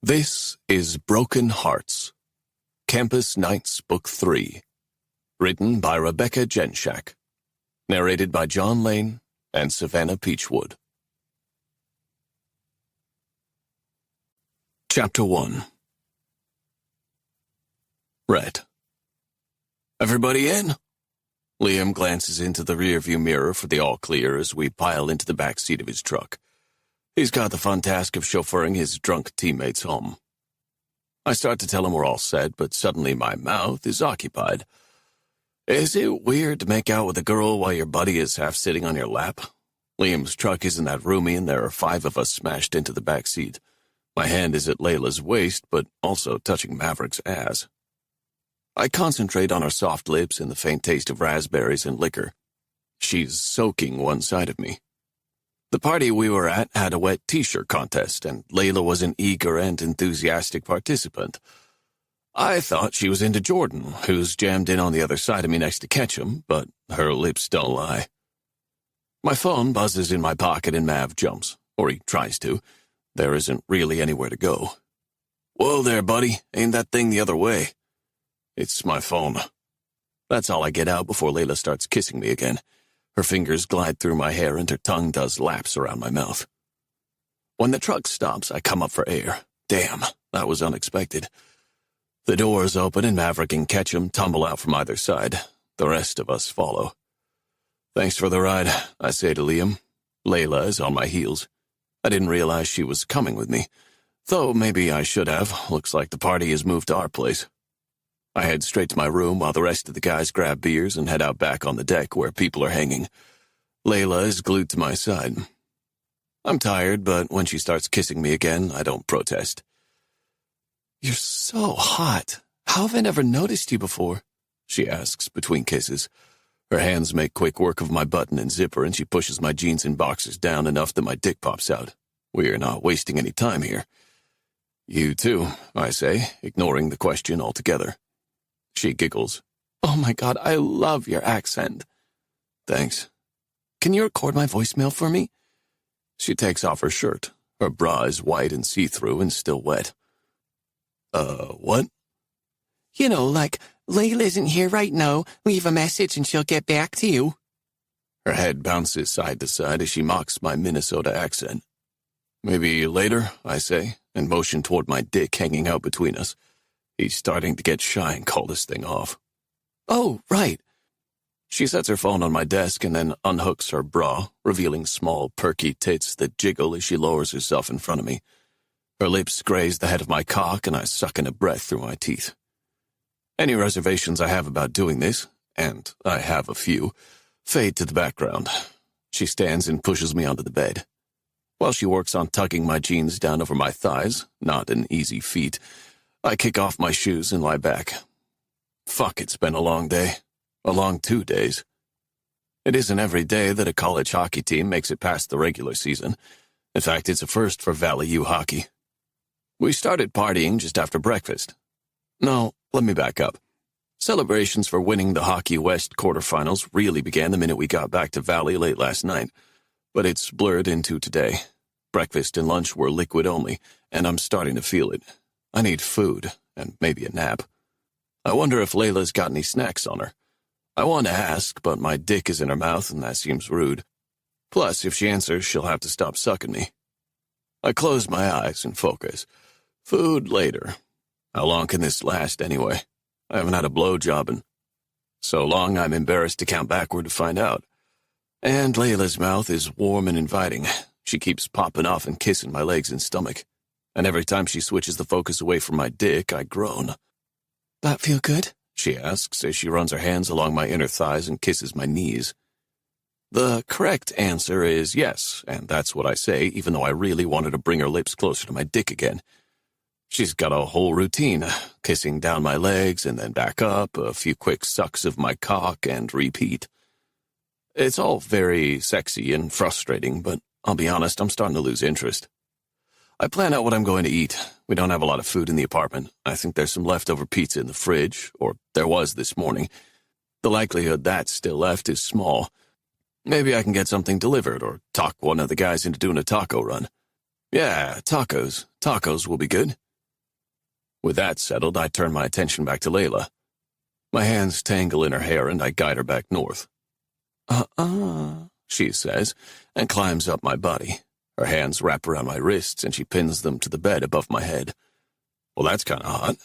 This is Broken Hearts, Campus Nights Book 3, written by Rebecca Genshak, narrated by John Lane and Savannah Peachwood. Chapter 1. Rhett. Everybody in? Liam glances into the rearview mirror for the all-clear as we pile into the back seat of his truck. He's got the fun task of chauffeuring his drunk teammates home. I start to tell him we're all set, but suddenly my mouth is occupied. Is it weird to make out with a girl while your buddy is half sitting on your lap? Liam's truck isn't that roomy, and there are 5 of us smashed into the back seat. My hand is at Layla's waist, but also touching Maverick's ass. I concentrate on her soft lips and the faint taste of raspberries and liquor. She's soaking one side of me. The party we were at had a wet t-shirt contest, and Layla was an eager and enthusiastic participant. I thought she was into Jordan, who's jammed in on the other side of me next to Ketchum, but her lips don't lie. My phone buzzes in my pocket and Mav jumps, or he tries to. There isn't really anywhere to go. Whoa there, buddy. Ain't that thing the other way? It's my phone. That's all I get out before Layla starts kissing me again. Her fingers glide through my hair and her tongue does laps around my mouth. When the truck stops, I come up for air. Damn, that was unexpected. The doors open and Maverick and Ketchum tumble out from either side. The rest of us follow. Thanks for the ride, I say to Liam. Layla is on my heels. I didn't realize she was coming with me, though maybe I should have. Looks like the party has moved to our place. I head straight to my room while the rest of the guys grab beers and head out back on the deck where people are hanging. Layla is glued to my side. I'm tired, but when she starts kissing me again, I don't protest. You're so hot. How have I never noticed you before? She asks between kisses. Her hands make quick work of my button and zipper, and she pushes my jeans and boxers down enough that my dick pops out. We're not wasting any time here. You too, I say, ignoring the question altogether. She giggles. Oh my God, I love your accent. Thanks. Can you record my voicemail for me? She takes off her shirt. Her bra is white and see-through and still wet. What? You know, like, Layla isn't here right now. Leave a message and she'll get back to you. Her head bounces side to side as she mocks my Minnesota accent. Maybe later, I say, and motion toward my dick hanging out between us. He's starting to get shy and call this thing off. Oh, right. She sets her phone on my desk and then unhooks her bra, revealing small, perky tits that jiggle as she lowers herself in front of me. Her lips graze the head of my cock, and I suck in a breath through my teeth. Any reservations I have about doing this, and I have a few, fade to the background. She stands and pushes me onto the bed. While she works on tucking my jeans down over my thighs, not an easy feat, I kick off my shoes and lie back. Fuck, it's been a long day. A long 2 days. It isn't every day that a college hockey team makes it past the regular season. In fact, it's a first for Valley U hockey. We started partying just after breakfast. No, let me back up. Celebrations for winning the Hockey West quarterfinals really began the minute we got back to Valley late last night, but it's blurred into today. Breakfast and lunch were liquid only, and I'm starting to feel it. I need food, and maybe a nap. I wonder if Layla's got any snacks on her. I want to ask, but my dick is in her mouth, and that seems rude. Plus, if she answers, she'll have to stop sucking me. I close my eyes and focus. Food later. How long can this last, anyway? I haven't had a blowjob in so long I'm embarrassed to count backward to find out. And Layla's mouth is warm and inviting. She keeps popping off and kissing my legs and stomach. And every time she switches the focus away from my dick, I groan. That feel good? She asks as she runs her hands along my inner thighs and kisses my knees. The correct answer is yes, and that's what I say, even though I really wanted to bring her lips closer to my dick again. She's got a whole routine, kissing down my legs and then back up, a few quick sucks of my cock, and repeat. It's all very sexy and frustrating, but I'll be honest, I'm starting to lose interest. I plan out what I'm going to eat. We don't have a lot of food in the apartment. I think there's some leftover pizza in the fridge, or there was this morning. The likelihood that's still left is small. Maybe I can get something delivered or talk one of the guys into doing a taco run. Yeah, tacos. Tacos will be good. With that settled, I turn my attention back to Layla. My hands tangle in her hair and I guide her back north. She says, and climbs up my body. Her hands wrap around my wrists and she pins them to the bed above my head. Well, that's kind of hot.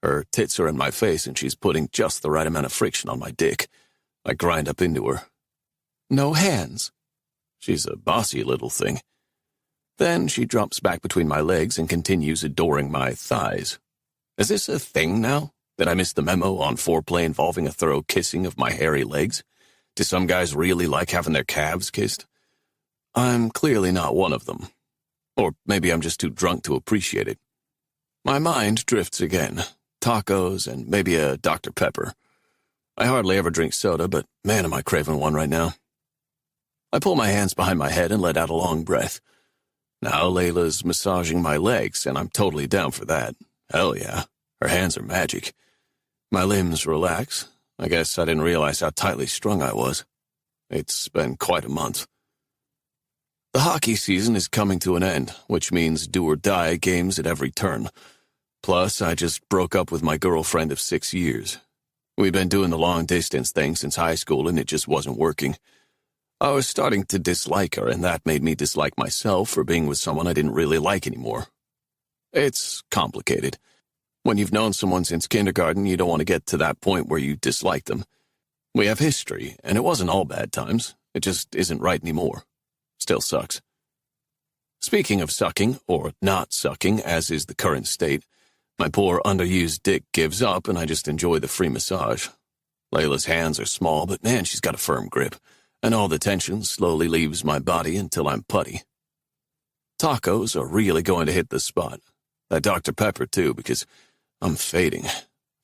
Her tits are in my face and she's putting just the right amount of friction on my dick. I grind up into her. No hands. She's a bossy little thing. Then she drops back between my legs and continues adoring my thighs. Is this a thing now? Did I miss the memo on foreplay involving a thorough kissing of my hairy legs? Do some guys really like having their calves kissed? I'm clearly not one of them. Or maybe I'm just too drunk to appreciate it. My mind drifts again. Tacos and maybe a Dr. Pepper. I hardly ever drink soda, but man, am I craving one right now. I pull my hands behind my head and let out a long breath. Now Layla's massaging my legs, and I'm totally down for that. Hell yeah. Her hands are magic. My limbs relax. I guess I didn't realize how tightly strung I was. It's been quite a month. The hockey season is coming to an end, which means do-or-die games at every turn. Plus, I just broke up with my girlfriend of 6 years. We'd been doing the long-distance thing since high school, and it just wasn't working. I was starting to dislike her, and that made me dislike myself for being with someone I didn't really like anymore. It's complicated. When you've known someone since kindergarten, you don't want to get to that point where you dislike them. We have history, and it wasn't all bad times. It just isn't right anymore. Still sucks. Speaking of sucking, or not sucking, as is the current state, my poor underused dick gives up, and I just enjoy the free massage. Layla's hands are small, but man, she's got a firm grip, and all the tension slowly leaves my body until I'm putty. Tacos are really going to hit the spot. That Dr. Pepper, too, because I'm fading.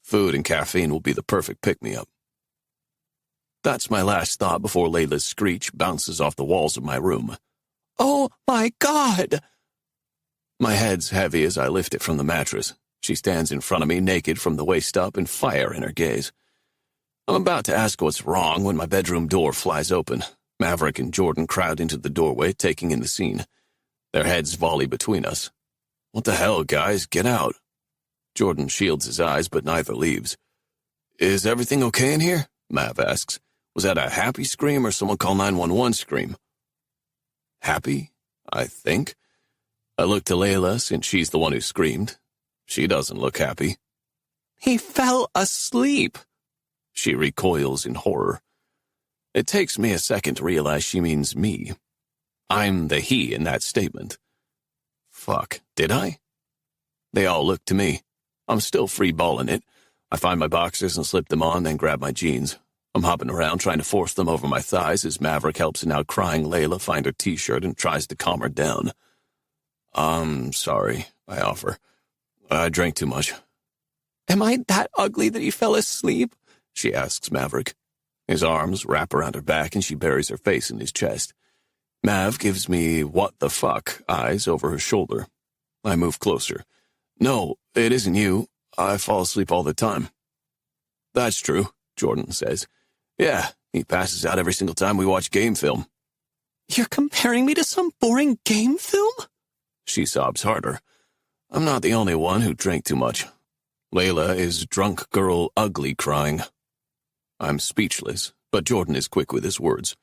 Food and caffeine will be the perfect pick-me-up. That's my last thought before Layla's screech bounces off the walls of my room. Oh, my God! My head's heavy as I lift it from the mattress. She stands in front of me, naked from the waist up, and fire in her gaze. I'm about to ask what's wrong when my bedroom door flies open. Maverick and Jordan crowd into the doorway, taking in the scene. Their heads volley between us. What the hell, guys? Get out. Jordan shields his eyes, but neither leaves. Is everything okay in here? Mav asks. Was that a happy scream or someone call 911 scream? Happy, I think. I look to Layla since she's the one who screamed. She doesn't look happy. He fell asleep. She recoils in horror. It takes me a second to realize she means me. I'm the he in that statement. Fuck, did I? They all look to me. I'm still free-balling it. I find my boxers and slip them on, then grab my jeans. I'm hopping around trying to force them over my thighs as Maverick helps an out-crying Layla find her t-shirt and tries to calm her down. I'm sorry, I offer. I drank too much. Am I that ugly that he fell asleep? She asks Maverick. His arms wrap around her back and she buries her face in his chest. Mav gives me what the fuck eyes over her shoulder. I move closer. No, it isn't you. I fall asleep all the time. That's true, Jordan says. Yeah, he passes out every single time we watch game film. You're comparing me to some boring game film? She sobs harder. I'm not the only one who drank too much. Layla is drunk girl ugly crying. I'm speechless, but Jordan is quick with his words.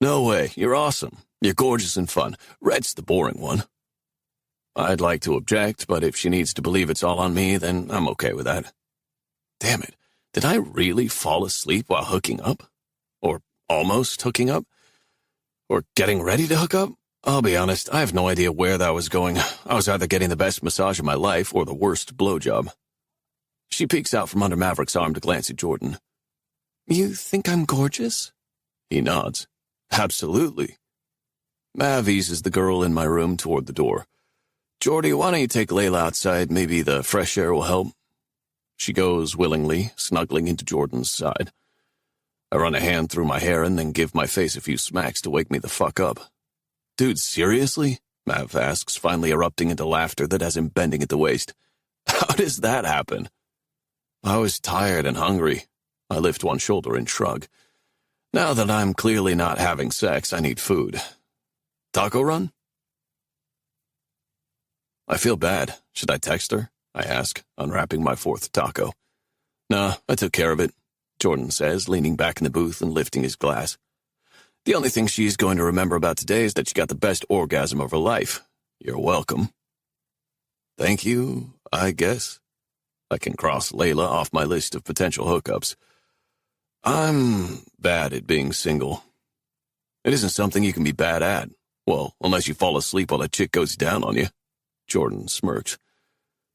No way, you're awesome. You're gorgeous and fun. Rhett's the boring one. I'd like to object, but if she needs to believe it's all on me, then I'm okay with that. Damn it, did I really fall asleep while hooking up? Or almost hooking up? Or getting ready to hook up? I'll be honest, I have no idea where that was going. I was either getting the best massage of my life or the worst blowjob. She peeks out from under Maverick's arm to glance at Jordan. You think I'm gorgeous? He nods. Absolutely. Mav eases the girl in my room toward the door. Jordy, why don't you take Layla outside? Maybe the fresh air will help. She goes willingly, snuggling into Jordan's side. I run a hand through my hair and then give my face a few smacks to wake me the fuck up. Dude, seriously? Mav asks, finally erupting into laughter that has him bending at the waist. How does that happen? I was tired and hungry. I lift one shoulder and shrug. Now that I'm clearly not having sex, I need food. Taco run? I feel bad. Should I text her? I ask, unwrapping my fourth taco. Nah, I took care of it, Jordan says, leaning back in the booth and lifting his glass. The only thing she's going to remember about today is that she got the best orgasm of her life. You're welcome. Thank you, I guess. I can cross Layla off my list of potential hookups. I'm bad at being single. It isn't something you can be bad at. Well, unless you fall asleep while that chick goes down on you. Jordan smirks.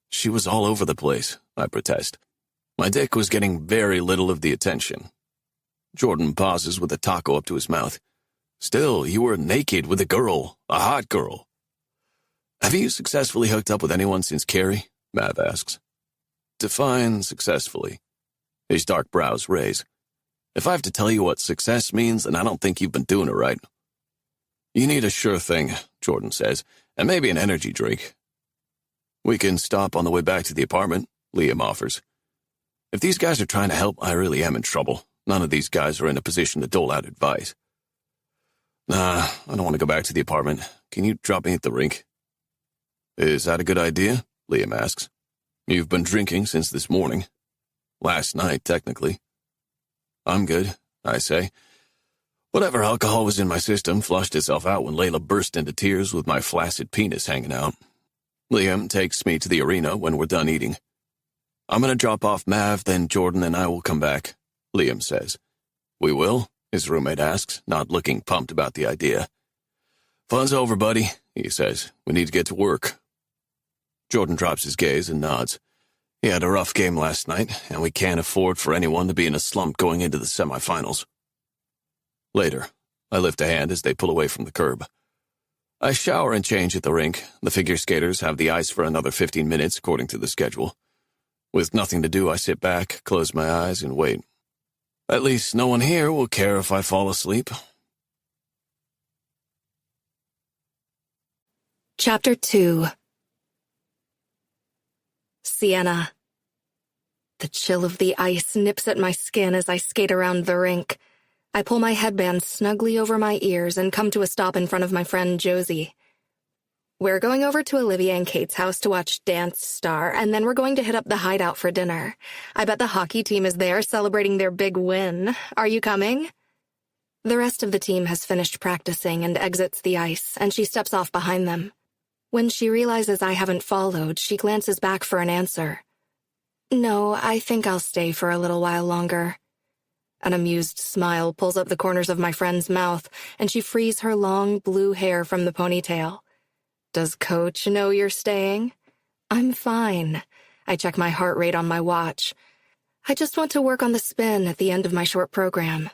She was all over the place, I protest. My dick was getting very little of the attention. Jordan pauses with a taco up to his mouth. Still, you were naked with a girl, a hot girl. Have you successfully hooked up with anyone since Carrie? Mav asks. Define successfully. His dark brows raise. If I have to tell you what success means, then I don't think you've been doing it right. You need a sure thing, Jordan says, and maybe an energy drink. We can stop on the way back to the apartment, Liam offers. If these guys are trying to help, I really am in trouble. None of these guys are in a position to dole out advice. Nah, I don't want to go back to the apartment. Can you drop me at the rink? Is that a good idea? Liam asks. You've been drinking since this morning. Last night, technically. I'm good, I say. Whatever alcohol was in my system flushed itself out when Layla burst into tears with my flaccid penis hanging out. Liam takes me to the arena when we're done eating. I'm going to drop off Mav, then Jordan and I will come back, Liam says. We will? His roommate asks, not looking pumped about the idea. Fun's over, buddy, he says. We need to get to work. Jordan drops his gaze and nods. He had a rough game last night, and we can't afford for anyone to be in a slump going into the semifinals. Later, I lift a hand as they pull away from the curb. I shower and change at the rink. The figure skaters have the ice for another 15 minutes, according to the schedule. With nothing to do, I sit back, close my eyes, and wait. At least no one here will care if I fall asleep. Chapter 2. Sienna. The chill of the ice nips at my skin as I skate around the rink. I pull my headband snugly over my ears and come to a stop in front of my friend Josie. We're going over to Olivia and Kate's house to watch Dance Star, and then we're going to hit up the Hideout for dinner. I bet the hockey team is there celebrating their big win. Are you coming? The rest of the team has finished practicing and exits the ice, and she steps off behind them. When she realizes I haven't followed, she glances back for an answer. No, I think I'll stay for a little while longer. An amused smile pulls up the corners of my friend's mouth, and she frees her long blue hair from the ponytail. Does Coach know you're staying? I'm fine. I check my heart rate on my watch. I just want to work on the spin at the end of my short program.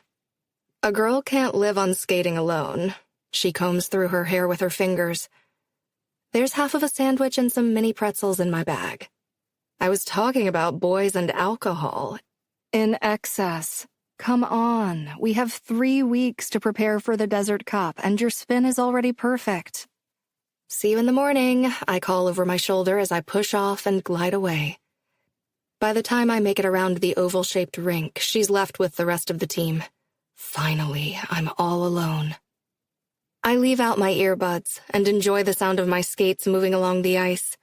A girl can't live on skating alone. She combs through her hair with her fingers. There's half of a sandwich and some mini pretzels in my bag. I was talking about boys and alcohol. In excess. Come on, we have 3 weeks to prepare for the Desert Cup, and your spin is already perfect. See you in the morning, I call over my shoulder as I push off and glide away. By the time I make it around the oval-shaped rink, she's left with the rest of the team. Finally, I'm all alone. I leave out my earbuds and enjoy the sound of my skates moving along the ice.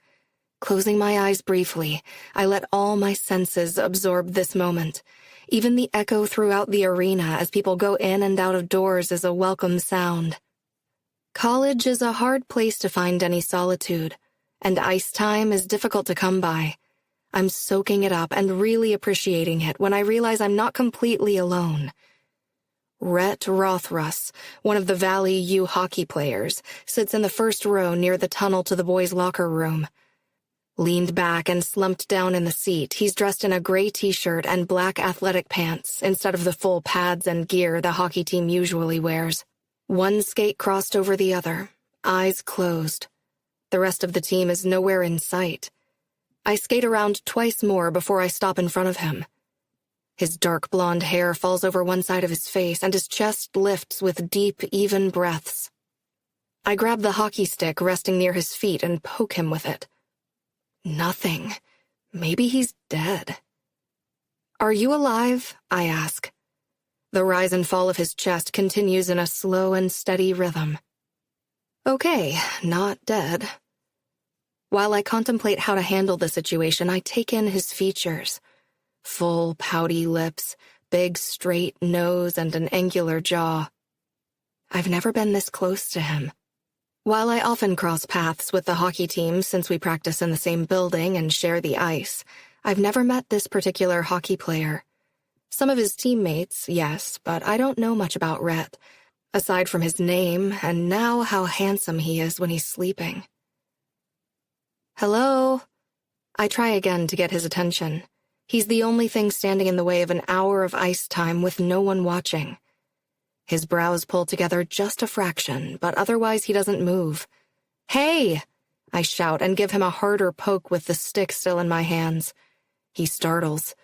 Closing my eyes briefly, I let all my senses absorb this moment. Even the echo throughout the arena as people go in and out of doors is a welcome sound. College is a hard place to find any solitude, and ice time is difficult to come by. I'm soaking it up and really appreciating it when I realize I'm not completely alone. Rhett Rauthruss, one of the Valley U hockey players, sits in the first row near the tunnel to the boys' locker room. Leaned back and slumped down in the seat, he's dressed in a gray t-shirt and black athletic pants instead of the full pads and gear the hockey team usually wears. One skate crossed over the other, eyes closed. The rest of the team is nowhere in sight. I skate around twice more before I stop in front of him. His dark blonde hair falls over one side of his face and his chest lifts with deep, even breaths. I grab the hockey stick resting near his feet and poke him with it. Nothing. Maybe he's dead. Are you alive? I ask. The rise and fall of his chest continues in a slow and steady rhythm. Okay, not dead. While I contemplate how to handle the situation, I take in his features. Full, pouty lips, big, straight nose, and an angular jaw. I've never been this close to him. While I often cross paths with the hockey team since we practice in the same building and share the ice, I've never met this particular hockey player. Some of his teammates, yes, but I don't know much about Rhett, aside from his name and now how handsome he is when he's sleeping. Hello? I try again to get his attention. He's the only thing standing in the way of an hour of ice time with no one watching. His brows pull together just a fraction, but otherwise he doesn't move. Hey! I shout and give him a harder poke with the stick still in my hands. He startles.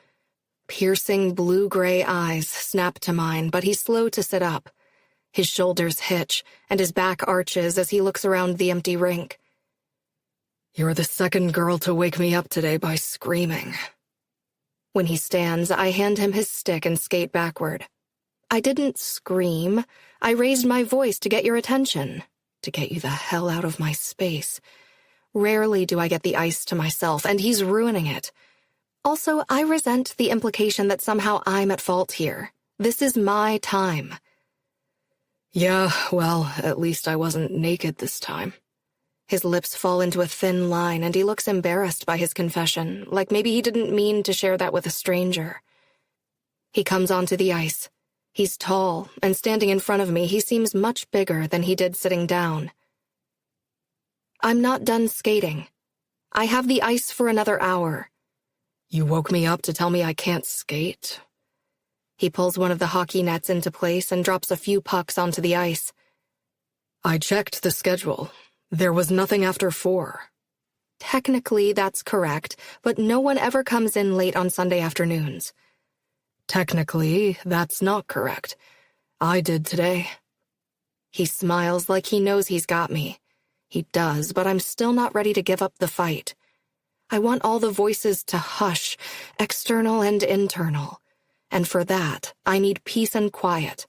Piercing blue-gray eyes snap to mine, but he's slow to sit up. His shoulders hitch, and his back arches as he looks around the empty rink. You're the second girl to wake me up today by screaming. When he stands, I hand him his stick and skate backward. I didn't scream. I raised my voice to get your attention, to get you the hell out of my space. Rarely do I get the ice to myself, and he's ruining it. Also, I resent the implication that somehow I'm at fault here. This is my time. Yeah, well, at least I wasn't naked this time. His lips fall into a thin line, and he looks embarrassed by his confession, like maybe he didn't mean to share that with a stranger. He comes onto the ice. He's tall, and standing in front of me, he seems much bigger than he did sitting down. I'm not done skating. I have the ice for another hour. You woke me up to tell me I can't skate? He pulls one of the hockey nets into place and drops a few pucks onto the ice. I checked the schedule. There was nothing after 4. Technically, that's correct, but no one ever comes in late on Sunday afternoons. Technically, that's not correct. I did today. He smiles like he knows he's got me. He does, but I'm still not ready to give up the fight. I want all the voices to hush, external and internal. And for that, I need peace and quiet.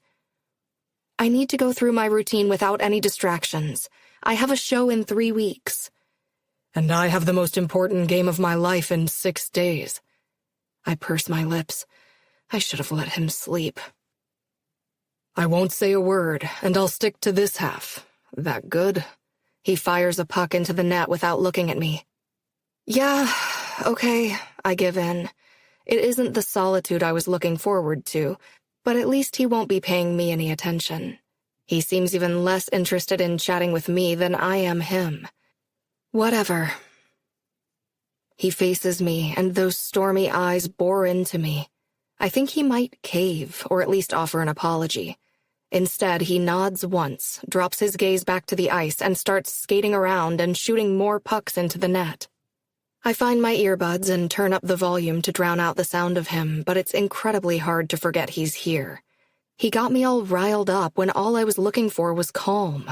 I need to go through my routine without any distractions. I have a show in 3 weeks. And I have the most important game of my life in 6 days. I purse my lips. I should have let him sleep. I won't say a word, and I'll stick to this half. That good? He fires a puck into the net without looking at me. Yeah, okay, I give in. It isn't the solitude I was looking forward to, but at least he won't be paying me any attention. He seems even less interested in chatting with me than I am him. Whatever. He faces me, and those stormy eyes bore into me. I think he might cave, or at least offer an apology. Instead, he nods once, drops his gaze back to the ice, and starts skating around and shooting more pucks into the net. I find my earbuds and turn up the volume to drown out the sound of him, but it's incredibly hard to forget he's here. He got me all riled up when all I was looking for was calm.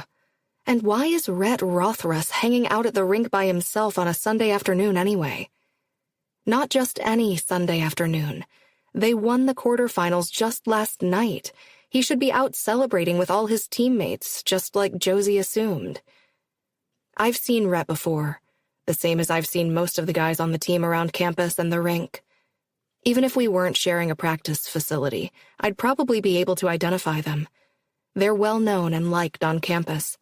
And why is Rhett Rauthruss hanging out at the rink by himself on a Sunday afternoon anyway? Not just any Sunday afternoon. They won the quarterfinals just last night. He should be out celebrating with all his teammates, just like Josie assumed. I've seen Rhett before, the same as I've seen most of the guys on the team around campus and the rink. Even if we weren't sharing a practice facility, I'd probably be able to identify them. They're well known and liked on campus.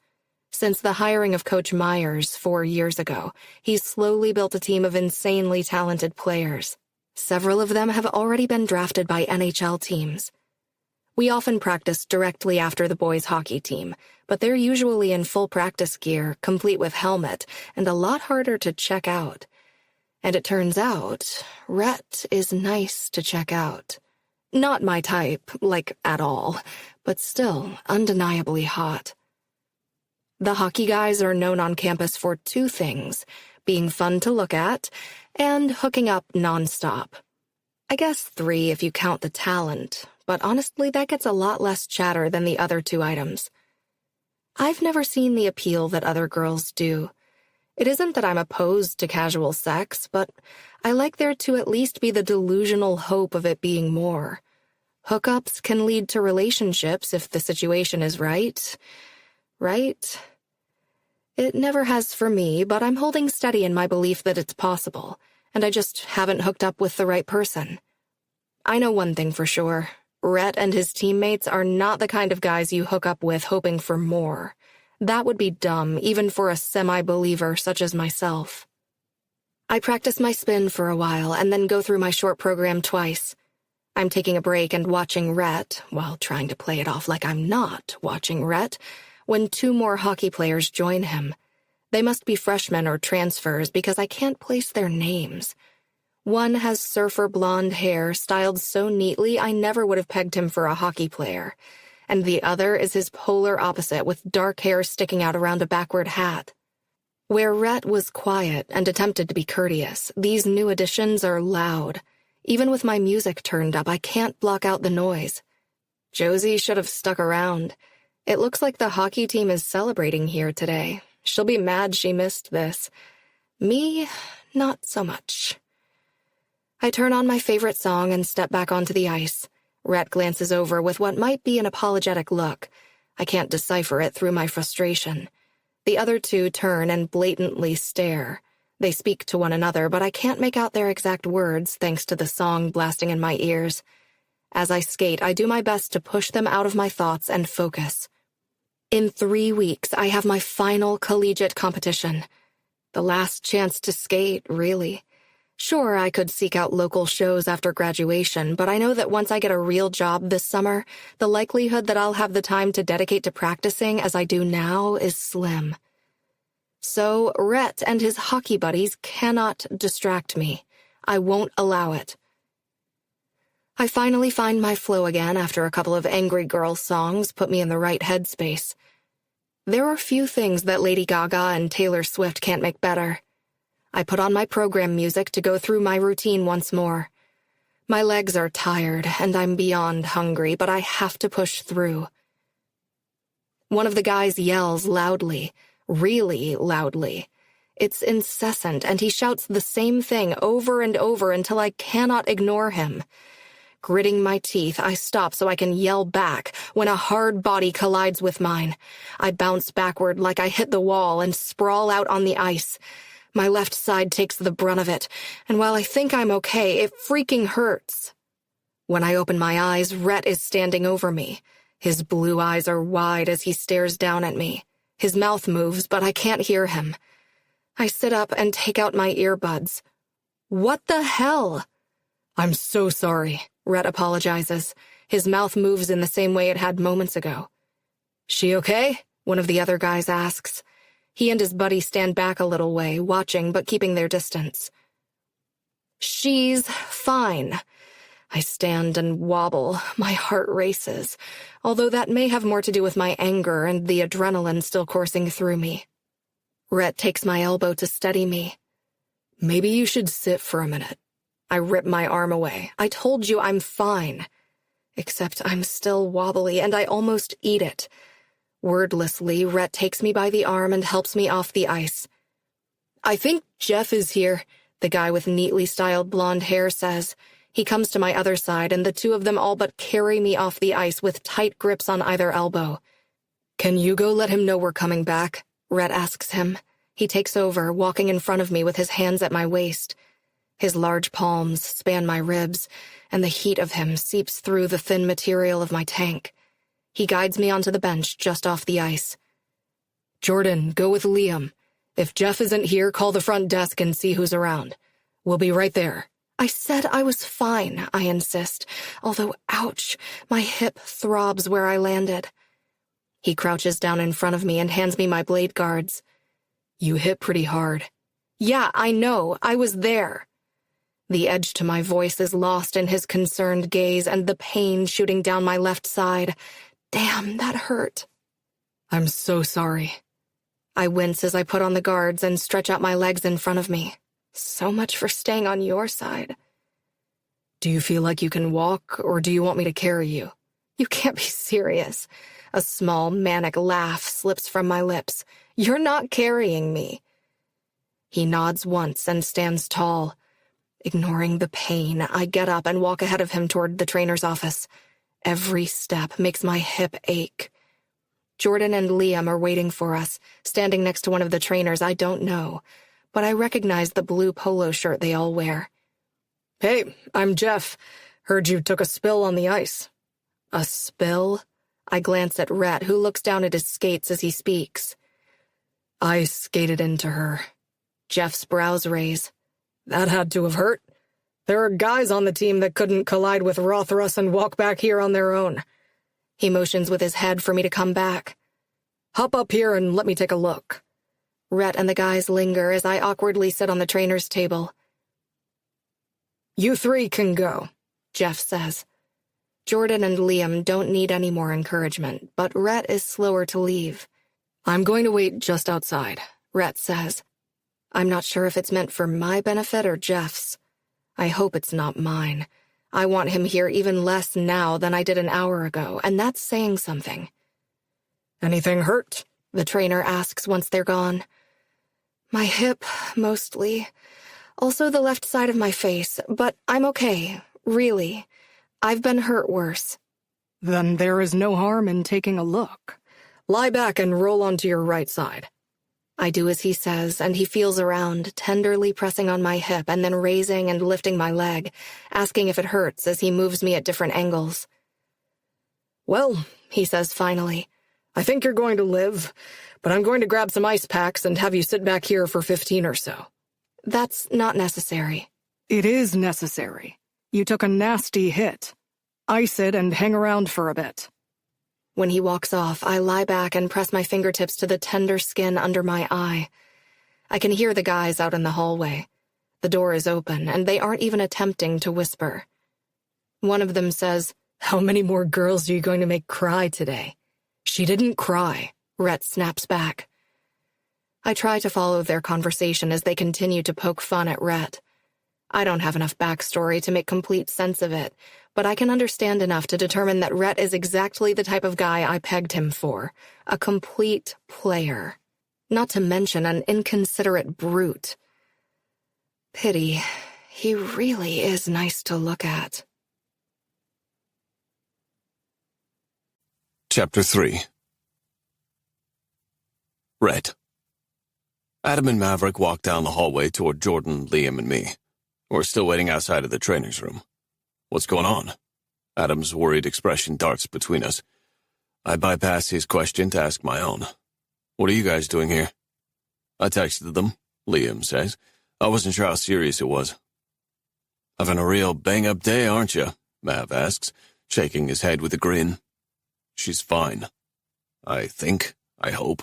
Since the hiring of Coach Myers 4 years ago, he's slowly built a team of insanely talented players. Several of them have already been drafted by NHL teams. We often practice directly after the boys' hockey team, but they're usually in full practice gear, complete with helmet, and a lot harder to check out. And it turns out, Rhett is nice to check out. Not my type, like at all, but still undeniably hot. The hockey guys are known on campus for 2 things, being fun to look at and hooking up nonstop. I guess 3 if you count the talent, but honestly that gets a lot less chatter than the other 2 items. I've never seen the appeal that other girls do. It isn't that I'm opposed to casual sex, but I like there to at least be the delusional hope of it being more. Hookups can lead to relationships if the situation is right? Right? It never has for me, but I'm holding steady in my belief that it's possible, and I just haven't hooked up with the right person. I know one thing for sure. Rhett and his teammates are not the kind of guys you hook up with hoping for more. That would be dumb, even for a semi-believer such as myself. I practice my spin for a while and then go through my short program twice. I'm taking a break and watching Rhett, while trying to play it off like I'm not watching Rhett, when 2 more hockey players join him. They must be freshmen or transfers because I can't place their names. One has surfer blonde hair styled so neatly I never would have pegged him for a hockey player, and the other is his polar opposite with dark hair sticking out around a backward hat. Where Rhett was quiet and attempted to be courteous, these new additions are loud. Even with my music turned up, I can't block out the noise. Josie should have stuck around. It looks like the hockey team is celebrating here today. She'll be mad she missed this. Me, not so much. I turn on my favorite song and step back onto the ice. Rhett glances over with what might be an apologetic look. I can't decipher it through my frustration. The other 2 turn and blatantly stare. They speak to one another, but I can't make out their exact words thanks to the song blasting in my ears. As I skate, I do my best to push them out of my thoughts and focus. In 3 weeks, I have my final collegiate competition. The last chance to skate, really. Sure, I could seek out local shows after graduation, but I know that once I get a real job this summer, the likelihood that I'll have the time to dedicate to practicing as I do now is slim. So, Rhett and his hockey buddies cannot distract me. I won't allow it. I finally find my flow again after a couple of Angry Girl songs put me in the right headspace. There are few things that Lady Gaga and Taylor Swift can't make better. I put on my program music to go through my routine once more. My legs are tired, and I'm beyond hungry, but I have to push through. One of the guys yells loudly, really loudly. It's incessant, and he shouts the same thing over and over until I cannot ignore him. Gritting my teeth, I stop so I can yell back when a hard body collides with mine. I bounce backward like I hit the wall and sprawl out on the ice. My left side takes the brunt of it, and while I think I'm okay, it freaking hurts. When I open my eyes, Rhett is standing over me. His blue eyes are wide as he stares down at me. His mouth moves, but I can't hear him. I sit up and take out my earbuds. What the hell? I'm so sorry, Rhett apologizes. His mouth moves in the same way it had moments ago. She okay? One of the other guys asks. He and his buddy stand back a little way, watching but keeping their distance. She's fine. I stand and wobble. My heart races, although that may have more to do with my anger and the adrenaline still coursing through me. Rhett takes my elbow to steady me. Maybe you should sit for a minute. I rip my arm away. I told you I'm fine. Except I'm still wobbly and I almost eat it. Wordlessly, Rhett takes me by the arm and helps me off the ice. I think Jeff is here, the guy with neatly styled blonde hair says. He comes to my other side, and the 2 of them all but carry me off the ice with tight grips on either elbow. Can you go let him know we're coming back? Rhett asks him. He takes over, walking in front of me with his hands at my waist. His large palms span my ribs, and the heat of him seeps through the thin material of my tank. He guides me onto the bench just off the ice. Jordan, go with Liam. If Jeff isn't here, call the front desk and see who's around. We'll be right there. I said I was fine, I insist, although, ouch, my hip throbs where I landed. He crouches down in front of me and hands me my blade guards. You hit pretty hard. Yeah, I know. I was there. The edge to my voice is lost in his concerned gaze and the pain shooting down my left side. Damn, that hurt. I'm so sorry. I wince as I put on the guards and stretch out my legs in front of me. So much for staying on your side. Do you feel like you can walk, or do you want me to carry you? You can't be serious. A small, manic laugh slips from my lips. You're not carrying me. He nods once and stands tall. Ignoring the pain, I get up and walk ahead of him toward the trainer's office. Every step makes my hip ache. Jordan and Liam are waiting for us, standing next to one of the trainers I don't know, but I recognize the blue polo shirt they all wear. Hey, I'm Jeff. Heard you took a spill on the ice. A spill? I glance at Rhett, who looks down at his skates as he speaks. I skated into her. Jeff's brows raise. That had to have hurt. There are guys on the team that couldn't collide with Rauthruss and walk back here on their own. He motions with his head for me to come back. Hop up here and let me take a look. Rhett and the guys linger as I awkwardly sit on the trainer's table. You three can go, Jeff says. Jordan and Liam don't need any more encouragement, but Rhett is slower to leave. I'm going to wait just outside, Rhett says. I'm not sure if it's meant for my benefit or Jeff's. I hope it's not mine. I want him here even less now than I did an hour ago, and that's saying something. Anything hurt? The trainer asks once they're gone. My hip, mostly. Also the left side of my face, but I'm okay, really. I've been hurt worse. Then there is no harm in taking a look. Lie back and roll onto your right side. I do as he says, and he feels around, tenderly pressing on my hip and then raising and lifting my leg, asking if it hurts as he moves me at different angles. Well, he says finally, I think you're going to live, but I'm going to grab some ice packs and have you sit back here for 15 or so. That's not necessary. It is necessary. You took a nasty hit. Ice it and hang around for a bit. When he walks off, I lie back and press my fingertips to the tender skin under my eye. I can hear the guys out in the hallway. The door is open, and they aren't even attempting to whisper. One of them says, How many more girls are you going to make cry today? She didn't cry, Rhett snaps back. I try to follow their conversation as they continue to poke fun at Rhett. I don't have enough backstory to make complete sense of it, but I can understand enough to determine that Rhett is exactly the type of guy I pegged him for, a complete player. Not to mention an inconsiderate brute. Pity, he really is nice to look at. Chapter 3. Rhett. Adam and Maverick walk down the hallway toward Jordan, Liam, and me. We're still waiting outside of the trainer's room. What's going on? Adam's worried expression darts between us. I bypass his question to ask my own. What are you guys doing here? I texted them, Liam says. I wasn't sure how serious it was. Having a real bang-up day, aren't you? Mav asks, shaking his head with a grin. She's fine. I think. I hope.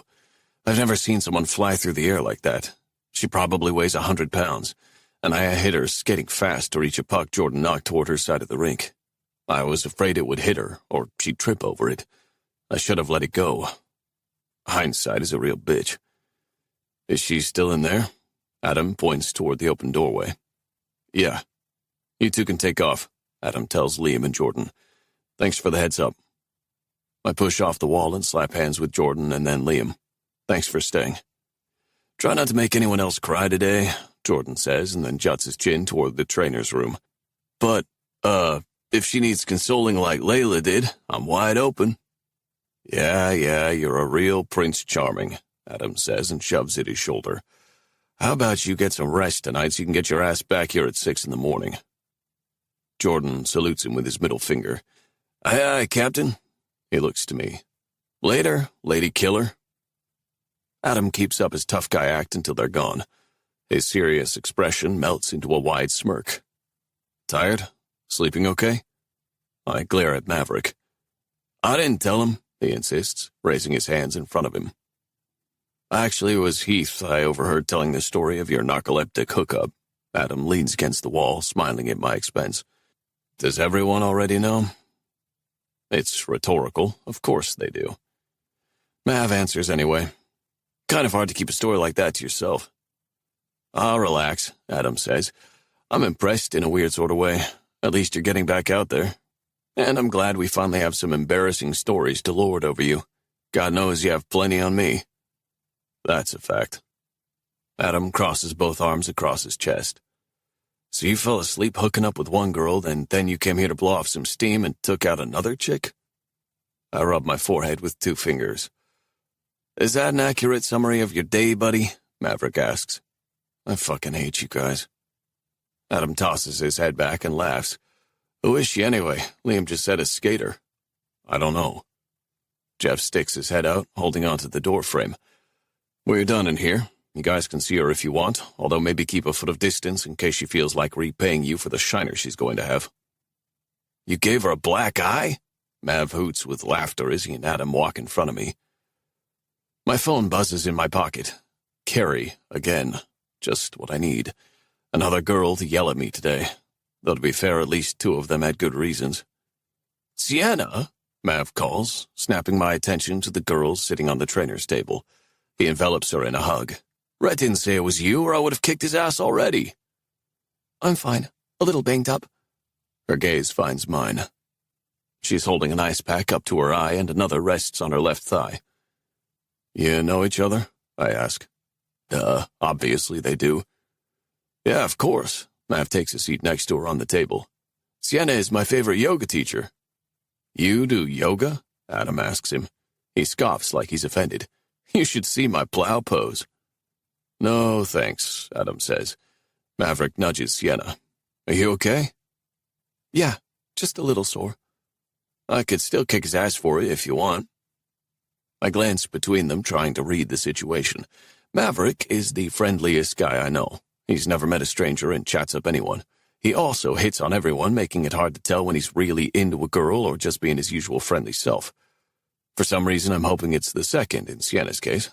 I've never seen someone fly through the air like that. She probably weighs 100 pounds, and I hit her skating fast to reach a puck Jordan knocked toward her side of the rink. I was afraid it would hit her, or she'd trip over it. I should have let it go. Hindsight is a real bitch. Is she still in there? Adam points toward the open doorway. Yeah. You two can take off, Adam tells Liam and Jordan. Thanks for the heads up. I push off the wall and slap hands with Jordan and then Liam. Thanks for staying. Try not to make anyone else cry today, Jordan says, and then juts his chin toward the trainer's room. But, if she needs consoling like Layla did, I'm wide open. Yeah, you're a real Prince Charming, Adam says and shoves at his shoulder. How about you get some rest tonight so you can get your ass back here at 6 in the morning? Jordan salutes him with his middle finger. Aye, Captain. He looks to me. Later, Lady Killer. Adam keeps up his tough guy act until they're gone. His serious expression melts into a wide smirk. Tired? Sleeping okay? I glare at Maverick. I didn't tell him, he insists, raising his hands in front of him. Actually, it was Heath I overheard telling the story of your narcoleptic hookup. Adam leans against the wall, smiling at my expense. Does everyone already know? It's rhetorical. Of course they do. Mav answers anyway. Kind of hard to keep a story like that to yourself. Relax, Adam says. I'm impressed in a weird sort of way. At least you're getting back out there. And I'm glad we finally have some embarrassing stories to lord over you. God knows you have plenty on me. That's a fact. Adam crosses both arms across his chest. So you fell asleep hooking up with one girl, and then you came here to blow off some steam and took out another chick? I rub my forehead with 2 fingers. Is that an accurate summary of your day, buddy? Maverick asks. I fucking hate you guys. Adam tosses his head back and laughs. Who is she anyway? Liam just said a skater. I don't know. Jeff sticks his head out, holding onto the door frame. We're done in here. You guys can see her if you want, although maybe keep a foot of distance in case she feels like repaying you for the shiner she's going to have. You gave her a black eye? Mav hoots with laughter as he and Adam walk in front of me. My phone buzzes in my pocket. Carrie, again. Just what I need. Another girl to yell at me today. Though to be fair, at least 2 of them had good reasons. Sienna? Mav calls, snapping my attention to the girl sitting on the trainer's table. He envelops her in a hug. Rhett didn't say it was you, or I would have kicked his ass already. I'm fine. A little banged up. Her gaze finds mine. She's holding an ice pack up to her eye and another rests on her left thigh. You know each other? I ask. Duh, obviously they do. Yeah, of course. Mav takes a seat next to her on the table. Sienna is my favorite yoga teacher. You do yoga? Adam asks him. He scoffs like he's offended. You should see my plow pose. No, thanks, Adam says. Maverick nudges Sienna. Are you okay? Yeah, just a little sore. I could still kick his ass for you if you want. I glance between them, trying to read the situation. Maverick is the friendliest guy I know. He's never met a stranger and chats up anyone. He also hits on everyone, making it hard to tell when he's really into a girl or just being his usual friendly self. For some reason, I'm hoping it's the second in Sienna's case.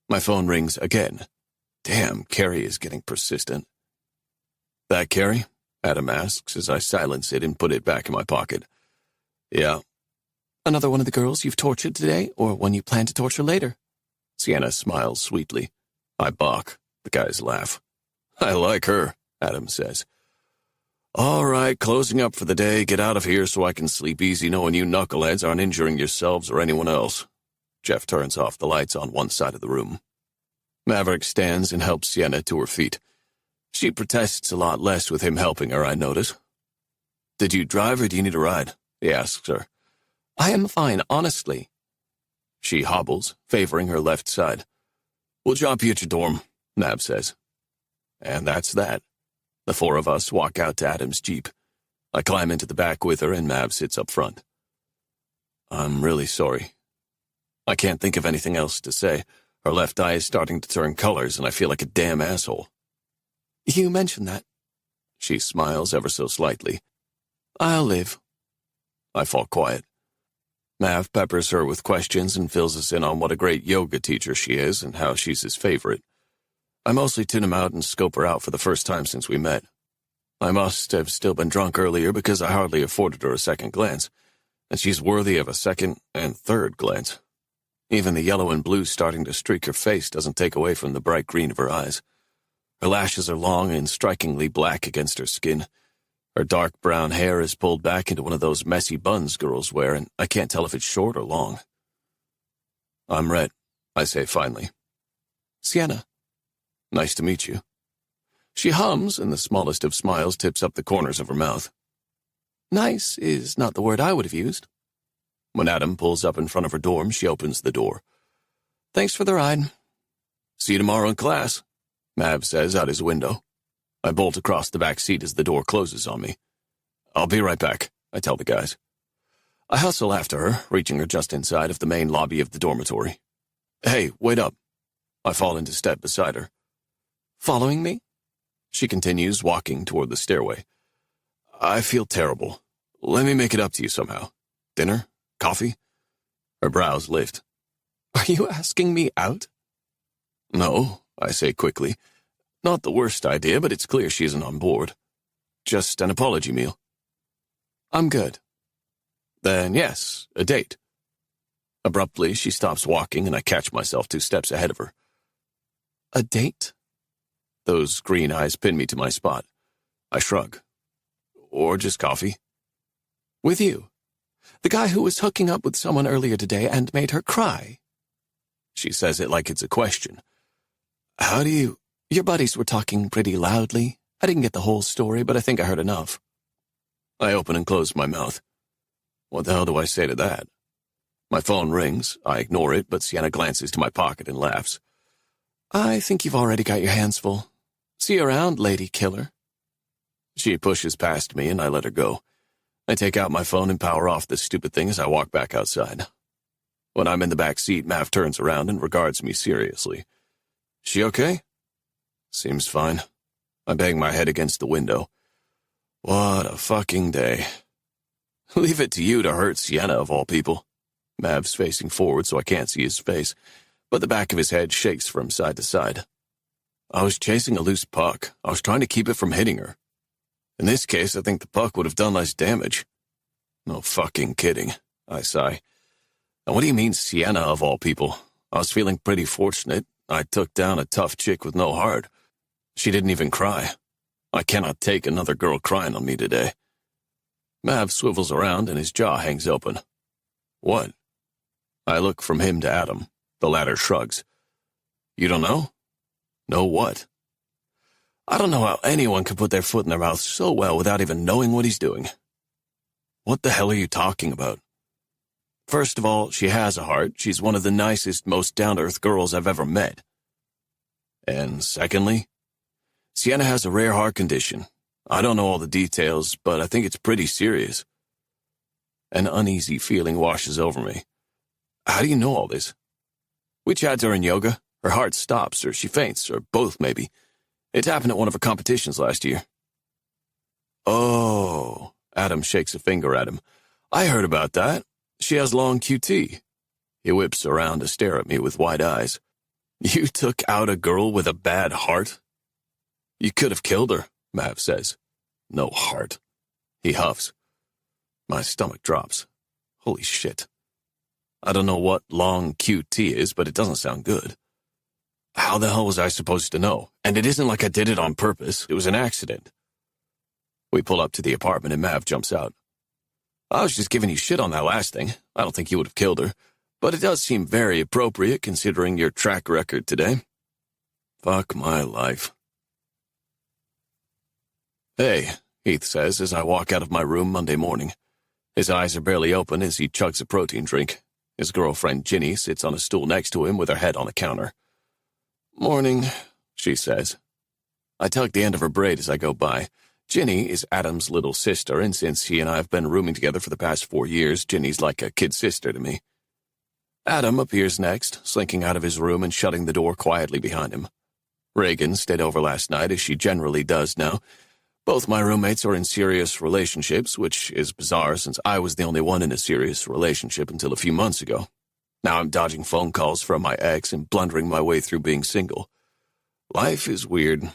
My phone rings again. Damn, Carrie is getting persistent. That Carrie? Adam asks as I silence it and put it back in my pocket. Yeah. Another one of the girls you've tortured today, or one you plan to torture later? Sienna smiles sweetly. I balk. The guys laugh. I like her, Adam says. All right, closing up for the day. Get out of here so I can sleep easy knowing you knuckleheads aren't injuring yourselves or anyone else. Jeff turns off the lights on one side of the room. Maverick stands and helps Sienna to her feet. She protests a lot less with him helping her, I notice. Did you drive or do you need a ride? He asks her. I am fine, honestly. She hobbles, favoring her left side. We'll drop you at your dorm, Mav says. And that's that. The 4 of us walk out to Adam's Jeep. I climb into the back with her and Mav sits up front. I'm really sorry. I can't think of anything else to say. Her left eye is starting to turn colors and I feel like a damn asshole. You mentioned that. She smiles ever so slightly. I'll live. I fall quiet. Mav peppers her with questions and fills us in on what a great yoga teacher she is and how she's his favorite. I mostly tune him out and scope her out for the first time since we met. I must have still been drunk earlier because I hardly afforded her a second glance, and she's worthy of a second and third glance. Even the yellow and blue starting to streak her face doesn't take away from the bright green of her eyes. Her lashes are long and strikingly black against her skin. Her dark brown hair is pulled back into one of those messy buns girls wear, and I can't tell if it's short or long. I'm Rhett, I say finally. Sienna. Nice to meet you. She hums, and the smallest of smiles tips up the corners of her mouth. Nice is not the word I would have used. When Adam pulls up in front of her dorm, she opens the door. Thanks for the ride. See you tomorrow in class, Mav says out his window. I bolt across the back seat as the door closes on me. I'll be right back, I tell the guys. I hustle after her, reaching her just inside of the main lobby of the dormitory. Hey, wait up. I fall into step beside her. Following me? She continues, walking toward the stairway. I feel terrible. Let me make it up to you somehow. Dinner? Coffee? Her brows lift. Are you asking me out? No, I say quickly. Not the worst idea, but it's clear she isn't on board. Just an apology meal. I'm good. Then yes, a date. Abruptly, she stops walking and I catch myself 2 steps ahead of her. A date? Those green eyes pin me to my spot. I shrug. Or just coffee. With you? The guy who was hooking up with someone earlier today and made her cry? She says it like it's a question. How do you... Your buddies were talking pretty loudly. I didn't get the whole story, but I think I heard enough. I open and close my mouth. What the hell do I say to that? My phone rings. I ignore it, but Sienna glances to my pocket and laughs. I think you've already got your hands full. See you around, lady killer. She pushes past me and I let her go. I take out my phone and power off this stupid thing as I walk back outside. When I'm in the back seat, Mav turns around and regards me seriously. She okay? Seems fine. I bang my head against the window. What a fucking day. Leave it to you to hurt Sienna, of all people. Mav's facing forward so I can't see his face, but the back of his head shakes from side to side. I was chasing a loose puck. I was trying to keep it from hitting her. In this case, I think the puck would have done less damage. No fucking kidding, I sigh. And what do you mean Sienna, of all people? I was feeling pretty fortunate. I took down a tough chick with no heart. She didn't even cry. I cannot take another girl crying on me today. Mav swivels around and his jaw hangs open. What? I look from him to Adam. The latter shrugs. You don't know? Know what? I don't know how anyone can put their foot in their mouth so well without even knowing what he's doing. What the hell are you talking about? First of all, she has a heart. She's one of the nicest, most down-to-earth girls I've ever met. And secondly, Sienna has a rare heart condition. I don't know all the details, but I think it's pretty serious. An uneasy feeling washes over me. How do you know all this? We chat during yoga. Her heart stops, or she faints, or both maybe. It happened at one of her competitions last year. Oh, Adam shakes a finger at him. I heard about that. She has long QT. He whips around to stare at me with wide eyes. You took out a girl with a bad heart? You could have killed her, Mav says. No heart. He huffs. My stomach drops. Holy shit. I don't know what long QT is, but it doesn't sound good. How the hell was I supposed to know? And it isn't like I did it on purpose. It was an accident. We pull up to the apartment and Mav jumps out. I was just giving you shit on that last thing. I don't think you would have killed her. But it does seem very appropriate considering your track record today. Fuck my life. Hey, Heath says as I walk out of my room Monday morning. His eyes are barely open as he chugs a protein drink. His girlfriend Ginny sits on a stool next to him with her head on the counter. Morning, she says. I tug the end of her braid as I go by. Ginny is Adam's little sister, and since he and I have been rooming together for the past 4 years, Ginny's like a kid sister to me. Adam appears next, slinking out of his room and shutting the door quietly behind him. Reagan stayed over last night, as she generally does now. Both my roommates are in serious relationships, which is bizarre since I was the only one in a serious relationship until a few months ago. Now I'm dodging phone calls from my ex and blundering my way through being single. Life is weird.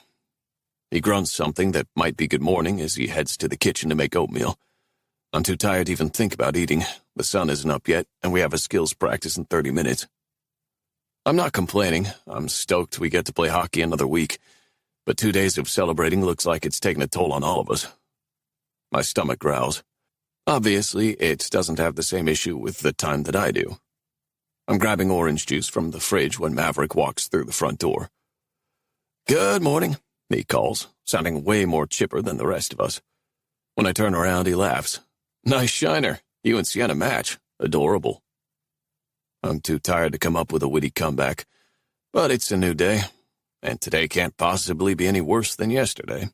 He grunts something that might be good morning as he heads to the kitchen to make oatmeal. I'm too tired to even think about eating. The sun isn't up yet, and we have a skills practice in 30 minutes. I'm not complaining. I'm stoked we get to play hockey another week. But 2 days of celebrating looks like it's taken a toll on all of us. My stomach growls. Obviously, it doesn't have the same issue with the time that I do. I'm grabbing orange juice from the fridge when Maverick walks through the front door. Good morning, he calls, sounding way more chipper than the rest of us. When I turn around, he laughs. Nice shiner. You and Sienna match. Adorable. I'm too tired to come up with a witty comeback. But it's a new day, and today can't possibly be any worse than yesterday.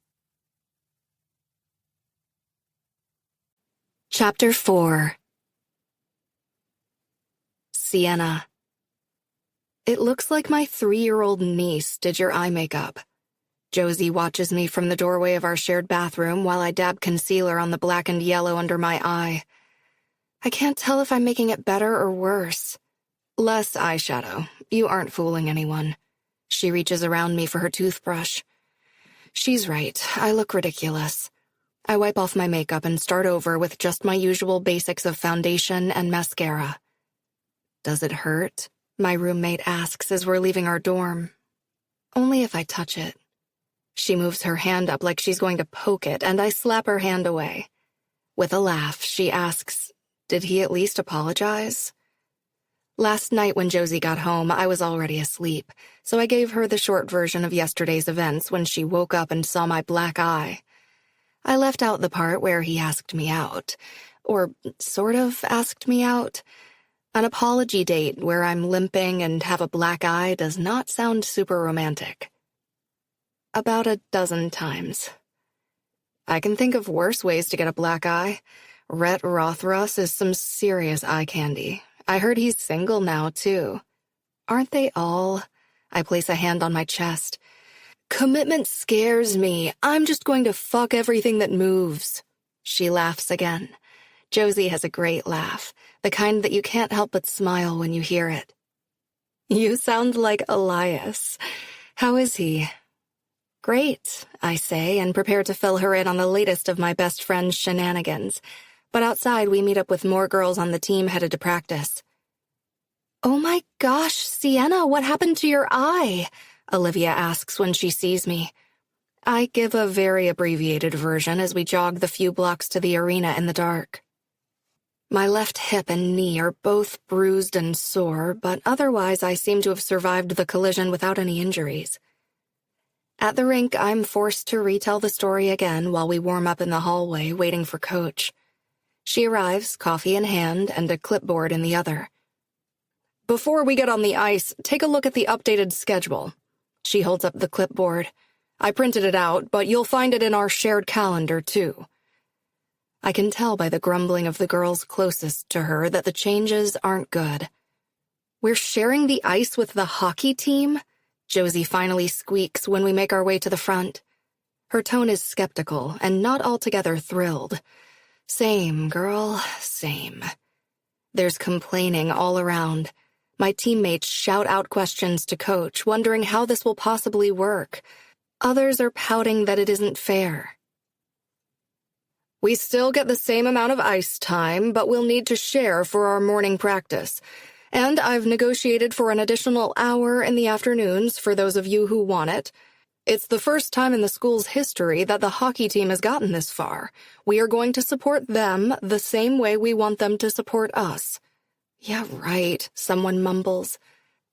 Chapter 4. Sienna. It looks like my 3-year-old niece did your eye makeup. Josie watches me from the doorway of our shared bathroom while I dab concealer on the black and yellow under my eye. I can't tell if I'm making it better or worse. Less eyeshadow. You aren't fooling anyone. She reaches around me for her toothbrush. She's right. I look ridiculous. I wipe off my makeup and start over with just my usual basics of foundation and mascara. Does it hurt? My roommate asks as we're leaving our dorm. Only if I touch it. She moves her hand up like she's going to poke it, and I slap her hand away. With a laugh, she asks, did he at least apologize? Last night when Josie got home, I was already asleep, so I gave her the short version of yesterday's events when she woke up and saw my black eye. I left out the part where he asked me out, or sort of asked me out. An apology date where I'm limping and have a black eye does not sound super romantic. About a dozen times. I can think of worse ways to get a black eye. Rhett Rauthruss is some serious eye candy. I heard he's single now, too. Aren't they all? I place a hand on my chest. Commitment scares me. I'm just going to fuck everything that moves. She laughs again. Josie has a great laugh, the kind that you can't help but smile when you hear it. You sound like Elias. How is he? Great, I say, and prepare to fill her in on the latest of my best friend's shenanigans. But outside, we meet up with more girls on the team headed to practice. Oh my gosh, Sienna, what happened to your eye? Olivia asks when she sees me. I give a very abbreviated version as we jog the few blocks to the arena in the dark. My left hip and knee are both bruised and sore, but otherwise I seem to have survived the collision without any injuries. At the rink, I'm forced to retell the story again while we warm up in the hallway waiting for Coach. She arrives, coffee in hand and a clipboard in the other. Before we get on the ice, take a look at the updated schedule. She holds up the clipboard. I printed it out, but you'll find it in our shared calendar, too. I can tell by the grumbling of the girls closest to her that the changes aren't good. We're sharing the ice with the hockey team? Josie finally squeaks when we make our way to the front. Her tone is skeptical and not altogether thrilled. Same, girl, same. There's complaining all around. My teammates shout out questions to Coach, wondering how this will possibly work. Others are pouting that it isn't fair. We still get the same amount of ice time, but we'll need to share for our morning practice. And I've negotiated for an additional hour in the afternoons for those of you who want it. It's the first time in the school's history that the hockey team has gotten this far. We are going to support them the same way we want them to support us. Yeah, right, someone mumbles.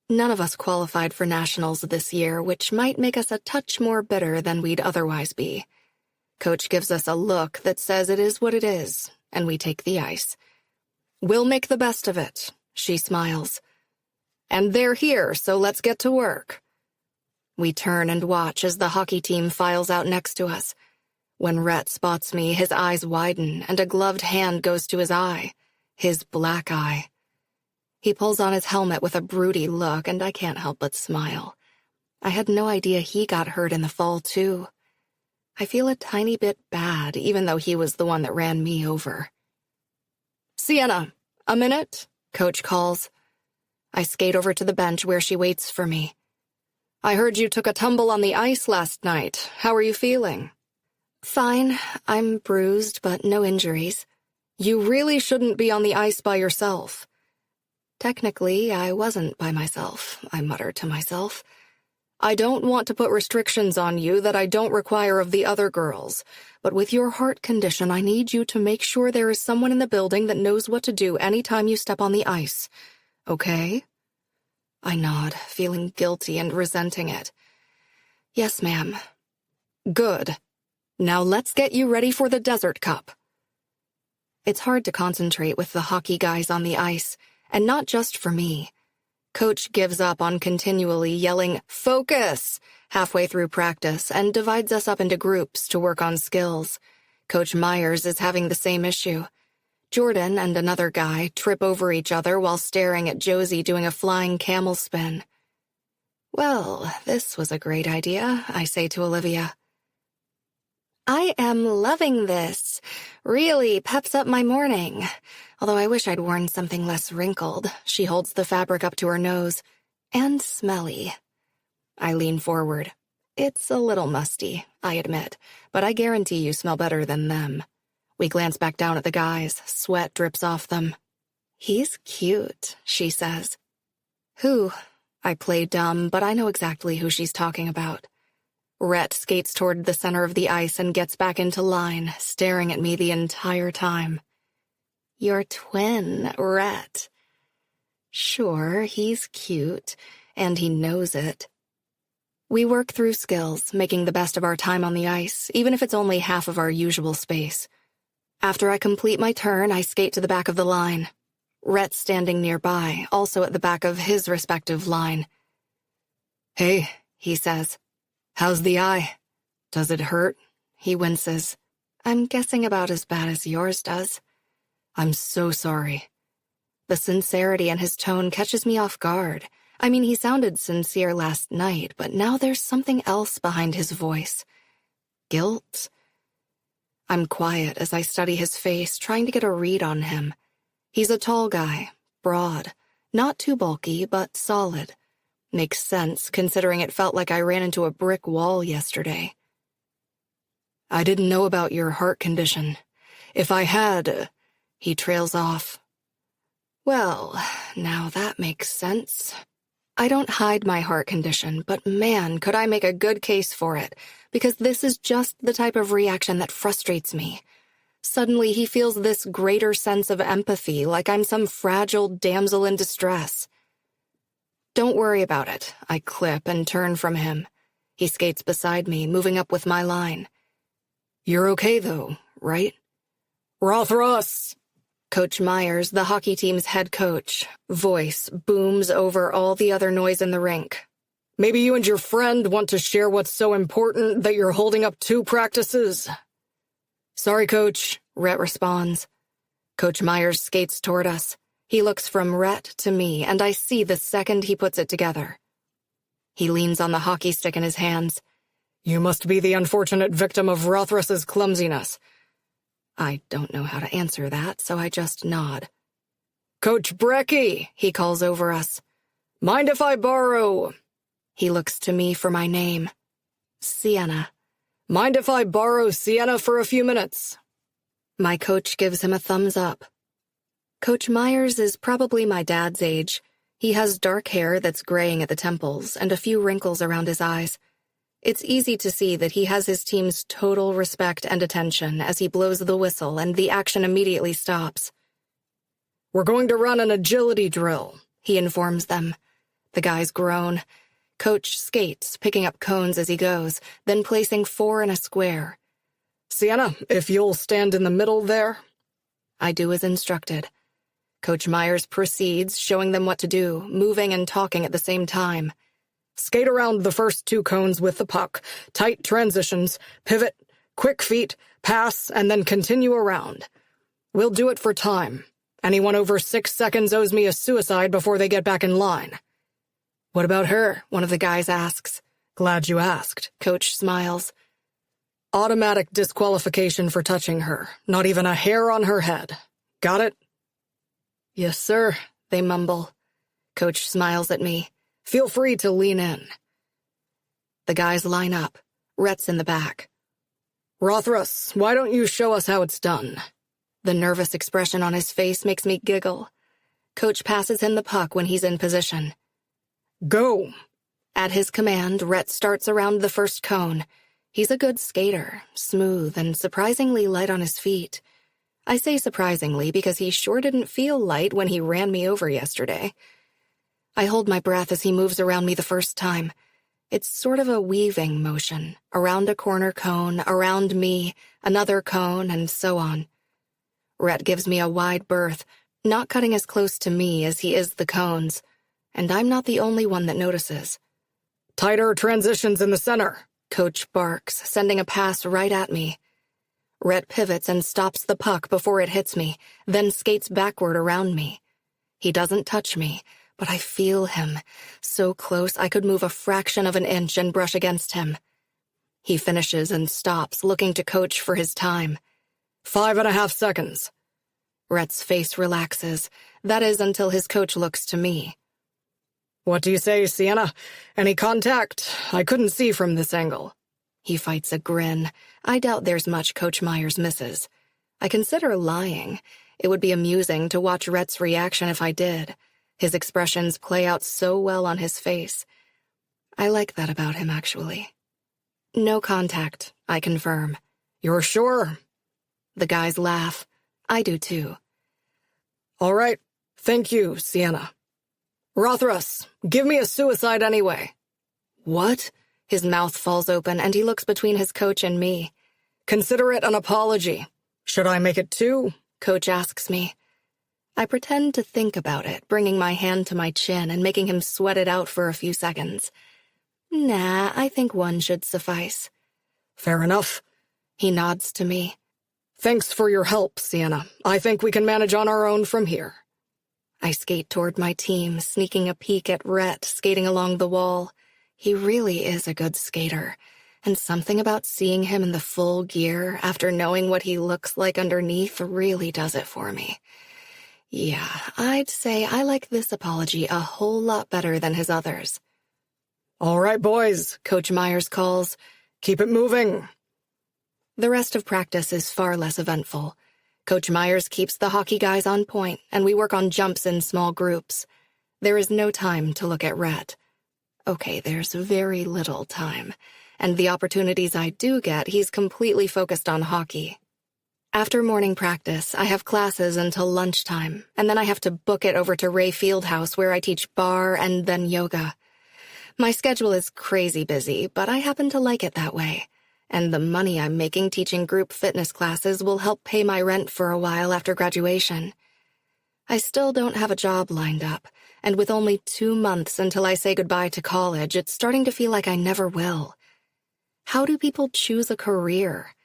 None of us qualified for nationals this year, which might make us a touch more bitter than we'd otherwise be. Coach gives us a look that says it is what it is, and we take the ice. We'll make the best of it, she smiles. And they're here, so let's get to work. We turn and watch as the hockey team files out next to us. When Rhett spots me, his eyes widen, and a gloved hand goes to his eye, his black eye. He pulls on his helmet with a broody look, and I can't help but smile. I had no idea he got hurt in the fall, too. I feel a tiny bit bad, even though he was the one that ran me over. Sienna, a minute? Coach calls. I skate over to the bench where she waits for me. I heard you took a tumble on the ice last night. How are you feeling? Fine. I'm bruised, but no injuries. You really shouldn't be on the ice by yourself. Technically, I wasn't by myself, I muttered to myself. I don't want to put restrictions on you that I don't require of the other girls, but with your heart condition, I need you to make sure there is someone in the building that knows what to do anytime you step on the ice. Okay? I nod, feeling guilty and resenting it. Yes, ma'am. Good. Now let's get you ready for the Desert Cup. It's hard to concentrate with the hockey guys on the ice, and not just for me. Coach gives up on continually yelling, "Focus!" halfway through practice and divides us up into groups to work on skills. Coach Myers is having the same issue. Jordan and another guy trip over each other while staring at Josie doing a flying camel spin. Well, this was a great idea, I say to Olivia. I am loving this. Really peps up my morning. Although I wish I'd worn something less wrinkled. She holds the fabric up to her nose. And smelly. I lean forward. It's a little musty, I admit, but I guarantee you smell better than them. We glance back down at the guys. Sweat drips off them. He's cute, she says. Who? I play dumb, but I know exactly who she's talking about. Rhett skates toward the center of the ice and gets back into line, staring at me the entire time. Your twin, Rhett. Sure, he's cute, and he knows it. We work through skills, making the best of our time on the ice, even if it's only half of our usual space. After I complete my turn, I skate to the back of the line. Rhett standing nearby, also at the back of his respective line. "Hey," he says. "How's the eye? Does it hurt?" He winces. "I'm guessing about as bad as yours does." "I'm so sorry." The sincerity in his tone catches me off guard. I mean, he sounded sincere last night, but now there's something else behind his voice. Guilt? I'm quiet as I study his face, trying to get a read on him. He's a tall guy, broad, not too bulky, but solid. Makes sense, considering it felt like I ran into a brick wall yesterday. "I didn't know about your heart condition. If I had..." He trails off. Well, now that makes sense. I don't hide my heart condition, but man, could I make a good case for it, because this is just the type of reaction that frustrates me. Suddenly he feels this greater sense of empathy, like I'm some fragile damsel in distress. "Don't worry about it," I clip and turn from him. He skates beside me, moving up with my line. "You're okay, though, right?" Rauthruss! Coach Myers, the hockey team's head coach, voice booms over all the other noise in the rink. "Maybe you and your friend want to share what's so important that you're holding up 2 practices?" "Sorry, Coach," Rhett responds. Coach Myers skates toward us. He looks from Rhett to me, and I see the second he puts it together. He leans on the hockey stick in his hands. "You must be the unfortunate victim of Rauthrus's clumsiness." I don't know how to answer that, so I just nod. "Coach Brecky," he calls over us. "Mind if I borrow..." He looks to me for my name. Sienna. "Mind if I borrow Sienna for a few minutes?" My coach gives him a thumbs up. Coach Myers is probably my dad's age. He has dark hair that's graying at the temples and a few wrinkles around his eyes. It's easy to see that he has his team's total respect and attention as he blows the whistle and the action immediately stops. "We're going to run an agility drill," he informs them. The guys groan. Coach skates, picking up cones as he goes, then placing 4 in a square. "Sienna, if you'll stand in the middle there." I do as instructed. Coach Myers proceeds, showing them what to do, moving and talking at the same time. "Skate around the first 2 cones with the puck, tight transitions, pivot, quick feet, pass, and then continue around. We'll do it for time. Anyone over 6 seconds owes me a suicide before they get back in line." "What about her?" one of the guys asks. "Glad you asked." Coach smiles. "Automatic disqualification for touching her. Not even a hair on her head. Got it?" "Yes, sir," they mumble. Coach smiles at me. "Feel free to lean in." The guys line up. Rhett's in the back. "Rauthruss, why don't you show us how it's done?" The nervous expression on his face makes me giggle. Coach passes him the puck when he's in position. "Go." At his command, Rhett starts around the first cone. He's a good skater, smooth and surprisingly light on his feet. I say surprisingly because he sure didn't feel light when he ran me over yesterday. I hold my breath as he moves around me the first time. It's sort of a weaving motion, around a corner cone, around me, another cone, and so on. Rhett gives me a wide berth, not cutting as close to me as he is the cones, and I'm not the only one that notices. "Tighter transitions in the center," Coach barks, sending a pass right at me. Rhett pivots and stops the puck before it hits me, then skates backward around me. He doesn't touch me, but I feel him, so close I could move a fraction of an inch and brush against him. He finishes and stops, looking to Coach for his time. 5.5 seconds. Rhett's face relaxes. That is until his coach looks to me. "What do you say, Sienna? Any contact? I couldn't see from this angle." He fights a grin. I doubt there's much Coach Myers misses. I consider lying. It would be amusing to watch Rhett's reaction if I did. His expressions play out so well on his face. I like that about him, actually. "No contact," I confirm. "You're sure?" The guys laugh. I do too. "All right. Thank you, Sienna. Rauthruss, give me a suicide anyway." "What?" His mouth falls open and he looks between his coach and me. "Consider it an apology. Should I make it 2? Coach asks me. I pretend to think about it, bringing my hand to my chin and making him sweat it out for a few seconds. Nah, I think one should suffice. Fair enough. He nods to me. Thanks for your help, Sienna. I think we can manage on our own from here. I skate toward my team, sneaking a peek at Rhett skating along the wall. He really is a good skater, and something about seeing him in the full gear after knowing what he looks like underneath really does it for me. Yeah, I'd say I like this apology a whole lot better than his others. All right, boys, Coach Myers calls. Keep it moving. The rest of practice is far less eventful. Coach Myers keeps the hockey guys on point, and we work on jumps in small groups. There is no time to look at Rhett. Okay, there's very little time, and the opportunities I do get, he's completely focused on hockey. After morning practice, I have classes until lunchtime, and then I have to book it over to Ray Fieldhouse where I teach bar and then yoga. My schedule is crazy busy, but I happen to like it that way. And the money I'm making teaching group fitness classes will help pay my rent for a while after graduation. I still don't have a job lined up, and with only 2 months until I say goodbye to college, it's starting to feel like I never will. How do people choose a career?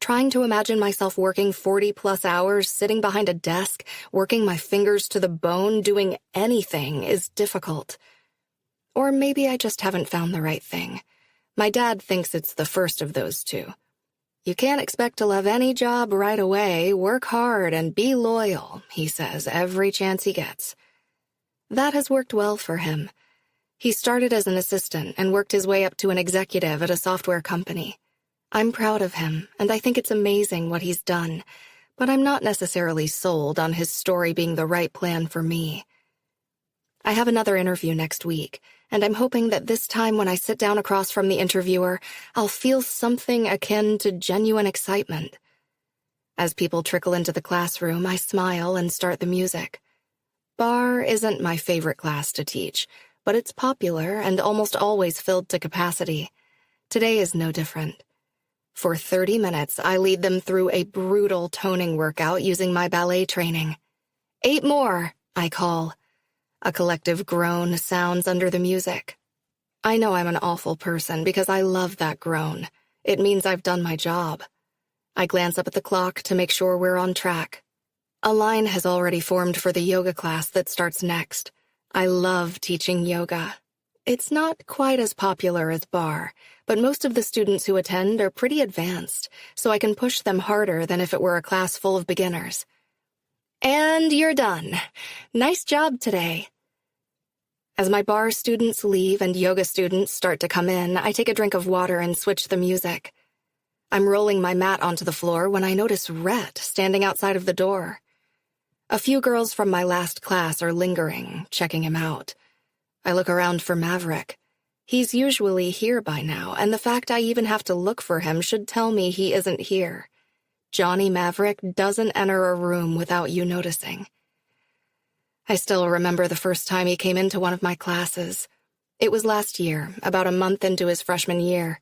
Trying to imagine myself working 40-plus hours, sitting behind a desk, working my fingers to the bone, doing anything is difficult. Or maybe I just haven't found the right thing. My dad thinks it's the first of those two. You can't expect to love any job right away. Work hard and be loyal, he says, every chance he gets. That has worked well for him. He started as an assistant and worked his way up to an executive at a software company. I'm proud of him, and I think it's amazing what he's done, but I'm not necessarily sold on his story being the right plan for me. I have another interview next week, and I'm hoping that this time when I sit down across from the interviewer, I'll feel something akin to genuine excitement. As people trickle into the classroom, I smile and start the music. Bar isn't my favorite class to teach, but it's popular and almost always filled to capacity. Today is no different. For 30 minutes, I lead them through a brutal toning workout using my ballet training. 8 more, I call. A collective groan sounds under the music. I know I'm an awful person because I love that groan. It means I've done my job. I glance up at the clock to make sure we're on track. A line has already formed for the yoga class that starts next. I love teaching yoga. It's not quite as popular as bar, but most of the students who attend are pretty advanced, so I can push them harder than if it were a class full of beginners. And you're done. Nice job today. As my bar students leave and yoga students start to come in, I take a drink of water and switch the music. I'm rolling my mat onto the floor when I notice Rhett standing outside of the door. A few girls from my last class are lingering, checking him out. I look around for Maverick. He's usually here by now, and the fact I even have to look for him should tell me he isn't here. Johnny Maverick doesn't enter a room without you noticing. I still remember the first time he came into one of my classes. It was last year, about a month into his freshman year.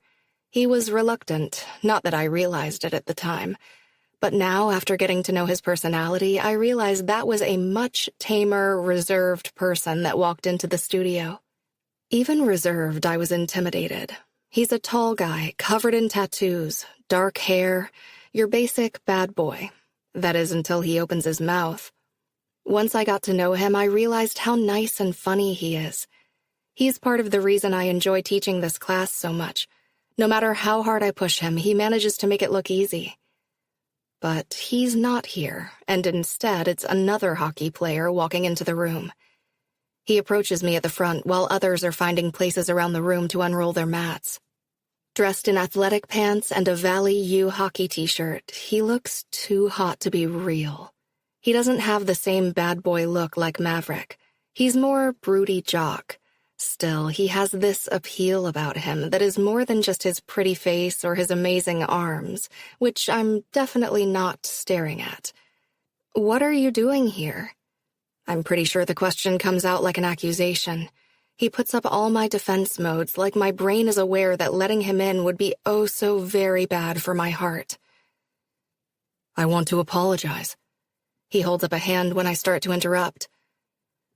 He was reluctant, not that I realized it at the time. But now, after getting to know his personality, I realized that was a much tamer, reserved person that walked into the studio. Even reserved, I was intimidated. He's a tall guy, covered in tattoos, dark hair, your basic bad boy. That is until he opens his mouth. Once I got to know him, I realized how nice and funny he is. He's part of the reason I enjoy teaching this class so much. No matter how hard I push him, he manages to make it look easy. But he's not here, and instead it's another hockey player walking into the room. He approaches me at the front while others are finding places around the room to unroll their mats. Dressed in athletic pants and a Valley U hockey t-shirt, he looks too hot to be real. He doesn't have the same bad boy look like Maverick. He's more broody jock. Still, he has this appeal about him that is more than just his pretty face or his amazing arms, which I'm definitely not staring at. What are you doing here? I'm pretty sure the question comes out like an accusation. He puts up all my defense modes, like my brain is aware that letting him in would be oh so very bad for my heart. I want to apologize. He holds up a hand when I start to interrupt.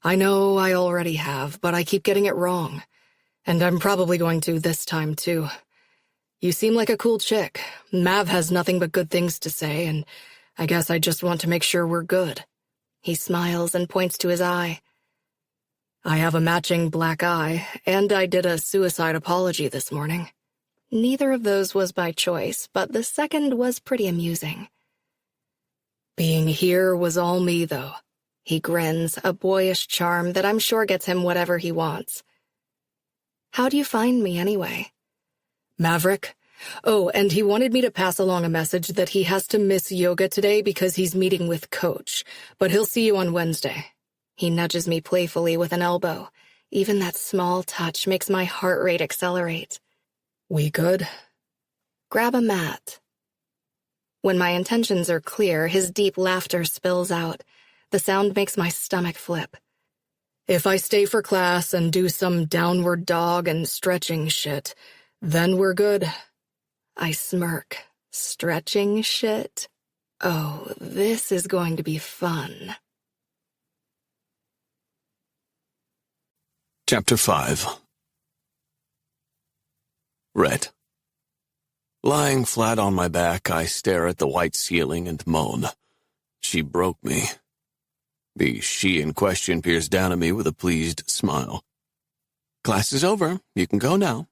I know I already have, but I keep getting it wrong. And I'm probably going to this time, too. You seem like a cool chick. Mav has nothing but good things to say, and I guess I just want to make sure we're good. He smiles and points to his eye. I have a matching black eye, and I did a suicide apology this morning. Neither of those was by choice, but the second was pretty amusing. Being here was all me, though. He grins, a boyish charm that I'm sure gets him whatever he wants. How do you find me, anyway? Maverick? Oh, and he wanted me to pass along a message that he has to miss yoga today because he's meeting with Coach, but he'll see you on Wednesday. He nudges me playfully with an elbow. Even that small touch makes my heart rate accelerate. We good? Grab a mat. When my intentions are clear, his deep laughter spills out. The sound makes my stomach flip. If I stay for class and do some downward dog and stretching shit, then we're good. I smirk. Stretching shit? Oh, this is going to be fun. Chapter 5. Rhett. Lying flat on my back, I stare at the white ceiling and moan. She broke me. The she in question peers down at me with a pleased smile. Class is over. You can go now.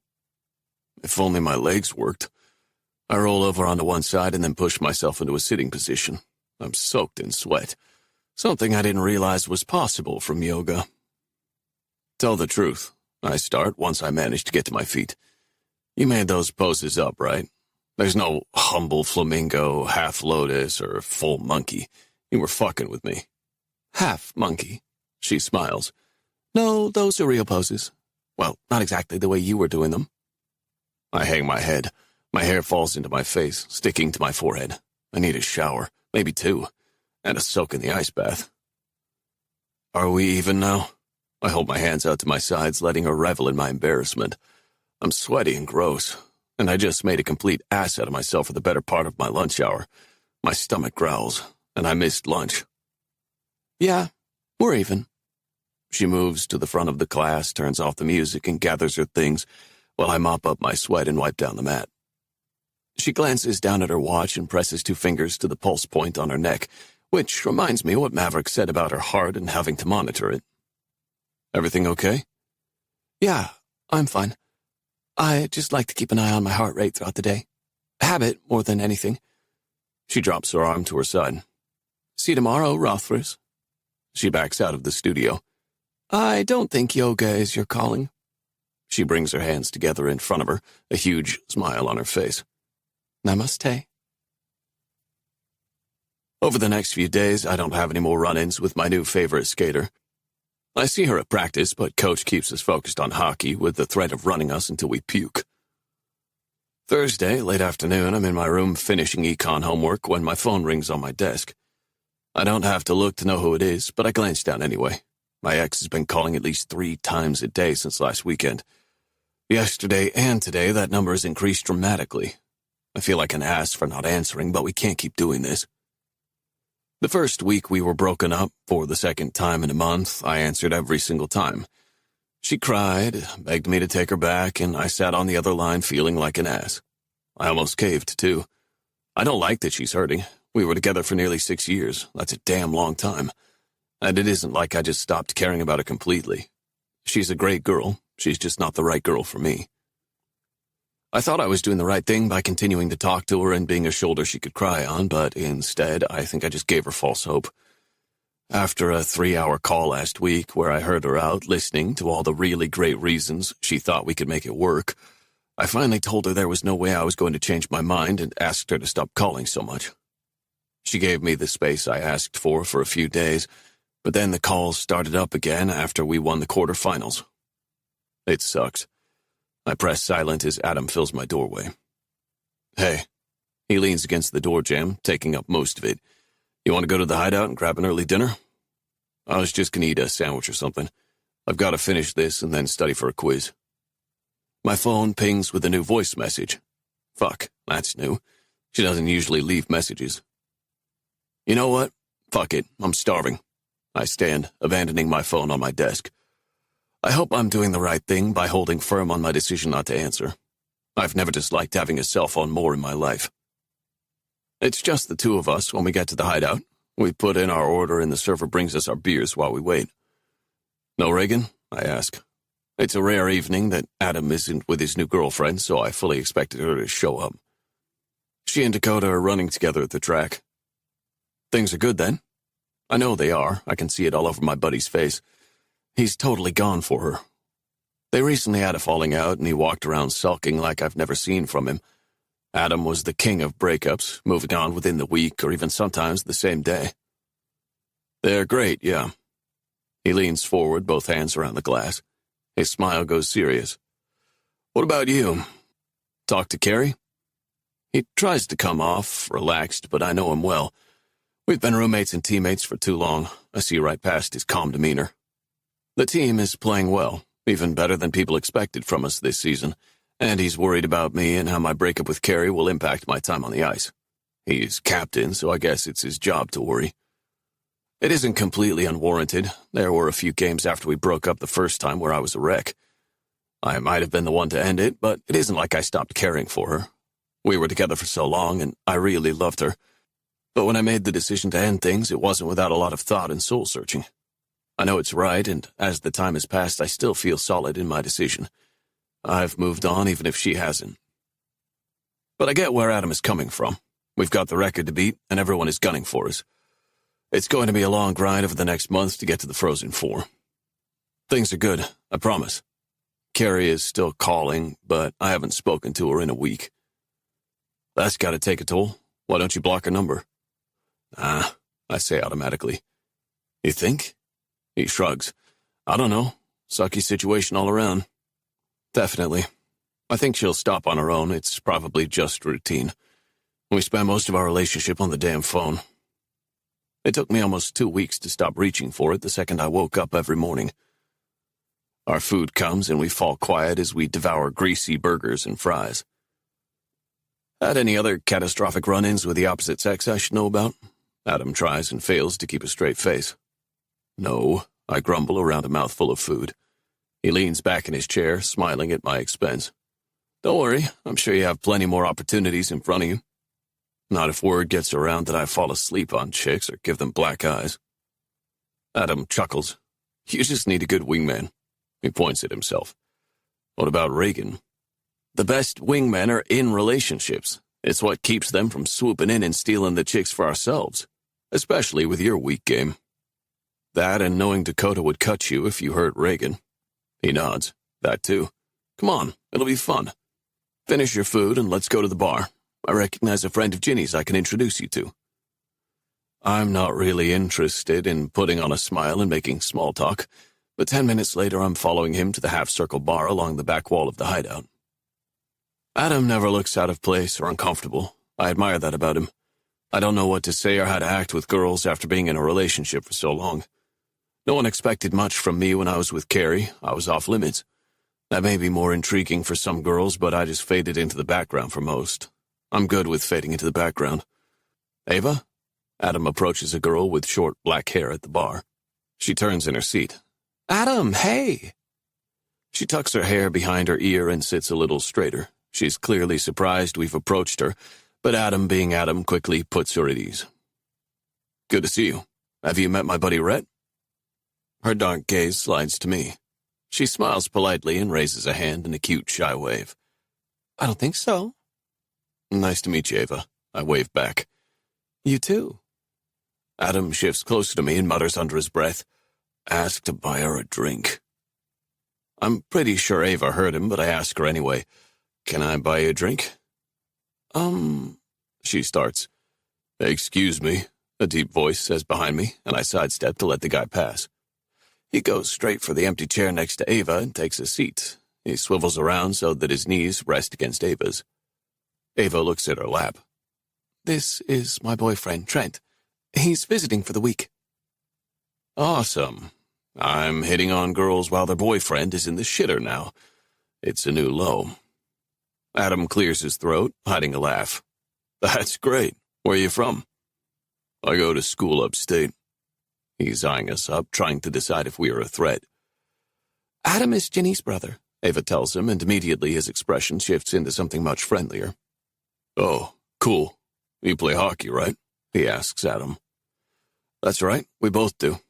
If only my legs worked. I roll over onto one side and then push myself into a sitting position. I'm soaked in sweat. Something I didn't realize was possible from yoga. Tell the truth, I start once I manage to get to my feet. You made those poses up, right? There's no humble flamingo, half lotus, or full monkey. You were fucking with me. Half monkey. She smiles. No, those are real poses. Well, not exactly the way you were doing them. I hang my head. My hair falls into my face, sticking to my forehead. I need a shower, maybe two, and a soak in the ice bath. Are we even now? I hold my hands out to my sides, letting her revel in my embarrassment. I'm sweaty and gross, and I just made a complete ass out of myself for the better part of my lunch hour. My stomach growls, and I missed lunch. Yeah, we're even. She moves to the front of the class, turns off the music, and gathers her things while I mop up my sweat and wipe down the mat. She glances down at her watch and presses 2 fingers to the pulse point on her neck, which reminds me what Maverick said about her heart and having to monitor it. Everything okay? Yeah, I'm fine. I just like to keep an eye on my heart rate throughout the day. Habit more than anything. She drops her arm to her side. See you tomorrow, Rauthruss. She backs out of the studio. I don't think yoga is your calling. She brings her hands together in front of her, a huge smile on her face. Namaste. Over the next few days, I don't have any more run-ins with my new favorite skater. I see her at practice, but Coach keeps us focused on hockey with the threat of running us until we puke. Thursday, late afternoon, I'm in my room finishing econ homework when my phone rings on my desk. I don't have to look to know who it is, but I glance down anyway. My ex has been calling at least 3 times a day since last weekend. Yesterday and today, that number has increased dramatically. I feel like an ass for not answering, but we can't keep doing this. The first week we were broken up, for the second time in a month, I answered every single time. She cried, begged me to take her back, and I sat on the other line feeling like an ass. I almost caved, too. I don't like that she's hurting. We were together for nearly 6 years. That's a damn long time. And it isn't like I just stopped caring about her completely. She's a great girl. She's just not the right girl for me. I thought I was doing the right thing by continuing to talk to her and being a shoulder she could cry on, but instead, I think I just gave her false hope. After a 3-hour call last week where I heard her out listening to all the really great reasons she thought we could make it work, I finally told her there was no way I was going to change my mind and asked her to stop calling so much. She gave me the space I asked for a few days, but then the calls started up again after we won the quarterfinals. It sucks. I press silent as Adam fills my doorway. Hey. He leans against the door jamb, taking up most of it. You want to go to the hideout and grab an early dinner? I was just going to eat a sandwich or something. I've got to finish this and then study for a quiz. My phone pings with a new voice message. Fuck, that's new. She doesn't usually leave messages. You know what? Fuck it, I'm starving. I stand, abandoning my phone on my desk. I hope I'm doing the right thing by holding firm on my decision not to answer. I've never disliked having a cell phone more in my life. It's just the two of us when we get to the hideout. We put in our order and the server brings us our beers while we wait. No Reagan? I ask. It's a rare evening that Adam isn't with his new girlfriend, so I fully expected her to show up. She and Dakota are running together at the track. Things are good then? I know they are. I can see it all over my buddy's face. He's totally gone for her. They recently had a falling out, and he walked around sulking like I've never seen from him. Adam was the king of breakups, moving on within the week or even sometimes the same day. They're great, yeah. He leans forward, both hands around the glass. His smile goes serious. What about you? Talk to Carrie? He tries to come off relaxed, but I know him well. We've been roommates and teammates for too long. I see right past his calm demeanor. The team is playing well, even better than people expected from us this season, and he's worried about me and how my breakup with Carrie will impact my time on the ice. He's captain, so I guess it's his job to worry. It isn't completely unwarranted. There were a few games after we broke up the first time where I was a wreck. I might have been the one to end it, but it isn't like I stopped caring for her. We were together for so long, and I really loved her. But when I made the decision to end things, it wasn't without a lot of thought and soul-searching. I know it's right, and as the time has passed, I still feel solid in my decision. I've moved on, even if she hasn't. But I get where Adam is coming from. We've got the record to beat, and everyone is gunning for us. It's going to be a long grind over the next month to get to the Frozen Four. Things are good, I promise. Carrie is still calling, but I haven't spoken to her in a week. That's got to take a toll. Why don't you block her number? I say automatically. You think? He shrugs. I don't know. Sucky situation all around. Definitely. I think she'll stop on her own. It's probably just routine. We spend most of our relationship on the damn phone. It took me almost 2 weeks to stop reaching for it the second I woke up every morning. Our food comes and we fall quiet as we devour greasy burgers and fries. Had any other catastrophic run-ins with the opposite sex I should know about? Adam tries and fails to keep a straight face. No, I grumble around a mouthful of food. He leans back in his chair, smiling at my expense. Don't worry, I'm sure you have plenty more opportunities in front of you. Not if word gets around that I fall asleep on chicks or give them black eyes. Adam chuckles. You just need a good wingman. He points at himself. What about Reagan? The best wingmen are in relationships. It's what keeps them from swooping in and stealing the chicks for ourselves, especially with your weak game. That and knowing Dakota would cut you if you hurt Reagan. He nods. That too. Come on, it'll be fun. Finish your food and let's go to the bar. I recognize a friend of Ginny's I can introduce you to. I'm not really interested in putting on a smile and making small talk, but 10 minutes later I'm following him to the half-circle bar along the back wall of the hideout. Adam never looks out of place or uncomfortable. I admire that about him. I don't know what to say or how to act with girls after being in a relationship for so long. No one expected much from me when I was with Carrie. I was off limits. That may be more intriguing for some girls, but I just faded into the background for most. I'm good with fading into the background. Ava? Adam approaches a girl with short black hair at the bar. She turns in her seat. Adam, hey! She tucks her hair behind her ear and sits a little straighter. She's clearly surprised we've approached her, but Adam, being Adam, quickly puts her at ease. Good to see you. Have you met my buddy Rhett? Her dark gaze slides to me. She smiles politely and raises a hand in a cute, shy wave. I don't think so. Nice to meet you, Ava. I wave back. You too. Adam shifts closer to me and mutters under his breath, Ask to buy her a drink. I'm pretty sure Ava heard him, but I ask her anyway. Can I buy you a drink? She starts. Excuse me, a deep voice says behind me, and I sidestep to let the guy pass. He goes straight for the empty chair next to Ava and takes a seat. He swivels around so that his knees rest against Ava's. Ava looks at her lap. This is my boyfriend, Trent. He's visiting for the week. Awesome. I'm hitting on girls while their boyfriend is in the shitter now. It's a new low. Adam clears his throat, hiding a laugh. That's great. Where are you from? I go to school upstate. He's eyeing us up, trying to decide if we are a threat. Adam is Ginny's brother, Ava tells him, and immediately his expression shifts into something much friendlier. Oh, cool. You play hockey, right? He asks Adam. That's right, we both do.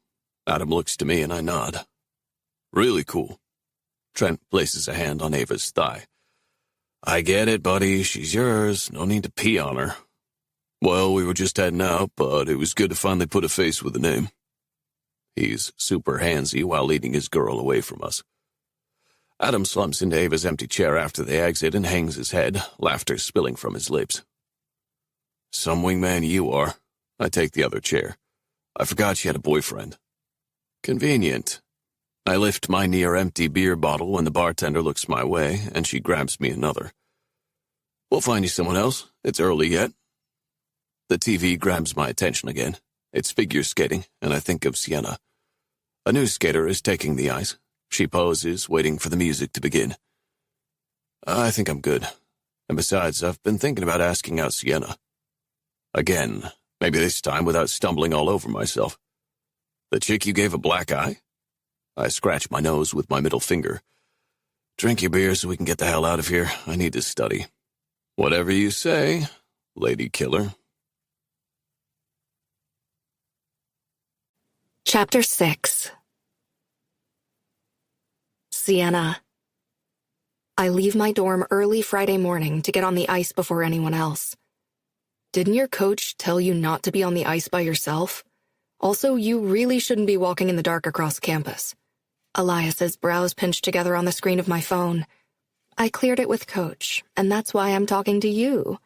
Adam looks to me and I nod. Really cool. Trent places a hand on Ava's thigh. I get it, buddy. She's yours. No need to pee on her. Well, we were just heading out, but it was good to finally put a face with a name. He's super handsy while leading his girl away from us. Adam slumps into Ava's empty chair after they exit and hangs his head, laughter spilling from his lips. Some wingman you are. I take the other chair. I forgot she had a boyfriend. Convenient. I lift my near-empty beer bottle when the bartender looks my way, and she grabs me another. We'll find you someone else. It's early yet. The TV grabs my attention again. It's figure skating, and I think of Sienna. A new skater is taking the ice. She poses, waiting for the music to begin. I think I'm good. And besides, I've been thinking about asking out Sienna. Again, maybe this time without stumbling all over myself. The chick you gave a black eye? I scratch my nose with my middle finger. Drink your beer so we can get the hell out of here. I need to study. Whatever you say, lady killer. Chapter 6. Sienna. I leave my dorm early Friday morning to get on the ice before anyone else. Didn't your coach tell you not to be on the ice by yourself? Also, you really shouldn't be walking in the dark across campus. Elias's brows pinched together on the screen of my phone. I cleared it with Coach, and that's why I'm talking to you.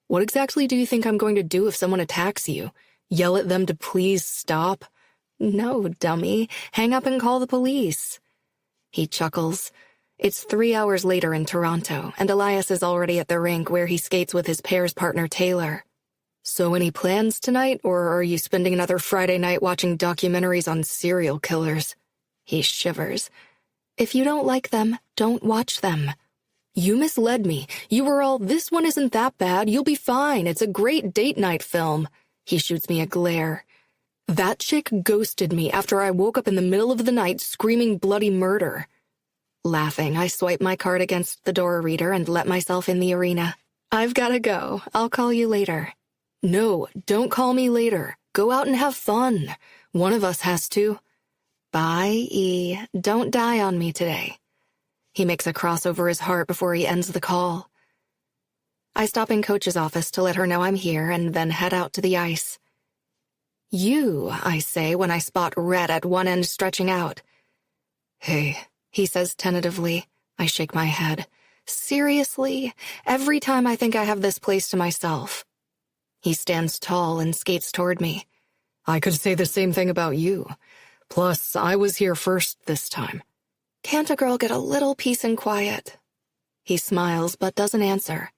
What exactly do you think I'm going to do if someone attacks you? Yell at them to please stop? No, dummy. Hang up and call the police. He chuckles. It's 3 hours later in Toronto, and Elias is already at the rink where he skates with his pairs partner Taylor. So any plans tonight, or are you spending another Friday night watching documentaries on serial killers? He shivers. If you don't like them, don't watch them. You misled me. You were all, this one isn't that bad. You'll be fine. It's a great date night film. He shoots me a glare. That chick ghosted me after I woke up in the middle of the night screaming bloody murder. Laughing, I swipe my card against the door reader and let myself in the arena. I've gotta go. I'll call you later. No, don't call me later. Go out and have fun. One of us has to. Bye, E. Don't die on me today. He makes a cross over his heart before he ends the call. I stop in Coach's office to let her know I'm here and then head out to the ice. You, I say when I spot Rhett at one end stretching out. Hey, he says tentatively. I shake my head. Seriously? Every time I think I have this place to myself. He stands tall and skates toward me. I could say the same thing about you. Plus, I was here first this time. Can't a girl get a little peace and quiet? He smiles but doesn't answer.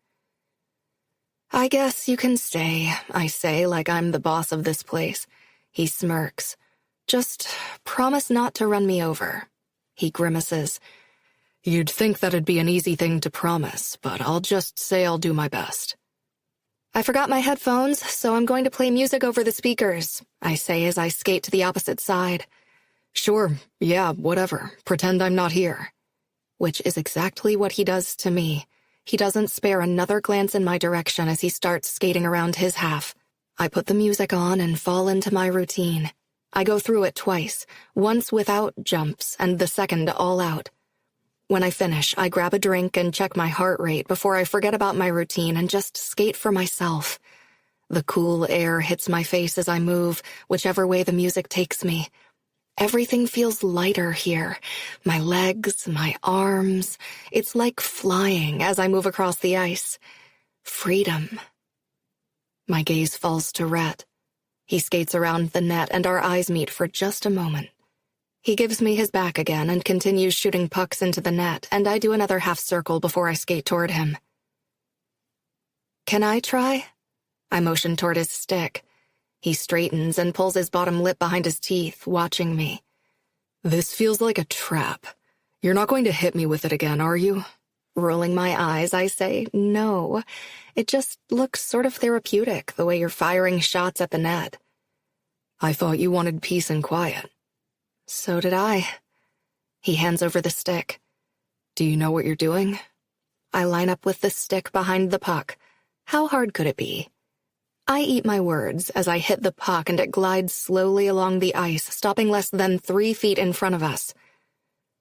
I guess you can stay, I say, like I'm the boss of this place. He smirks. Just promise not to run me over. He grimaces. You'd think that'd be an easy thing to promise, but I'll just say I'll do my best. I forgot my headphones, so I'm going to play music over the speakers, I say as I skate to the opposite side. Sure, yeah, whatever. Pretend I'm not here. Which is exactly what he does to me. He doesn't spare another glance in my direction as he starts skating around his half. I put the music on and fall into my routine. I go through it twice, once without jumps and the second all out. When I finish, I grab a drink and check my heart rate before I forget about my routine and just skate for myself. The cool air hits my face as I move, whichever way the music takes me. Everything feels lighter here. My legs, my arms. It's like flying as I move across the ice. Freedom. My gaze falls to Rhett. He skates around the net and our eyes meet for just a moment. He gives me his back again and continues shooting pucks into the net, and I do another half circle before I skate toward him. Can I try? I motion toward his stick. He straightens and pulls his bottom lip behind his teeth, watching me. This feels like a trap. You're not going to hit me with it again, are you? Rolling my eyes, I say, no. It just looks sort of therapeutic, the way you're firing shots at the net. I thought you wanted peace and quiet. So did I. He hands over the stick. Do you know what you're doing? I line up with the stick behind the puck. How hard could it be? I eat my words as I hit the puck and it glides slowly along the ice, stopping less than 3 feet in front of us.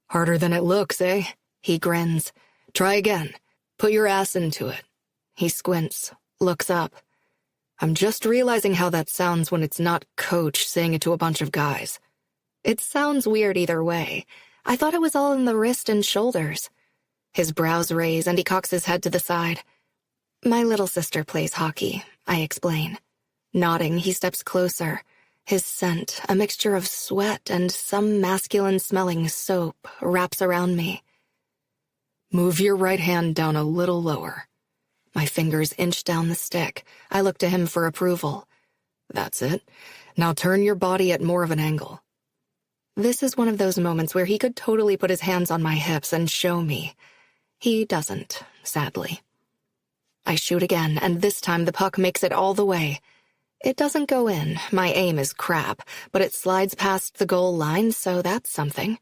Harder than it looks, eh? He grins. Try again. Put your ass into it. He squints, looks up. I'm just realizing how that sounds when it's not Coach saying it to a bunch of guys. It sounds weird either way. I thought it was all in the wrist and shoulders. His brows raise and he cocks his head to the side. My little sister plays hockey, I explain. Nodding, he steps closer. His scent, a mixture of sweat and some masculine-smelling soap, wraps around me. Move your right hand down a little lower. My fingers inch down the stick. I look to him for approval. That's it. Now turn your body at more of an angle. This is one of those moments where he could totally put his hands on my hips and show me. He doesn't, sadly. I shoot again, and this time the puck makes it all the way. It doesn't go in. My aim is crap, but it slides past the goal line, so that's something.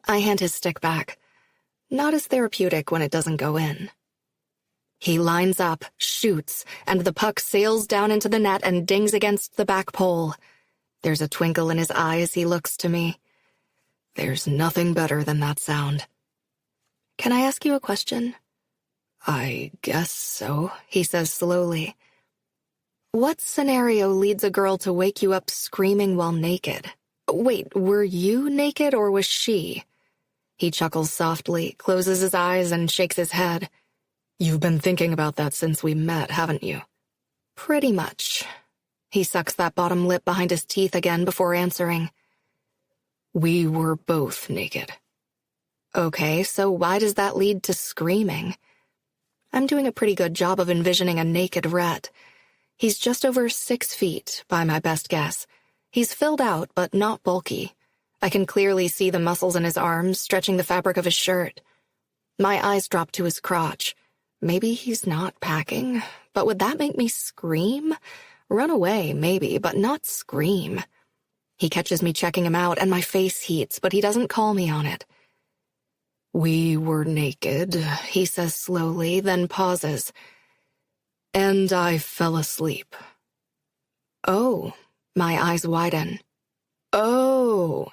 I hand his stick back. Not as therapeutic when it doesn't go in. He lines up, shoots, and the puck sails down into the net and dings against the back pole. There's a twinkle in his eye as he looks to me. There's nothing better than that sound. Can I ask you a question? I guess so, he says slowly. What scenario leads a girl to wake you up screaming while naked? Wait, were you naked or was she? He chuckles softly, closes his eyes, and shakes his head. You've been thinking about that since we met, haven't you? Pretty much. He sucks that bottom lip behind his teeth again before answering. We were both naked. Okay, so why does that lead to screaming? I'm doing a pretty good job of envisioning a naked Rhett. He's just over 6 feet, by my best guess. He's filled out, but not bulky. I can clearly see the muscles in his arms, stretching the fabric of his shirt. My eyes drop to his crotch. Maybe he's not packing, but would that make me scream? Run away, maybe, but not scream. He catches me checking him out, and my face heats, but he doesn't call me on it. We were naked, he says slowly, then pauses. And I fell asleep. Oh, my eyes widen. Oh.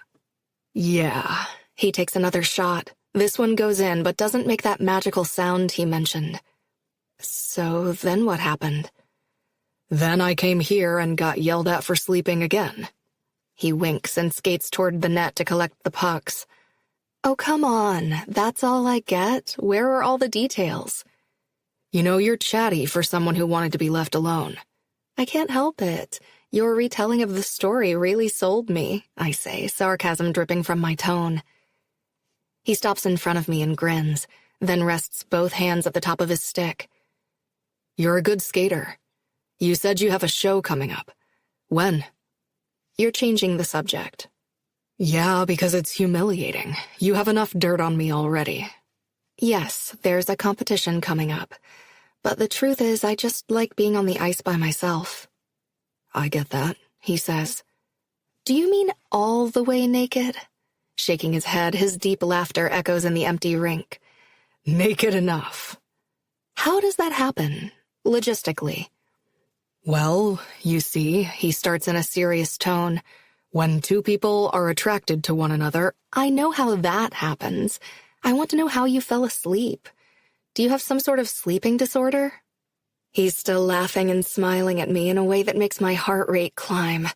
Yeah. He takes another shot. This one goes in, but doesn't make that magical sound he mentioned. So then what happened? Then I came here and got yelled at for sleeping again. He winks and skates toward the net to collect the pucks. Oh, come on. That's all I get? Where are all the details? You know, you're chatty for someone who wanted to be left alone. I can't help it. Your retelling of the story really sold me, I say, sarcasm dripping from my tone. He stops in front of me and grins, then rests both hands at the top of his stick. You're a good skater. You said you have a show coming up. When? You're changing the subject. Yeah, because it's humiliating. You have enough dirt on me already. Yes, there's a competition coming up. But the truth is, I just like being on the ice by myself. I get that, he says. Do you mean all the way naked? Shaking his head, his deep laughter echoes in the empty rink. Naked enough. How does that happen, logistically? Well, you see, he starts in a serious tone. When two people are attracted to one another, I know how that happens. I want to know how you fell asleep. Do you have some sort of sleeping disorder? He's still laughing and smiling at me in a way that makes my heart rate climb.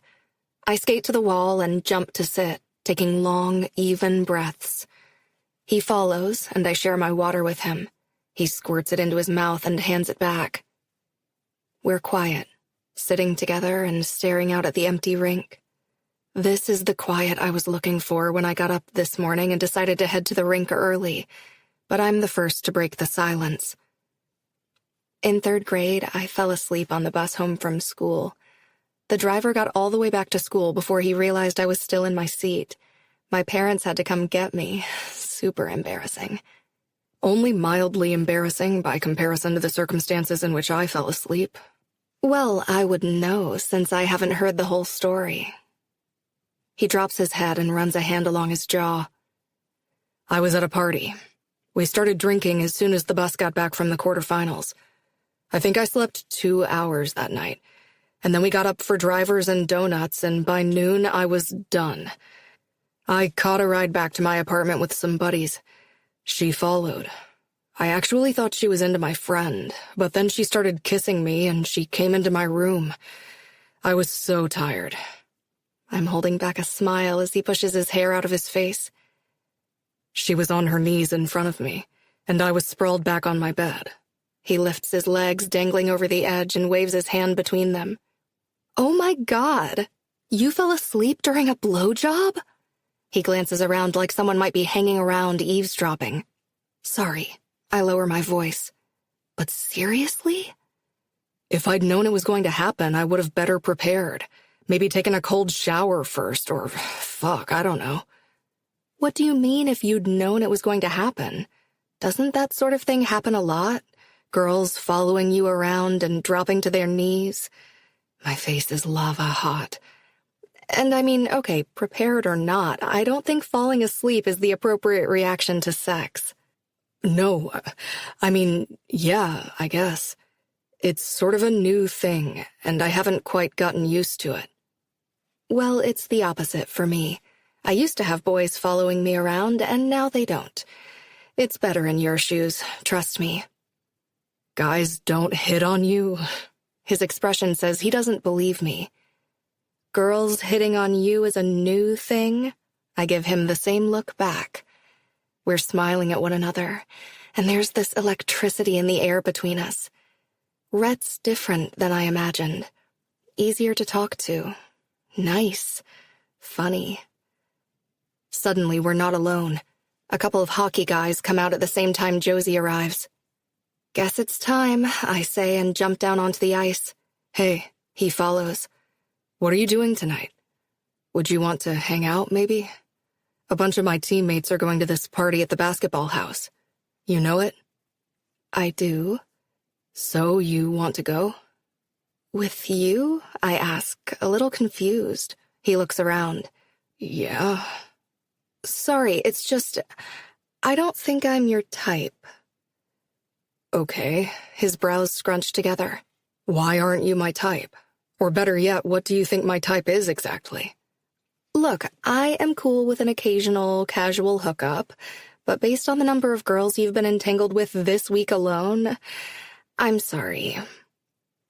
I skate to the wall and jump to sit, taking long, even breaths. He follows, and I share my water with him. He squirts it into his mouth and hands it back. We're quiet, sitting together and staring out at the empty rink. This is the quiet I was looking for when I got up this morning and decided to head to the rink early, but I'm the first to break the silence. In 3rd grade, I fell asleep on the bus home from school. The driver got all the way back to school before he realized I was still in my seat. My parents had to come get me. Super embarrassing. Only mildly embarrassing by comparison to the circumstances in which I fell asleep. Well, I wouldn't know since I haven't heard the whole story. He drops his head and runs a hand along his jaw. I was at a party. We started drinking as soon as the bus got back from the quarterfinals. I think I slept 2 hours that night. And then we got up for drivers and donuts, and by noon I was done. I caught a ride back to my apartment with some buddies. She followed. I actually thought she was into my friend, but then she started kissing me and she came into my room. I was so tired. I'm holding back a smile as he pushes his hair out of his face. She was on her knees in front of me, and I was sprawled back on my bed. He lifts his legs dangling over the edge and waves his hand between them. Oh my God! You fell asleep during a blowjob? He glances around like someone might be hanging around eavesdropping. Sorry, I lower my voice. But seriously? If I'd known it was going to happen, I would have better prepared. Maybe taken a cold shower first, or fuck, I don't know. What do you mean if you'd known it was going to happen? Doesn't that sort of thing happen a lot? Girls following you around and dropping to their knees? My face is lava hot. And I mean, okay, prepared or not, I don't think falling asleep is the appropriate reaction to sex. No, I mean, yeah, I guess. It's sort of a new thing, and I haven't quite gotten used to it. Well, it's the opposite for me. I used to have boys following me around, and now they don't. It's better in your shoes, trust me. Guys don't hit on you? His expression says he doesn't believe me. Girls hitting on you is a new thing? I give him the same look back. We're smiling at one another, and there's this electricity in the air between us. Rhett's different than I imagined. Easier to talk to. Nice. Funny. Suddenly, we're not alone. A couple of hockey guys come out at the same time Josie arrives. Guess it's time, I say, and jump down onto the ice. Hey, he follows. What are you doing tonight? Would you want to hang out, maybe? A bunch of my teammates are going to this party at the basketball house. You know it? I do. So you want to go? With you? I ask, a little confused. He looks around. Yeah. Sorry, it's just, I don't think I'm your type. Okay. His brows scrunched together. Why aren't you my type? Or better yet, what do you think my type is exactly? Look, I am cool with an occasional casual hookup, but based on the number of girls you've been entangled with this week alone, I'm sorry.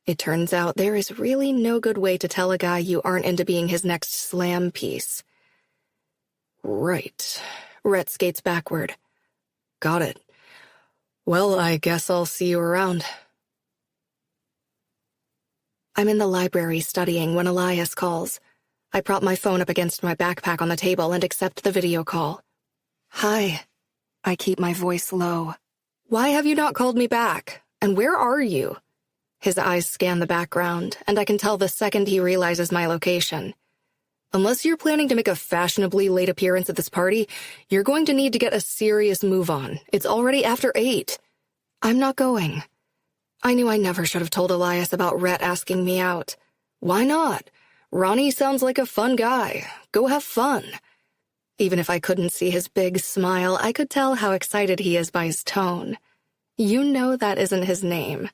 It turns out there is really no good way to tell a guy you aren't into being his next slam piece. Right. Rhett skates backward. Got it. Well, I guess I'll see you around. I'm in the library studying when Elias calls. I prop my phone up against my backpack on the table and accept the video call. Hi. I keep my voice low. Why have you not called me back? And where are you? His eyes scan the background, and I can tell the second he realizes my location. Unless you're planning to make a fashionably late appearance at this party, you're going to need to get a serious move on. It's already after 8. I'm not going. I knew I never should have told Elias about Rhett asking me out. Why not? Ronnie sounds like a fun guy. Go have fun. Even if I couldn't see his big smile, I could tell how excited he is by his tone. You know that isn't his name.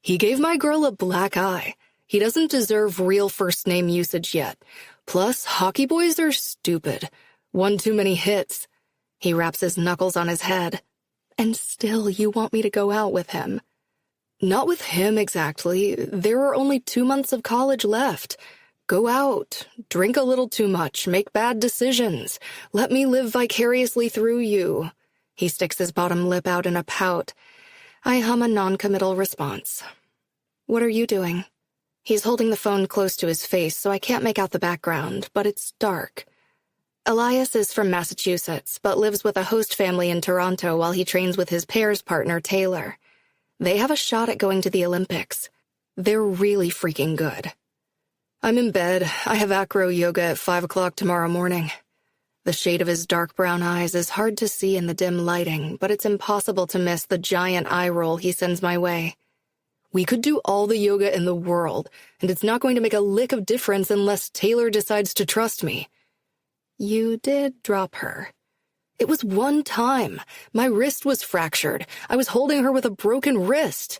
He gave my girl a black eye. He doesn't deserve real first name usage yet. Plus, hockey boys are stupid. One too many hits. He wraps his knuckles on his head. And still you want me to go out with him. Not with him exactly. There are only 2 months of college left. Go out, drink a little too much, make bad decisions. Let me live vicariously through you. He sticks his bottom lip out in a pout. I hum a non-committal response. What are you doing? He's holding the phone close to his face, so I can't make out the background, but it's dark. Elias is from Massachusetts, but lives with a host family in Toronto while he trains with his pairs partner, Taylor. They have a shot at going to the Olympics. They're really freaking good. I'm in bed. I have acro yoga at 5 o'clock tomorrow morning. The shade of his dark brown eyes is hard to see in the dim lighting, but it's impossible to miss the giant eye roll he sends my way. We could do all the yoga in the world, and it's not going to make a lick of difference unless Taylor decides to trust me. You did drop her. It was one time. My wrist was fractured. I was holding her with a broken wrist.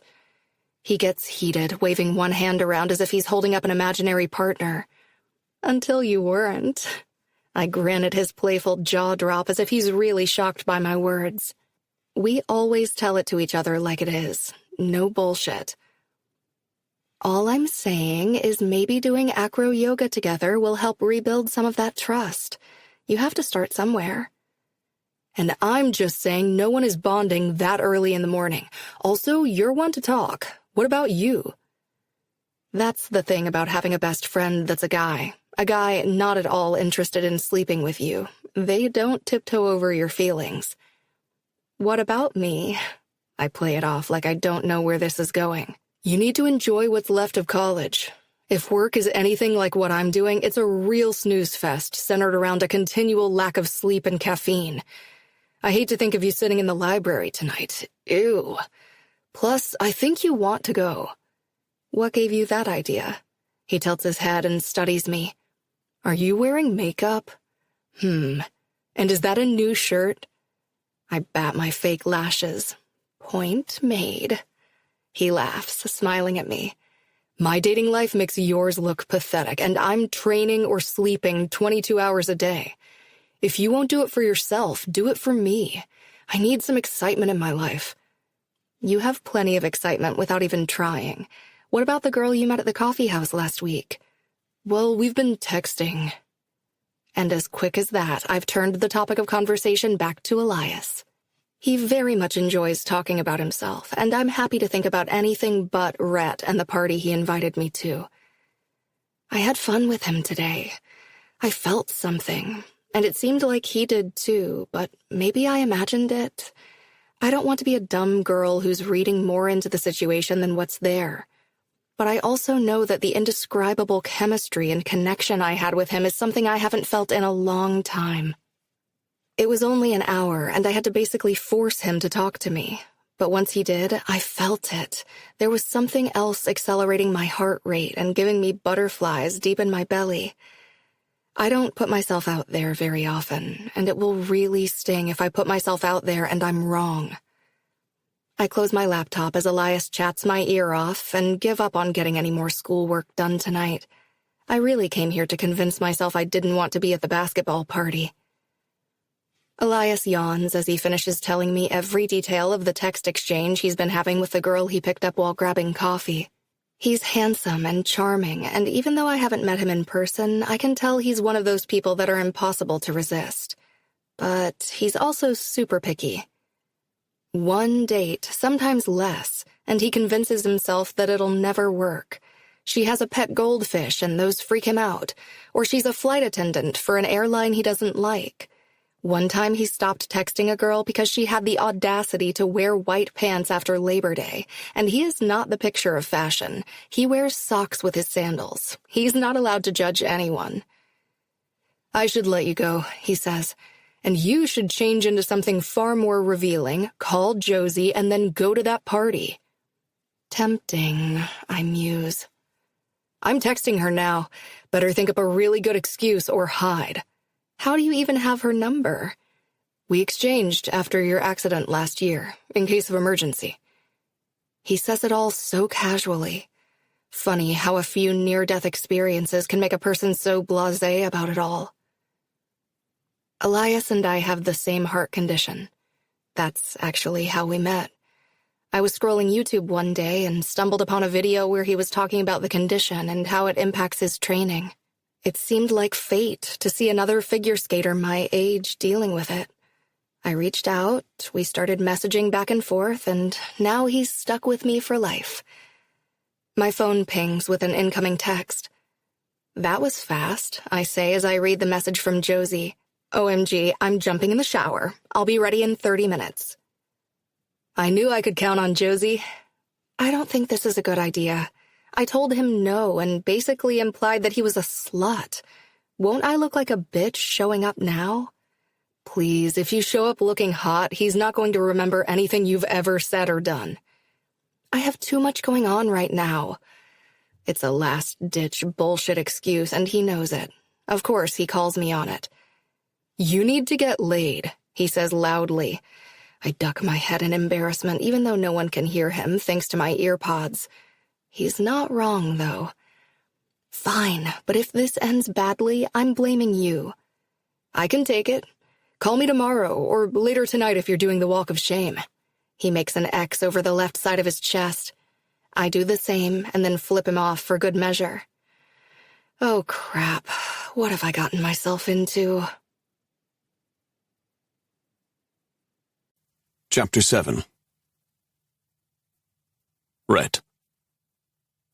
He gets heated, waving one hand around as if he's holding up an imaginary partner. Until you weren't. I grin at his playful jaw drop as if he's really shocked by my words. We always tell it to each other like it is. No bullshit. All I'm saying is maybe doing acro yoga together will help rebuild some of that trust. You have to start somewhere. And I'm just saying no one is bonding that early in the morning. Also, you're one to talk. What about you? That's the thing about having a best friend that's a guy. A guy not at all interested in sleeping with you. They don't tiptoe over your feelings. What about me? I play it off like I don't know where this is going. You need to enjoy what's left of college. If work is anything like what I'm doing, it's a real snooze fest centered around a continual lack of sleep and caffeine. I hate to think of you sitting in the library tonight. Ew. Plus, I think you want to go. What gave you that idea? He tilts his head and studies me. Are you wearing makeup? And is that a new shirt? I bat my fake lashes. Point made. He laughs, smiling at me. My dating life makes yours look pathetic, and I'm training or sleeping 22 hours a day. If you won't do it for yourself, do it for me. I need some excitement in my life. You have plenty of excitement without even trying. What about the girl you met at the coffee house last week? Well, we've been texting. And as quick as that, I've turned the topic of conversation back to Elias. He very much enjoys talking about himself, and I'm happy to think about anything but Rhett and the party he invited me to. I had fun with him today. I felt something, and it seemed like he did too, but maybe I imagined it. I don't want to be a dumb girl who's reading more into the situation than what's there. But I also know that the indescribable chemistry and connection I had with him is something I haven't felt in a long time. It was only an hour, and I had to basically force him to talk to me. But once he did, I felt it. There was something else accelerating my heart rate and giving me butterflies deep in my belly. I don't put myself out there very often, and it will really sting if I put myself out there and I'm wrong. I close my laptop as Elias chats my ear off and give up on getting any more schoolwork done tonight. I really came here to convince myself I didn't want to be at the basketball party. Elias yawns as he finishes telling me every detail of the text exchange he's been having with the girl he picked up while grabbing coffee. He's handsome and charming, and even though I haven't met him in person, I can tell he's one of those people that are impossible to resist. But he's also super picky. One date, sometimes less, and he convinces himself that it'll never work. She has a pet goldfish and those freak him out, or she's a flight attendant for an airline he doesn't like. One time he stopped texting a girl because she had the audacity to wear white pants after Labor Day, and he is not the picture of fashion. He wears socks with his sandals. He's not allowed to judge anyone. I should let you go, he says, and you should change into something far more revealing, call Josie, and then go to that party. Tempting, I muse. I'm texting her now. Better think up a really good excuse or hide. How do you even have her number? We exchanged after your accident last year, in case of emergency. He says it all so casually. Funny how a few near-death experiences can make a person so blasé about it all. Elias and I have the same heart condition. That's actually how we met. I was scrolling YouTube one day and stumbled upon a video where he was talking about the condition and how it impacts his training. It seemed like fate to see another figure skater my age dealing with it. I reached out, we started messaging back and forth, and now he's stuck with me for life. My phone pings with an incoming text. That was fast, I say as I read the message from Josie. OMG, I'm jumping in the shower. I'll be ready in 30 minutes. I knew I could count on Josie. I don't think this is a good idea. I told him no and basically implied that he was a slut. Won't I look like a bitch showing up now? Please, if you show up looking hot, he's not going to remember anything you've ever said or done. I have too much going on right now. It's a last-ditch bullshit excuse, and he knows it. Of course, he calls me on it. "You need to get laid," he says loudly. I duck my head in embarrassment, even though no one can hear him thanks to my earpods. He's not wrong, though. "Fine, but if this ends badly, I'm blaming you." "I can take it. Call me tomorrow, or later tonight if you're doing the walk of shame." He makes an X over the left side of his chest. I do the same, and then flip him off for good measure. Oh, crap. What have I gotten myself into? Chapter 7. Rhett.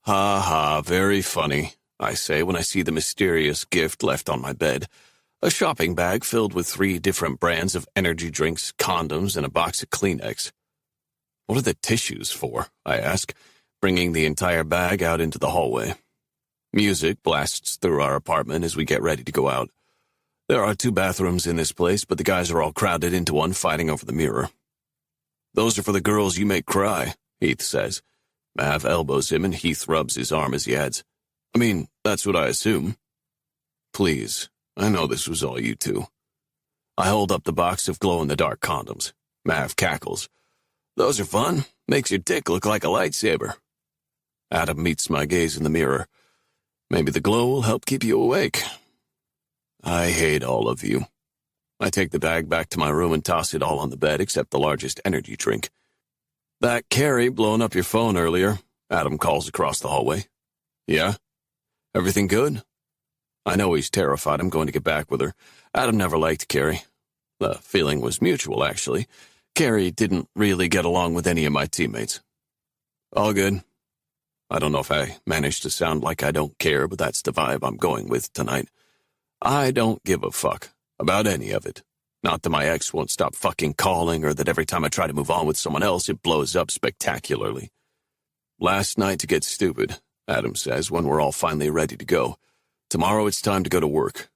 "Ha ha, very funny," I say when I see the mysterious gift left on my bed. A shopping bag filled with 3 different brands of energy drinks, condoms, and a box of Kleenex. "What are the tissues for?" I ask, bringing the entire bag out into the hallway. Music blasts through our apartment as we get ready to go out. There are 2 bathrooms in this place, but the guys are all crowded into one, fighting over the mirror. "Those are for the girls you make cry," Heath says. Mav elbows him and Heath rubs his arm as he adds, "I mean, that's what I assume." "Please, I know this was all you 2. I hold up the box of glow-in-the-dark condoms. Mav cackles. "Those are fun. Makes your dick look like a lightsaber." Adam meets my gaze in the mirror. "Maybe the glow will help keep you awake." I hate all of you. I take the bag back to my room and toss it all on the bed except the largest energy drink. "That Carrie blowing up your phone earlier," Adam calls across the hallway. "Yeah? Everything good?" I know he's terrified I'm going to get back with her. Adam never liked Carrie. The feeling was mutual, actually. Carrie didn't really get along with any of my teammates. "All good." I don't know if I managed to sound like I don't care, but that's the vibe I'm going with tonight. I don't give a fuck about any of it. Not that my ex won't stop fucking calling, or that every time I try to move on with someone else, it blows up spectacularly. "Last night to get stupid," Adam says when we're all finally ready to go. "Tomorrow it's time to go to work."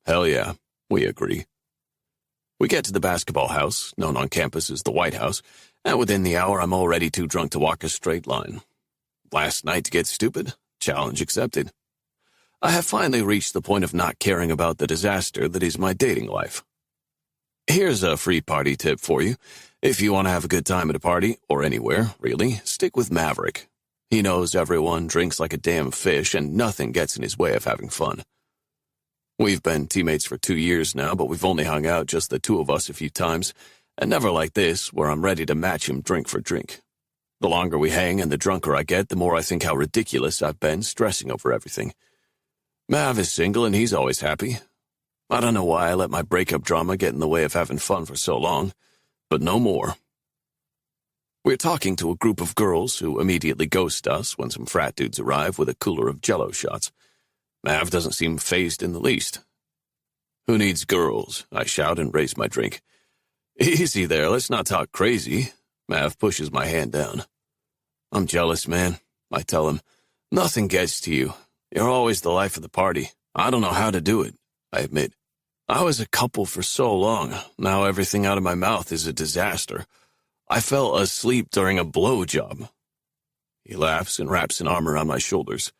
Hell yeah, we agree. We get to the basketball house, known on campus as the White House, and within the hour I'm already too drunk to walk a straight line. Last night to get stupid? Challenge accepted. I have finally reached the point of not caring about the disaster that is my dating life. Here's a free party tip for you. If you want to have a good time at a party, or anywhere, really, stick with Maverick. He knows everyone, drinks like a damn fish, and nothing gets in his way of having fun. We've been teammates for 2 years now, but we've only hung out just the 2 of us a few times, and never like this, where I'm ready to match him drink for drink. The longer we hang and the drunker I get, the more I think how ridiculous I've been stressing over everything. Mav is single and he's always happy. I don't know why I let my breakup drama get in the way of having fun for so long, but no more. We're talking to a group of girls who immediately ghost us when some frat dudes arrive with a cooler of Jell-O shots. Mav doesn't seem fazed in the least. "Who needs girls?" I shout and raise my drink. "Easy there, let's not talk crazy." Mav pushes my hand down. "I'm jealous, man," I tell him. "Nothing gets to you. You're always the life of the party. I don't know how to do it," I admit. I was a couple for so long. Now everything out of my mouth is a disaster. I fell asleep during a blowjob. He laughs and wraps an arm around my shoulders.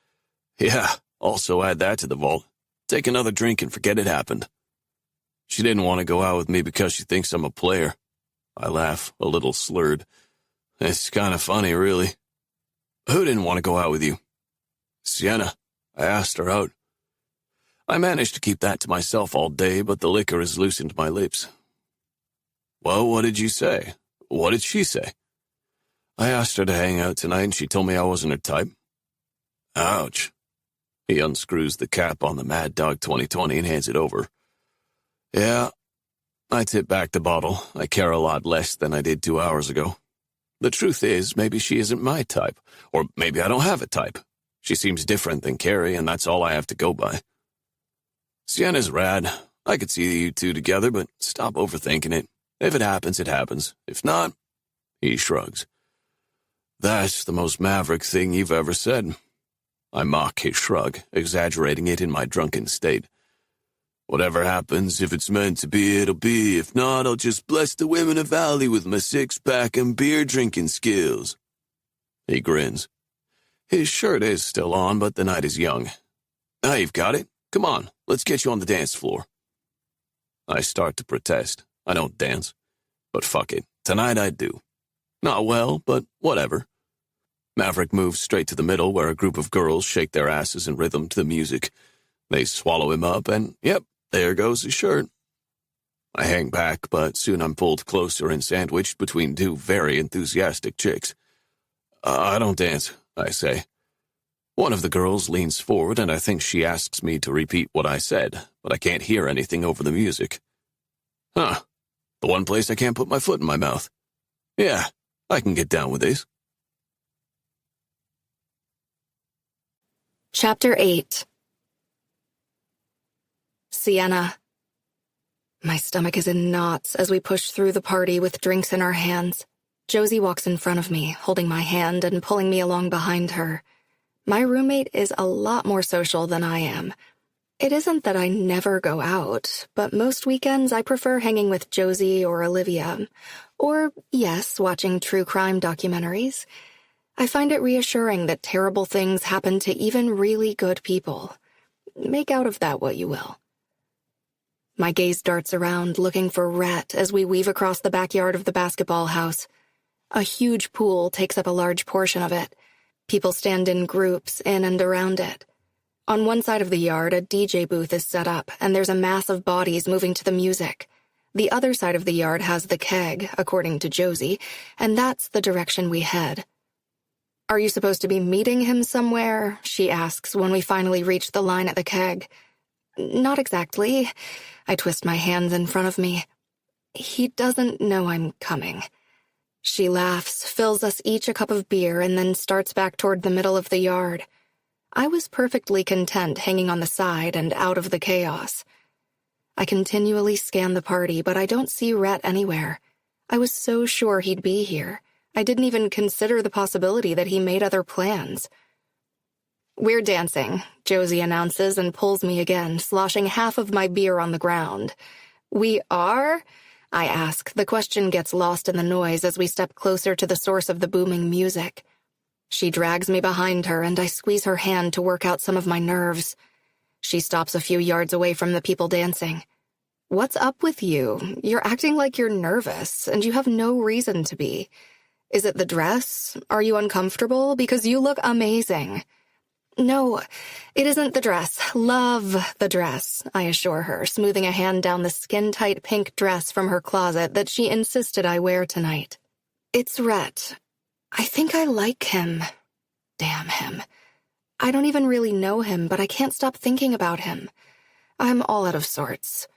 "Yeah, also add that to the vault. Take another drink and forget it happened." "She didn't want to go out with me because she thinks I'm a player." I laugh, a little slurred. "It's kind of funny, really." "Who didn't want to go out with you?" "Sienna. I asked her out." I managed to keep that to myself all day, but the liquor has loosened my lips. "Well, what did you say? What did she say?" "I asked her to hang out tonight, and she told me I wasn't her type." "Ouch." He unscrews the cap on the Mad Dog 2020 and hands it over. "Yeah." I tip back the bottle. I care a lot less than I did 2 hours ago. The truth is, maybe she isn't my type, or maybe I don't have a type. She seems different than Carrie, and that's all I have to go by. Sienna's rad. I could see you 2 together, but stop overthinking it. If it happens, it happens. If not, he shrugs. "That's the most maverick thing you've ever said." I mock his shrug, exaggerating it in my drunken state. "Whatever happens, if it's meant to be, it'll be. If not, I'll just bless the women of Valley with my 6-pack and beer-drinking skills." He grins. His shirt is still on, but the night is young. "Now you've got it. Come on, let's get you on the dance floor." I start to protest. I don't dance. But fuck it. Tonight I do. Not well, but whatever. Maverick moves straight to the middle where a group of girls shake their asses in rhythm to the music. They swallow him up and, yep, there goes his shirt. I hang back, but soon I'm pulled closer and sandwiched between two very enthusiastic chicks. I don't dance, I say. One of the girls leans forward and I think she asks me to repeat what I said, but I can't hear anything over the music. Huh. The one place I can't put my foot in my mouth. Yeah, I can get down with this. Chapter 8. Sienna. My stomach is in knots as we push through the party with drinks in our hands. Josie walks in front of me, holding my hand and pulling me along behind her. My roommate is a lot more social than I am. It isn't that I never go out, but most weekends I prefer hanging with Josie or Olivia. Or, yes, watching true crime documentaries. I find it reassuring that terrible things happen to even really good people. Make out of that what you will. My gaze darts around, looking for Rhett as we weave across the backyard of the basketball house. A huge pool takes up a large portion of it. People stand in groups in and around it. On one side of the yard, a DJ booth is set up, and there's a mass of bodies moving to the music. The other side of the yard has the keg, according to Josie, and that's the direction we head. "Are you supposed to be meeting him somewhere?" she asks when we finally reach the line at the keg. "Not exactly." I twist my hands in front of me. "He doesn't know I'm coming." She laughs, fills us each a cup of beer, and then starts back toward the middle of the yard. I was perfectly content hanging on the side and out of the chaos. I continually scan the party, but I don't see Rhett anywhere. I was so sure he'd be here. I didn't even consider the possibility that he made other plans. "We're dancing," Josie announces and pulls me again, sloshing half of my beer on the ground. "We are?" I ask. The question gets lost in the noise as we step closer to the source of the booming music. She drags me behind her, and I squeeze her hand to work out some of my nerves. She stops a few yards away from the people dancing. "What's up with you? You're acting like you're nervous, and you have no reason to be. Is it the dress? Are you uncomfortable? Because you look amazing." "No, it isn't the dress. Love the dress," I assure her, smoothing a hand down the skin-tight pink dress from her closet that she insisted I wear tonight. "It's Rhett. I think I like him. Damn him. I don't even really know him, but I can't stop thinking about him. I'm all out of sorts."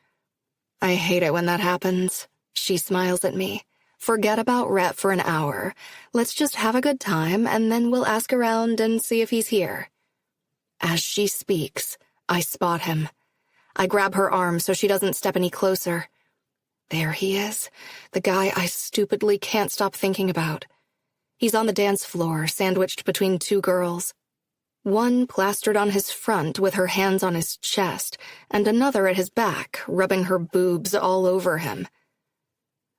"I hate it when that happens." She smiles at me. "Forget about Rhett for an hour. Let's just have a good time, and then we'll ask around and see if he's here." As she speaks, I spot him. I grab her arm so she doesn't step any closer. There he is, the guy I stupidly can't stop thinking about. He's on the dance floor, sandwiched between two girls. One plastered on his front with her hands on his chest, and another at his back, rubbing her boobs all over him.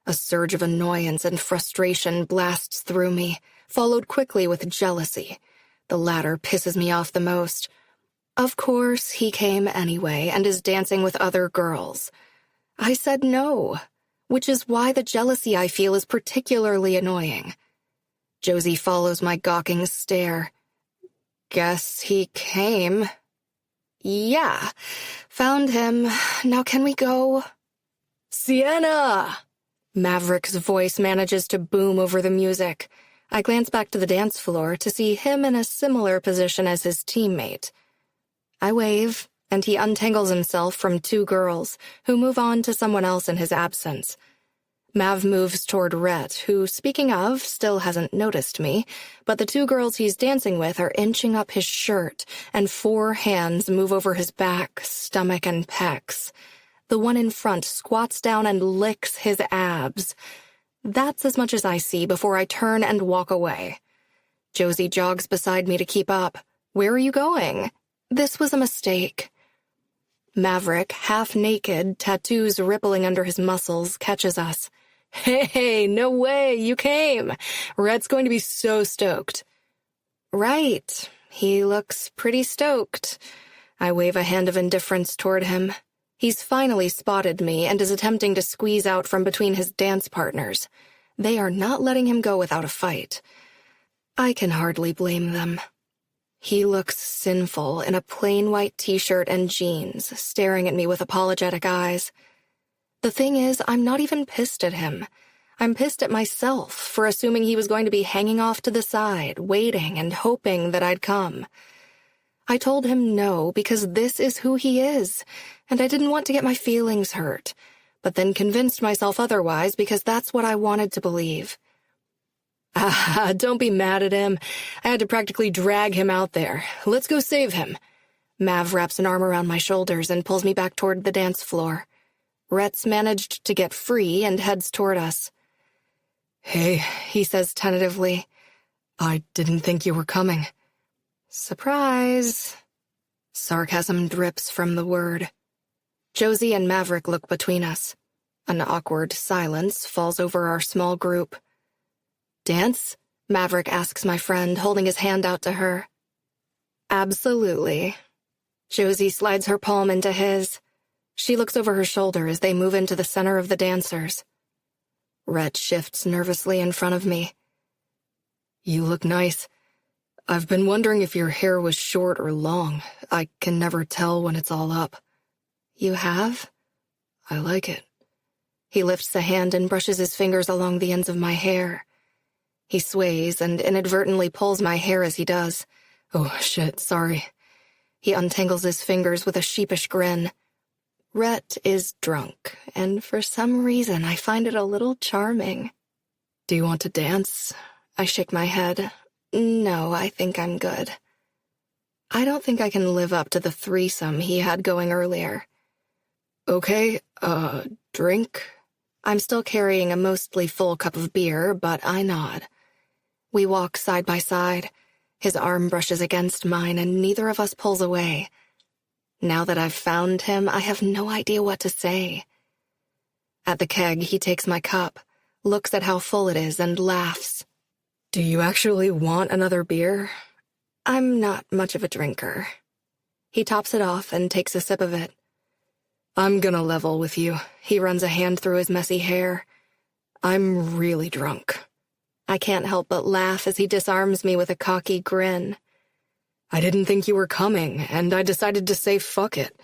A surge of annoyance and frustration blasts through me, followed quickly with jealousy. The latter pisses me off the most. Of course, he came anyway and is dancing with other girls. I said no, which is why the jealousy I feel is particularly annoying. Josie follows my gawking stare. "Guess he came." "Yeah, found him. Now can we go?" "Sienna!" Maverick's voice manages to boom over the music. I glance back to the dance floor to see him in a similar position as his teammate. I wave, and he untangles himself from two girls, who move on to someone else in his absence. Mav moves toward Rhett, who, speaking of, still hasn't noticed me, but the two girls he's dancing with are inching up his shirt, and 4 hands move over his back, stomach, and pecs. The one in front squats down and licks his abs. That's as much as I see before I turn and walk away. Josie jogs beside me to keep up. "Where are you going?" "This was a mistake." Maverick, half naked, tattoos rippling under his muscles, catches us. "Hey, no way, you came. Rhett's going to be so stoked." "Right, he looks pretty stoked." I wave a hand of indifference toward him. He's finally spotted me and is attempting to squeeze out from between his dance partners. They are not letting him go without a fight. I can hardly blame them. He looks sinful in a plain white t-shirt and jeans, staring at me with apologetic eyes. The thing is, I'm not even pissed at him. I'm pissed at myself for assuming he was going to be hanging off to the side, waiting and hoping that I'd come. I told him no because this is who he is, and I didn't want to get my feelings hurt, but then convinced myself otherwise because that's what I wanted to believe. Don't be mad at him. I had to practically drag him out there. Let's go save him. Mav wraps an arm around my shoulders and pulls me back toward the dance floor. Rhett's managed to get free and heads toward us. Hey, he says tentatively. I didn't think you were coming. Surprise. Sarcasm drips from the word. Josie and Maverick look between us. An awkward silence falls over our small group. Dance? Maverick asks my friend, holding his hand out to her. Absolutely. Josie slides her palm into his. She looks over her shoulder as they move into the center of the dancers. Rhett shifts nervously in front of me. You look nice. I've been wondering if your hair was short or long. I can never tell when it's all up. You have? I like it. He lifts a hand and brushes his fingers along the ends of my hair. He sways and inadvertently pulls my hair as he does. Oh, shit, sorry. He untangles his fingers with a sheepish grin. Rhett is drunk, and for some reason I find it a little charming. Do you want to dance? I shake my head. No, I think I'm good. I don't think I can live up to the threesome he had going earlier. Okay, drink? I'm still carrying a mostly full cup of beer, but I nod. We walk side by side. His arm brushes against mine, and neither of us pulls away. Now that I've found him, I have no idea what to say. At the keg, he takes my cup, looks at how full it is, and laughs. Do you actually want another beer? I'm not much of a drinker. He tops it off and takes a sip of it. I'm gonna level with you. He runs a hand through his messy hair. I'm really drunk. I can't help but laugh as he disarms me with a cocky grin. I didn't think you were coming, and I decided to say fuck it.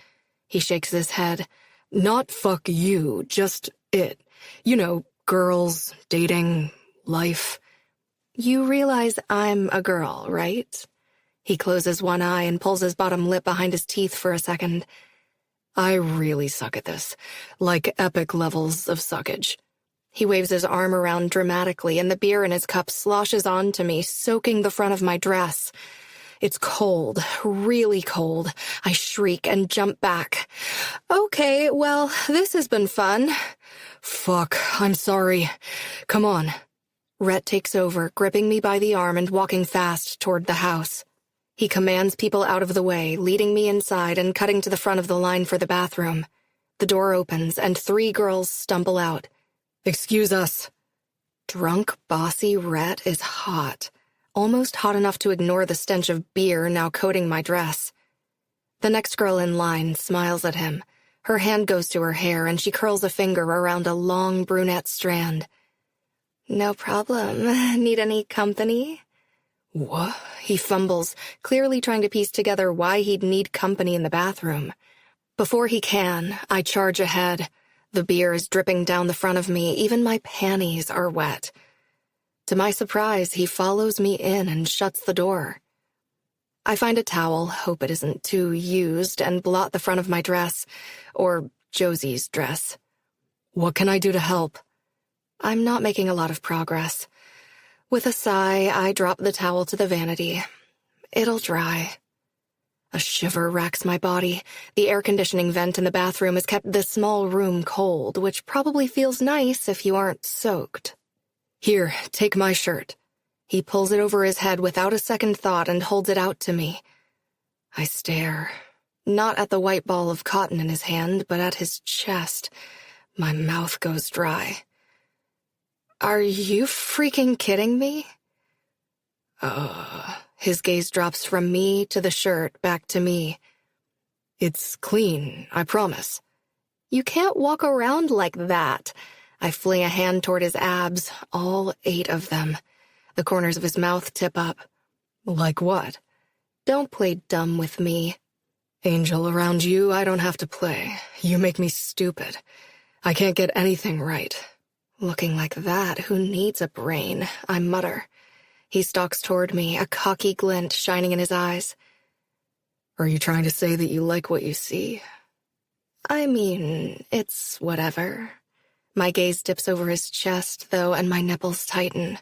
He shakes his head. Not fuck you, just it. You know, girls, dating, life. You realize I'm a girl, right? He closes one eye and pulls his bottom lip behind his teeth for a second. I really suck at this. Like epic levels of suckage. He waves his arm around dramatically, and the beer in his cup sloshes onto me, soaking the front of my dress. It's cold, really cold. I shriek and jump back. Okay, well, this has been fun. Fuck, I'm sorry. Come on. Rhett takes over, gripping me by the arm and walking fast toward the house. He commands people out of the way, leading me inside and cutting to the front of the line for the bathroom. The door opens, and 3 girls stumble out. Excuse us. Drunk, bossy Rhett is hot. Almost hot enough to ignore the stench of beer now coating my dress. The next girl in line smiles at him. Her hand goes to her hair, and she curls a finger around a long brunette strand. No problem. Need any company? What? He fumbles, clearly trying to piece together why he'd need company in the bathroom. Before he can, I charge ahead. The beer is dripping down the front of me. Even my panties are wet. To my surprise, he follows me in and shuts the door. I find a towel, hope it isn't too used, and blot the front of my dress, or Josie's dress. What can I do to help? I'm not making a lot of progress. With a sigh, I drop the towel to the vanity. It'll dry. A shiver racks my body. The air conditioning vent in the bathroom has kept this small room cold, which probably feels nice if you aren't soaked. Here, take my shirt. He pulls it over his head without a second thought and holds it out to me. I stare, not at the white ball of cotton in his hand, but at his chest. My mouth goes dry. Are you freaking kidding me? His gaze drops from me to the shirt, back to me. It's clean, I promise. You can't walk around like that. I fling a hand toward his abs, all 8 of them. The corners of his mouth tip up. Like what? Don't play dumb with me. Angel, around you, I don't have to play. You make me stupid. I can't get anything right. Looking like that, who needs a brain? I mutter. He stalks toward me, a cocky glint shining in his eyes. Are you trying to say that you like what you see? I mean, it's whatever. My gaze dips over his chest, though, and my nipples tighten.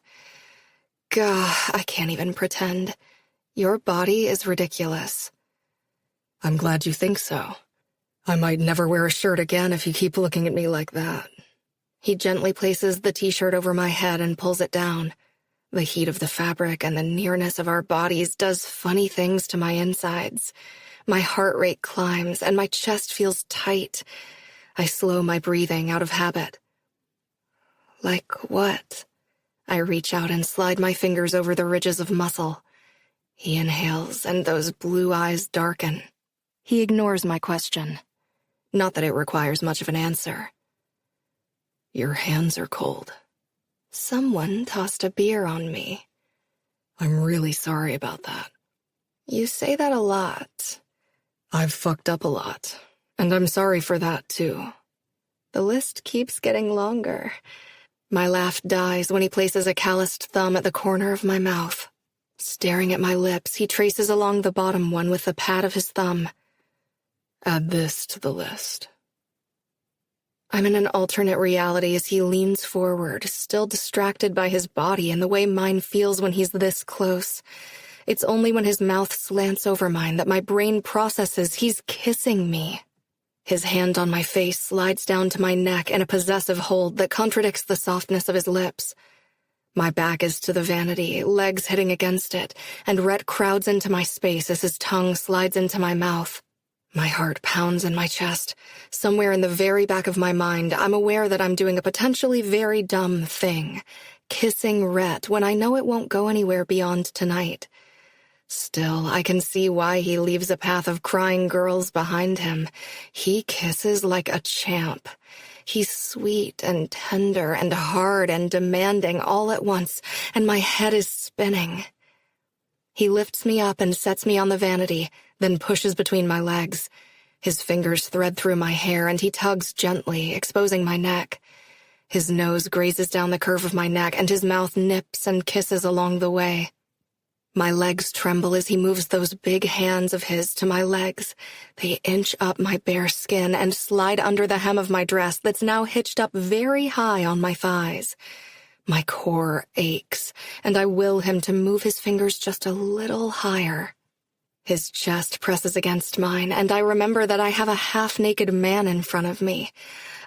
Gah, I can't even pretend. Your body is ridiculous. I'm glad you think so. I might never wear a shirt again if you keep looking at me like that. He gently places the t-shirt over my head and pulls it down. The heat of the fabric and the nearness of our bodies does funny things to my insides. My heart rate climbs and my chest feels tight. I slow my breathing out of habit. Like what? I reach out and slide my fingers over the ridges of muscle. He inhales and those blue eyes darken. He ignores my question. Not that it requires much of an answer. Your hands are cold. Someone tossed a beer on me. I'm really sorry about that. You say that a lot. I've fucked up a lot, and I'm sorry for that, too. The list keeps getting longer. My laugh dies when he places a calloused thumb at the corner of my mouth. Staring at my lips, he traces along the bottom one with the pad of his thumb. Add this to the list. I'm in an alternate reality as he leans forward, still distracted by his body and the way mine feels when he's this close. It's only when his mouth slants over mine that my brain processes he's kissing me. His hand on my face slides down to my neck in a possessive hold that contradicts the softness of his lips. My back is to the vanity, legs hitting against it, and Rhett crowds into my space as his tongue slides into my mouth. My heart pounds in my chest. Somewhere in the very back of my mind, I'm aware that I'm doing a potentially very dumb thing, kissing Rhett when I know it won't go anywhere beyond tonight. Still, I can see why he leaves a path of crying girls behind him. He kisses like a champ. He's sweet and tender and hard and demanding all at once, and my head is spinning. He lifts me up and sets me on the vanity, then pushes between my legs. His fingers thread through my hair, and he tugs gently, exposing my neck. His nose grazes down the curve of my neck, and his mouth nips and kisses along the way. My legs tremble as he moves those big hands of his to my legs. They inch up my bare skin and slide under the hem of my dress that's now hitched up very high on my thighs. My core aches, and I will him to move his fingers just a little higher. His chest presses against mine, and I remember that I have a half-naked man in front of me.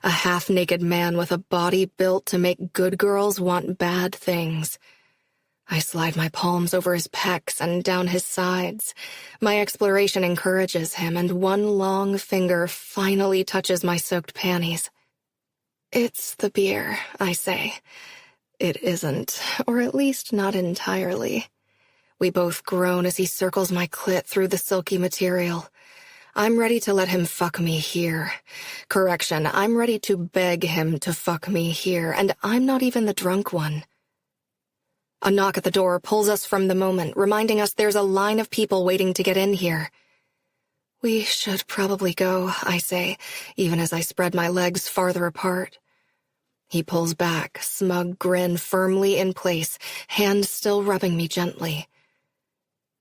A half-naked man with a body built to make good girls want bad things. I slide my palms over his pecs and down his sides. My exploration encourages him, and one long finger finally touches my soaked panties. It's the beer, I say. It isn't, or at least not entirely. We both groan as he circles my clit through the silky material. I'm ready to let him fuck me here. Correction, I'm ready to beg him to fuck me here, and I'm not even the drunk one. A knock at the door pulls us from the moment, reminding us there's a line of people waiting to get in here. We should probably go, I say, even as I spread my legs farther apart. He pulls back, smug grin firmly in place, hand still rubbing me gently.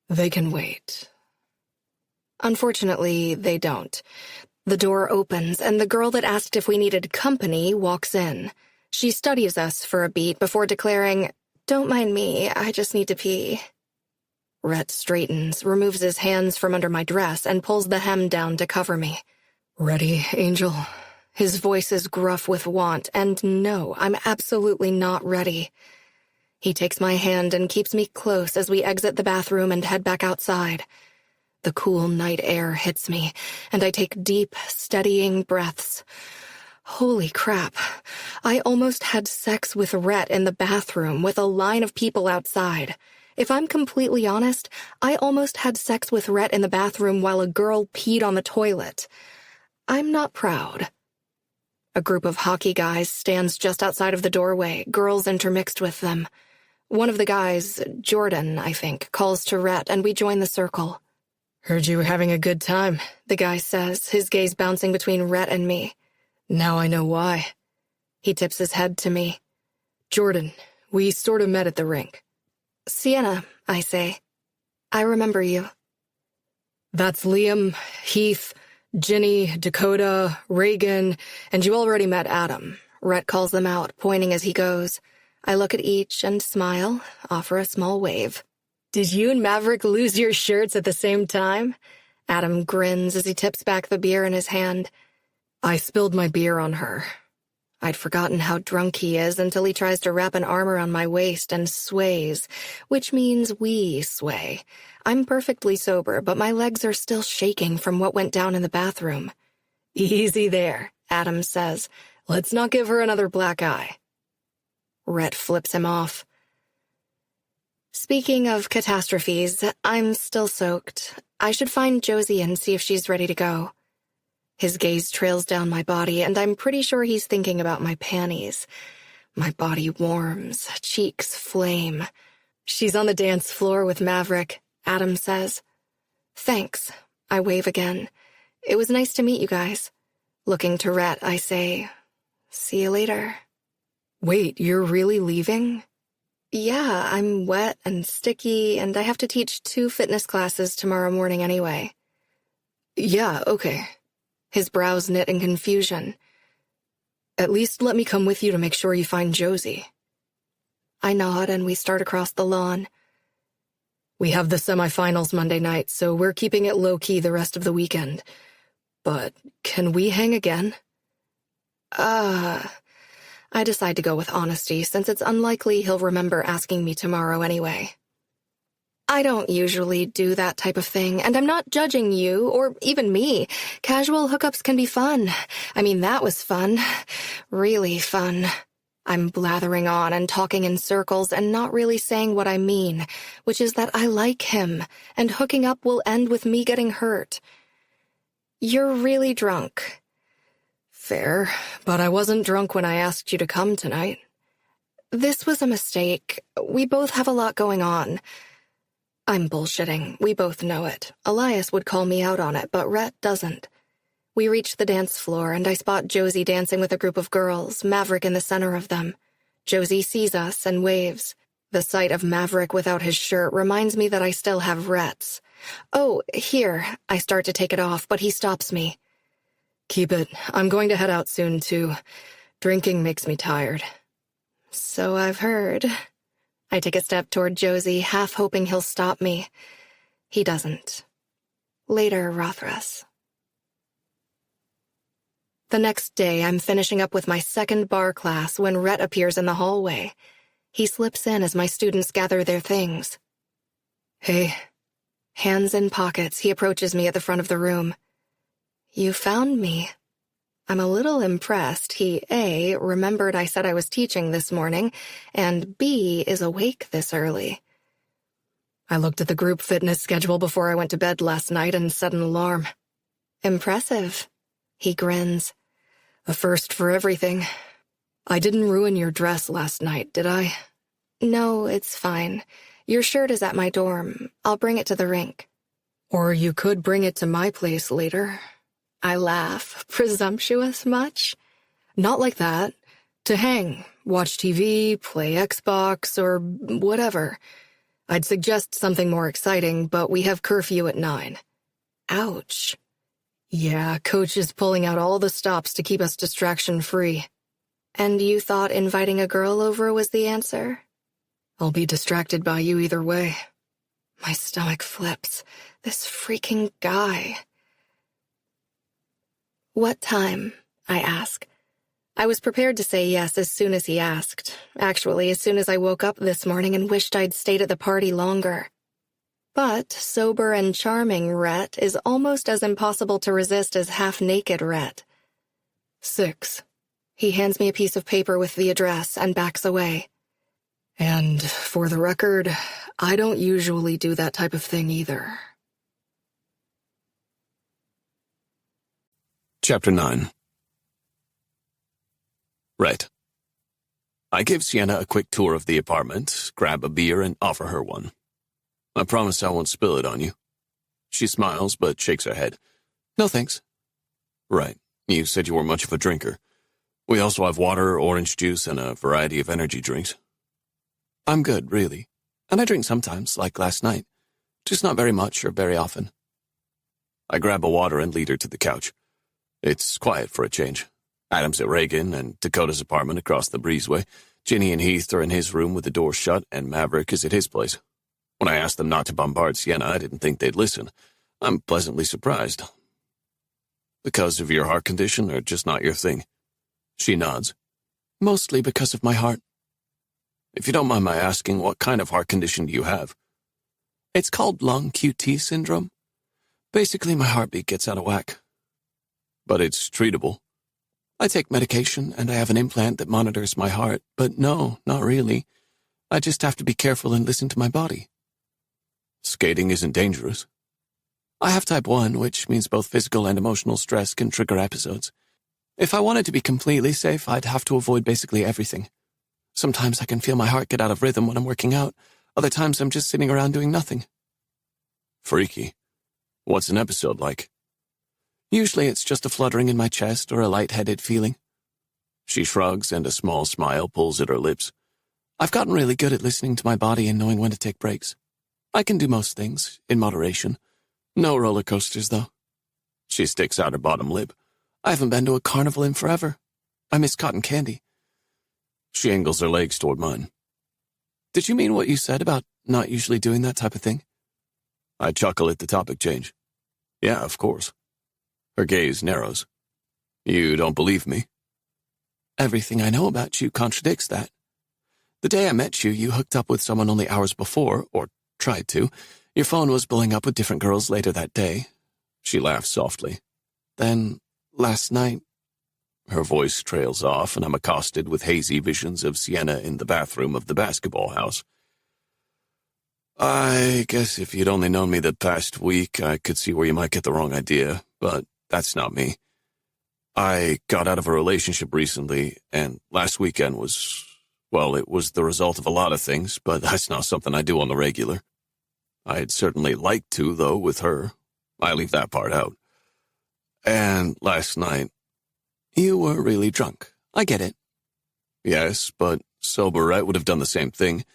They can wait. Unfortunately, they don't. The door opens, and the girl that asked if we needed company walks in. She studies us for a beat before declaring, "Don't mind me, I just need to pee." Rhett straightens, removes his hands from under my dress, and pulls the hem down to cover me. Ready, Angel? His voice is gruff with want, and no, I'm absolutely not ready. He takes my hand and keeps me close as we exit the bathroom and head back outside. The cool night air hits me, and I take deep, steadying breaths. Holy crap. I almost had sex with Rhett in the bathroom with a line of people outside. If I'm completely honest, I almost had sex with Rhett in the bathroom while a girl peed on the toilet. I'm not proud. A group of hockey guys stands just outside of the doorway, girls intermixed with them. One of the guys, Jordan, I think, calls to Rhett, and we join the circle. "Heard you were having a good time," the guy says, his gaze bouncing between Rhett and me. "Now I know why." He tips his head to me. "Jordan, we sort of met at the rink." "Sienna," I say. "I remember you." "That's Liam, Heath, Ginny, Dakota, Reagan, and you already met Adam." Rhett calls them out, pointing as he goes. I look at each and smile, offer a small wave. "Did you and Maverick lose your shirts at the same time?" Adam grins as he tips back the beer in his hand. "I spilled my beer on her." I'd forgotten how drunk he is until he tries to wrap an arm around my waist and sways, which means we sway. I'm perfectly sober, but my legs are still shaking from what went down in the bathroom. "Easy there," Adam says. "Let's not give her another black eye." Rhett flips him off. Speaking of catastrophes, I'm still soaked. I should find Josie and see if she's ready to go. His gaze trails down my body, and I'm pretty sure he's thinking about my panties. My body warms, cheeks flame. "She's on the dance floor with Maverick," Adam says. "Thanks," I wave again. "It was nice to meet you guys." Looking to Rhett, I say, "See you later." "Wait, you're really leaving?" "Yeah, I'm wet and sticky, and I have to teach 2 fitness classes tomorrow morning anyway." "Yeah, okay." His brows knit in confusion. "At least let me come with you to make sure you find Josie." I nod and we start across the lawn. "We have the semifinals Monday night, so we're keeping it low-key the rest of the weekend. But can we hang again?" I decide to go with honesty, since it's unlikely he'll remember asking me tomorrow anyway. I don't usually do that type of thing, and I'm not judging you, or even me. Casual hookups can be fun. I mean, that was fun. Really fun. I'm blathering on and talking in circles and not really saying what I mean, which is that I like him, and hooking up will end with me getting hurt. You're really drunk. Fair, but I wasn't drunk when I asked you to come tonight. This was a mistake. We both have a lot going on. I'm bullshitting. We both know it. Elias would call me out on it, but Rhett doesn't. We reach the dance floor, and I spot Josie dancing with a group of girls, Maverick in the center of them. Josie sees us and waves. The sight of Maverick without his shirt reminds me that I still have Rhett's. "Oh, here." I start to take it off, but he stops me. "Keep it. I'm going to head out soon, too. Drinking makes me tired." "So I've heard." I take a step toward Josie, half hoping he'll stop me. He doesn't. Later, Rauthruss. The next day, I'm finishing up with my second bar class when Rhett appears in the hallway. He slips in as my students gather their things. "Hey." Hands in pockets, he approaches me at the front of the room. "You found me." I'm a little impressed he, A, remembered I said I was teaching this morning, and B, is awake this early. "I looked at the group fitness schedule before I went to bed last night and set an alarm." "Impressive." He grins. "A first for everything. I didn't ruin your dress last night, did I?" "No, it's fine. Your shirt is at my dorm. I'll bring it to the rink." "Or you could bring it to my place later." I laugh. Presumptuous much? "Not like that. To hang, watch TV, play Xbox, or whatever. I'd suggest something more exciting, but we have curfew at 9. Ouch. Yeah, Coach is pulling out all the stops to keep us distraction-free. And you thought inviting a girl over was the answer? I'll be distracted by you either way. My stomach flips. This freaking guy. "What time?" I ask. I was prepared to say yes as soon as he asked. Actually, as soon as I woke up this morning and wished I'd stayed at the party longer. But sober and charming Rhett is almost as impossible to resist as half-naked Rhett. 6. He hands me a piece of paper with the address and backs away. And for the record, I don't usually do that type of thing either. Chapter 9. Rhett. I give Sienna a quick tour of the apartment, grab a beer, and offer her one. I promise I won't spill it on you. She smiles, but shakes her head. No thanks. Right. You said you weren't much of a drinker. We also have water, orange juice, and a variety of energy drinks. I'm good, really. And I drink sometimes, like last night. Just not very much or very often. I grab a water and lead her to the couch. It's quiet for a change. Adam's at Reagan and Dakota's apartment across the breezeway. Ginny and Heath are in his room with the door shut, and Maverick is at his place. When I asked them not to bombard Sienna, I didn't think they'd listen. I'm pleasantly surprised. Because of your heart condition, or just not your thing? She nods. Mostly because of my heart. If you don't mind my asking, what kind of heart condition do you have? It's called long QT syndrome. Basically, my heartbeat gets out of whack. But it's treatable. I take medication, and I have an implant that monitors my heart, but no, not really. I just have to be careful and listen to my body. Skating isn't dangerous. I have type 1, which means both physical and emotional stress can trigger episodes. If I wanted to be completely safe, I'd have to avoid basically everything. Sometimes I can feel my heart get out of rhythm when I'm working out. Other times I'm just sitting around doing nothing. Freaky. What's an episode like? Usually it's just a fluttering in my chest or a lightheaded feeling. She shrugs and a small smile pulls at her lips. I've gotten really good at listening to my body and knowing when to take breaks. I can do most things, in moderation. No roller coasters, though. She sticks out her bottom lip. I haven't been to a carnival in forever. I miss cotton candy. She angles her legs toward mine. Did you mean what you said about not usually doing that type of thing? I chuckle at the topic change. Yeah, of course. Her gaze narrows. You don't believe me? Everything I know about you contradicts that. The day I met you, you hooked up with someone only hours before, or tried to. Your phone was blowing up with different girls later that day. She laughs softly. Then, last night... Her voice trails off, and I'm accosted with hazy visions of Sienna in the bathroom of the basketball house. I guess if you'd only known me the past week, I could see where you might get the wrong idea, but that's not me. I got out of a relationship recently, and last weekend was, well, it was the result of a lot of things, but that's not something I do on the regular. I'd certainly like to, though, with her. I leave that part out. And last night, you were really drunk. I get it. Yes, but sober Rhett would have done the same thing,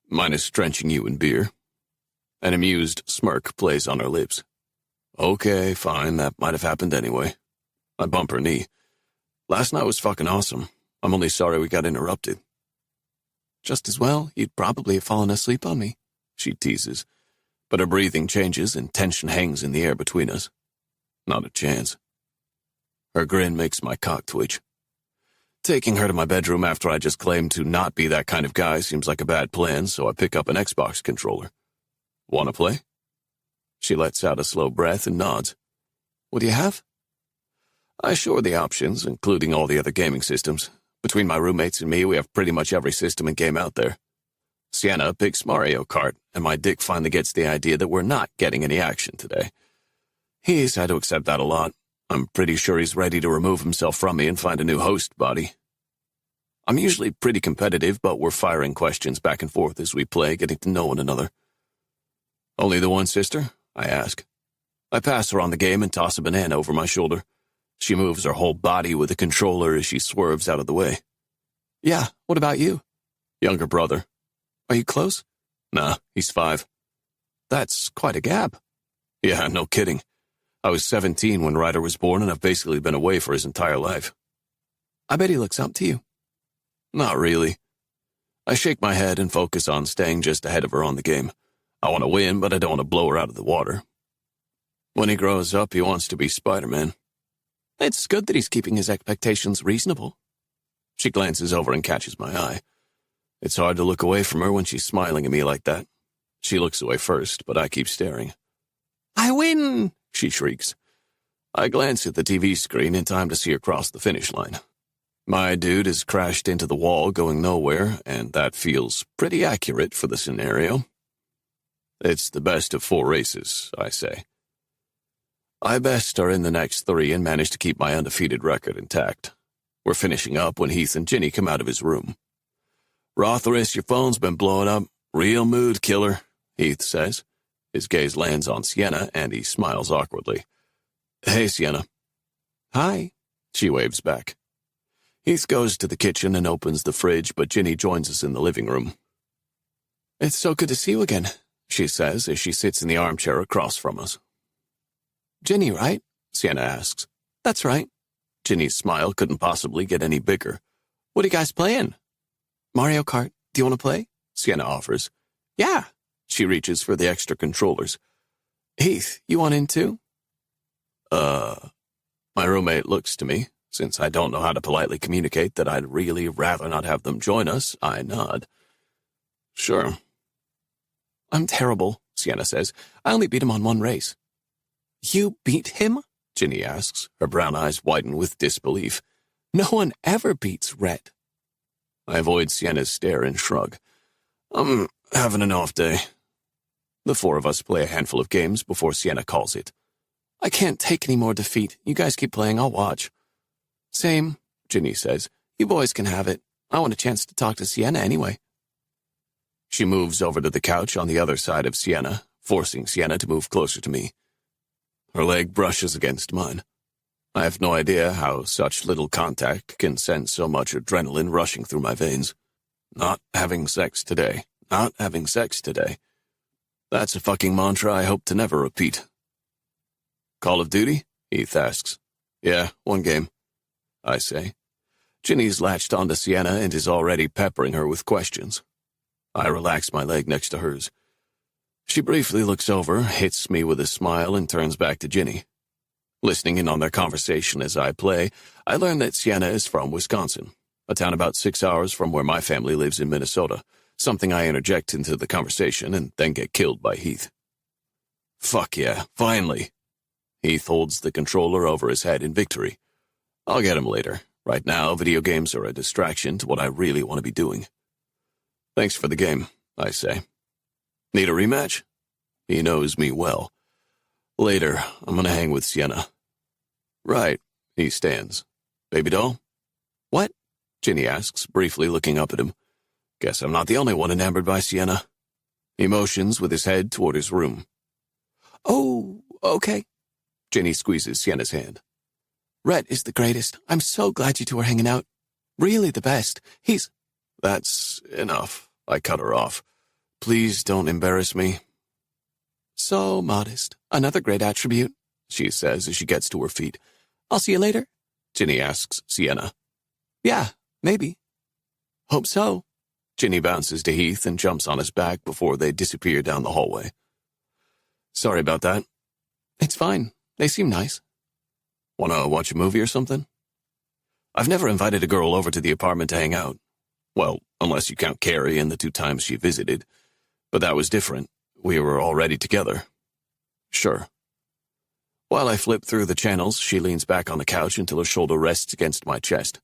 minus drenching you in beer. An amused smirk plays on her lips. Okay, fine, that might have happened anyway. I bump her knee. Last night was fucking awesome. I'm only sorry we got interrupted. Just as well, you'd probably have fallen asleep on me, she teases. But her breathing changes and tension hangs in the air between us. Not a chance. Her grin makes my cock twitch. Taking her to my bedroom after I just claimed to not be that kind of guy seems like a bad plan, so I pick up an Xbox controller. Wanna play? She lets out a slow breath and nods. What do you have? I show her the options, including all the other gaming systems. Between my roommates and me, we have pretty much every system and game out there. Sienna picks Mario Kart, and my dick finally gets the idea that we're not getting any action today. He's had to accept that a lot. I'm pretty sure he's ready to remove himself from me and find a new host body. I'm usually pretty competitive, but we're firing questions back and forth as we play, getting to know one another. Only the one sister? I ask. I pass her on the game and toss a banana over my shoulder. She moves her whole body with the controller as she swerves out of the way. Yeah, what about you? Younger brother. Are you close? Nah, he's 5. That's quite a gap. Yeah, no kidding. I was 17 when Ryder was born, and I've basically been away for his entire life. I bet he looks up to you. Not really. I shake my head and focus on staying just ahead of her on the game. I want to win, but I don't want to blow her out of the water. When he grows up, he wants to be Spider-Man. It's good that he's keeping his expectations reasonable. She glances over and catches my eye. It's hard to look away from her when she's smiling at me like that. She looks away first, but I keep staring. I win! She shrieks. I glance at the TV screen in time to see her cross the finish line. My dude has crashed into the wall going nowhere, and that feels pretty accurate for the scenario. It's the best of 4 races, I say. I best are in the next 3 and manage to keep my undefeated record intact. We're finishing up when Heath and Ginny come out of his room. "Rauthruss, your phone's been blowing up. Real mood killer," Heath says. His gaze lands on Sienna, and he smiles awkwardly. "Hey, Sienna." "Hi." She waves back. Heath goes to the kitchen and opens the fridge, but Ginny joins us in the living room. "It's so good to see you again," she says as she sits in the armchair across from us. "Ginny, right?" Sienna asks. "That's right." Ginny's smile couldn't possibly get any bigger. "What are you guys playing?" "Mario Kart. Do you want to play?" Sienna offers. "Yeah." She reaches for the extra controllers. "Heath, you want in too?" My roommate looks to me. Since I don't know how to politely communicate that I'd really rather not have them join us, I nod. "Sure." "I'm terrible," Sienna says. "I only beat him on one race." "You beat him?" Ginny asks. Her brown eyes widen with disbelief. "No one ever beats Rhett." I avoid Sienna's stare and shrug. "I'm having an off day." The four of us play a handful of games before Sienna calls it. "I can't take any more defeat. You guys keep playing, I'll watch." "Same," Ginny says. "You boys can have it. I want a chance to talk to Sienna anyway." She moves over to the couch on the other side of Sienna, forcing Sienna to move closer to me. Her leg brushes against mine. I have no idea how such little contact can send so much adrenaline rushing through my veins. Not having sex today. Not having sex today. That's a fucking mantra I hope to never repeat. "Call of Duty?" Heath asks. "Yeah, one game," I say. Ginny's latched onto Sienna and is already peppering her with questions. I relax my leg next to hers. She briefly looks over, hits me with a smile, and turns back to Ginny. Listening in on their conversation as I play, I learn that Sienna is from Wisconsin, a town about 6 hours from where my family lives in Minnesota, something I interject into the conversation and then get killed by Heath. "Fuck yeah, finally." Heath holds the controller over his head in victory. "I'll get him later. Right now, video games are a distraction to what I really want to be doing." "Thanks for the game," I say. "Need a rematch?" He knows me well. "Later, I'm gonna hang with Sienna." "Right," he stands. "Baby doll?" "What?" Ginny asks, briefly looking up at him. Guess I'm not the only one enamored by Sienna. He motions with his head toward his room. "Oh, okay." Ginny squeezes Sienna's hand. "Rhett is the greatest. I'm so glad you two are hanging out. Really the best. He's—" "That's enough," I cut her off. "Please don't embarrass me." "So modest. Another great attribute," she says as she gets to her feet. "I'll see you later?" Ginny asks Sienna. "Yeah, maybe." "Hope so." Ginny bounces to Heath and jumps on his back before they disappear down the hallway. "Sorry about that." "It's fine. They seem nice." "Wanna watch a movie or something?" I've never invited a girl over to the apartment to hang out. Well, unless you count Carrie and the 2 times she visited. But that was different. We were already together. "Sure." While I flip through the channels, she leans back on the couch until her shoulder rests against my chest.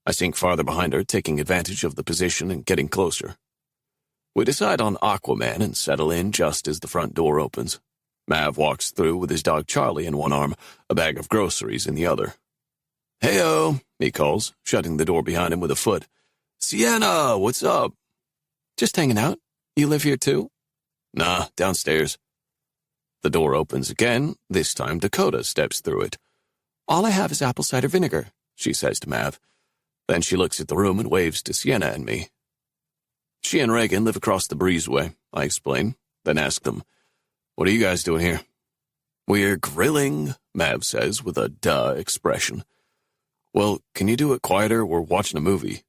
I sink farther behind her, taking advantage of the position and getting closer. We decide on Aquaman and settle in just as the front door opens. Mav walks through with his dog Charlie in one arm, a bag of groceries in the other. "Hey-o," he calls, shutting the door behind him with a foot. "Sienna, what's up?" "Just hanging out. You live here too?" "Nah, downstairs." The door opens again. This time Dakota steps through it. "All I have is apple cider vinegar," she says to Mav. Then she looks at the room and waves to Sienna and me. "She and Reagan live across the breezeway," I explain, then ask them, "What are you guys doing here?" "We're grilling," Mav says with a duh expression. "Well, can you do it quieter? We're watching a movie."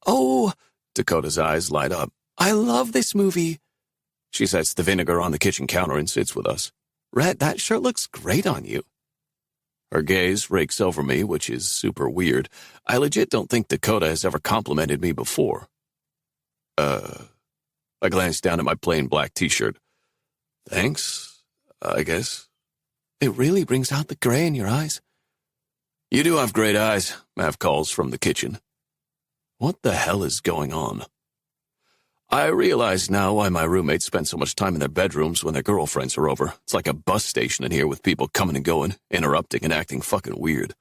"Oh," Dakota's eyes light up. "I love this movie." She sets the vinegar on the kitchen counter and sits with us. "Rhett, that shirt looks great on you." Her gaze rakes over me, which is super weird. I legit don't think Dakota has ever complimented me before. I glance down at my plain black t-shirt. "Thanks, I guess." "It really brings out the gray in your eyes." "You do have great eyes," Mav calls from the kitchen. What the hell is going on? I realize now why my roommates spend so much time in their bedrooms when their girlfriends are over. It's like a bus station in here with people coming and going, interrupting and acting fucking weird.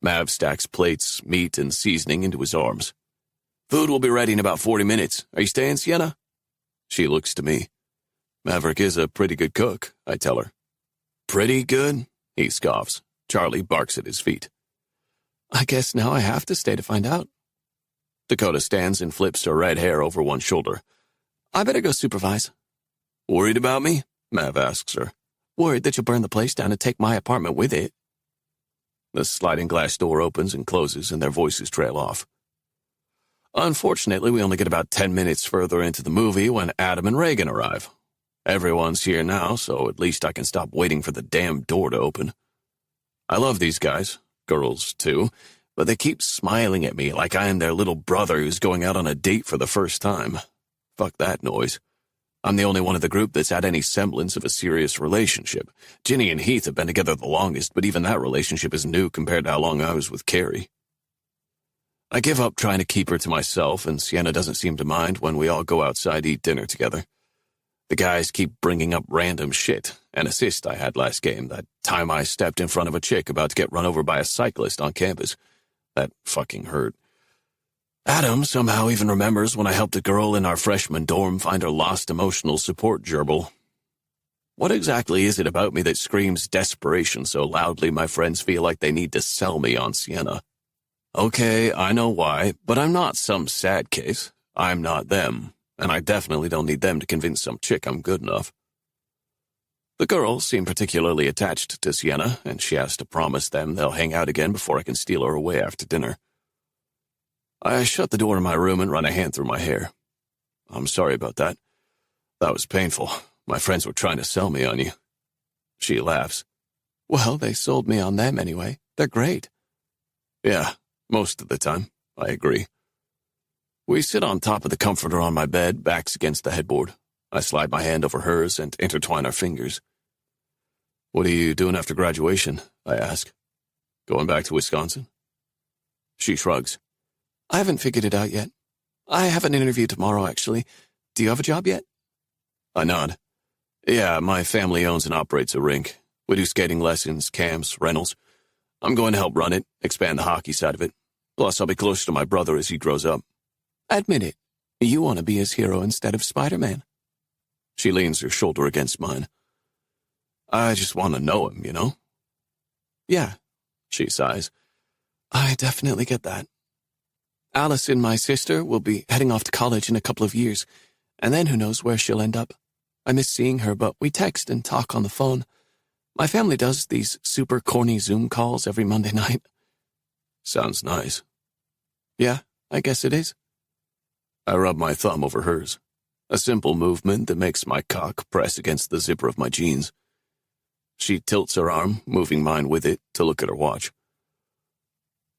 Mav stacks plates, meat, and seasoning into his arms. Food will be ready in about 40 minutes. Are you staying, Sienna? She looks to me. Maverick is a pretty good cook, I tell her. Pretty good? He scoffs. Charlie barks at his feet. I guess now I have to stay to find out. Dakota stands and flips her red hair over one shoulder. I better go supervise. Worried about me? Mav asks her. Worried that you'll burn the place down and take my apartment with it. The sliding glass door opens and closes and their voices trail off. Unfortunately, we only get about 10 minutes further into the movie when Adam and Reagan arrive. Everyone's here now, so at least I can stop waiting for the damn door to open. I love these guys, girls too, but they keep smiling at me like I am their little brother who's going out on a date for the first time. Fuck that noise. I'm the only one of the group that's had any semblance of a serious relationship. Ginny and Heath have been together the longest, but even that relationship is new compared to how long I was with Carrie. I give up trying to keep her to myself, and Sienna doesn't seem to mind when we all go outside to eat dinner together. The guys keep bringing up random shit. An assist I had last game, that time I stepped in front of a chick about to get run over by a cyclist on campus. That fucking hurt. Adam somehow even remembers when I helped a girl in our freshman dorm find her lost emotional support gerbil. What exactly is it about me that screams desperation so loudly my friends feel like they need to sell me on Sienna? Okay, I know why, but I'm not some sad case. I'm not them, and I definitely don't need them to convince some chick I'm good enough. The girls seem particularly attached to Sienna, and she has to promise them they'll hang out again before I can steal her away after dinner. I shut the door in my room and run a hand through my hair. I'm sorry about that. That was painful. My friends were trying to sell me on you. She laughs. Well, they sold me on them anyway. They're great. Yeah, most of the time, I agree. We sit on top of the comforter on my bed, backs against the headboard. I slide my hand over hers and intertwine our fingers. What are you doing after graduation? I ask. Going back to Wisconsin? She shrugs. I haven't figured it out yet. I have an interview tomorrow, actually. Do you have a job yet? I nod. Yeah, my family owns and operates a rink. We do skating lessons, camps, rentals. I'm going to help run it, expand the hockey side of it. Plus, I'll be closer to my brother as he grows up. Admit it. You want to be his hero instead of Spider-Man. She leans her shoulder against mine. I just want to know him, you know? Yeah, she sighs. I definitely get that. Allison, my sister, will be heading off to college in a couple of years, and then who knows where she'll end up. I miss seeing her, but we text and talk on the phone. My family does these super corny Zoom calls every Monday night. Sounds nice. Yeah, I guess it is. I rub my thumb over hers, a simple movement that makes my cock press against the zipper of my jeans. She tilts her arm, moving mine with it, to look at her watch.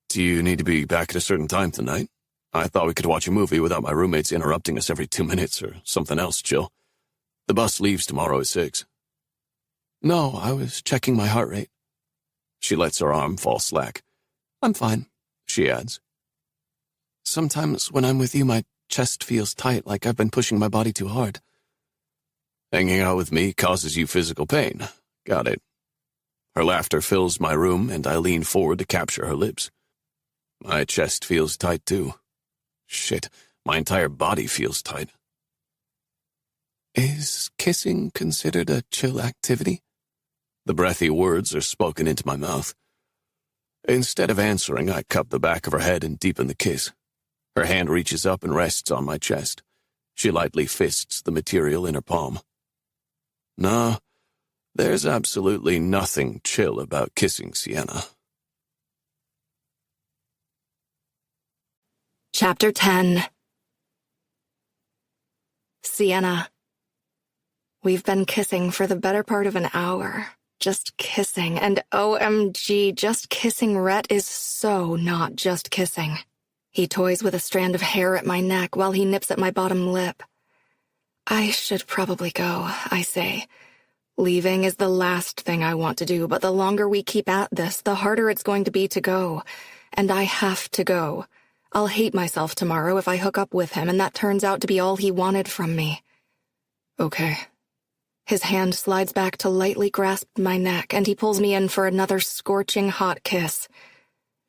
Do you need to be back at a certain time tonight? I thought we could watch a movie without my roommates interrupting us every 2 minutes or something else chill. The bus leaves tomorrow at 6. No, I was checking my heart rate. She lets her arm fall slack. I'm fine, she adds. Sometimes when I'm with you, my chest feels tight, like I've been pushing my body too hard. Hanging out with me causes you physical pain. Got it. Her laughter fills my room, and I lean forward to capture her lips. My chest feels tight, too. Shit, my entire body feels tight. Is kissing considered a chill activity? The breathy words are spoken into my mouth. Instead of answering, I cup the back of her head and deepen the kiss. Her hand reaches up and rests on my chest. She lightly fists the material in her palm. No, there's absolutely nothing chill about kissing Sienna. Chapter 10. Sienna. We've been kissing for the better part of an hour. Just kissing, and OMG, just kissing Rhett is so not just kissing. He toys with a strand of hair at my neck while he nips at my bottom lip. I should probably go, I say. Leaving is the last thing I want to do, but the longer we keep at this, the harder it's going to be to go. And I have to go. I'll hate myself tomorrow if I hook up with him and that turns out to be all he wanted from me. Okay. His hand slides back to lightly grasp my neck and he pulls me in for another scorching hot kiss.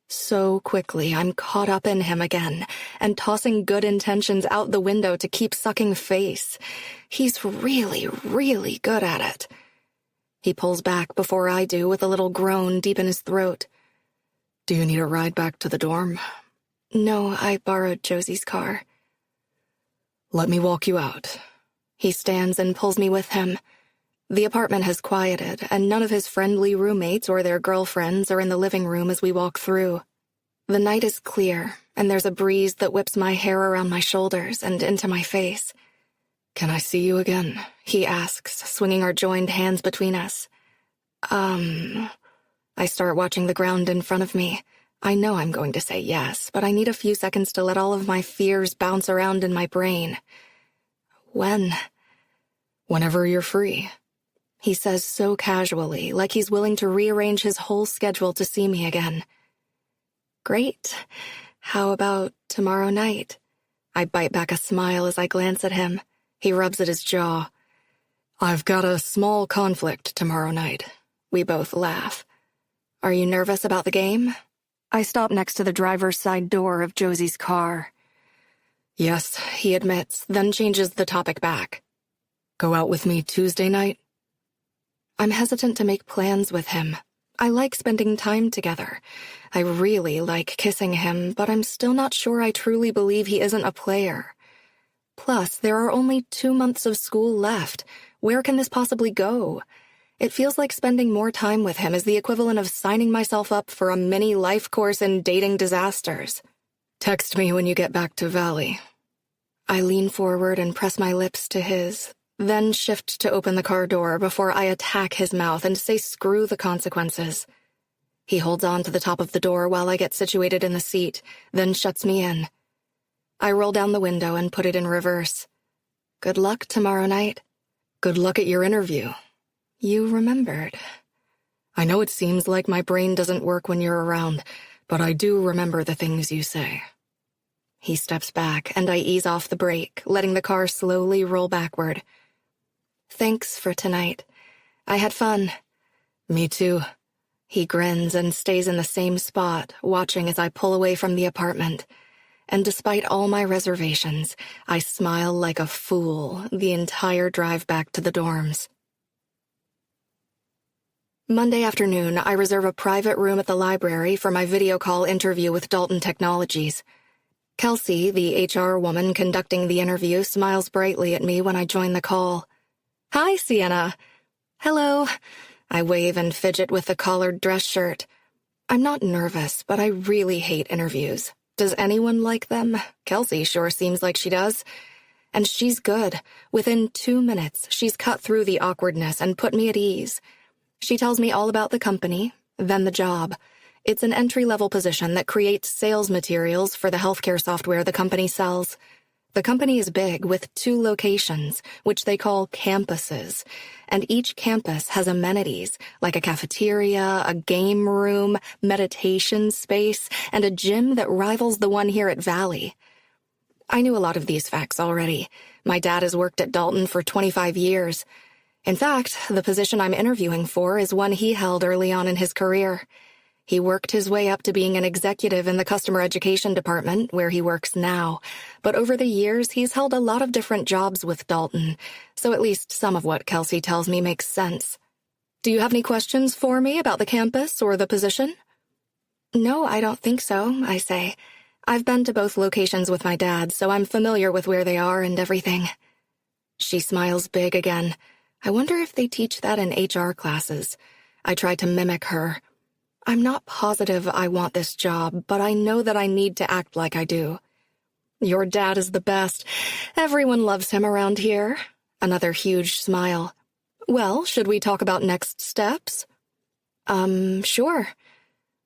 So quickly, I'm caught up in him again, and tossing good intentions out the window to keep sucking face. He's really, really good at it. He pulls back before I do with a little groan deep in his throat. Do you need a ride back to the dorm? No, I borrowed Josie's car. Let me walk you out. He stands and pulls me with him. The apartment has quieted, and none of his friendly roommates or their girlfriends are in the living room as we walk through. The night is clear, and there's a breeze that whips my hair around my shoulders and into my face. Can I see you again? He asks, swinging our joined hands between us. I start watching the ground in front of me. I know I'm going to say yes, but I need a few seconds to let all of my fears bounce around in my brain. When? Whenever you're free. He says so casually, like he's willing to rearrange his whole schedule to see me again. Great. How about tomorrow night? I bite back a smile as I glance at him. He rubs at his jaw. I've got a small conflict tomorrow night. We both laugh. Are you nervous about the game? I stop next to the driver's side door of Josie's car. Yes, he admits, then changes the topic back. Go out with me Tuesday night? I'm hesitant to make plans with him. I like spending time together. I really like kissing him, but I'm still not sure I truly believe he isn't a player. Plus, there are only 2 months of school left. Where can this possibly go? It feels like spending more time with him is the equivalent of signing myself up for a mini life course in dating disasters. Text me when you get back to Valley. I lean forward and press my lips to his, then shift to open the car door before I attack his mouth and say screw the consequences. He holds on to the top of the door while I get situated in the seat, then shuts me in. I roll down the window and put it in reverse. Good luck tomorrow night. Good luck at your interview. You remembered. I know it seems like my brain doesn't work when you're around, but I do remember the things you say. He steps back, and I ease off the brake, letting the car slowly roll backward. Thanks for tonight. I had fun. Me too. He grins and stays in the same spot, watching as I pull away from the apartment. And despite all my reservations, I smile like a fool the entire drive back to the dorms. Monday afternoon, I reserve a private room at the library for my video call interview with Dalton Technologies. Kelsey, the HR woman conducting the interview, smiles brightly at me when I join the call. Hi, Sienna. Hello. I wave and fidget with the collared dress shirt. I'm not nervous, but I really hate interviews. Does anyone like them? Kelsey sure seems like she does. And she's good. Within 2 minutes, she's cut through the awkwardness and put me at ease. She tells me all about the company, then the job. It's an entry-level position that creates sales materials for the healthcare software the company sells. The company is big, with 2 locations, which they call campuses, and each campus has amenities, like a cafeteria, a game room, meditation space, and a gym that rivals the one here at Valley. I knew a lot of these facts already. My dad has worked at Dalton for 25 years. In fact, the position I'm interviewing for is one he held early on in his career. He worked his way up to being an executive in the customer education department, where he works now. But over the years, he's held a lot of different jobs with Dalton, so at least some of what Kelsey tells me makes sense. Do you have any questions for me about the campus or the position? No, I don't think so, I say. I've been to both locations with my dad, so I'm familiar with where they are and everything. She smiles big again. I wonder if they teach that in HR classes. I try to mimic her. I'm not positive I want this job, but I know that I need to act like I do. Your dad is the best. Everyone loves him around here. Another huge smile. Well, should we talk about next steps? Sure.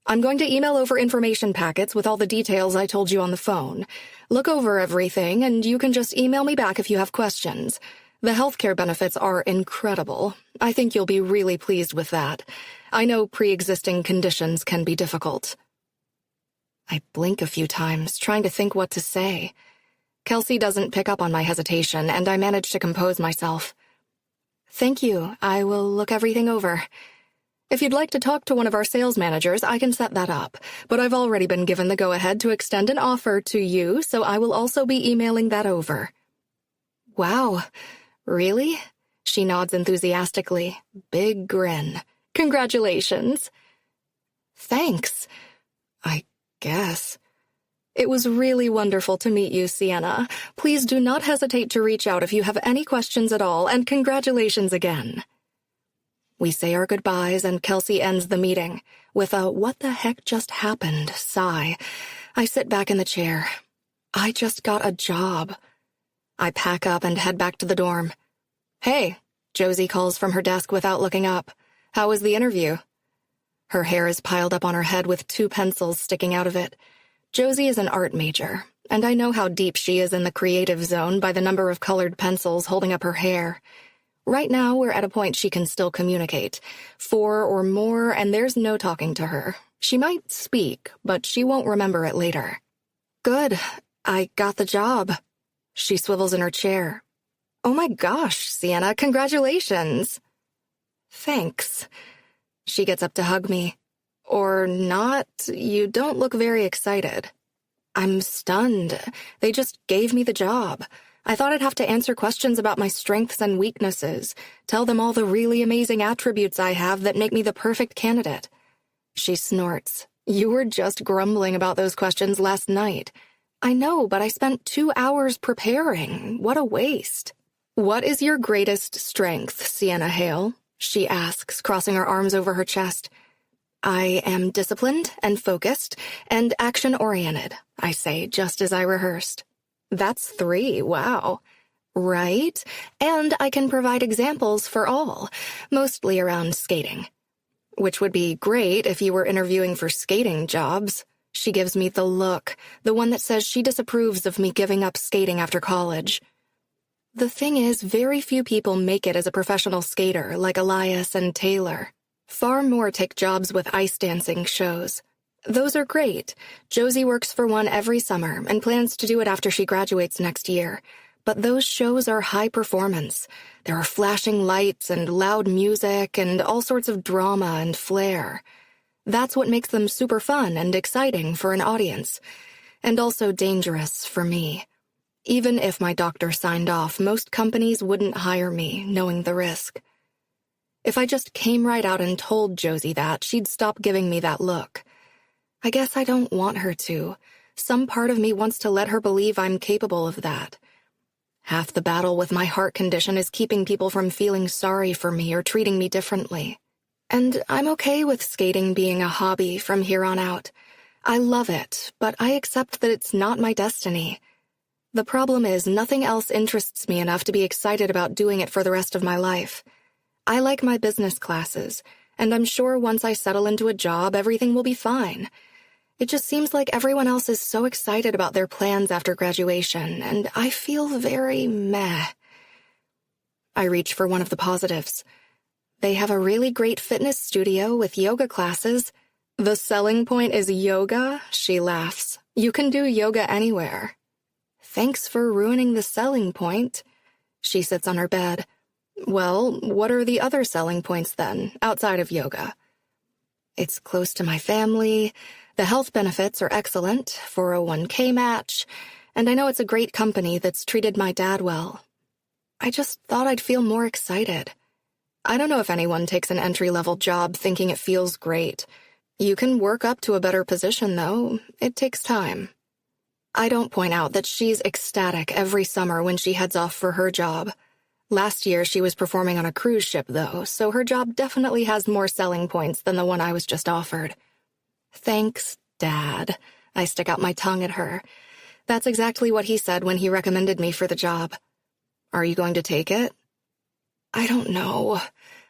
I'm going to email over information packets with all the details I told you on the phone. Look over everything, and you can just email me back if you have questions. The healthcare benefits are incredible. I think you'll be really pleased with that. I know pre-existing conditions can be difficult. I blink a few times, trying to think what to say. Kelsey doesn't pick up on my hesitation, and I manage to compose myself. Thank you. I will look everything over. If you'd like to talk to one of our sales managers, I can set that up. But I've already been given the go-ahead to extend an offer to you, so I will also be emailing that over. Wow, really? She nods enthusiastically. Big grin. Congratulations. Thanks. I guess. It was really wonderful to meet you, Sienna. Please do not hesitate to reach out if you have any questions at all, and congratulations again. We say our goodbyes, and Kelsey ends the meeting with a "what the heck just happened" sigh. I sit back in the chair. I just got a job. I pack up and head back to the dorm. Hey, Josie calls from her desk without looking up. How was the interview? Her hair is piled up on her head with 2 pencils sticking out of it. Josie is an art major, and I know how deep she is in the creative zone by the number of colored pencils holding up her hair. Right now, we're at a point she can still communicate. 4 or more, and there's no talking to her. She might speak, but she won't remember it later. Good. I got the job. She swivels in her chair. Oh my gosh, Sienna, congratulations. Thanks. She gets up to hug me. Or not, you don't look very excited. I'm stunned. They just gave me the job. I thought I'd have to answer questions about my strengths and weaknesses, tell them all the really amazing attributes I have that make me the perfect candidate. She snorts. You were just grumbling about those questions last night. I know, but I spent 2 hours preparing. What a waste. What is your greatest strength, Sienna Hale? She asks, crossing her arms over her chest. I am disciplined and focused and action-oriented, I say, just as I rehearsed. That's 3, wow. Right? And I can provide examples for all, mostly around skating. Which would be great if you were interviewing for skating jobs. She gives me the look, the one that says she disapproves of me giving up skating after college. The thing is, very few people make it as a professional skater like Elias and Taylor. Far more take jobs with ice dancing shows. Those are great. Josie works for one every summer and plans to do it after she graduates next year. But those shows are high performance. There are flashing lights and loud music and all sorts of drama and flair. That's what makes them super fun and exciting for an audience. And also dangerous for me. Even if my doctor signed off, most companies wouldn't hire me, knowing the risk. If I just came right out and told Josie that, she'd stop giving me that look. I guess I don't want her to. Some part of me wants to let her believe I'm capable of that. Half the battle with my heart condition is keeping people from feeling sorry for me or treating me differently. And I'm okay with skating being a hobby from here on out. I love it, but I accept that it's not my destiny. The problem is nothing else interests me enough to be excited about doing it for the rest of my life. I like my business classes, and I'm sure once I settle into a job, everything will be fine. It just seems like everyone else is so excited about their plans after graduation, and I feel very meh. I reach for one of the positives. They have a really great fitness studio with yoga classes. The selling point is yoga, she laughs. You can do yoga anywhere. Thanks for ruining the selling point. She sits on her bed. Well, what are the other selling points then, outside of yoga? It's close to my family. The health benefits are excellent, 401k match, and I know it's a great company that's treated my dad well. I just thought I'd feel more excited. I don't know if anyone takes an entry-level job thinking it feels great. You can work up to a better position, though. It takes time. I don't point out that she's ecstatic every summer when she heads off for her job. Last year, she was performing on a cruise ship, though, so her job definitely has more selling points than the one I was just offered. Thanks, Dad. I stick out my tongue at her. That's exactly what he said when he recommended me for the job. Are you going to take it? I don't know.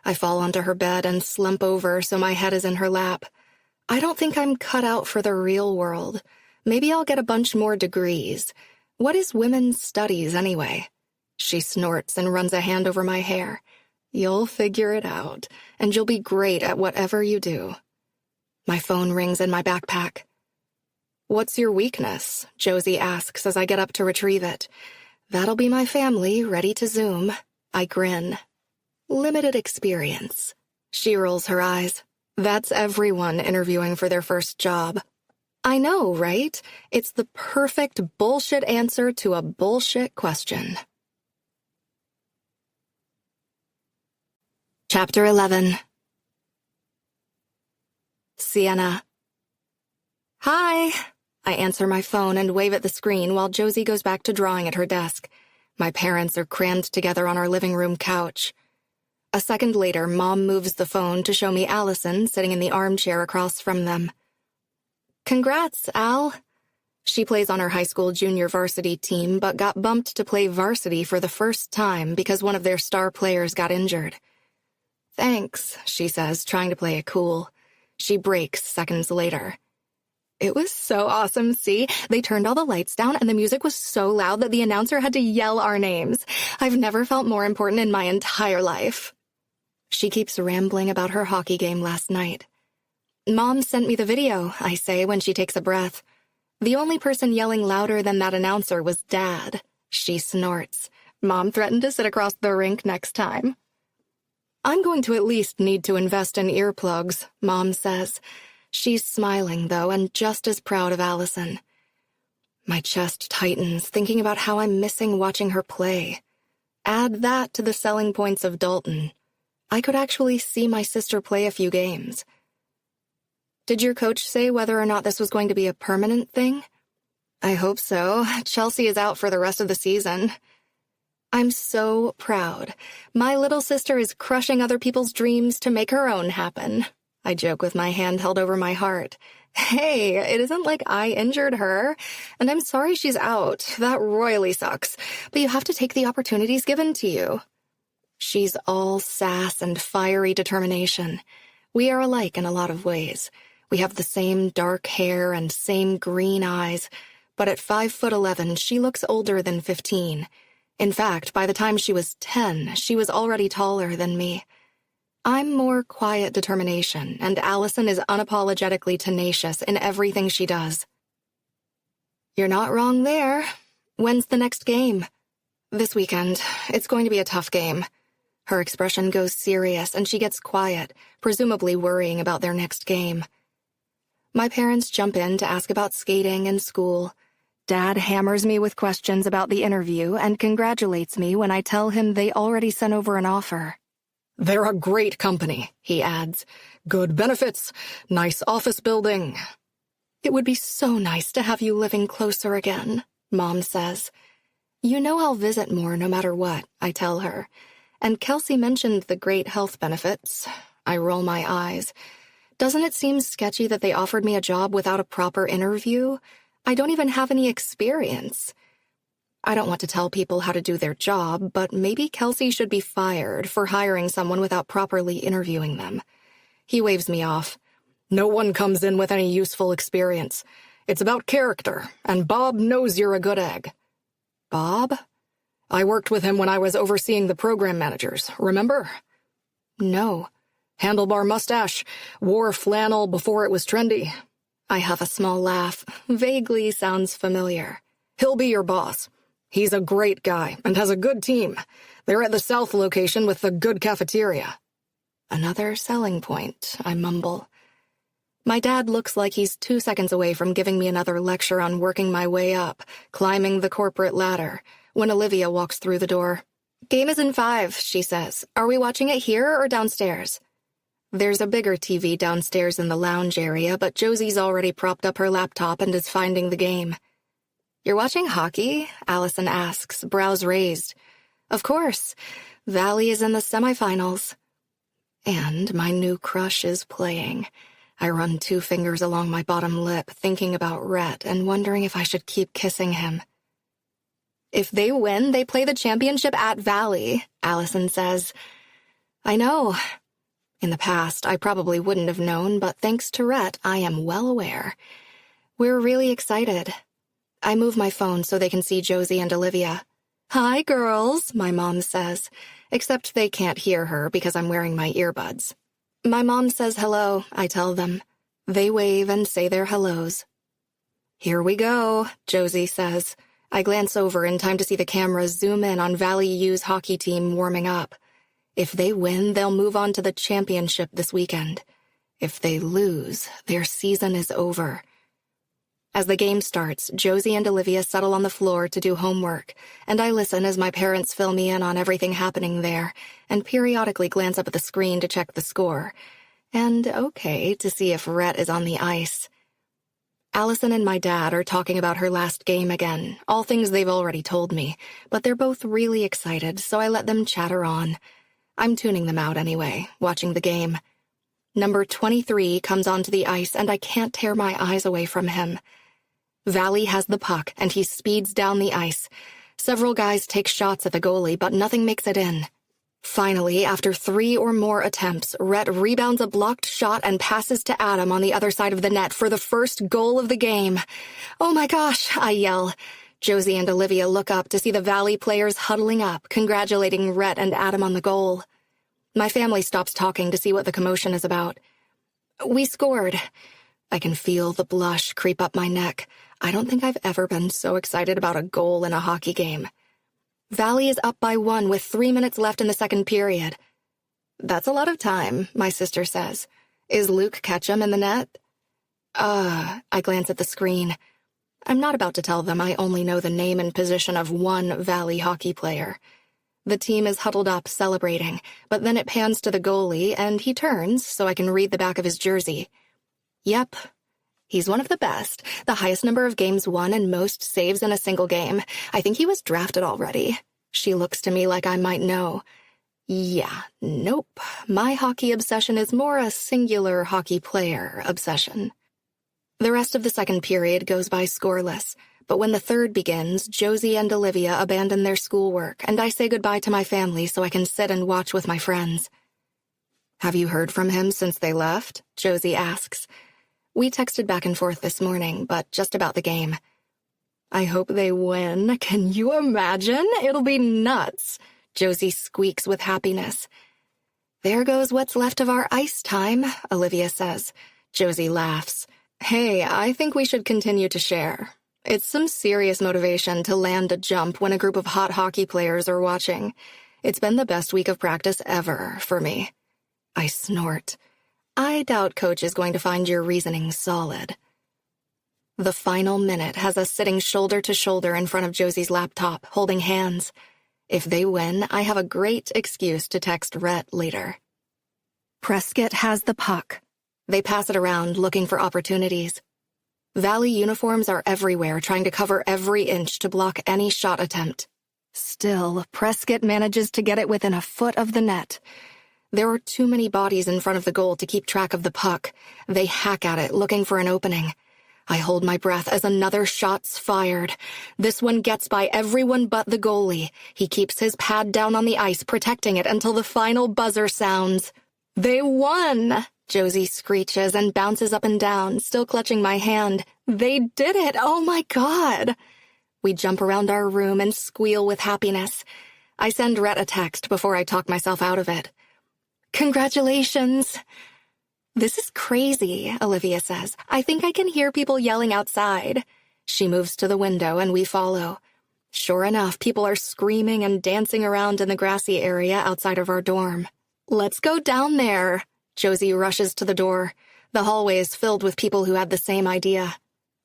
I fall onto her bed and slump over so my head is in her lap. I don't think I'm cut out for the real world. Maybe I'll get a bunch more degrees. What is women's studies, anyway? She snorts and runs a hand over my hair. You'll figure it out, and you'll be great at whatever you do. My phone rings in my backpack. What's your weakness? Josie asks as I get up to retrieve it. That'll be my family, ready to Zoom. I grin. Limited experience. She rolls her eyes. That's everyone interviewing for their first job. I know, right? It's the perfect bullshit answer to a bullshit question. Chapter 11. Sienna. Hi. I answer my phone and wave at the screen while Josie goes back to drawing at her desk. My parents are crammed together on our living room couch. A second later, Mom moves the phone to show me Allison sitting in the armchair across from them. Congrats, Al. She plays on her high school junior varsity team, but got bumped to play varsity for the first time because one of their star players got injured. Thanks, she says, trying to play it cool. She breaks seconds later. It was so awesome, see? They turned all the lights down and the music was so loud that the announcer had to yell our names. I've never felt more important in my entire life. She keeps rambling about her hockey game last night. Mom sent me the video, I say when she takes a breath. The only person yelling louder than that announcer was Dad. She snorts. Mom threatened to sit across the rink next time. I'm going to at least need to invest in earplugs, Mom says. She's smiling, though, and just as proud of Allison. My chest tightens, thinking about how I'm missing watching her play. Add that to the selling points of Dalton. I could actually see my sister play a few games. Did your coach say whether or not this was going to be a permanent thing? I hope so. Chelsea is out for the rest of the season. I'm so proud. My little sister is crushing other people's dreams to make her own happen. I joke with my hand held over my heart. Hey, it isn't like I injured her, and I'm sorry she's out. That royally sucks, but you have to take the opportunities given to you. She's all sass and fiery determination. We are alike in a lot of ways. We have the same dark hair and same green eyes, but at 5'11", she looks older than 15. In fact, by the time she was 10, she was already taller than me. I'm more quiet determination, and Allison is unapologetically tenacious in everything she does. You're not wrong there. When's the next game? This weekend. It's going to be a tough game. Her expression goes serious, and she gets quiet, presumably worrying about their next game. My parents jump in to ask about skating and school. Dad hammers me with questions about the interview and congratulates me when I tell him they already sent over an offer. They're a great company, he adds. Good benefits, nice office building. It would be so nice to have you living closer again, Mom says. You know I'll visit more no matter what, I tell her. And Kelsey mentioned the great health benefits. I roll my eyes. Doesn't it seem sketchy that they offered me a job without a proper interview? I don't even have any experience. I don't want to tell people how to do their job, but maybe Kelsey should be fired for hiring someone without properly interviewing them. He waves me off. No one comes in with any useful experience. It's about character, and Bob knows you're a good egg. Bob? I worked with him when I was overseeing the program managers, remember? No. Handlebar mustache, wore flannel before it was trendy. I have a small laugh. Vaguely sounds familiar. He'll be your boss. He's a great guy and has a good team. They're at the South location with the good cafeteria. Another selling point, I mumble. My dad looks like he's 2 seconds away from giving me another lecture on working my way up, climbing the corporate ladder, when Olivia walks through the door. Game is in 5, she says. Are we watching it here or downstairs? There's a bigger TV downstairs in the lounge area, but Josie's already propped up her laptop and is finding the game. You're watching hockey? Allison asks, brows raised. Of course. Valley is in the semifinals. And my new crush is playing. I run 2 fingers along my bottom lip, thinking about Rhett and wondering if I should keep kissing him. If they win, they play the championship at Valley, Allison says. I know. In the past, I probably wouldn't have known, but thanks to Rhett, I am well aware. We're really excited. I move my phone so they can see Josie and Olivia. Hi, girls, my mom says, except they can't hear her because I'm wearing my earbuds. My mom says hello, I tell them. They wave and say their hellos. Here we go, Josie says. I glance over in time to see the camera zoom in on Valley U's hockey team warming up. If they win, they'll move on to the championship this weekend. If they lose, their season is over. As the game starts, Josie and Olivia settle on the floor to do homework, and I listen as my parents fill me in on everything happening there, and periodically glance up at the screen to check the score. And okay, to see if Rhett is on the ice. Allison and my dad are talking about her last game again, all things they've already told me, but they're both really excited, so I let them chatter on. I'm tuning them out anyway, watching the game. Number 23 comes onto the ice, and I can't tear my eyes away from him. Valley has the puck, and he speeds down the ice. Several guys take shots at the goalie, but nothing makes it in. Finally, after 3 or more attempts, Rhett rebounds a blocked shot and passes to Adam on the other side of the net for the first goal of the game. "Oh my gosh," I yell. Josie and Olivia look up to see the Valley players huddling up, congratulating Rhett and Adam on the goal. My family stops talking to see what the commotion is about. "We scored." I can feel the blush creep up my neck. I don't think I've ever been so excited about a goal in a hockey game. Valley is up by 1 with 3 minutes left in the second period. "That's a lot of time," my sister says. "Is Luke Ketchum in the net?" I glance at the screen. I'm not about to tell them I only know the name and position of one Valley hockey player. The team is huddled up celebrating, but then it pans to the goalie and he turns so I can read the back of his jersey. Yep. He's one of the best, the highest number of games won and most saves in a single game. I think he was drafted already. She looks to me like I might know. Yeah, nope. My hockey obsession is more a singular hockey player obsession. The rest of the second period goes by scoreless, but when the third begins, Josie and Olivia abandon their schoolwork, and I say goodbye to my family so I can sit and watch with my friends. "Have you heard from him since they left?" Josie asks. We texted back and forth this morning, but just about the game. "I hope they win. Can you imagine? It'll be nuts," Josie squeaks with happiness. "There goes what's left of our ice time," Olivia says. Josie laughs. "Hey, I think we should continue to share. It's some serious motivation to land a jump when a group of hot hockey players are watching. It's been the best week of practice ever for me." I snort. I doubt Coach is going to find your reasoning solid. The final minute has us sitting shoulder to shoulder in front of Josie's laptop, holding hands. If they win, I have a great excuse to text Rhett later. Prescott has the puck. They pass it around, looking for opportunities. Valley uniforms are everywhere, trying to cover every inch to block any shot attempt. Still, Prescott manages to get it within a foot of the net. There are too many bodies in front of the goal to keep track of the puck. They hack at it, looking for an opening. I hold my breath as another shot's fired. This one gets by everyone but the goalie. He keeps his pad down on the ice, protecting it until the final buzzer sounds. "They won!" Josie screeches and bounces up and down, still clutching my hand. "They did it! Oh my God!" We jump around our room and squeal with happiness. I send Rhett a text before I talk myself out of it. "Congratulations!" "This is crazy," Olivia says. "I think I can hear people yelling outside." She moves to the window and we follow. Sure enough, people are screaming and dancing around in the grassy area outside of our dorm. "Let's go down there." Josie rushes to the door. The hallway is filled with people who had the same idea.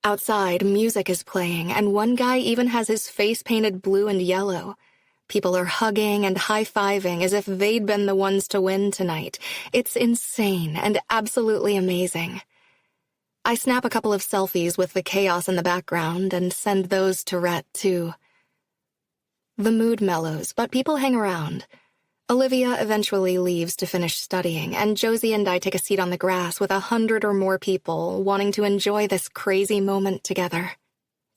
Outside, music is playing, and one guy even has his face painted blue and yellow. People are hugging and high-fiving as if they'd been the ones to win tonight. It's insane and absolutely amazing. I snap a couple of selfies with the chaos in the background and send those to Rhett, too. The mood mellows, but people hang around. Olivia eventually leaves to finish studying, and Josie and I take a seat on the grass with 100 or more people wanting to enjoy this crazy moment together.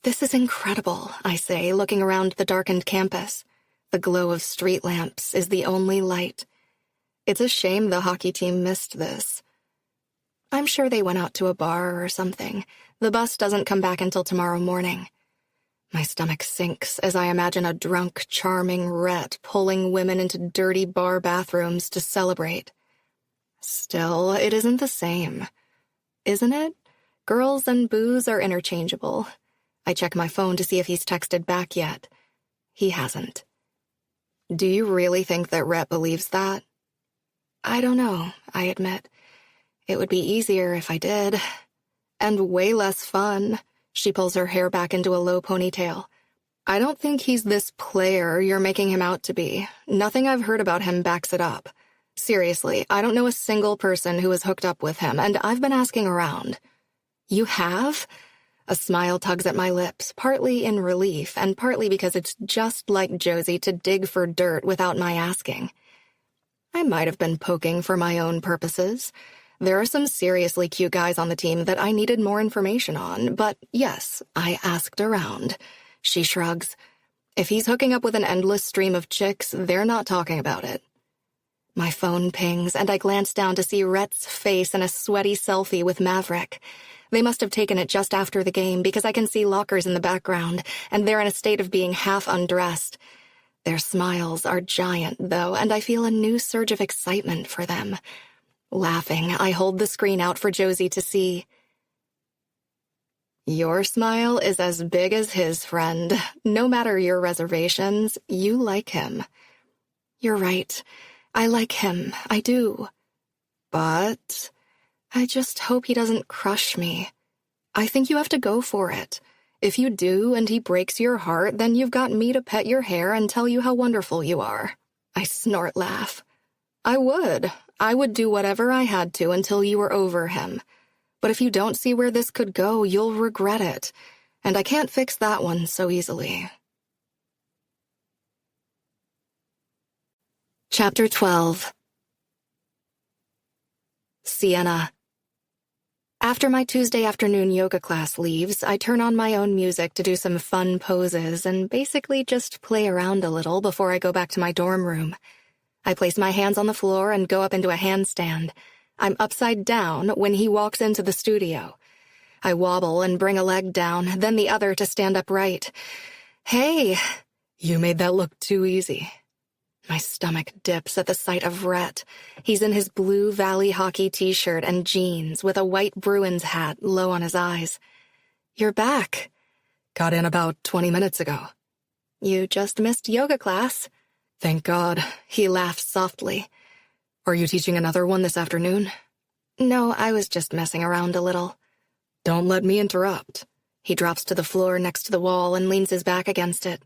"This is incredible," I say, looking around the darkened campus. The glow of street lamps is the only light. It's a shame the hockey team missed this. I'm sure they went out to a bar or something. The bus doesn't come back until tomorrow morning. My stomach sinks as I imagine a drunk, charming Rhett pulling women into dirty bar bathrooms to celebrate. Still, it isn't the same. Isn't it? Girls and booze are interchangeable. I check my phone to see if he's texted back yet. He hasn't. Do you really think that Rhett believes that? I don't know, I admit. It would be easier if I did. And way less fun. She pulls her hair back into a low ponytail. I don't think he's this player you're making him out to be. Nothing I've heard about him backs it up. Seriously, I don't know a single person who is hooked up with him, and I've been asking around. You have? A smile tugs at my lips, partly in relief, and partly because it's just like Josie to dig for dirt without my asking. I might have been poking for my own purposes. There are some seriously cute guys on the team that I needed more information on, but yes, I asked around. She shrugs. If he's hooking up with an endless stream of chicks, they're not talking about it. My phone pings, and I glance down to see Rhett's face in a sweaty selfie with Maverick. They must have taken it just after the game because I can see lockers in the background, and they're in a state of being half undressed. Their smiles are giant, though, and I feel a new surge of excitement for them. Laughing, I hold the screen out for Josie to see. Your smile is as big as his, friend. No matter your reservations, you like him. You're right. I like him. I do. But I just hope he doesn't crush me. I think you have to go for it. If you do and he breaks your heart, then you've got me to pet your hair and tell you how wonderful you are. I snort laugh. I would do whatever I had to until you were over him. But if you don't see where this could go, you'll regret it. And I can't fix that one so easily. Chapter 12. Sienna. After my Tuesday afternoon yoga class leaves, I turn on my own music to do some fun poses and basically just play around a little before I go back to my dorm room. I place my hands on the floor and go up into a handstand. I'm upside down when he walks into the studio. I wobble and bring a leg down, then the other to stand upright. Hey, you made that look too easy. My stomach dips at the sight of Rhett. He's in his blue Valley hockey t-shirt and jeans with a white Bruins hat low on his eyes. You're back. Got in about 20 minutes ago. You just missed yoga class. Thank God. He laughs softly. Are you teaching another one this afternoon? No, I was just messing around a little. Don't let me interrupt. He drops to the floor next to the wall and leans his back against it.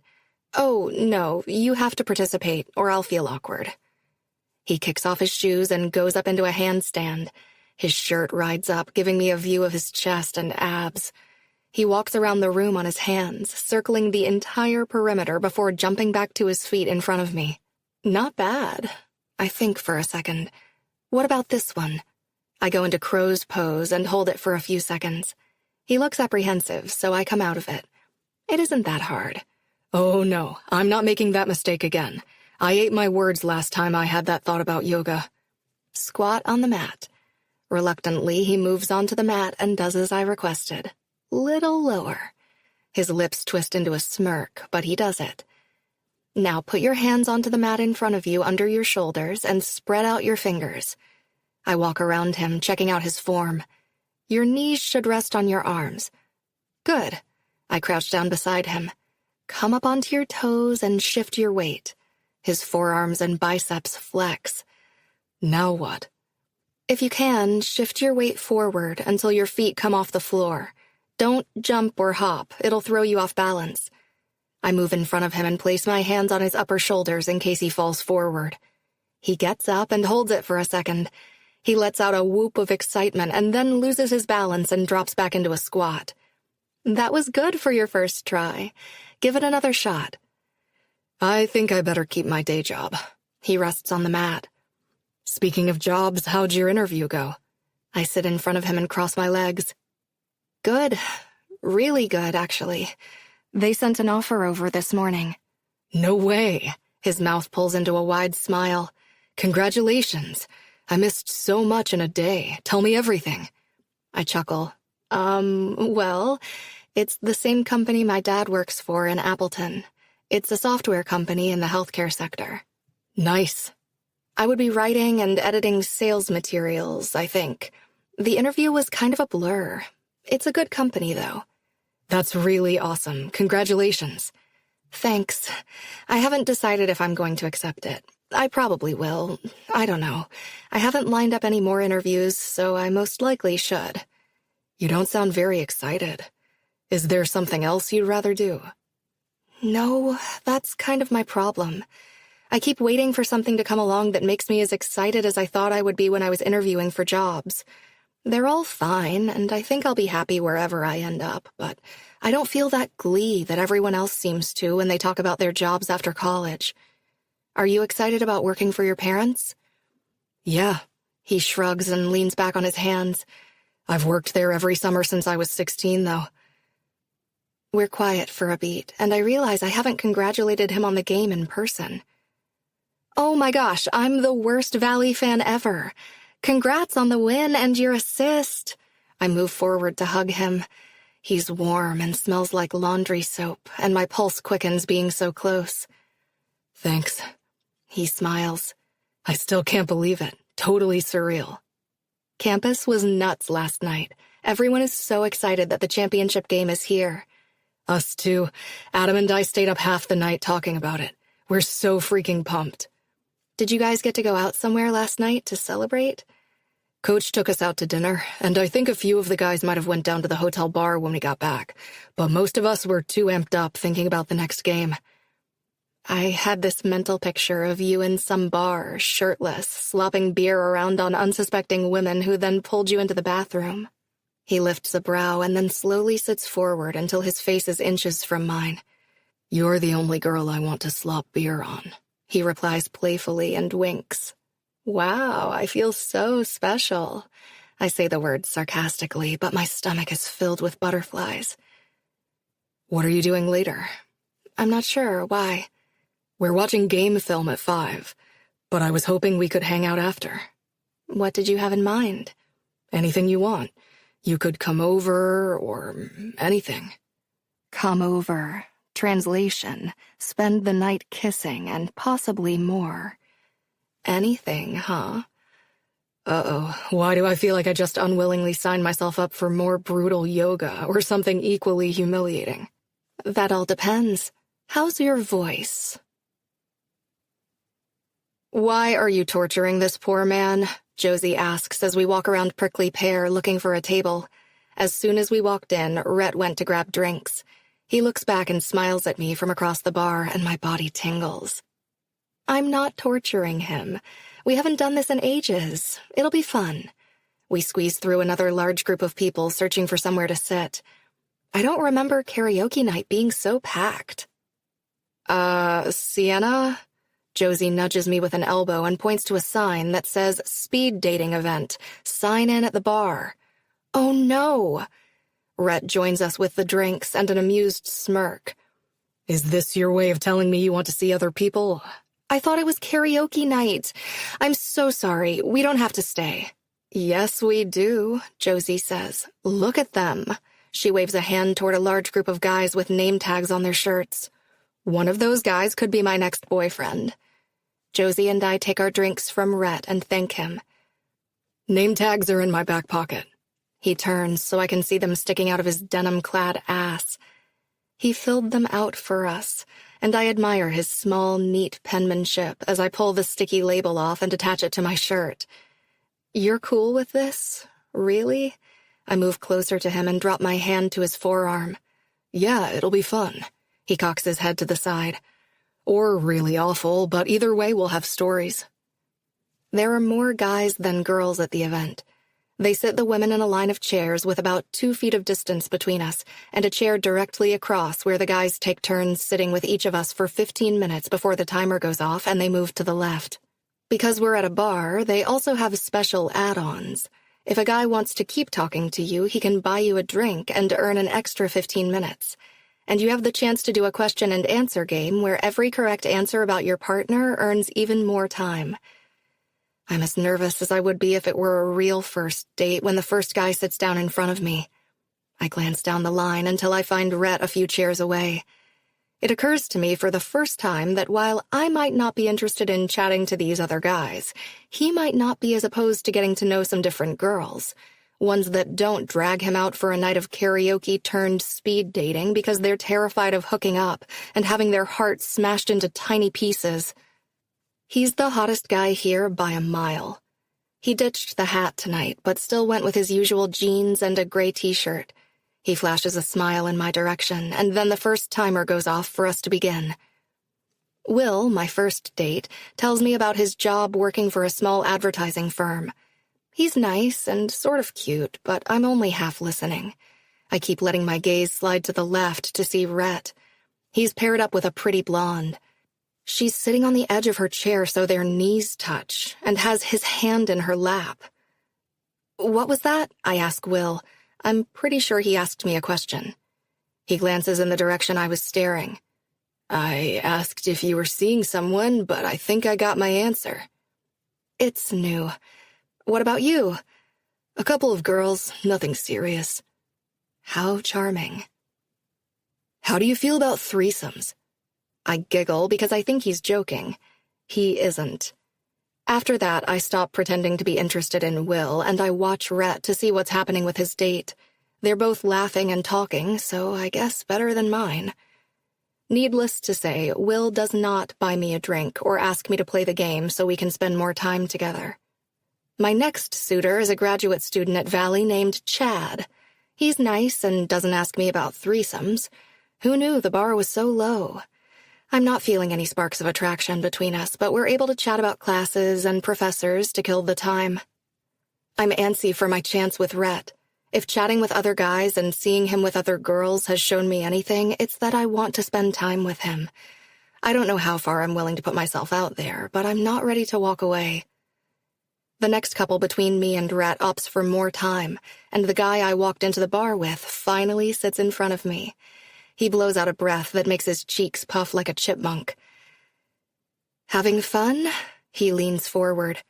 Oh, no, you have to participate, or I'll feel awkward. He kicks off his shoes and goes up into a handstand. His shirt rides up, giving me a view of his chest and abs. He walks around the room on his hands, circling the entire perimeter before jumping back to his feet in front of me. Not bad. I think for a second. What about this one? I go into crow's pose and hold it for a few seconds. He looks apprehensive, so I come out of it. It isn't that hard. Oh no, I'm not making that mistake again. I ate my words last time I had that thought about yoga. Squat on the mat. Reluctantly, he moves onto the mat and does as I requested. Little lower. His lips twist into a smirk, but he does it. Now put your hands onto the mat in front of you under your shoulders and spread out your fingers. I walk around him, checking out his form. Your knees should rest on your arms. Good. I crouch down beside him. Come up onto your toes and shift your weight. His forearms and biceps flex. Now what? If you can, shift your weight forward until your feet come off the floor. Don't jump or hop. It'll throw you off balance. I move in front of him and place my hands on his upper shoulders in case he falls forward. He gets up and holds it for a second. He lets out a whoop of excitement and then loses his balance and drops back into a squat. That was good for your first try. Give it another shot. I think I better keep my day job. He rests on the mat. Speaking of jobs, how'd your interview go? I sit in front of him and cross my legs. Good. Really good, actually. They sent an offer over this morning. No way. His mouth pulls into a wide smile. Congratulations. I missed so much in a day. Tell me everything. I chuckle. Well, it's the same company my dad works for in Appleton. It's a software company in the healthcare sector. Nice. I would be writing and editing sales materials, I think. The interview was kind of a blur. It's a good company, though. That's really awesome. Congratulations. Thanks. I haven't decided if I'm going to accept it. I probably will. I don't know. I haven't lined up any more interviews, so I most likely should. You don't sound very excited. Is there something else you'd rather do? No, that's kind of my problem. I keep waiting for something to come along that makes me as excited as I thought I would be when I was interviewing for jobs. They're all fine, and I think I'll be happy wherever I end up, but I don't feel that glee that everyone else seems to when they talk about their jobs after college. Are you excited about working for your parents? Yeah. He shrugs and leans back on his hands. I've worked there every summer since I was 16, though. We're quiet for a beat, and I realize I haven't congratulated him on the game in person. Oh my gosh, I'm the worst Valley fan ever. Congrats on the win and your assist. I move forward to hug him. He's warm and smells like laundry soap, and my pulse quickens being so close. Thanks. He smiles. I still can't believe it. Totally surreal. Campus was nuts last night. Everyone is so excited that the championship game is here. Us too. Adam and I stayed up half the night talking about it. We're so freaking pumped. Did you guys get to go out somewhere last night to celebrate? Coach took us out to dinner, and I think a few of the guys might have went down to the hotel bar when we got back, but most of us were too amped up thinking about the next game. I had this mental picture of you in some bar, shirtless, slopping beer around on unsuspecting women who then pulled you into the bathroom. He lifts a brow and then slowly sits forward until his face is inches from mine. You're the only girl I want to slop beer on, he replies playfully and winks. Wow, I feel so special. I say the words sarcastically, but my stomach is filled with butterflies. What are you doing later? I'm not sure. Why? We're watching game film at 5, but I was hoping we could hang out after. What did you have in mind? Anything you want. You could come over, or anything. Come over. Translation. Spend the night kissing and possibly more. Anything, huh? Uh-oh. Why do I feel like I just unwillingly signed myself up for more brutal yoga or something equally humiliating? That all depends. How's your voice? Why are you torturing this poor man? Josie asks as we walk around Prickly Pear looking for a table. As soon as we walked in, Rhett went to grab drinks. He looks back and smiles at me from across the bar, and my body tingles. I'm not torturing him. We haven't done this in ages. It'll be fun. We squeeze through another large group of people searching for somewhere to sit. I don't remember karaoke night being so packed. Sienna? Josie nudges me with an elbow and points to a sign that says speed dating event. Sign in at the bar. Oh no! Rhett joins us with the drinks and an amused smirk. Is this your way of telling me you want to see other people? I thought it was karaoke night. I'm so sorry. We don't have to stay. Yes, we do, Josie says. Look at them. She waves a hand toward a large group of guys with name tags on their shirts. One of those guys could be my next boyfriend. Josie and I take our drinks from Rhett and thank him. Name tags are in my back pocket. He turns so I can see them sticking out of his denim-clad ass. He filled them out for us, and I admire his small, neat penmanship as I pull the sticky label off and attach it to my shirt. You're cool with this? Really? I move closer to him and drop my hand to his forearm. Yeah, it'll be fun. He cocks his head to the side. Or really awful, but either way we'll have stories. There are more guys than girls at the event. They sit the women in a line of chairs with about 2 feet of distance between us, and a chair directly across where the guys take turns sitting with each of us for 15 minutes before the timer goes off and they move to the left. Because we're at a bar, they also have special add-ons. If a guy wants to keep talking to you, he can buy you a drink and earn an extra 15 minutes. And you have the chance to do a question and answer game where every correct answer about your partner earns even more time. I'm as nervous as I would be if it were a real first date when the first guy sits down in front of me. I glance down the line until I find Rhett a few chairs away. It occurs to me for the first time that while I might not be interested in chatting to these other guys, he might not be as opposed to getting to know some different girls, ones that don't drag him out for a night of karaoke turned speed dating because they're terrified of hooking up and having their hearts smashed into tiny pieces. He's the hottest guy here by a mile. He ditched the hat tonight, but still went with his usual jeans and a gray t-shirt. He flashes a smile in my direction, and then the first timer goes off for us to begin. Will, my first date, tells me about his job working for a small advertising firm. He's nice and sort of cute, but I'm only half listening. I keep letting my gaze slide to the left to see Rhett. He's paired up with a pretty blonde. She's sitting on the edge of her chair so their knees touch, and has his hand in her lap. "What was that?" I ask Will. I'm pretty sure he asked me a question. He glances in the direction I was staring. "I asked if you were seeing someone, but I think I got my answer." "It's new. What about you?" "A couple of girls, nothing serious." How charming. "How do you feel about threesomes?" I giggle because I think he's joking. He isn't. After that, I stop pretending to be interested in Will, and I watch Rhett to see what's happening with his date. They're both laughing and talking, so I guess better than mine. Needless to say, Will does not buy me a drink or ask me to play the game so we can spend more time together. My next suitor is a graduate student at Valley named Chad. He's nice and doesn't ask me about threesomes. Who knew the bar was so low? I'm not feeling any sparks of attraction between us, but we're able to chat about classes and professors to kill the time. I'm antsy for my chance with Rhett. If chatting with other guys and seeing him with other girls has shown me anything, it's that I want to spend time with him. I don't know how far I'm willing to put myself out there, but I'm not ready to walk away. The next couple between me and Rhett opts for more time, and the guy I walked into the bar with finally sits in front of me. He blows out a breath that makes his cheeks puff like a chipmunk. "Having fun?" He leans forward.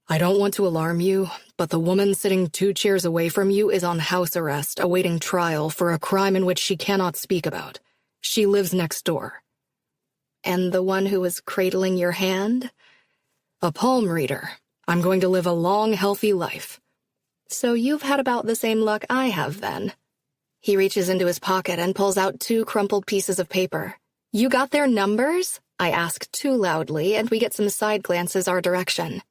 "I don't want to alarm you, but the woman sitting 2 chairs away from you is on house arrest, awaiting trial for a crime in which she cannot speak about. She lives next door." "And the one who was cradling your hand?" "A palm reader. I'm going to live a long, healthy life." "So you've had about the same luck I have, then." He reaches into his pocket and pulls out 2 crumpled pieces of paper. "You got their numbers?" I ask too loudly, and we get some side glances our direction.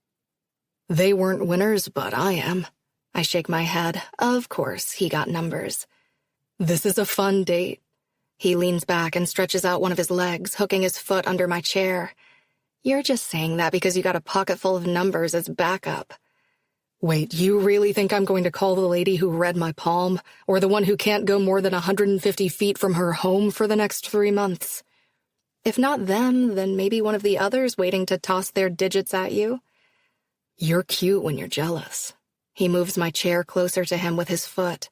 "They weren't winners, but I am." I shake my head. Of course he got numbers. "This is a fun date." He leans back and stretches out one of his legs, hooking his foot under my chair. "You're just saying that because you got a pocket full of numbers as backup." "Wait, you really think I'm going to call the lady who read my palm, or the one who can't go more than 150 feet from her home for the next 3 months? If not them, then maybe one of the others waiting to toss their digits at you." "You're cute when you're jealous." He moves my chair closer to him with his foot.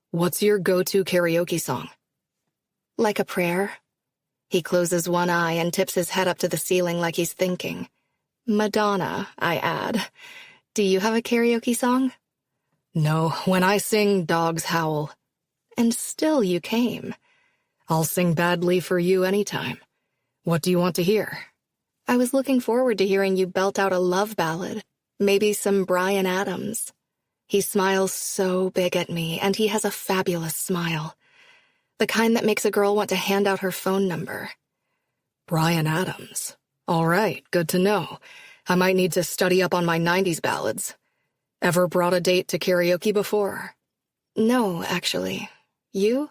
"What's your go-to karaoke song?" "Like a prayer." He closes one eye and tips his head up to the ceiling like he's thinking. "Madonna," I add. "Do you have a karaoke song?" "No, when I sing, dogs howl." "And still you came." "I'll sing badly for you anytime. What do you want to hear?" "I was looking forward to hearing you belt out a love ballad. Maybe some Bryan Adams." He smiles so big at me, and he has a fabulous smile. The kind that makes a girl want to hand out her phone number. "Bryan Adams. All right, good to know. I might need to study up on my 90s ballads. Ever brought a date to karaoke before?" "No, actually. You?"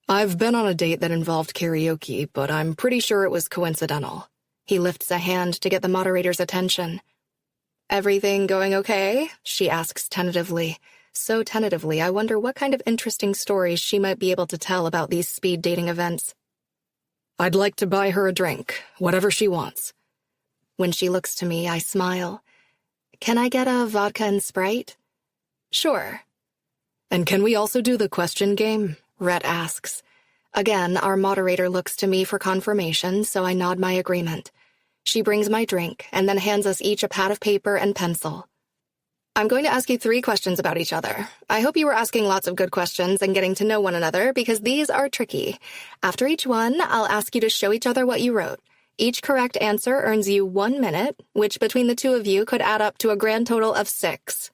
"I've been on a date that involved karaoke, but I'm pretty sure it was coincidental." He lifts a hand to get the moderator's attention. "Everything going okay?" she asks tentatively. So tentatively, I wonder what kind of interesting stories she might be able to tell about these speed dating events. "I'd like to buy her a drink, whatever she wants." When she looks to me, I smile. "Can I get a vodka and Sprite?" "Sure." "And can we also do the question game?" Rhett asks. Again, our moderator looks to me for confirmation, so I nod my agreement. She brings my drink and then hands us each a pad of paper and pencil. "I'm going to ask you 3 questions about each other. I hope you were asking lots of good questions and getting to know one another because these are tricky. After each one, I'll ask you to show each other what you wrote. Each correct answer earns you 1 minute, which between the 2 of you could add up to a grand total of 6.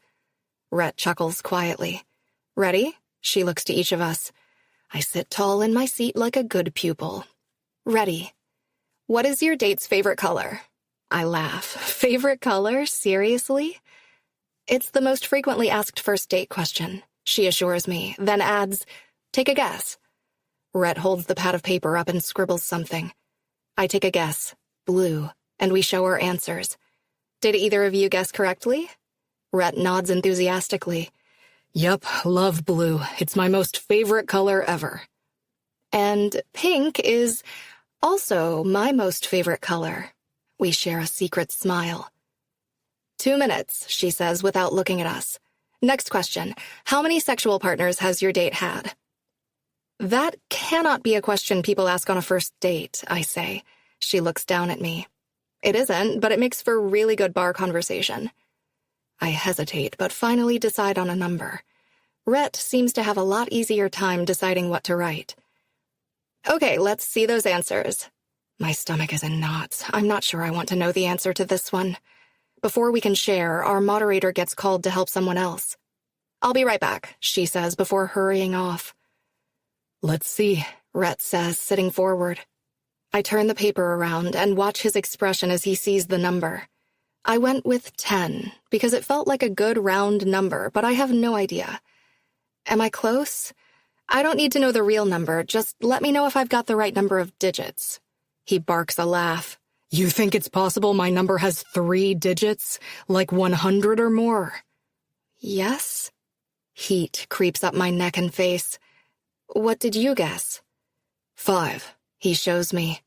Rhett chuckles quietly. "Ready?" She looks to each of us. I sit tall in my seat like a good pupil. "Ready." "What is your date's favorite color?" I laugh. Favorite color? Seriously? It's the most frequently asked first date question, she assures me, then adds, take a guess. Rhett holds the pad of paper up and scribbles something. I take a guess. Blue. And we show our answers. Did either of you guess correctly? Rhett nods enthusiastically. Yep, love blue. It's my most favorite color ever. And pink is also my most favorite color. We share a secret smile. 2 minutes, she says without looking at us. Next question. How many sexual partners has your date had? That cannot be a question people ask on a first date, I say. She looks down at me. It isn't, but it makes for really good bar conversation. I hesitate, but finally decide on a number. Rhett seems to have a lot easier time deciding what to write. Okay, let's see those answers. My stomach is in knots. I'm not sure I want to know the answer to this one. Before we can share, our moderator gets called to help someone else. I'll be right back, she says before hurrying off. Let's see, Rhett says, sitting forward. I turn the paper around and watch his expression as he sees the number. I went with 10 because it felt like a good round number, but I have no idea. Am I close? I don't need to know the real number, just let me know if I've got the right number of digits. He barks a laugh. You think it's possible my number has 3 digits, like 100 or more? Yes? Heat creeps up my neck and face. What did you guess? 5. He shows me.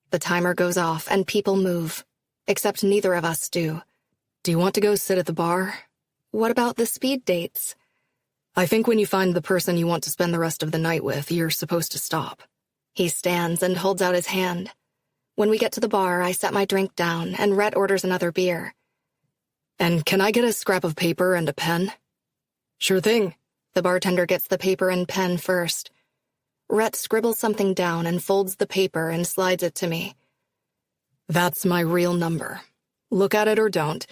The timer goes off and people move, except neither of us do. Do you want to go sit at the bar? What about the speed dates? I think when you find the person you want to spend the rest of the night with, you're supposed to stop. He stands and holds out his hand. When we get to the bar, I set my drink down, and Rhett orders another beer. And can I get a scrap of paper and a pen? Sure thing. The bartender gets the paper and pen first. Rhett scribbles something down and folds the paper and slides it to me. That's my real number. Look at it or don't,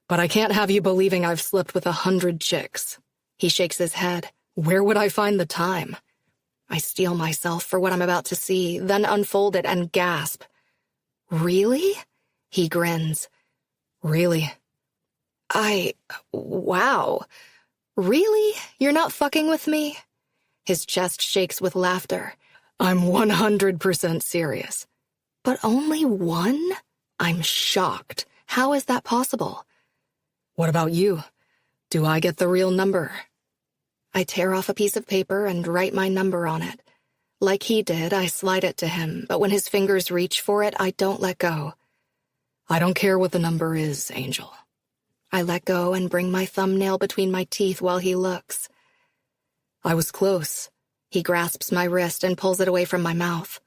but I can't have you believing I've slept with 100 chicks. He shakes his head. Where would I find the time? I steel myself for what I'm about to see, then unfold it and gasp. Really? He grins. Really? Wow. Really? You're not fucking with me? His chest shakes with laughter. I'm 100% serious. But only one? I'm shocked. How is that possible? What about you? Do I get the real number? I tear off a piece of paper and write my number on it. Like he did, I slide it to him, but when his fingers reach for it, I don't let go. I don't care what the number is, Angel. I let go and bring my thumbnail between my teeth while he looks. I was close. He grasps my wrist and pulls it away from my mouth.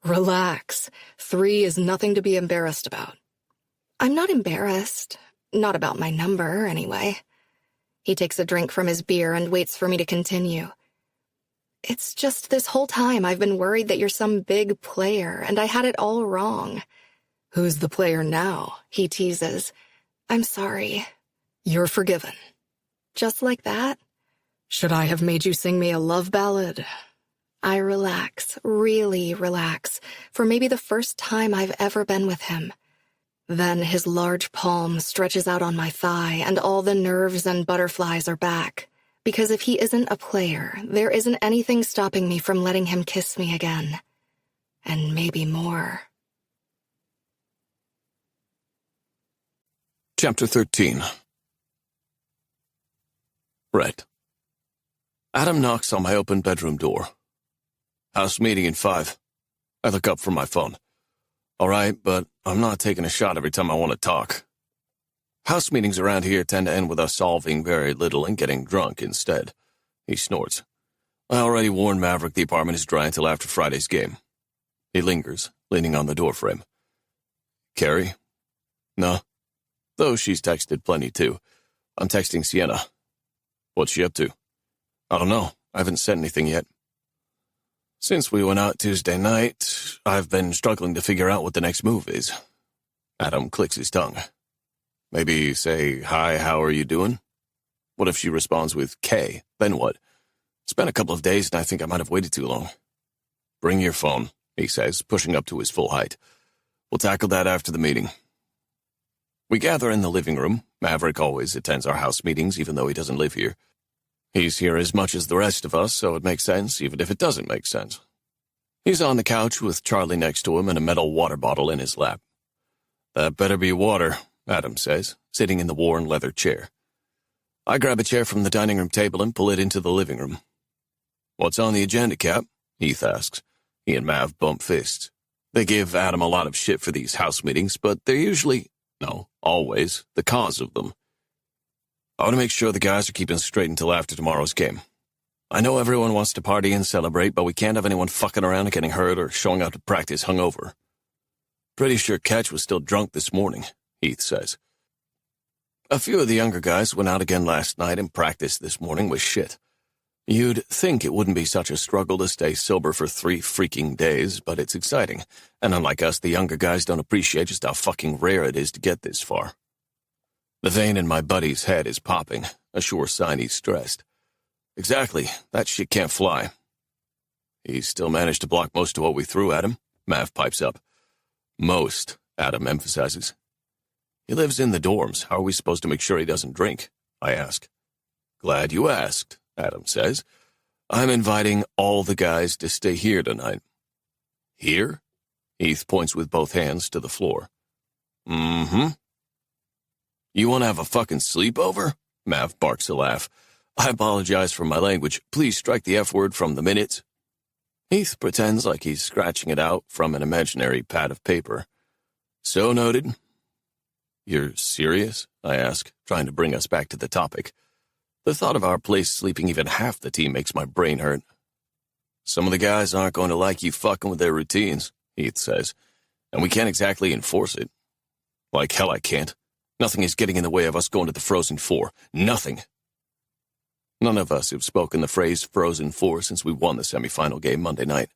Relax. 3 is nothing to be embarrassed about. I'm not embarrassed. Not about my number, anyway. He takes a drink from his beer and waits for me to continue. It's just this whole time I've been worried that you're some big player, and I had it all wrong. Who's the player now? He teases. I'm sorry. You're forgiven. Just like that? Should I have made you sing me a love ballad? I relax, really relax, for maybe the first time I've ever been with him. Then his large palm stretches out on my thigh, and all the nerves and butterflies are back. Because if he isn't a player, there isn't anything stopping me from letting him kiss me again. And maybe more. Chapter 13. Rhett. Adam knocks on my open bedroom door. House meeting in 5. I look up from my phone. All right, but I'm not taking a shot every time I want to talk. House meetings around here tend to end with us solving very little and getting drunk instead. He snorts. I already warned Maverick the apartment is dry until after Friday's game. He lingers, leaning on the doorframe. Carrie? No. Though she's texted plenty too. I'm texting Sienna. What's she up to? I don't know. I haven't said anything yet. Since we went out Tuesday night, I've been struggling to figure out what the next move is. Adam clicks his tongue. Maybe say, hi, how are you doing? What if she responds with K? Then what? It's been a couple of days and I think I might have waited too long. Bring your phone, he says, pushing up to his full height. We'll tackle that after the meeting. We gather in the living room. Maverick always attends our house meetings, even though he doesn't live here. He's here as much as the rest of us, so it makes sense, even if it doesn't make sense. He's on the couch with Charlie next to him and a metal water bottle in his lap. "That better be water," Adam says, sitting in the worn leather chair. I grab a chair from the dining room table and pull it into the living room. "What's on the agenda, Cap?" Heath asks. He and Mav bump fists. They give Adam a lot of shit for these house meetings, but they're usually, no, always, the cause of them. "I want to make sure the guys are keeping straight until after tomorrow's game. I know everyone wants to party and celebrate, but we can't have anyone fucking around and getting hurt or showing up to practice hungover." "Pretty sure Ketch was still drunk this morning," Heath says. "A few of the younger guys went out again last night and practiced this morning with shit. You'd think it wouldn't be such a struggle to stay sober for 3 freaking days, but it's exciting, and unlike us, the younger guys don't appreciate just how fucking rare it is to get this far." The vein in my buddy's head is popping, a sure sign he's stressed. "Exactly, that shit can't fly." "He still managed to block most of what we threw at him," Mav pipes up. "Most," Adam emphasizes. "He lives in the dorms. How are we supposed to make sure he doesn't drink?" I ask. "Glad you asked," Adam says. "I'm inviting all the guys to stay here tonight." "Here?" Heath points with both hands to the floor. "Mm-hmm." "You want to have a fucking sleepover?" Mav barks a laugh. "I apologize for my language. Please strike the F word from the minutes." Heath pretends like he's scratching it out from an imaginary pad of paper. "So noted." "You're serious?" I ask, trying to bring us back to the topic. The thought of our place sleeping even half the team makes my brain hurt. "Some of the guys aren't going to like you fucking with their routines," Heath says, "and we can't exactly enforce it." "Like hell I can't. Nothing is getting in the way of us going to the Frozen Four. Nothing." None of us have spoken the phrase Frozen Four since we won the semifinal game Monday night.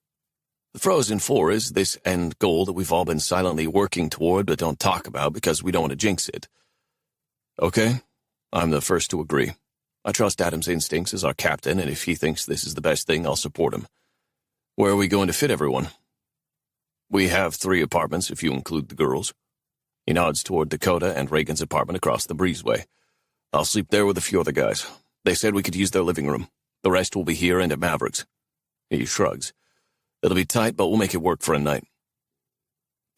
The Frozen Four is this end goal that we've all been silently working toward but don't talk about because we don't want to jinx it. Okay, I'm the first to agree. I trust Adam's instincts as our captain, and if he thinks this is the best thing, I'll support him. Where are we going to fit everyone? We have 3 apartments if you include the girls. He nods toward Dakota and Reagan's apartment across the breezeway. I'll sleep there with a few other guys. They said we could use their living room. The rest will be here and at Maverick's. He shrugs. It'll be tight, but we'll make it work for a night.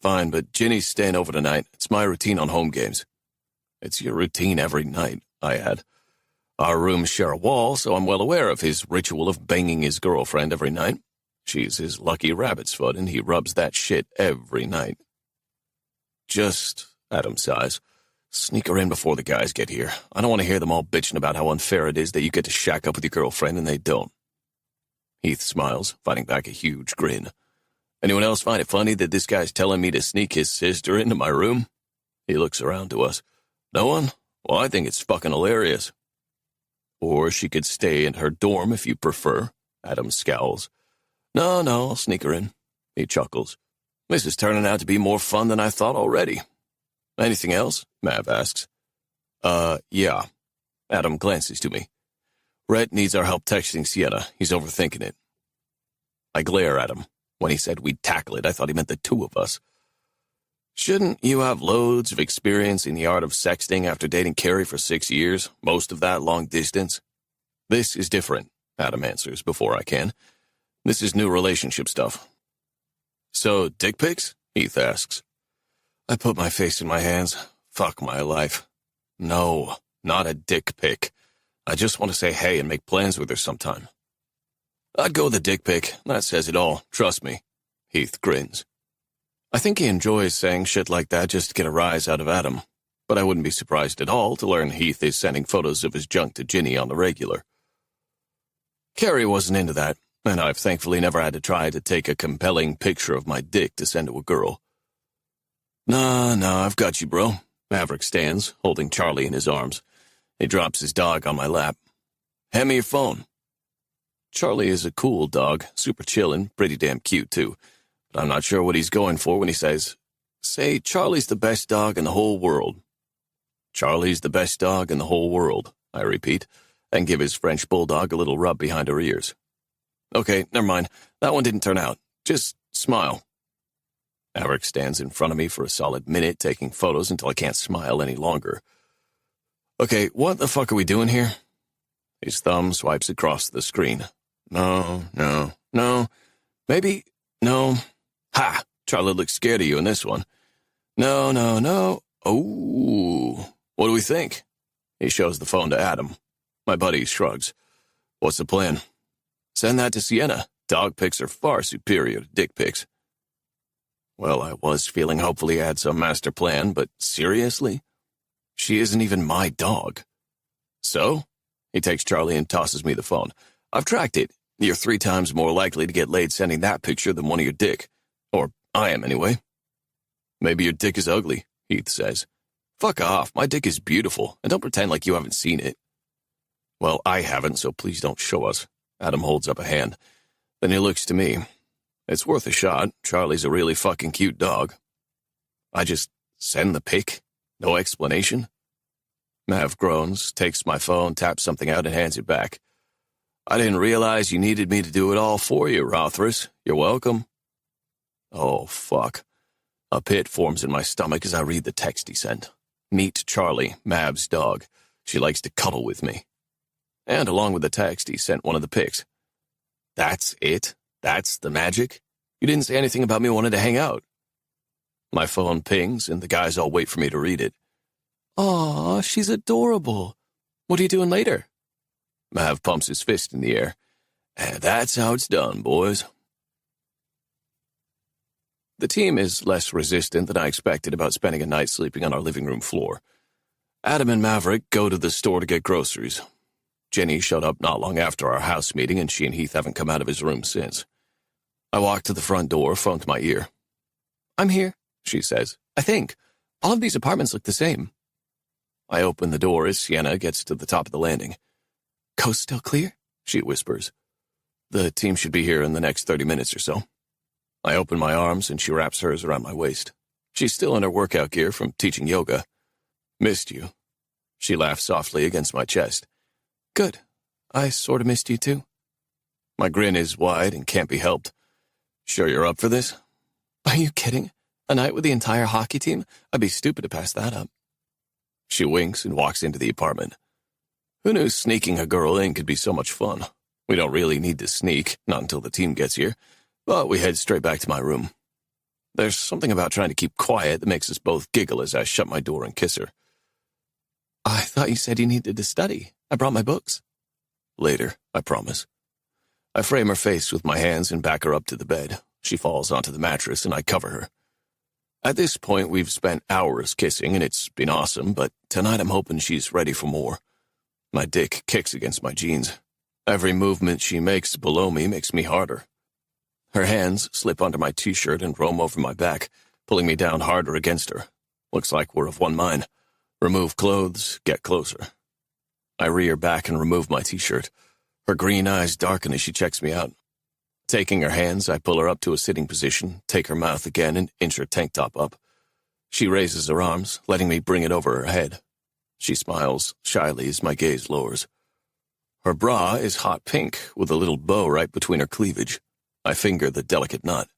Fine, but Ginny's staying over tonight. It's my routine on home games. It's your routine every night, I add. Our rooms share a wall, so I'm well aware of his ritual of banging his girlfriend every night. She's his lucky rabbit's foot, and he rubs that shit every night. Just, Adam sighs, sneak her in before the guys get here. I don't want to hear them all bitching about how unfair it is that you get to shack up with your girlfriend and they don't. Heath smiles, fighting back a huge grin. Anyone else find it funny that this guy's telling me to sneak his sister into my room? He looks around to us. No one? Well, I think it's fucking hilarious. Or she could stay in her dorm if you prefer, Adam scowls. No, I'll sneak her in. He chuckles. This is turning out to be more fun than I thought already. Anything else? Mav asks. Yeah. Adam glances to me. Rhett needs our help texting Sienna. He's overthinking it. I glare at him. When he said we'd tackle it, I thought he meant the 2 of us. Shouldn't you have loads of experience in the art of sexting after dating Carrie for 6 years, most of that long distance? This is different, Adam answers before I can. This is new relationship stuff. So, dick pics? Heath asks. I put my face in my hands. Fuck my life. No, not a dick pic. I just want to say hey and make plans with her sometime. I'd go with a dick pic. That says it all. Trust me. Heath grins. I think he enjoys saying shit like that just to get a rise out of Adam. But I wouldn't be surprised at all to learn Heath is sending photos of his junk to Ginny on the regular. Carrie wasn't into that, and I've thankfully never had to try to take a compelling picture of my dick to send to a girl. Nah, I've got you, bro. Maverick stands, holding Charlie in his arms. He drops his dog on my lap. Hand me your phone. Charlie is a cool dog, super chillin', pretty damn cute, too. But I'm not sure what he's going for when he says, say, Charlie's the best dog in the whole world. Charlie's the best dog in the whole world, I repeat, and give his French bulldog a little rub behind her ears. Okay, never mind. That one didn't turn out. Just smile. Maverick stands in front of me for a solid minute, taking photos until I can't smile any longer. Okay, what the fuck are we doing here? His thumb swipes across the screen. No. Maybe, no. Ha! Charlie looks scared of you in this one. No. Oh, what do we think? He shows the phone to Adam. My buddy shrugs. What's the plan? Send that to Sienna. Dog pics are far superior to dick pics. Well, I was feeling hopefully I had some master plan, but seriously? She isn't even my dog. So? He takes Charlie and tosses me the phone. I've tracked it. You're 3 times more likely to get laid sending that picture than one of your dick. Or I am, anyway. Maybe your dick is ugly, Heath says. Fuck off, my dick is beautiful, and don't pretend like you haven't seen it. Well, I haven't, so please don't show us. Adam holds up a hand. Then he looks to me. It's worth a shot. Charlie's a really fucking cute dog. I just send the pic? No explanation? Mav groans, takes my phone, taps something out, and hands it back. I didn't realize you needed me to do it all for you, Rauthruss. You're welcome. Oh, fuck. A pit forms in my stomach as I read the text he sent. Meet Charlie, Mav's dog. She likes to cuddle with me. And along with the text, he sent one of the pics. That's it? That's the magic? You didn't say anything about me wanting to hang out. My phone pings, and the guys all wait for me to read it. Aw, she's adorable. What are you doing later? Mav pumps his fist in the air. And that's how it's done, boys. The team is less resistant than I expected about spending a night sleeping on our living room floor. Adam and Maverick go to the store to get groceries. Jenny showed up not long after our house meeting, and she and Heath haven't come out of his room since. I walk to the front door, phone to my ear. I'm here, she says. I think. All of these apartments look the same. I open the door as Sienna gets to the top of the landing. Coast still clear? She whispers. The team should be here in the next 30 minutes or so. I open my arms, and she wraps hers around my waist. She's still in her workout gear from teaching yoga. Missed you. She laughs softly against my chest. Good. I sort of missed you, too. My grin is wide and can't be helped. Sure you're up for this? Are you kidding? A night with the entire hockey team? I'd be stupid to pass that up. She winks and walks into the apartment. Who knew sneaking a girl in could be so much fun? We don't really need to sneak, not until the team gets here, but we head straight back to my room. There's something about trying to keep quiet that makes us both giggle as I shut my door and kiss her. I thought you said you needed to study. I brought my books. Later, I promise. I frame her face with my hands and back her up to the bed. She falls onto the mattress and I cover her. At this point, we've spent hours kissing and it's been awesome, but tonight I'm hoping she's ready for more. My dick kicks against my jeans. Every movement she makes below me makes me harder. Her hands slip under my t-shirt and roam over my back, pulling me down harder against her. Looks like we're of one mind. Remove clothes, get closer. I rear back and remove my t-shirt. Her green eyes darken as she checks me out. Taking her hands, I pull her up to a sitting position, take her mouth again, and inch her tank top up. She raises her arms, letting me bring it over her head. She smiles shyly as my gaze lowers. Her bra is hot pink, with a little bow right between her cleavage. I finger the delicate knot.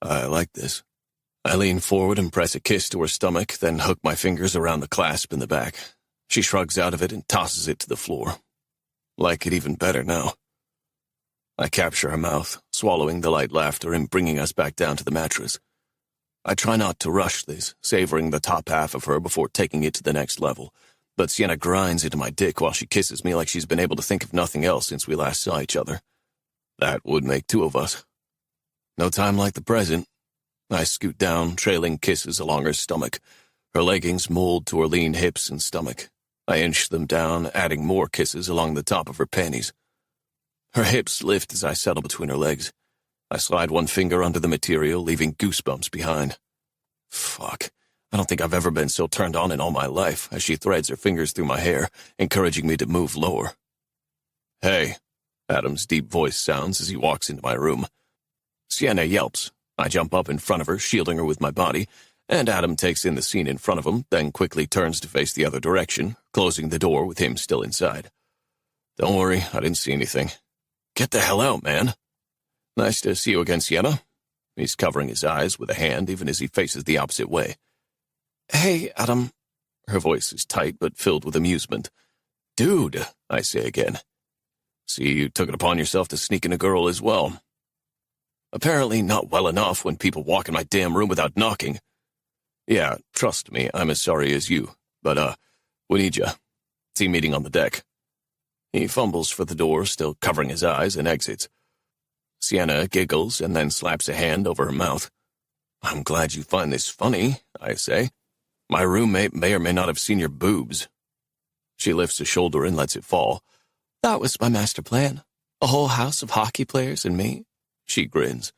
I like this. I lean forward and press a kiss to her stomach, then hook my fingers around the clasp in the back. She shrugs out of it and tosses it to the floor. Like it even better now. I capture her mouth, swallowing the light laughter and bringing us back down to the mattress. I try not to rush this, savoring the top half of her before taking it to the next level, but Sienna grinds into my dick while she kisses me like she's been able to think of nothing else since we last saw each other. That would make 2 of us. No time like the present. I scoot down, trailing kisses along her stomach. Her leggings mold to her lean hips and stomach. I inch them down, adding more kisses along the top of her panties. Her hips lift as I settle between her legs. I slide one finger under the material, leaving goosebumps behind. Fuck. I don't think I've ever been so turned on in all my life as she threads her fingers through my hair, encouraging me to move lower. Hey, Adam's deep voice sounds as he walks into my room. Sienna yelps. I jump up in front of her, shielding her with my body, and Adam takes in the scene in front of him, then quickly turns to face the other direction, closing the door with him still inside. Don't worry, I didn't see anything. Get the hell out, man. Nice to see you again, Sienna. He's covering his eyes with a hand even as he faces the opposite way. Hey, Adam. Her voice is tight but filled with amusement. Dude, I say again. See, you took it upon yourself to sneak in a girl as well. Apparently not well enough when people walk in my damn room without knocking. Yeah, trust me, I'm as sorry as you. But, we need ya. Team meeting on the deck. He fumbles for the door, still covering his eyes, and exits. Sienna giggles and then slaps a hand over her mouth. I'm glad you find this funny, I say. My roommate may or may not have seen your boobs. She lifts a shoulder and lets it fall. That was my master plan. A whole house of hockey players and me. She grins.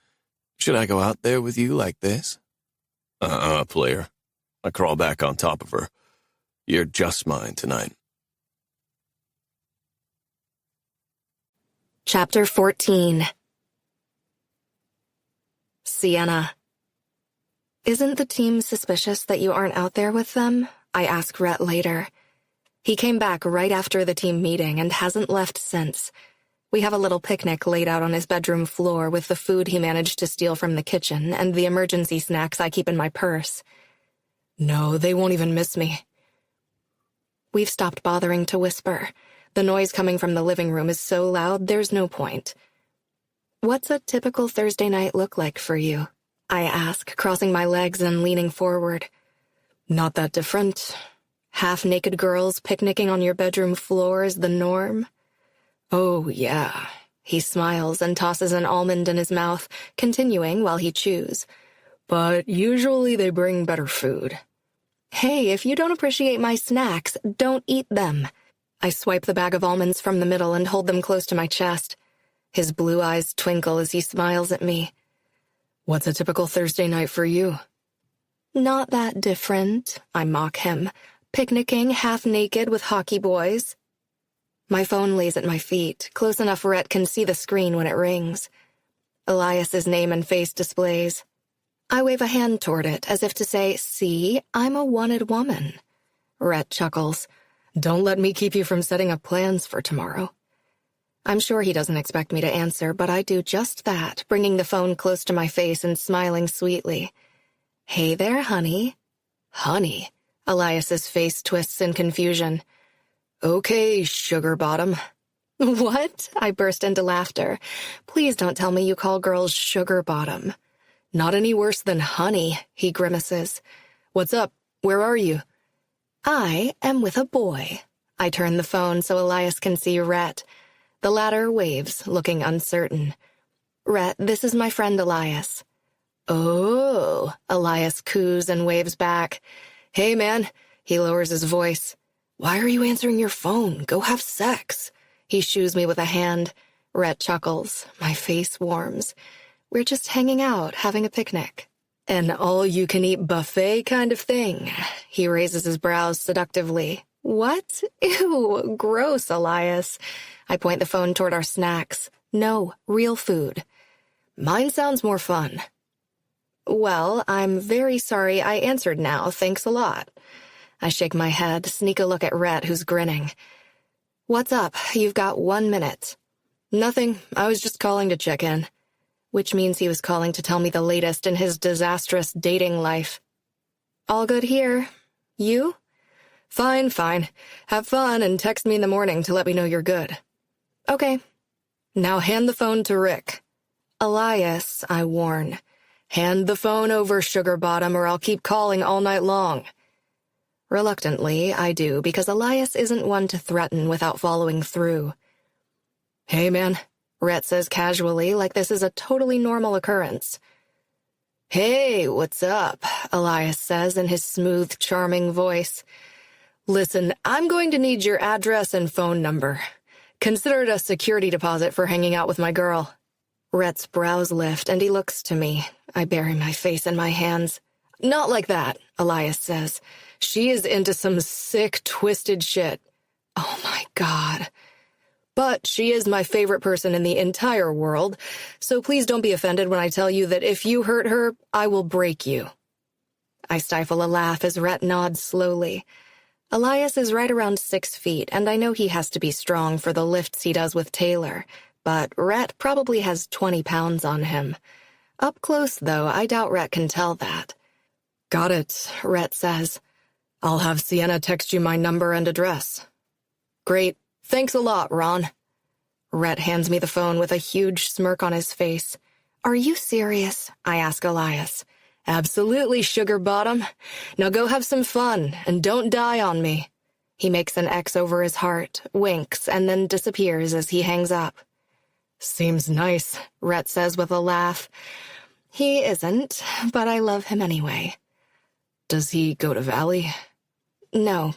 Should I go out there with you like this? Player. I crawl back on top of her. You're just mine tonight. Chapter 14. Sienna. Isn't the team suspicious that you aren't out there with them? I ask Rhett later. He came back right after the team meeting and hasn't left since. We have a little picnic laid out on his bedroom floor with the food he managed to steal from the kitchen and the emergency snacks I keep in my purse. No, they won't even miss me. We've stopped bothering to whisper. The noise coming from the living room is so loud, there's no point. What's a typical Thursday night look like for you? I ask, crossing my legs and leaning forward. Not that different. Half-naked girls picnicking on your bedroom floor is the norm. Oh, yeah. He smiles and tosses an almond in his mouth, continuing while he chews. But usually they bring better food. Hey, if you don't appreciate my snacks, don't eat them. I swipe the bag of almonds from the middle and hold them close to my chest. His blue eyes twinkle as he smiles at me. What's a typical Thursday night for you? Not that different, I mock him. Picnicking half-naked with hockey boys. My phone lays at my feet, close enough Rhett can see the screen when it rings. Elias's name and face displays. I wave a hand toward it, as if to say, see, I'm a wanted woman. Rhett chuckles. Don't let me keep you from setting up plans for tomorrow. I'm sure he doesn't expect me to answer, but I do just that, bringing the phone close to my face and smiling sweetly. Hey there, honey. Honey? Elias's face twists in confusion. Okay, sugar bottom. What? I burst into laughter. Please don't tell me you call girls sugar bottom. Not any worse than honey, he grimaces. What's up? Where are you? I am with a boy. I turn the phone so Elias can see Rhett. The latter waves, looking uncertain. Rhett, this is my friend Elias. Oh, Elias coos and waves back. Hey, man. He lowers his voice. Why are you answering your phone? Go have sex. He shoos me with a hand. Rhett chuckles. My face warms. We're just hanging out, having a picnic. An all-you-can-eat buffet kind of thing. He raises his brows seductively. What? Ew, gross, Elias. I point the phone toward our snacks. No, real food. Mine sounds more fun. Well, I'm very sorry I answered now. Thanks a lot. I shake my head, sneak a look at Rhett, who's grinning. What's up? You've got 1 minute. Nothing. I was just calling to check in. Which means he was calling to tell me the latest in his disastrous dating life. All good here. You? Fine, fine. Have fun and text me in the morning to let me know you're good. Okay. Now hand the phone to Rick. Elias, I warn. Hand the phone over, sugar bottom, or I'll keep calling all night long. Reluctantly, I do, because Elias isn't one to threaten without following through. Hey, man, Rhett says casually, like this is a totally normal occurrence. Hey, what's up? Elias says in his smooth, charming voice. Listen, I'm going to need your address and phone number. Consider it a security deposit for hanging out with my girl. Rhett's brows lift, and he looks to me. I bury my face in my hands. Not like that, Elias says. She is into some sick, twisted shit. Oh my God. But she is my favorite person in the entire world, so please don't be offended when I tell you that if you hurt her, I will break you. I stifle a laugh as Rhett nods slowly. Elias is right around 6 feet, and I know he has to be strong for the lifts he does with Taylor, but Rhett probably has 20 pounds on him. Up close, though, I doubt Rhett can tell that. Got it, Rhett says. I'll have Sienna text you my number and address. Great. Thanks a lot, Ron. Rhett hands me the phone with a huge smirk on his face. Are you serious? I ask Elias. Absolutely, sugar bottom. Now go have some fun, and don't die on me. He makes an X over his heart, winks, and then disappears as he hangs up. Seems nice, Rhett says with a laugh. He isn't, but I love him anyway. Does he go to Valley? No.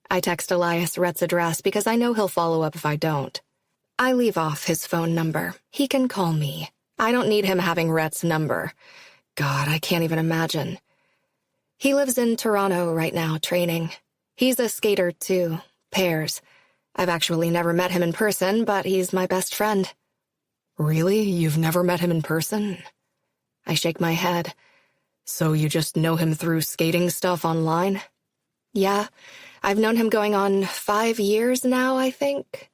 I text Elias Rhett's address because I know he'll follow up if I don't. I leave off his phone number. He can call me. I don't need him having Rhett's number. God, I can't even imagine. He lives in Toronto right now, training. He's a skater, too. Pairs. I've actually never met him in person, but he's my best friend. Really? You've never met him in person? I shake my head. So you just know him through skating stuff online? Yeah, I've known him going on 5 years now, I think.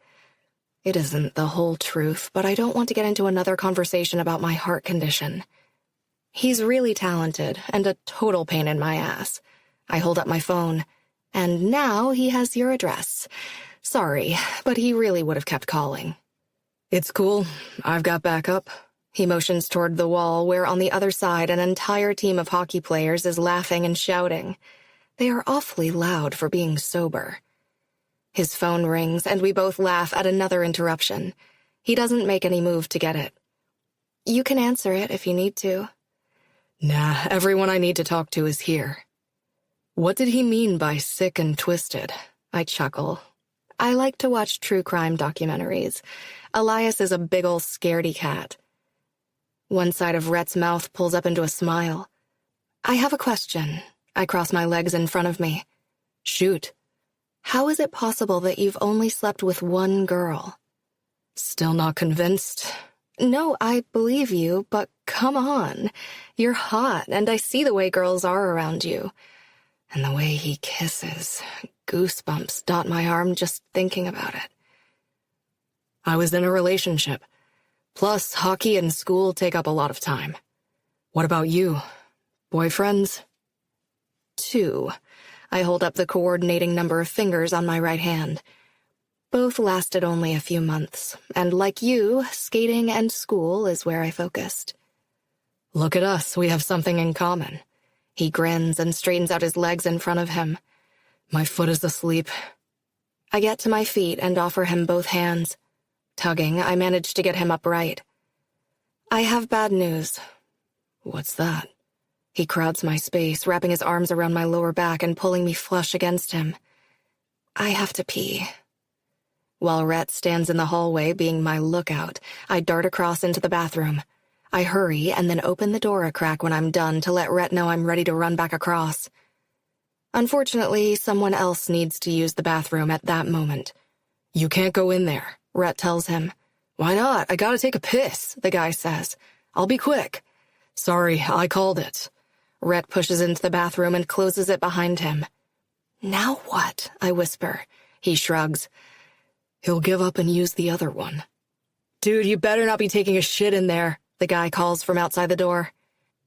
It isn't the whole truth, but I don't want to get into another conversation about my heart condition. He's really talented and a total pain in my ass. I hold up my phone, and now he has your address. Sorry, but he really would have kept calling. It's cool. I've got backup. He motions toward the wall where on the other side an entire team of hockey players is laughing and shouting. They are awfully loud for being sober. His phone rings and we both laugh at another interruption. He doesn't make any move to get it. You can answer it if you need to. Nah, everyone I need to talk to is here. What did he mean by sick and twisted? I chuckle. I like to watch true crime documentaries. Elias is a big ol' scaredy cat. One side of Rhett's mouth pulls up into a smile. I have a question. I cross my legs in front of me. Shoot. How is it possible that you've only slept with one girl? Still not convinced? No, I believe you, but come on. You're hot, and I see the way girls are around you. And the way he kisses. Goosebumps dot my arm just thinking about it. I was in a relationship. Plus, hockey and school take up a lot of time. What about you? Boyfriends? 2. I hold up the coordinating number of fingers on my right hand. Both lasted only a few months, and like you, skating and school is where I focused. Look at us, we have something in common. He grins and straightens out his legs in front of him. My foot is asleep. I get to my feet and offer him both hands. Tugging, I manage to get him upright. I have bad news. What's that? He crowds my space, wrapping his arms around my lower back and pulling me flush against him. I have to pee. While Rhett stands in the hallway being my lookout, I dart across into the bathroom. I hurry and then open the door a crack when I'm done to let Rhett know I'm ready to run back across. Unfortunately, someone else needs to use the bathroom at that moment. You can't go in there, Rhett tells him. Why not? I gotta take a piss, the guy says. I'll be quick. Sorry, I called it. Rhett pushes into the bathroom and closes it behind him. Now what? I whisper. He shrugs. He'll give up and use the other one. Dude, you better not be taking a shit in there, the guy calls from outside the door.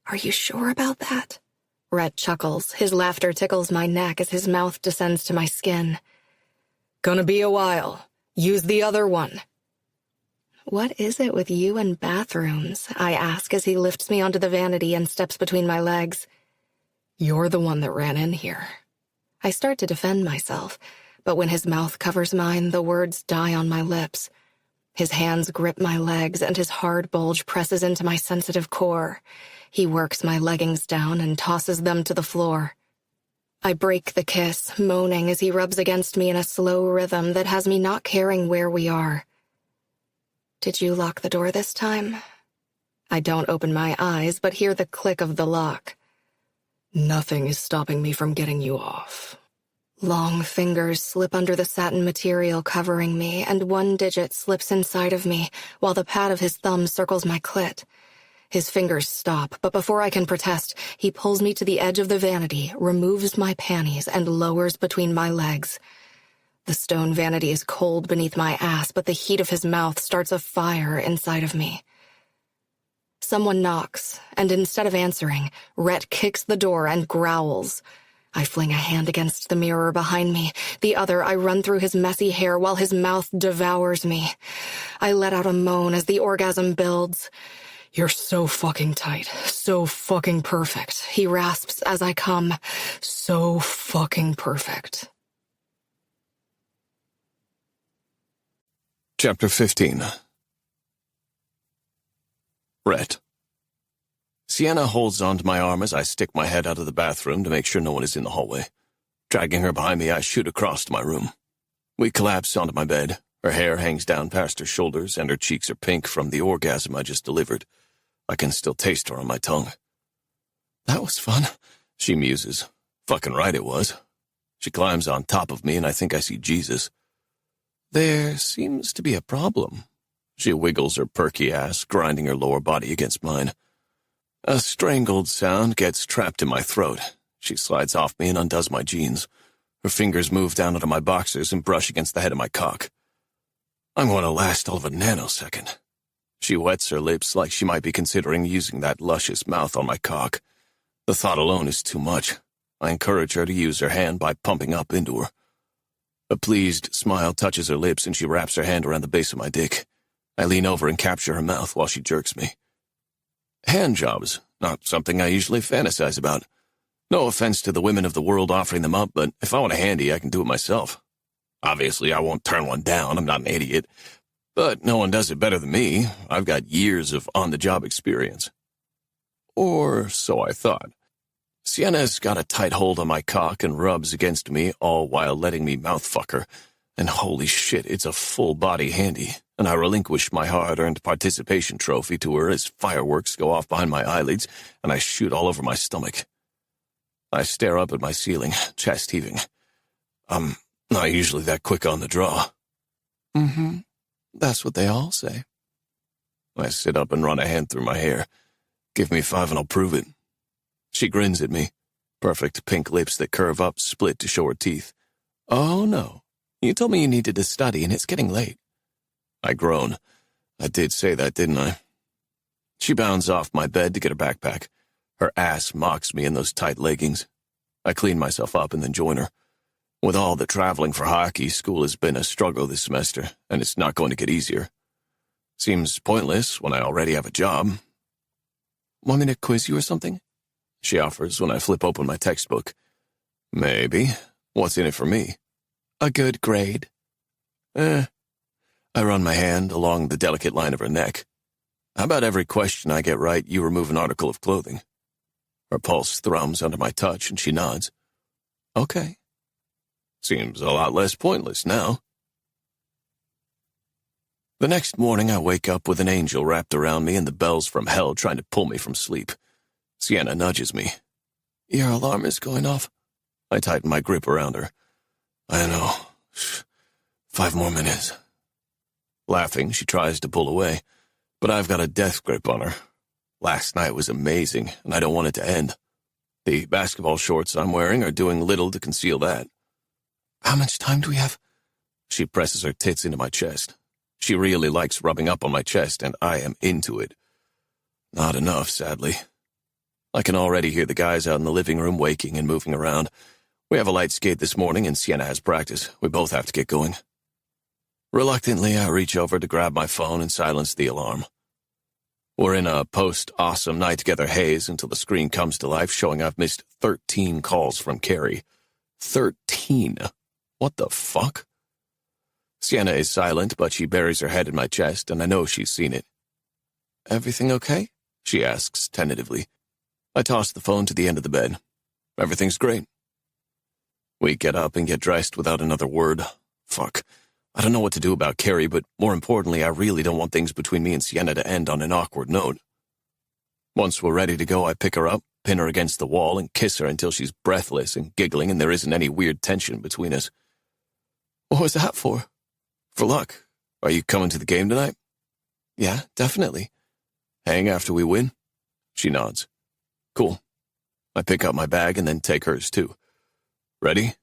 Are you sure about that? Rhett chuckles. His laughter tickles my neck as his mouth descends to my skin. Gonna be a while. Use the other one. What is it with you and bathrooms? I ask as he lifts me onto the vanity and steps between my legs. You're the one that ran in here. I start to defend myself, but when his mouth covers mine, the words die on my lips. His hands grip my legs and his hard bulge presses into my sensitive core. He works my leggings down and tosses them to the floor. I break the kiss, moaning as he rubs against me in a slow rhythm that has me not caring where we are. Did you lock the door this time? I don't open my eyes, but hear the click of the lock. Nothing is stopping me from getting you off. Long fingers slip under the satin material covering me, and one digit slips inside of me, while the pad of his thumb circles my clit. His fingers stop, but before I can protest, he pulls me to the edge of the vanity, removes my panties, and lowers between my legs. The stone vanity is cold beneath my ass, but the heat of his mouth starts a fire inside of me. Someone knocks, and instead of answering, Rhett kicks the door and growls. I fling a hand against the mirror behind me. The other, I run through his messy hair while his mouth devours me. I let out a moan as the orgasm builds. You're so fucking tight. So fucking perfect. He rasps as I come. So fucking perfect. Chapter 15. Rhett. Sienna holds onto my arm as I stick my head out of the bathroom to make sure no one is in the hallway. Dragging her behind me, I shoot across to my room. We collapse onto my bed. Her hair hangs down past her shoulders, and her cheeks are pink from the orgasm I just delivered. I can still taste her on my tongue. That was fun, she muses. Fucking right it was. She climbs on top of me, and I think I see Jesus. There seems to be a problem. She wiggles her perky ass, grinding her lower body against mine. A strangled sound gets trapped in my throat. She slides off me and undoes my jeans. Her fingers move down into my boxers and brush against the head of my cock. I'm going to last all of a nanosecond. She wets her lips like she might be considering using that luscious mouth on my cock. The thought alone is too much. I encourage her to use her hand by pumping up into her. A pleased smile touches her lips and she wraps her hand around the base of my dick. I lean over and capture her mouth while she jerks me. Hand jobs, not something I usually fantasize about. No offense to the women of the world offering them up, but if I want a handy, I can do it myself. Obviously, I won't turn one down, I'm not an idiot. But no one does it better than me. I've got years of on-the-job experience. Or so I thought. Sienna's got a tight hold on my cock and rubs against me, all while letting me mouth-fuck her. And holy shit, it's a full-body handy, and I relinquish my hard-earned participation trophy to her as fireworks go off behind my eyelids, and I shoot all over my stomach. I stare up at my ceiling, chest heaving. I'm not usually that quick on the draw. That's what they all say. I sit up and run a hand through my hair. Give me 5 and I'll prove it. She grins at me. Perfect pink lips that curve up, split to show her teeth. Oh, no. You told me you needed to study, and it's getting late. I groan. I did say that, didn't I? She bounds off my bed to get her backpack. Her ass mocks me in those tight leggings. I clean myself up and then join her. With all the traveling for hockey, school has been a struggle this semester, and it's not going to get easier. Seems pointless when I already have a job. Want me to quiz you or something? She offers when I flip open my textbook. Maybe. What's in it for me? A good grade. I run my hand along the delicate line of her neck. How about every question I get right, you remove an article of clothing? Her pulse thrums under my touch, and she nods. Okay. Seems a lot less pointless now. The next morning, I wake up with an angel wrapped around me and the bells from hell trying to pull me from sleep. Sienna nudges me. Your alarm is going off. I tighten my grip around her. I know. 5 more minutes. Laughing, she tries to pull away, but I've got a death grip on her. Last night was amazing, and I don't want it to end. The basketball shorts I'm wearing are doing little to conceal that. How much time do we have? She presses her tits into my chest. She really likes rubbing up on my chest, and I am into it. Not enough, sadly. I can already hear the guys out in the living room waking and moving around. We have a light skate this morning, and Sienna has practice. We both have to get going. Reluctantly, I reach over to grab my phone and silence the alarm. We're in a post-awesome night together haze until the screen comes to life, showing I've missed 13 calls from Carrie. 13. What the fuck? Sienna is silent, but she buries her head in my chest, and I know she's seen it. Everything okay? She asks tentatively. I toss the phone to the end of the bed. Everything's great. We get up and get dressed without another word. Fuck. I don't know what to do about Carrie, but more importantly, I really don't want things between me and Sienna to end on an awkward note. Once we're ready to go, I pick her up, pin her against the wall, and kiss her until she's breathless and giggling and there isn't any weird tension between us. What was that for? For luck. Are you coming to the game tonight? Yeah, definitely. Hang after we win? She nods. Cool. I pick up my bag and then take hers too. Ready?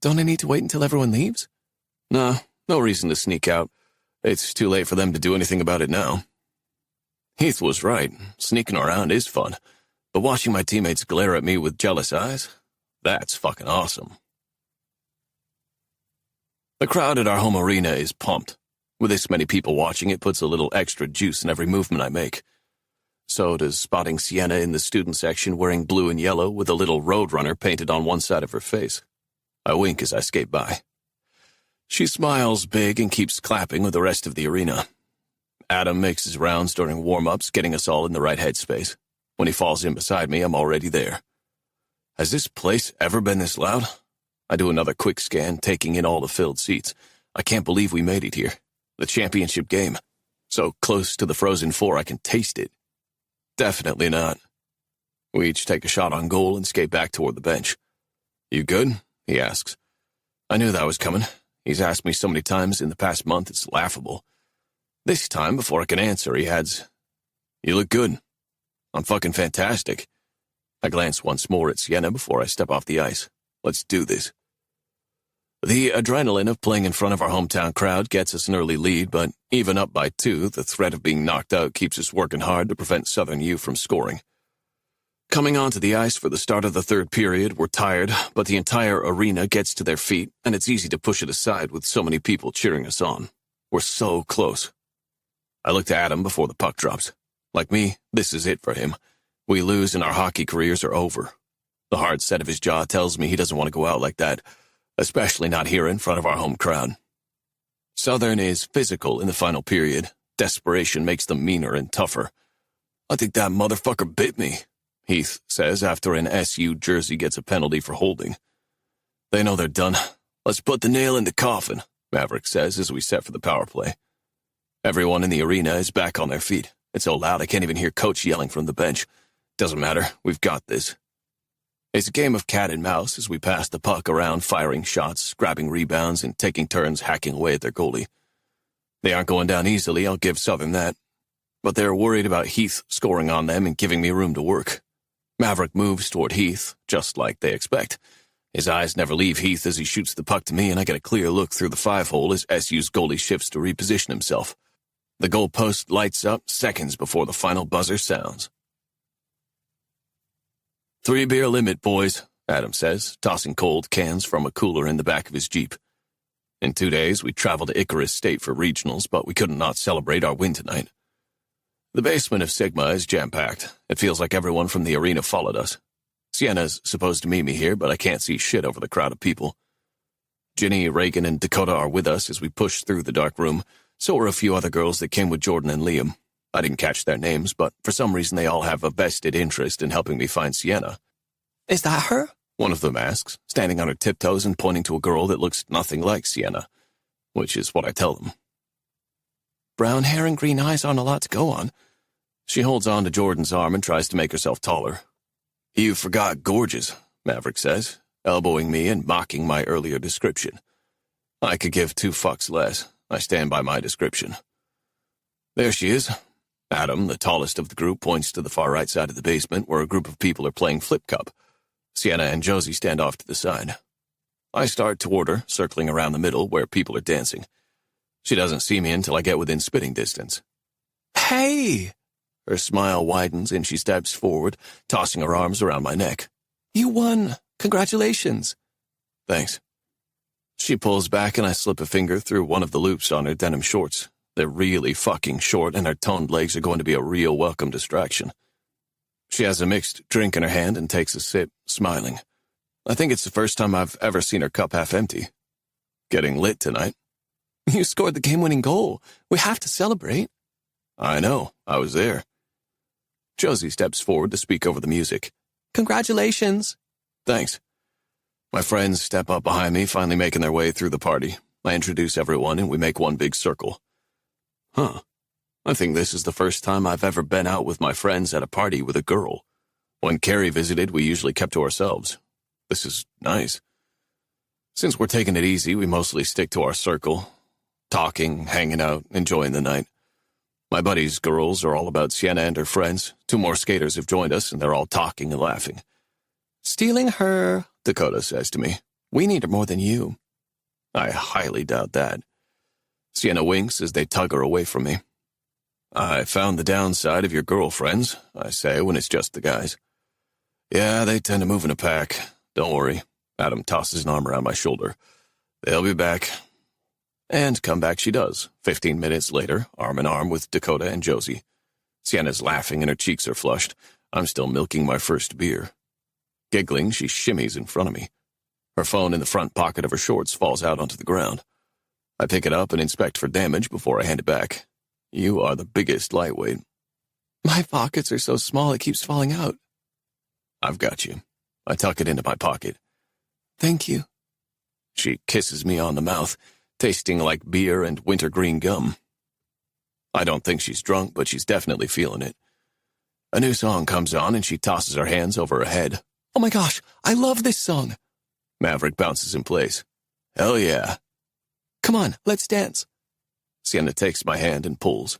Don't I need to wait until everyone leaves? Nah, no reason to sneak out. It's too late for them to do anything about it now. Heath was right. Sneaking around is fun. But watching my teammates glare at me with jealous eyes, that's fucking awesome. The crowd at our home arena is pumped. With this many people watching, it puts a little extra juice in every movement I make. So does spotting Sienna in the student section wearing blue and yellow with a little roadrunner painted on one side of her face. I wink as I skate by. She smiles big and keeps clapping with the rest of the arena. Adam makes his rounds during warm-ups, getting us all in the right headspace. When he falls in beside me, I'm already there. Has this place ever been this loud? I do another quick scan, taking in all the filled seats. I can't believe we made it here. The championship game. So close to the Frozen Four I can taste it. Definitely not. We each take a shot on goal and skate back toward the bench. You good? He asks. I knew that was coming. He's asked me so many times in the past month it's laughable. This time, before I can answer, he adds, You look good. I'm fucking fantastic. I glance once more at Sienna before I step off the ice. Let's do this. The adrenaline of playing in front of our hometown crowd gets us an early lead, but even up by 2, the threat of being knocked out keeps us working hard to prevent Southern U from scoring. Coming onto the ice for the start of the third period, we're tired, but the entire arena gets to their feet, and it's easy to push it aside with so many people cheering us on. We're so close. I look to Adam before the puck drops. Like me, this is it for him. We lose and our hockey careers are over. The hard set of his jaw tells me he doesn't want to go out like that, especially not here in front of our home crowd. Southern is physical in the final period. Desperation makes them meaner and tougher. I think that motherfucker bit me, Heath says after an SU jersey gets a penalty for holding. They know they're done. Let's put the nail in the coffin, Maverick says as we set for the power play. Everyone in the arena is back on their feet. It's so loud I can't even hear Coach yelling from the bench. Doesn't matter, we've got this. It's a game of cat and mouse as we pass the puck around, firing shots, grabbing rebounds, and taking turns hacking away at their goalie. They aren't going down easily, I'll give Southern that. But they're worried about Heath scoring on them and giving me room to work. Maverick moves toward Heath, just like they expect. His eyes never leave Heath as he shoots the puck to me, and I get a clear look through the 5-hole as SU's goalie shifts to reposition himself. The goalpost lights up seconds before the final buzzer sounds. 3-beer limit, boys, Adam says, tossing cold cans from a cooler in the back of his Jeep. In 2 days, we travel to Icarus State for regionals, but we couldn't not celebrate our win tonight. The basement of Sigma is jam-packed. It feels like everyone from the arena followed us. Sienna's supposed to meet me here, but I can't see shit over the crowd of people. Ginny, Reagan, and Dakota are with us as we push through the dark room. So are a few other girls that came with Jordan and Liam. I didn't catch their names, but for some reason they all have a vested interest in helping me find Sienna. Is that her? One of them asks, standing on her tiptoes and pointing to a girl that looks nothing like Sienna, which is what I tell them. Brown hair and green eyes aren't a lot to go on. She holds on to Jordan's arm and tries to make herself taller. You forgot gorgeous, Maverick says, elbowing me and mocking my earlier description. I could give 2 fucks less. I stand by my description. There she is. Adam, the tallest of the group, points to the far right side of the basement where a group of people are playing flip cup. Sienna and Josie stand off to the side. I start toward her, circling around the middle where people are dancing. She doesn't see me until I get within spitting distance. Hey! Her smile widens and she steps forward, tossing her arms around my neck. You won! Congratulations! Thanks. She pulls back and I slip a finger through one of the loops on her denim shorts. They're really fucking short and her toned legs are going to be a real welcome distraction. She has a mixed drink in her hand and takes a sip, smiling. I think it's the first time I've ever seen her cup half empty. Getting lit tonight. You scored the game-winning goal. We have to celebrate. I know. I was there. Josie steps forward to speak over the music. Congratulations. Thanks. My friends step up behind me, finally making their way through the party. I introduce everyone and we make one big circle. Huh. I think this is the first time I've ever been out with my friends at a party with a girl. When Carrie visited, we usually kept to ourselves. This is nice. Since we're taking it easy, we mostly stick to our circle. Talking, hanging out, enjoying the night. My buddies' girls are all about Sienna and her friends. 2 more skaters have joined us, and they're all talking and laughing. Stealing her, Dakota says to me. We need her more than you. I highly doubt that. Sienna winks as they tug her away from me. I found the downside of your girlfriends, I say when it's just the guys. Yeah, they tend to move in a pack. Don't worry. Adam tosses an arm around my shoulder. They'll be back. And come back she does, 15 minutes later, arm in arm with Dakota and Josie. Sienna's laughing and her cheeks are flushed. I'm still milking my first beer. Giggling, she shimmies in front of me. Her phone in the front pocket of her shorts falls out onto the ground. I pick it up and inspect for damage before I hand it back. You are the biggest lightweight. My pockets are so small it keeps falling out. I've got you. I tuck it into my pocket. Thank you. She kisses me on the mouth, tasting like beer and wintergreen gum. I don't think she's drunk, but she's definitely feeling it. A new song comes on and she tosses her hands over her head. Oh my gosh, I love this song. Maverick bounces in place. Hell yeah. Come on, let's dance. Sienna takes my hand and pulls.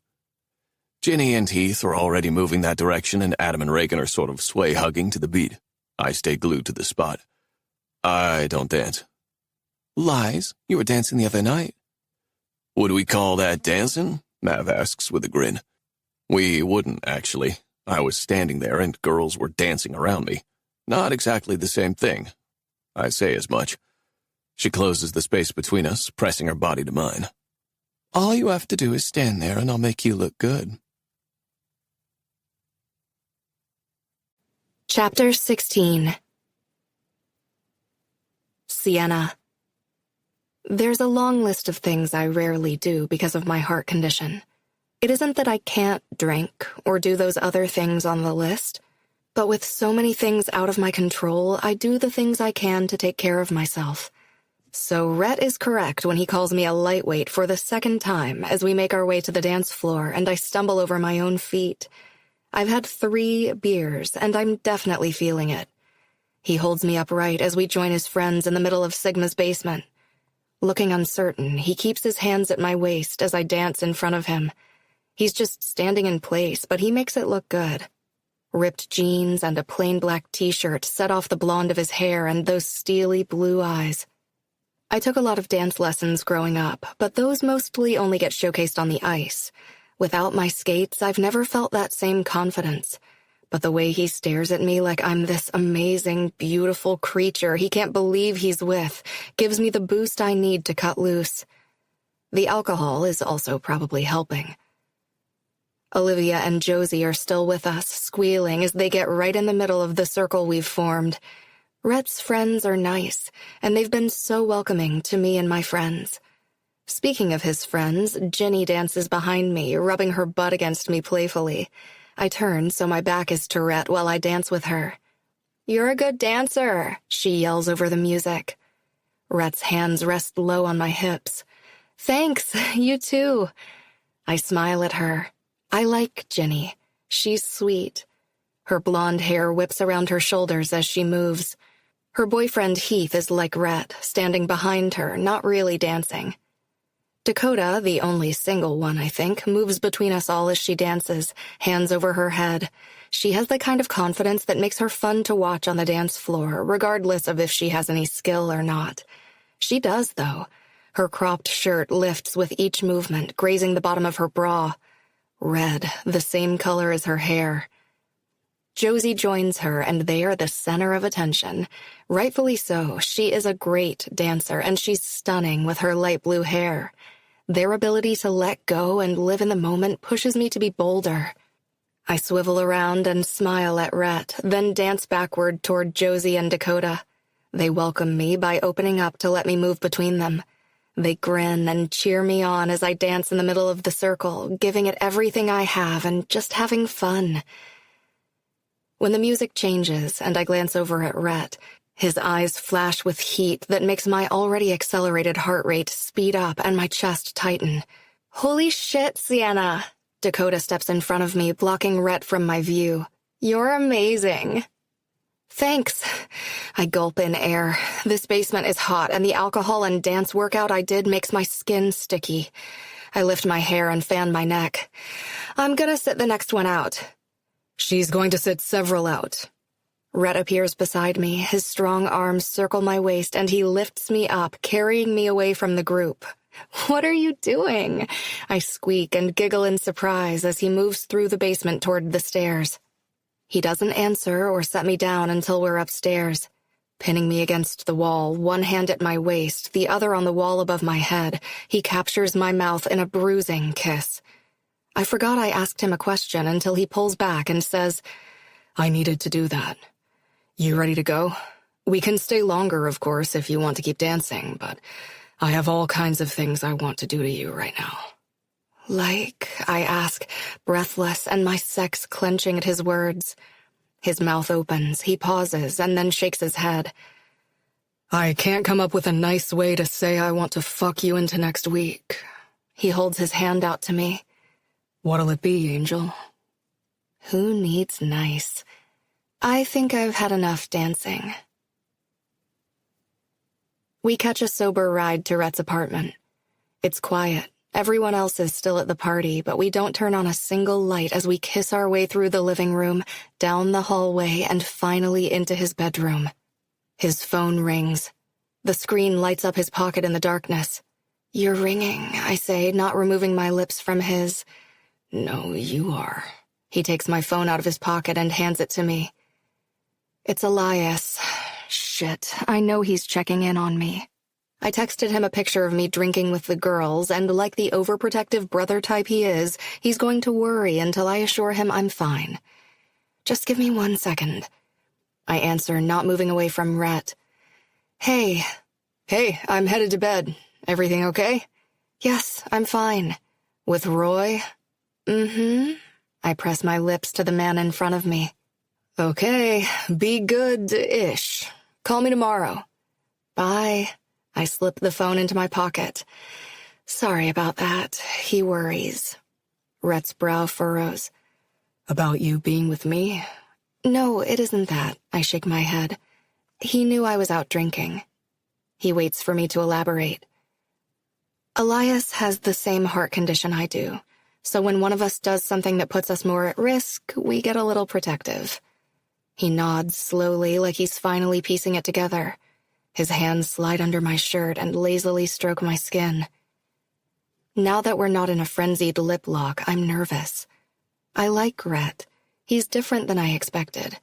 Ginny and Heath are already moving that direction, and Adam and Reagan are sort of sway-hugging to the beat. I stay glued to the spot. I don't dance. Lies, you were dancing the other night. Would we call that dancing? Mav asks with a grin. We wouldn't, actually. I was standing there and girls were dancing around me. Not exactly the same thing. I say as much. She closes the space between us, pressing her body to mine. All you have to do is stand there and I'll make you look good. Chapter 16. Sienna. There's a long list of things I rarely do because of my heart condition. It isn't that I can't drink or do those other things on the list, but with so many things out of my control, I do the things I can to take care of myself. So Rhett is correct when he calls me a lightweight for the second time as we make our way to the dance floor and I stumble over my own feet. I've had 3 beers and I'm definitely feeling it. He holds me upright as we join his friends in the middle of Sigma's basement. Looking uncertain, he keeps his hands at my waist as I dance in front of him. He's just standing in place, but he makes it look good. Ripped jeans and a plain black t-shirt set off the blonde of his hair and those steely blue eyes. I took a lot of dance lessons growing up, but those mostly only get showcased on the ice. Without my skates, I've never felt that same confidence. But the way he stares at me like I'm this amazing, beautiful creature he can't believe he's with gives me the boost I need to cut loose. The alcohol is also probably helping. Olivia and Josie are still with us, squealing as they get right in the middle of the circle we've formed. Rhett's friends are nice, and they've been so welcoming to me and my friends. Speaking of his friends, Ginny dances behind me, rubbing her butt against me playfully. I turn so my back is to Rhett while I dance with her. You're a good dancer, she yells over the music. Rhett's hands rest low on my hips. Thanks, you too. I smile at her. I like Ginny. She's sweet. Her blonde hair whips around her shoulders as she moves. Her boyfriend Heath is like Rhett, standing behind her, not really dancing. Dakota, the only single one, I think, moves between us all as she dances, hands over her head. She has the kind of confidence that makes her fun to watch on the dance floor, regardless of if she has any skill or not. She does, though. Her cropped shirt lifts with each movement, grazing the bottom of her bra. Red, the same color as her hair. Josie joins her, and they are the center of attention. Rightfully so, she is a great dancer, and she's stunning with her light blue hair. Their ability to let go and live in the moment pushes me to be bolder. I swivel around and smile at Rhett, then dance backward toward Josie and Dakota. They welcome me by opening up to let me move between them. They grin and cheer me on as I dance in the middle of the circle, giving it everything I have and just having fun. When the music changes and I glance over at Rhett, his eyes flash with heat that makes my already accelerated heart rate speed up and my chest tighten. Holy shit, Sienna! Dakota steps in front of me, blocking Rhett from my view. You're amazing. Thanks. I gulp in air. This basement is hot, and the alcohol and dance workout I did makes my skin sticky. I lift my hair and fan my neck. I'm gonna sit the next one out. She's going to sit several out. Rhett appears beside me, his strong arms circle my waist, and he lifts me up, carrying me away from the group. What are you doing? I squeak and giggle in surprise as he moves through the basement toward the stairs. He doesn't answer or set me down until we're upstairs. Pinning me against the wall, one hand at my waist, the other on the wall above my head, he captures my mouth in a bruising kiss. I forgot I asked him a question until he pulls back and says, "I needed to do that. You ready to go? We can stay longer, of course, if you want to keep dancing, but I have all kinds of things I want to do to you right now." Like, I ask, breathless and my sex clenching at his words. His mouth opens, he pauses, and then shakes his head. "I can't come up with a nice way to say I want to fuck you into next week." He holds his hand out to me. "What'll it be, Angel?" Who needs nice? I think I've had enough dancing. We catch a sober ride to Rhett's apartment. It's quiet. Everyone else is still at the party, but we don't turn on a single light as we kiss our way through the living room, down the hallway, and finally into his bedroom. His phone rings. The screen lights up his pocket in the darkness. "You're ringing," I say, not removing my lips from his. "No, you are." He takes my phone out of his pocket and hands it to me. It's Elias. Shit, I know he's checking in on me. I texted him a picture of me drinking with the girls, and like the overprotective brother type he is, he's going to worry until I assure him I'm fine. "Just give me 1 second. I answer, not moving away from Rhett. Hey, I'm headed to bed. Everything okay?" "Yes, I'm fine." "With Roy?" "Mm-hmm." I press my lips to the man in front of me. "Okay, be good-ish. Call me tomorrow." "Bye." I slip the phone into my pocket. "Sorry about that." He worries. Rhett's brow furrows. "About you being with me?" "No, it isn't that." I shake my head. "He knew I was out drinking." He waits for me to elaborate. "Elias has the same heart condition I do, so when one of us does something that puts us more at risk, we get a little protective." He nods slowly, like he's finally piecing it together. His hands slide under my shirt and lazily stroke my skin. Now that we're not in a frenzied lip lock, I'm nervous. I like Rhett. He's different than I expected.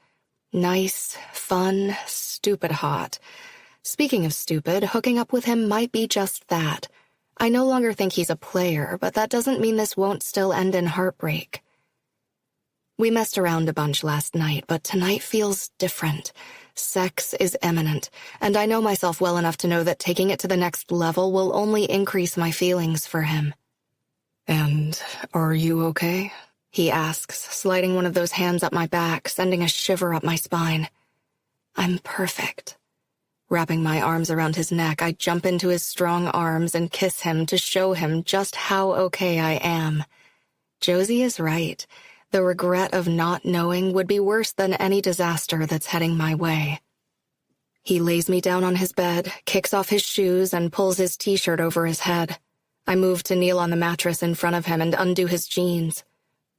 Nice, fun, stupid hot. Speaking of stupid, hooking up with him might be just that. I no longer think he's a player, but that doesn't mean this won't still end in heartbreak. We messed around a bunch last night, but tonight feels different. Sex is imminent, and I know myself well enough to know that taking it to the next level will only increase my feelings for him. "And are you okay?" he asks, sliding one of those hands up my back, sending a shiver up my spine. I'm perfect. Wrapping my arms around his neck, I jump into his strong arms and kiss him to show him just how okay I am. Josie is right. The regret of not knowing would be worse than any disaster that's heading my way. He lays me down on his bed, kicks off his shoes, and pulls his t-shirt over his head. I move to kneel on the mattress in front of him and undo his jeans.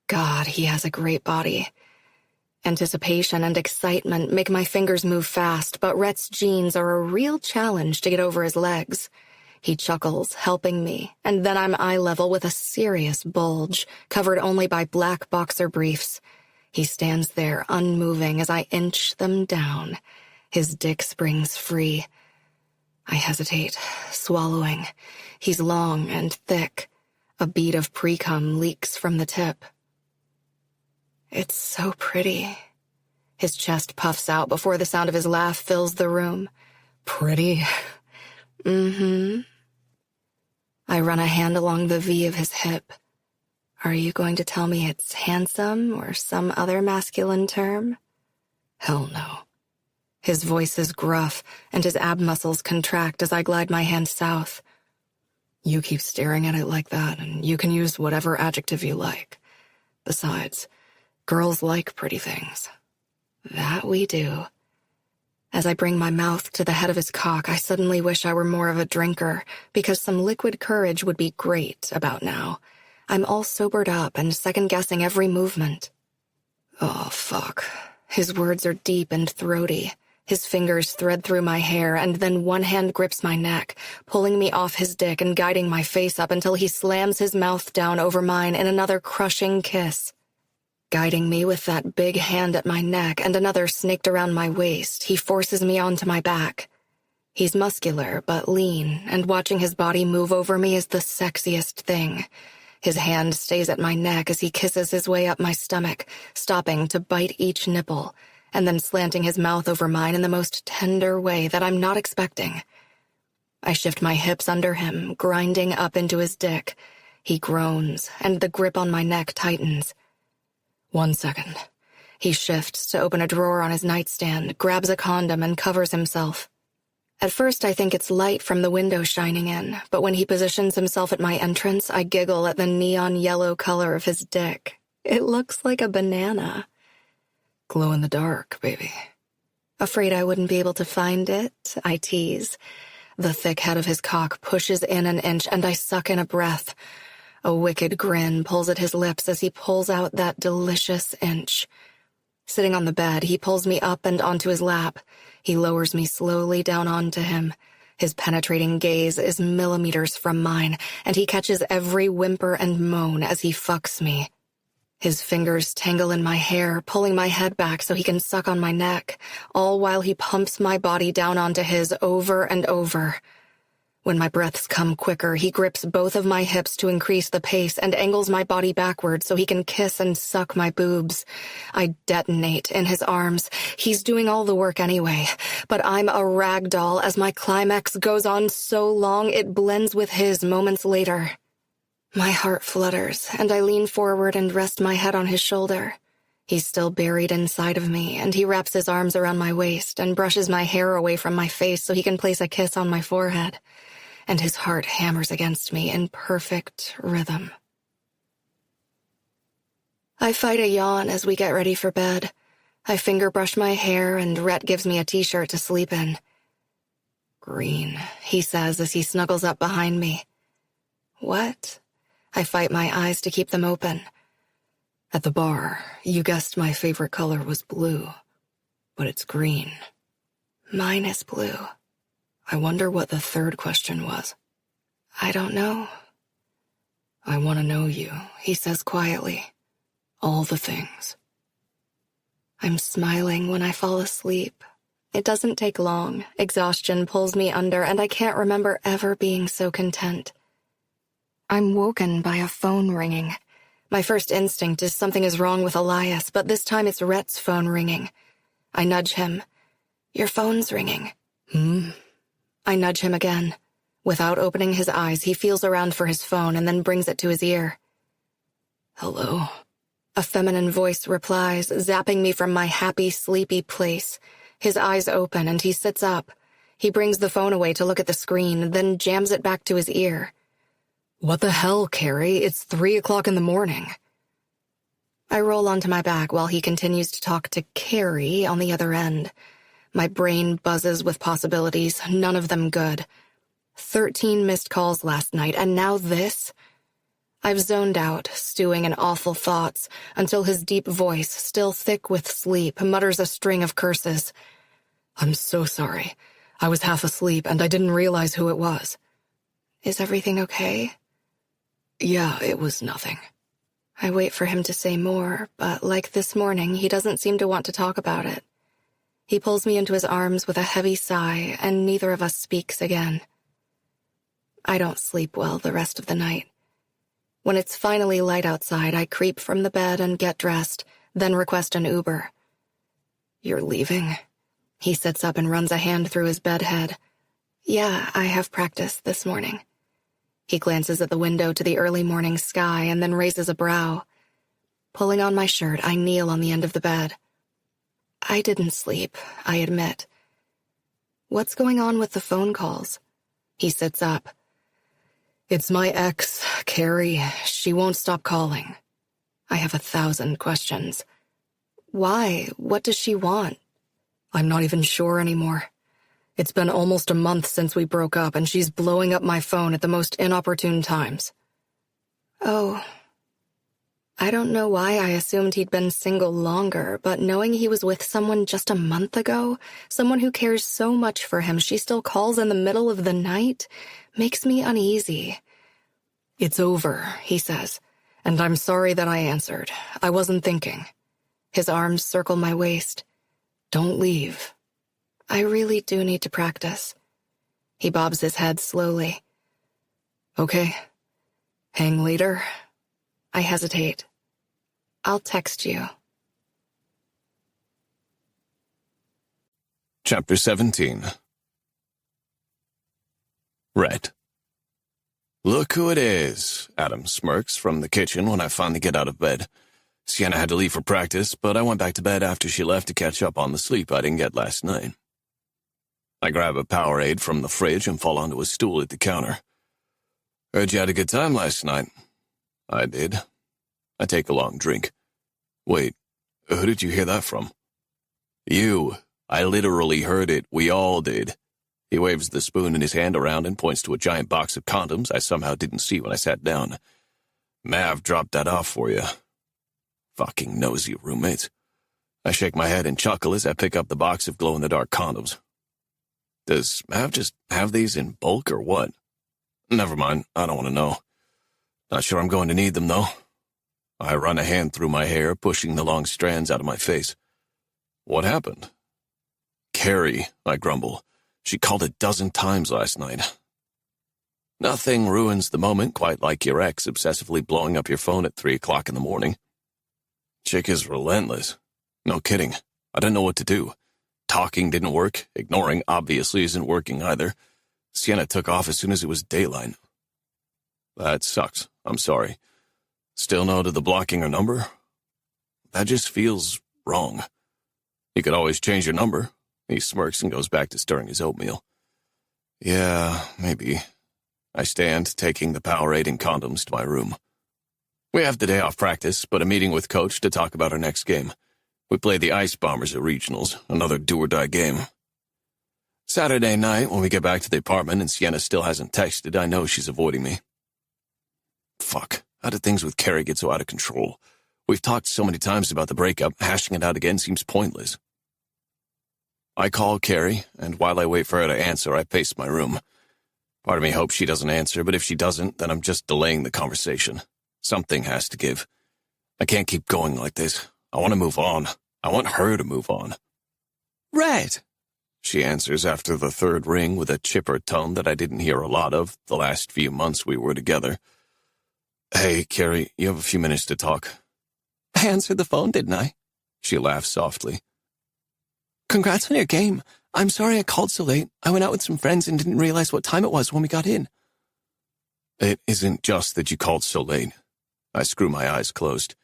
God, he has a great body. Anticipation and excitement make my fingers move fast, but Rhett's jeans are a real challenge to get over his legs. He chuckles, helping me, and then I'm eye level with a serious bulge, covered only by black boxer briefs. He stands there, unmoving, as I inch them down. His dick springs free. I hesitate, swallowing. He's long and thick. A bead of pre-cum leaks from the tip. It's so pretty. His chest puffs out before the sound of his laugh fills the room. Pretty? Mm-hmm. I run a hand along the V of his hip. Are you going to tell me it's handsome or some other masculine term? Hell no. His voice is gruff, and his ab muscles contract as I glide my hand south. You keep staring at it like that, and you can use whatever adjective you like. Besides, girls like pretty things. That we do. As I bring my mouth to the head of his cock, I suddenly wish I were more of a drinker, because some liquid courage would be great about now. I'm all sobered up and second-guessing every movement. Oh, fuck. His words are deep and throaty. His fingers thread through my hair, and then one hand grips my neck, pulling me off his dick and guiding my face up until he slams his mouth down over mine in another crushing kiss. Guiding me with that big hand at my neck and another snaked around my waist, he forces me onto my back. He's muscular but lean, and watching his body move over me is the sexiest thing. His hand stays at my neck as he kisses his way up my stomach, stopping to bite each nipple, and then slanting his mouth over mine in the most tender way that I'm not expecting. I shift my hips under him, grinding up into his dick. He groans, and the grip on my neck tightens. 1 second. He shifts to open a drawer on his nightstand, grabs a condom, and covers himself. At first, I think it's light from the window shining in, but when he positions himself at my entrance, I giggle at the neon yellow color of his dick. It looks like a banana. Glow in the dark, baby. Afraid I wouldn't be able to find it, I tease. The thick head of his cock pushes in an inch, and I suck in a breath. A wicked grin pulls at his lips as he pulls out that delicious inch. Sitting on the bed, he pulls me up and onto his lap. He lowers me slowly down onto him. His penetrating gaze is millimeters from mine, and he catches every whimper and moan as he fucks me. His fingers tangle in my hair, pulling my head back so he can suck on my neck, all while he pumps my body down onto his over and over. When my breaths come quicker, he grips both of my hips to increase the pace and angles my body backward so he can kiss and suck my boobs. I detonate in his arms. He's doing all the work anyway, but I'm a rag doll as my climax goes on so long it blends with his moments later. My heart flutters, and I lean forward and rest my head on his shoulder. He's still buried inside of me, and he wraps his arms around my waist and brushes my hair away from my face so he can place a kiss on my forehead. And his heart hammers against me in perfect rhythm. I fight a yawn as we get ready for bed. I finger brush my hair, and Rhett gives me a t-shirt to sleep in. Green, he says as he snuggles up behind me. What? I fight my eyes to keep them open. At the bar, you guessed my favorite color was blue, but it's green. Mine is blue. I wonder what the third question was. I don't know. I want to know you, he says quietly. All the things. I'm smiling when I fall asleep. It doesn't take long. Exhaustion pulls me under, and I can't remember ever being so content. I'm woken by a phone ringing. My first instinct is something is wrong with Elias, but this time it's Rhett's phone ringing. I nudge him. Your phone's ringing. I nudge him again. Without opening his eyes, he feels around for his phone and then brings it to his ear. Hello? A feminine voice replies, zapping me from my happy, sleepy place. His eyes open and he sits up. He brings the phone away to look at the screen, then jams it back to his ear. What the hell, Carrie? It's 3 o'clock in the morning. I roll onto my back while he continues to talk to Carrie on the other end. My brain buzzes with possibilities, none of them good. 13 missed calls last night, and now this? I've zoned out, stewing in awful thoughts, until his deep voice, still thick with sleep, mutters a string of curses. I'm so sorry. I was half asleep, and I didn't realize who it was. Is everything okay? Yeah, it was nothing. I wait for him to say more, but like this morning, he doesn't seem to want to talk about it. He pulls me into his arms with a heavy sigh, and neither of us speaks again. I don't sleep well the rest of the night. When it's finally light outside, I creep from the bed and get dressed, then request an Uber. You're leaving? He sits up and runs a hand through his bed head. Yeah, I have practice this morning. He glances at the window to the early morning sky and then raises a brow. Pulling on my shirt, I kneel on the end of the bed. I didn't sleep, I admit. What's going on with the phone calls? He sits up. It's my ex, Carrie. She won't stop calling. I have 1,000 questions. Why? What does she want? I'm not even sure anymore. It's been almost a month since we broke up, and she's blowing up my phone at the most inopportune times. Oh. I don't know why I assumed he'd been single longer, but knowing he was with someone just a month ago, someone who cares so much for him she still calls in the middle of the night, makes me uneasy. "It's over," he says, "and I'm sorry that I answered. I wasn't thinking." His arms circle my waist. "Don't leave. I really do need to practice." He bobs his head slowly. "Okay. Hang later." I hesitate. "I'll text you." Chapter 17. Rhett. "Look who it is," Adam smirks from the kitchen when I finally get out of bed. Sienna had to leave for practice, but I went back to bed after she left to catch up on the sleep I didn't get last night. I grab a Powerade from the fridge and fall onto a stool at the counter. "Heard you had a good time last night." "I did." I take a long drink. "Wait, who did you hear that from?" "You. I literally heard it. We all did." He waves the spoon in his hand around and points to a giant box of condoms I somehow didn't see when I sat down. "Mav dropped that off for you." Fucking nosy roommates. I shake my head and chuckle as I pick up the box of glow-in-the-dark condoms. Does Mav just have these in bulk or what? Never mind, I don't want to know. Not sure I'm going to need them, though. I run a hand through my hair, pushing the long strands out of my face. "What happened?" "Carrie," I grumble. "She called 12 times last night." Nothing ruins the moment quite like your ex obsessively blowing up your phone at 3 o'clock in the morning. Chick is relentless. No kidding. I didn't know what to do. Talking didn't work. Ignoring obviously isn't working either. Sienna took off as soon as it was daylight. That sucks. I'm sorry. Still no to the blocking her number? That just feels wrong. You could always change your number. He smirks and goes back to stirring his oatmeal. Yeah, maybe. I stand, taking the Powerade and condoms to my room. We have the day off practice, but a meeting with Coach to talk about our next game. We play the Ice Bombers at Regionals, another do-or-die game. Saturday night, when we get back to the apartment and Sienna still hasn't texted, I know she's avoiding me. Fuck, how did things with Carrie get so out of control? We've talked so many times about the breakup, hashing it out again seems pointless. I call Carrie, and while I wait for her to answer, I pace my room. Part of me hopes she doesn't answer, but if she doesn't, then I'm just delaying the conversation. Something has to give. I can't keep going like this. I want to move on. I want her to move on. "Rhett," she answers after the third ring with a chipper tone that I didn't hear a lot of the last few months we were together. "Hey, Carrie, you have a few minutes to talk." "I answered the phone, didn't I?" She laughs softly. "Congrats on your game. I'm sorry I called so late. I went out with some friends and didn't realize what time it was when we got in." "It isn't just that you called so late." I screw my eyes closed.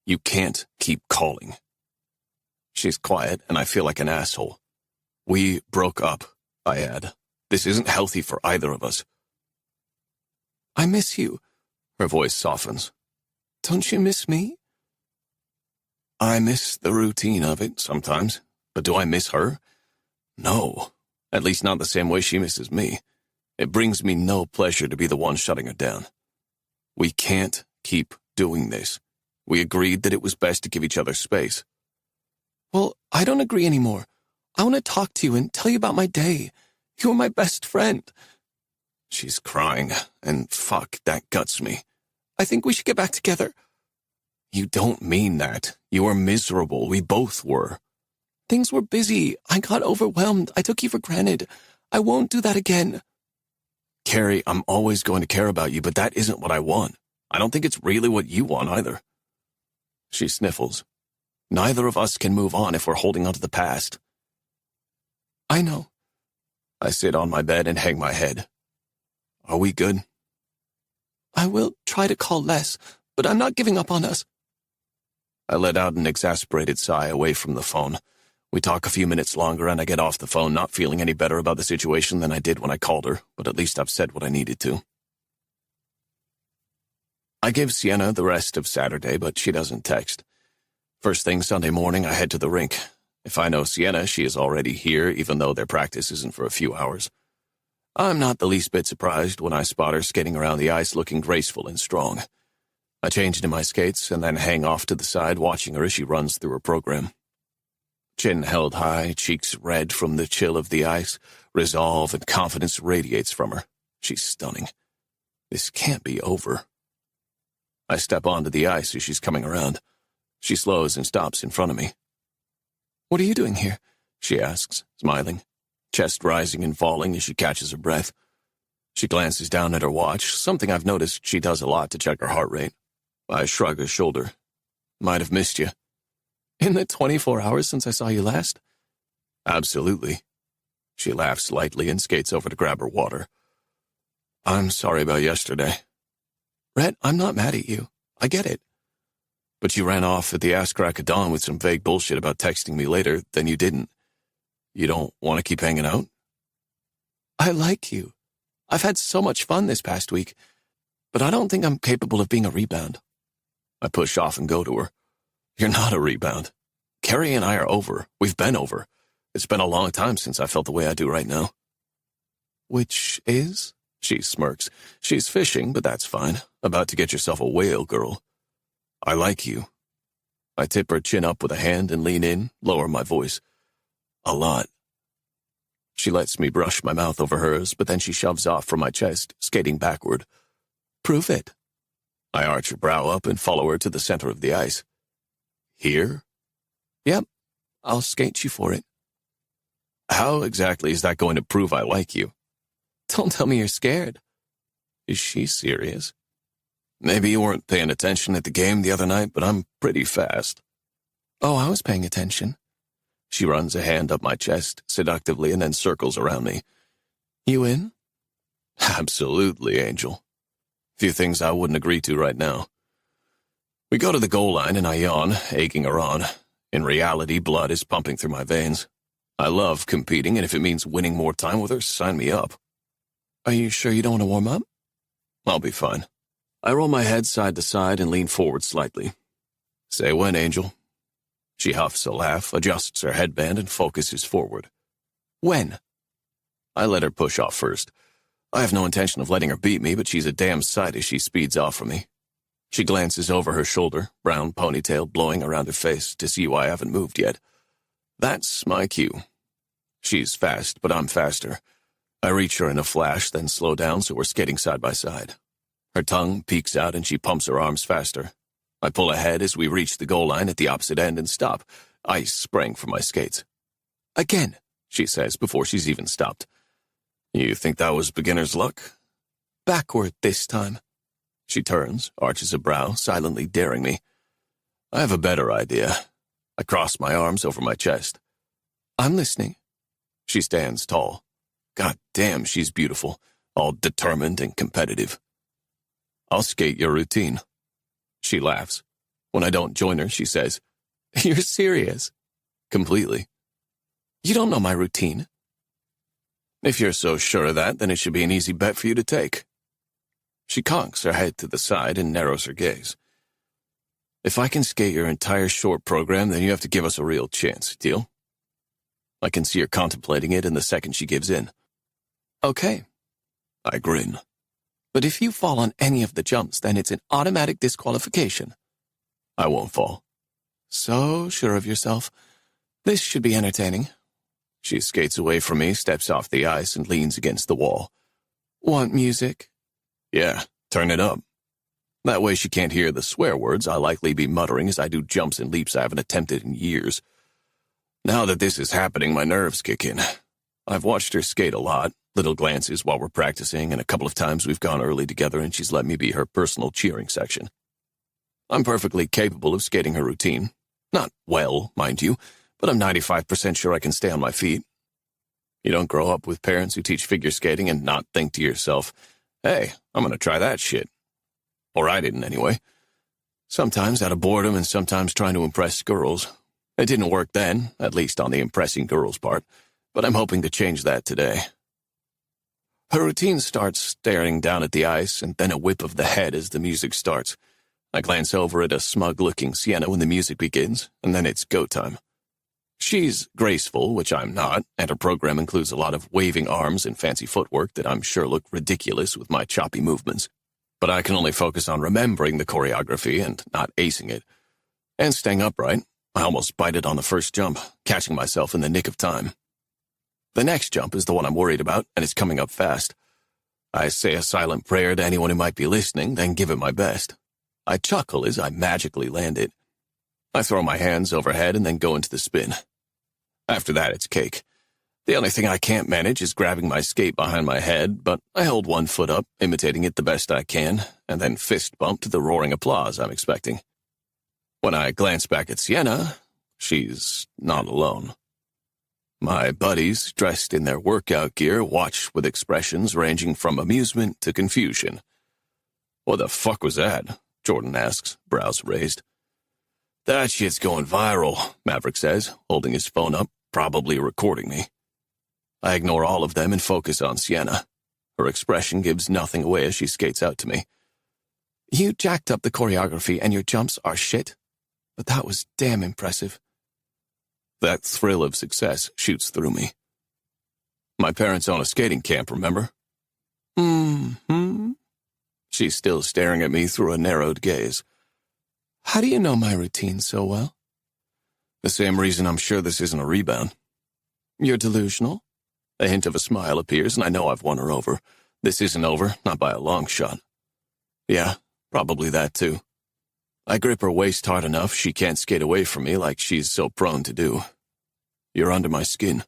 "You can't keep calling." She's quiet, and I feel like an asshole. "We broke up," I add. "This isn't healthy for either of us." "I miss you." Her voice softens. "Don't you miss me?" I miss the routine of it sometimes, but do I miss her? No, at least not the same way she misses me. It brings me no pleasure to be the one shutting her down. We can't keep doing this. We agreed that it was best to give each other space. "Well, I don't agree anymore. I want to talk to you and tell you about my day. You were my best friend." She's crying, and fuck, that guts me. "I think we should get back together." You don't mean that. You were miserable. We both were. "Things were busy. I got overwhelmed. I took you for granted. I won't do that again." Carrie, I'm always going to care about you, but that isn't what I want. I don't think it's really what you want either. She sniffles. Neither of us can move on if we're holding on to the past. I know. I sit on my bed and hang my head. Are we good? I will try to call less, but I'm not giving up on us. I let out an exasperated sigh away from the phone. We talk a few minutes longer and I get off the phone not feeling any better about the situation than I did when I called her, but at least I've said what I needed to. I give Sienna the rest of Saturday, but she doesn't text. First thing Sunday morning, I head to the rink. If I know Sienna, she is already here, even though their practice isn't for a few hours. I'm not the least bit surprised when I spot her skating around the ice looking graceful and strong. I change into my skates and then hang off to the side, watching her as she runs through her program. Chin held high, cheeks red from the chill of the ice, resolve and confidence radiates from her. She's stunning. This can't be over. I step onto the ice as she's coming around. She slows and stops in front of me. "What are you doing here?" she asks, smiling, chest rising and falling as she catches her breath. She glances down at her watch, something I've noticed she does a lot to check her heart rate. I shrug a shoulder. "Might have missed you." "In the 24 hours since I saw you last?" "Absolutely." She laughs lightly and skates over to grab her water. "I'm sorry about yesterday." "Rhett, I'm not mad at you. I get it." "But you ran off at the ass crack of dawn with some vague bullshit about texting me later, then you didn't. You don't want to keep hanging out?" "I like you. I've had so much fun this past week, but I don't think I'm capable of being a rebound." I push off and go to her. "You're not a rebound. Carrie and I are over. We've been over. It's been a long time since I felt the way I do right now." "Which is?" She smirks. "She's fishing, but that's fine. About to get yourself a whale, girl." "I like you." I tip her chin up with a hand and lean in, lower my voice. "A lot." She lets me brush my mouth over hers, but then she shoves off from my chest, skating backward. "Prove it." I arch her brow up and follow her to the center of the ice. "Here?" "Yep. I'll skate you for it." "How exactly is that going to prove I like you?" "Don't tell me you're scared." Is she serious? "Maybe you weren't paying attention at the game the other night, but I'm pretty fast." "Oh, I was paying attention." She runs a hand up my chest seductively and then circles around me. "You in?" "Absolutely, Angel. Few things I wouldn't agree to right now." We go to the goal line and I yawn, egging her on. In reality, blood is pumping through my veins. I love competing, and if it means winning more time with her, sign me up. "Are you sure you don't want to warm up?" "I'll be fine." I roll my head side to side and lean forward slightly. "Say when, Angel." She huffs a laugh, adjusts her headband, and focuses forward. "When?" I let her push off first. I have no intention of letting her beat me, but she's a damn sight as she speeds off from me. She glances over her shoulder, brown ponytail blowing around her face, to see why I haven't moved yet. That's my cue. She's fast, but I'm faster. I reach her in a flash, then slow down so we're skating side by side. Her tongue peeks out and she pumps her arms faster. I pull ahead as we reach the goal line at the opposite end and stop. Ice sprang from my skates. "Again," she says before she's even stopped. "You think that was beginner's luck?" "Backward this time." She turns, arches a brow, silently daring me. I have a better idea. I cross my arms over my chest. "I'm listening." She stands tall. God damn, she's beautiful, all determined and competitive. "I'll skate your routine." She laughs. When I don't join her, she says, "You're serious?" "Completely." "You don't know my routine." "If you're so sure of that, then it should be an easy bet for you to take." She conks her head to the side and narrows her gaze. "If I can skate your entire short program, then you have to give us a real chance, deal?" I can see her contemplating it in the second she gives in. "Okay." I grin. "But if you fall on any of the jumps, then it's an automatic disqualification." "I won't fall." "So sure of yourself. This should be entertaining." She skates away from me, steps off the ice, and leans against the wall. "Want music?" "Yeah, turn it up." That way she can't hear the swear words I'll likely be muttering as I do jumps and leaps I haven't attempted in years. Now that this is happening, my nerves kick in. I've watched her skate a lot, little glances while we're practicing, and a couple of times we've gone early together and she's let me be her personal cheering section. I'm perfectly capable of skating her routine. Not well, mind you, but I'm 95% sure I can stay on my feet. You don't grow up with parents who teach figure skating and not think to yourself, "Hey, I'm gonna try that shit." Or I didn't anyway. Sometimes out of boredom and sometimes trying to impress girls. It didn't work then, at least on the impressing girls part, but I'm hoping to change that today. Her routine starts staring down at the ice and then a whip of the head as the music starts. I glance over at a smug-looking Sienna when the music begins, and then it's go time. She's graceful, which I'm not, and her program includes a lot of waving arms and fancy footwork that I'm sure look ridiculous with my choppy movements. But I can only focus on remembering the choreography and not acing it. And staying upright. I almost bite it on the first jump, catching myself in the nick of time. The next jump is the one I'm worried about, and it's coming up fast. I say a silent prayer to anyone who might be listening, then give it my best. I chuckle as I magically land it. I throw my hands overhead and then go into the spin. After that, it's cake. The only thing I can't manage is grabbing my skate behind my head, but I hold one foot up, imitating it the best I can, and then fist bump to the roaring applause I'm expecting. When I glance back at Sienna, she's not alone. My buddies, dressed in their workout gear, watch with expressions ranging from amusement to confusion. "What the fuck was that?" Jordan asks, brows raised. "That shit's going viral," Maverick says, holding his phone up, probably recording me. I ignore all of them and focus on Sienna. Her expression gives nothing away as she skates out to me. "You jacked up the choreography and your jumps are shit, but that was damn impressive." That thrill of success shoots through me. "My parents own a skating camp, remember?" She's still staring at me through a narrowed gaze. "How do you know my routine so well?" "The same reason I'm sure this isn't a rebound." "You're delusional?" A hint of a smile appears, and I know I've won her over. This isn't over, not by a long shot. "Yeah, probably that too." I grip her waist hard enough she can't skate away from me like she's so prone to do. "You're under my skin."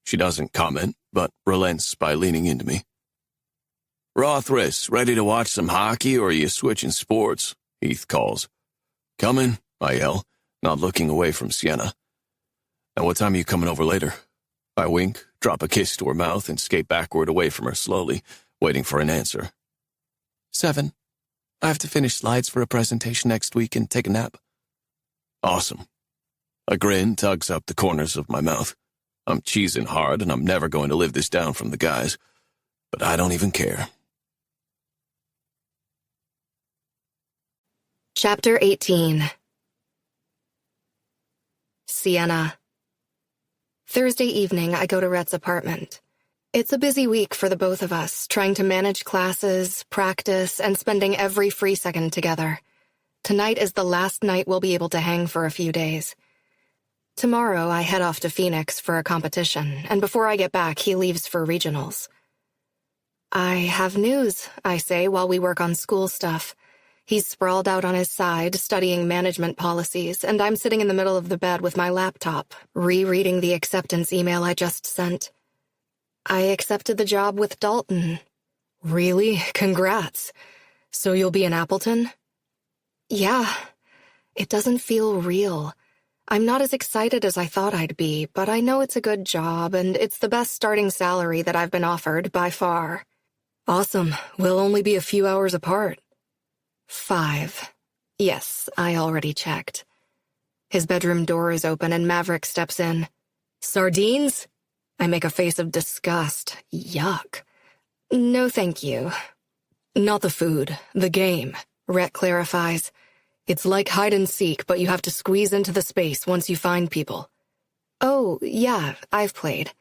She doesn't comment, but relents by leaning into me. "Rauthruss, ready to watch some hockey, or are you switching sports?" Heath calls. "Coming," I yell, not looking away from Sienna. "And what time are you coming over later?" I wink, drop a kiss to her mouth, and skate backward away from her slowly, waiting for an answer. 7. I have to finish slides for a presentation next week and take a nap." "Awesome." A grin tugs up the corners of my mouth. I'm cheesing hard, and I'm never going to live this down from the guys. But I don't even care. Chapter 18. Sienna. Thursday evening, I go to Rhett's apartment. It's a busy week for the both of us, trying to manage classes, practice, and spending every free second together. Tonight is the last night we'll be able to hang for a few days. Tomorrow, I head off to Phoenix for a competition, and before I get back, he leaves for regionals. "I have news," I say while we work on school stuff. He's sprawled out on his side, studying management policies, and I'm sitting in the middle of the bed with my laptop, rereading the acceptance email I just sent. "I accepted the job with Dalton." "Really? Congrats. So you'll be in Appleton?" "Yeah. It doesn't feel real. I'm not as excited as I thought I'd be, but I know it's a good job, and it's the best starting salary that I've been offered by far." "Awesome. We'll only be a few hours apart." 5. Yes, I already checked. His bedroom door is open and Maverick steps in. "Sardines?" I make a face of disgust. Yuck. "No, thank you." "Not the food, the game," Rhett clarifies. "It's like hide and seek, but you have to squeeze into the space once you find people." "Oh, yeah, I've played."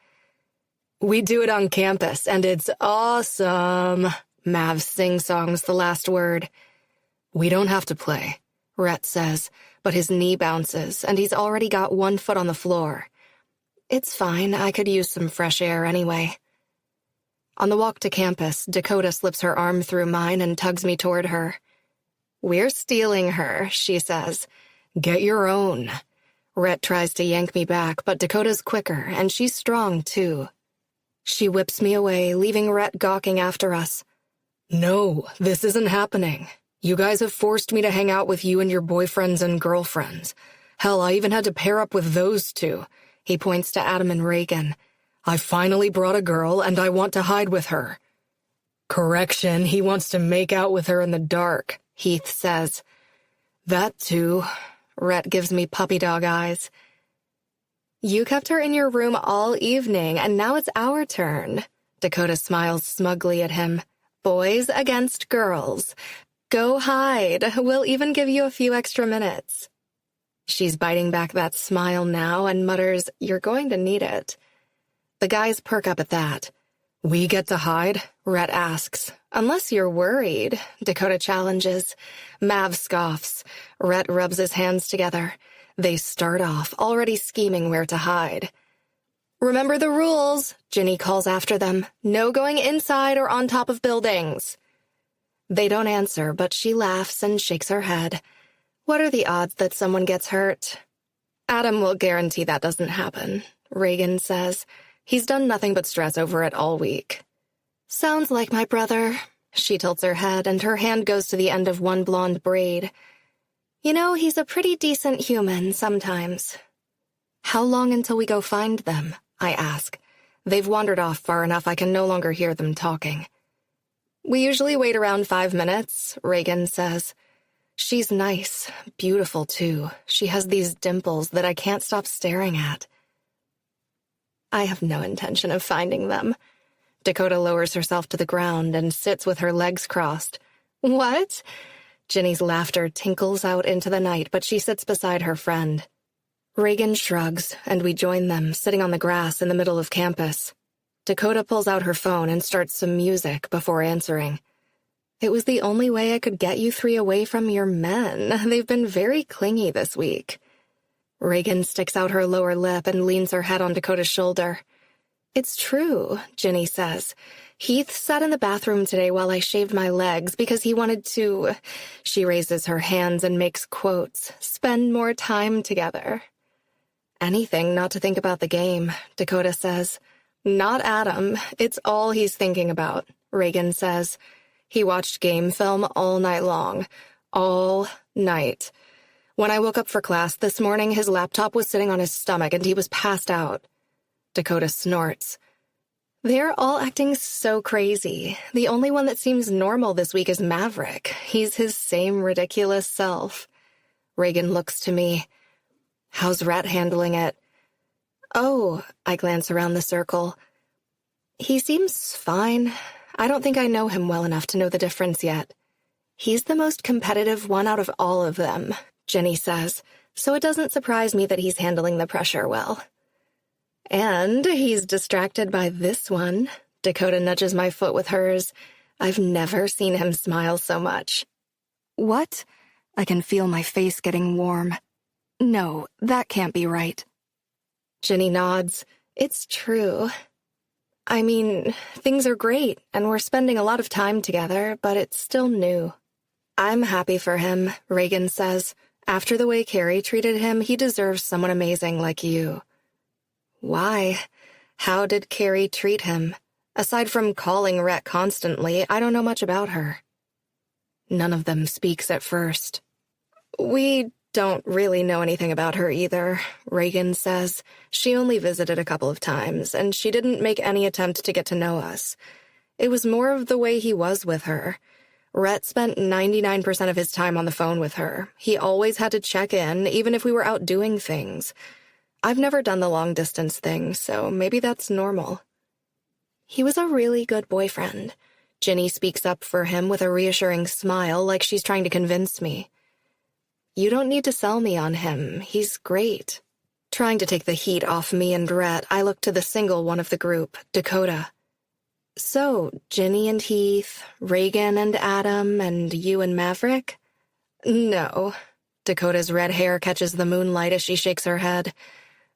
"We do it on campus, and it's awesome." Mav sing-songs the last word. "We don't have to play," Rhett says, but his knee bounces, and he's already got one foot on the floor. "It's fine, I could use some fresh air anyway." On the walk to campus, Dakota slips her arm through mine and tugs me toward her. "We're stealing her," she says. "Get your own." Rhett tries to yank me back, but Dakota's quicker, and she's strong, too. She whips me away, leaving Rhett gawking after us. "No, this isn't happening. You guys have forced me to hang out with you and your boyfriends and girlfriends. Hell, I even had to pair up with those two." He points to Adam and Reagan. "I finally brought a girl, and I want to hide with her." "Correction, he wants to make out with her in the dark," Heath says. "That too." Rhett gives me puppy dog eyes. "You kept her in your room all evening, and now it's our turn." Dakota smiles smugly at him. "Boys against girls. Go hide. We'll even give you a few extra minutes." She's biting back that smile now and mutters, "You're going to need it." The guys perk up at that. We get to hide? Rhett asks. Unless you're worried, Dakota challenges. Mav scoffs. Rhett rubs his hands together. They start off, already scheming where to hide. Remember the rules, Ginny calls after them. No going inside or on top of buildings. They don't answer, but she laughs and shakes her head. What are the odds that someone gets hurt? Adam will guarantee that doesn't happen, Reagan says. He's done nothing but stress over it all week. Sounds like my brother. She tilts her head, and her hand goes to the end of one blonde braid. You know, he's a pretty decent human sometimes. How long until we go find them? I ask. They've wandered off far enough I can no longer hear them talking. We usually wait around 5 minutes, Reagan says. She's nice, beautiful too. She has these dimples that I can't stop staring at. I have no intention of finding them. Dakota lowers herself to the ground and sits with her legs crossed. What? Ginny's laughter tinkles out into the night, but she sits beside her friend. Reagan shrugs, and we join them, sitting on the grass in the middle of campus. Dakota pulls out her phone and starts some music before answering. It was the only way I could get you three away from your men. They've been very clingy this week. Reagan sticks out her lower lip and leans her head on Dakota's shoulder. It's true, Ginny says. Heath sat in the bathroom today while I shaved my legs because he wanted to, she raises her hands and makes quotes, spend more time together. Anything not to think about the game, Dakota says. Not Adam. It's all he's thinking about, Reagan says. He watched game film all night long. All night. When I woke up for class this morning, his laptop was sitting on his stomach and he was passed out. Dakota snorts. They're all acting so crazy. The only one that seems normal this week is Maverick. He's his same ridiculous self. Reagan looks to me. How's Rhett handling it? Oh, I glance around the circle. He seems fine. I don't think I know him well enough to know the difference yet. He's the most competitive one out of all of them, Jenny says, so it doesn't surprise me that he's handling the pressure well. And he's distracted by this one. Dakota nudges my foot with hers. I've never seen him smile so much. What? I can feel my face getting warm. No, that can't be right. Jenny nods. It's true. I mean, things are great, and we're spending a lot of time together, but it's still new. I'm happy for him, Reagan says. After the way Carrie treated him, he deserves someone amazing like you. Why? How did Carrie treat him? Aside from calling Rhett constantly, I don't know much about her. None of them speaks at first. We don't really know anything about her either, Reagan says. She only visited a couple of times, and she didn't make any attempt to get to know us. It was more of the way he was with her. Rhett spent 99% of his time on the phone with her. He always had to check in, even if we were out doing things. I've never done the long-distance thing, so maybe that's normal. He was a really good boyfriend. Ginny speaks up for him with a reassuring smile, like she's trying to convince me. You don't need to sell me on him. He's great. Trying to take the heat off me and Rhett, I look to the single one of the group, Dakota. So, Ginny and Heath, Reagan and Adam, and you and Maverick? No. Dakota's red hair catches the moonlight as she shakes her head.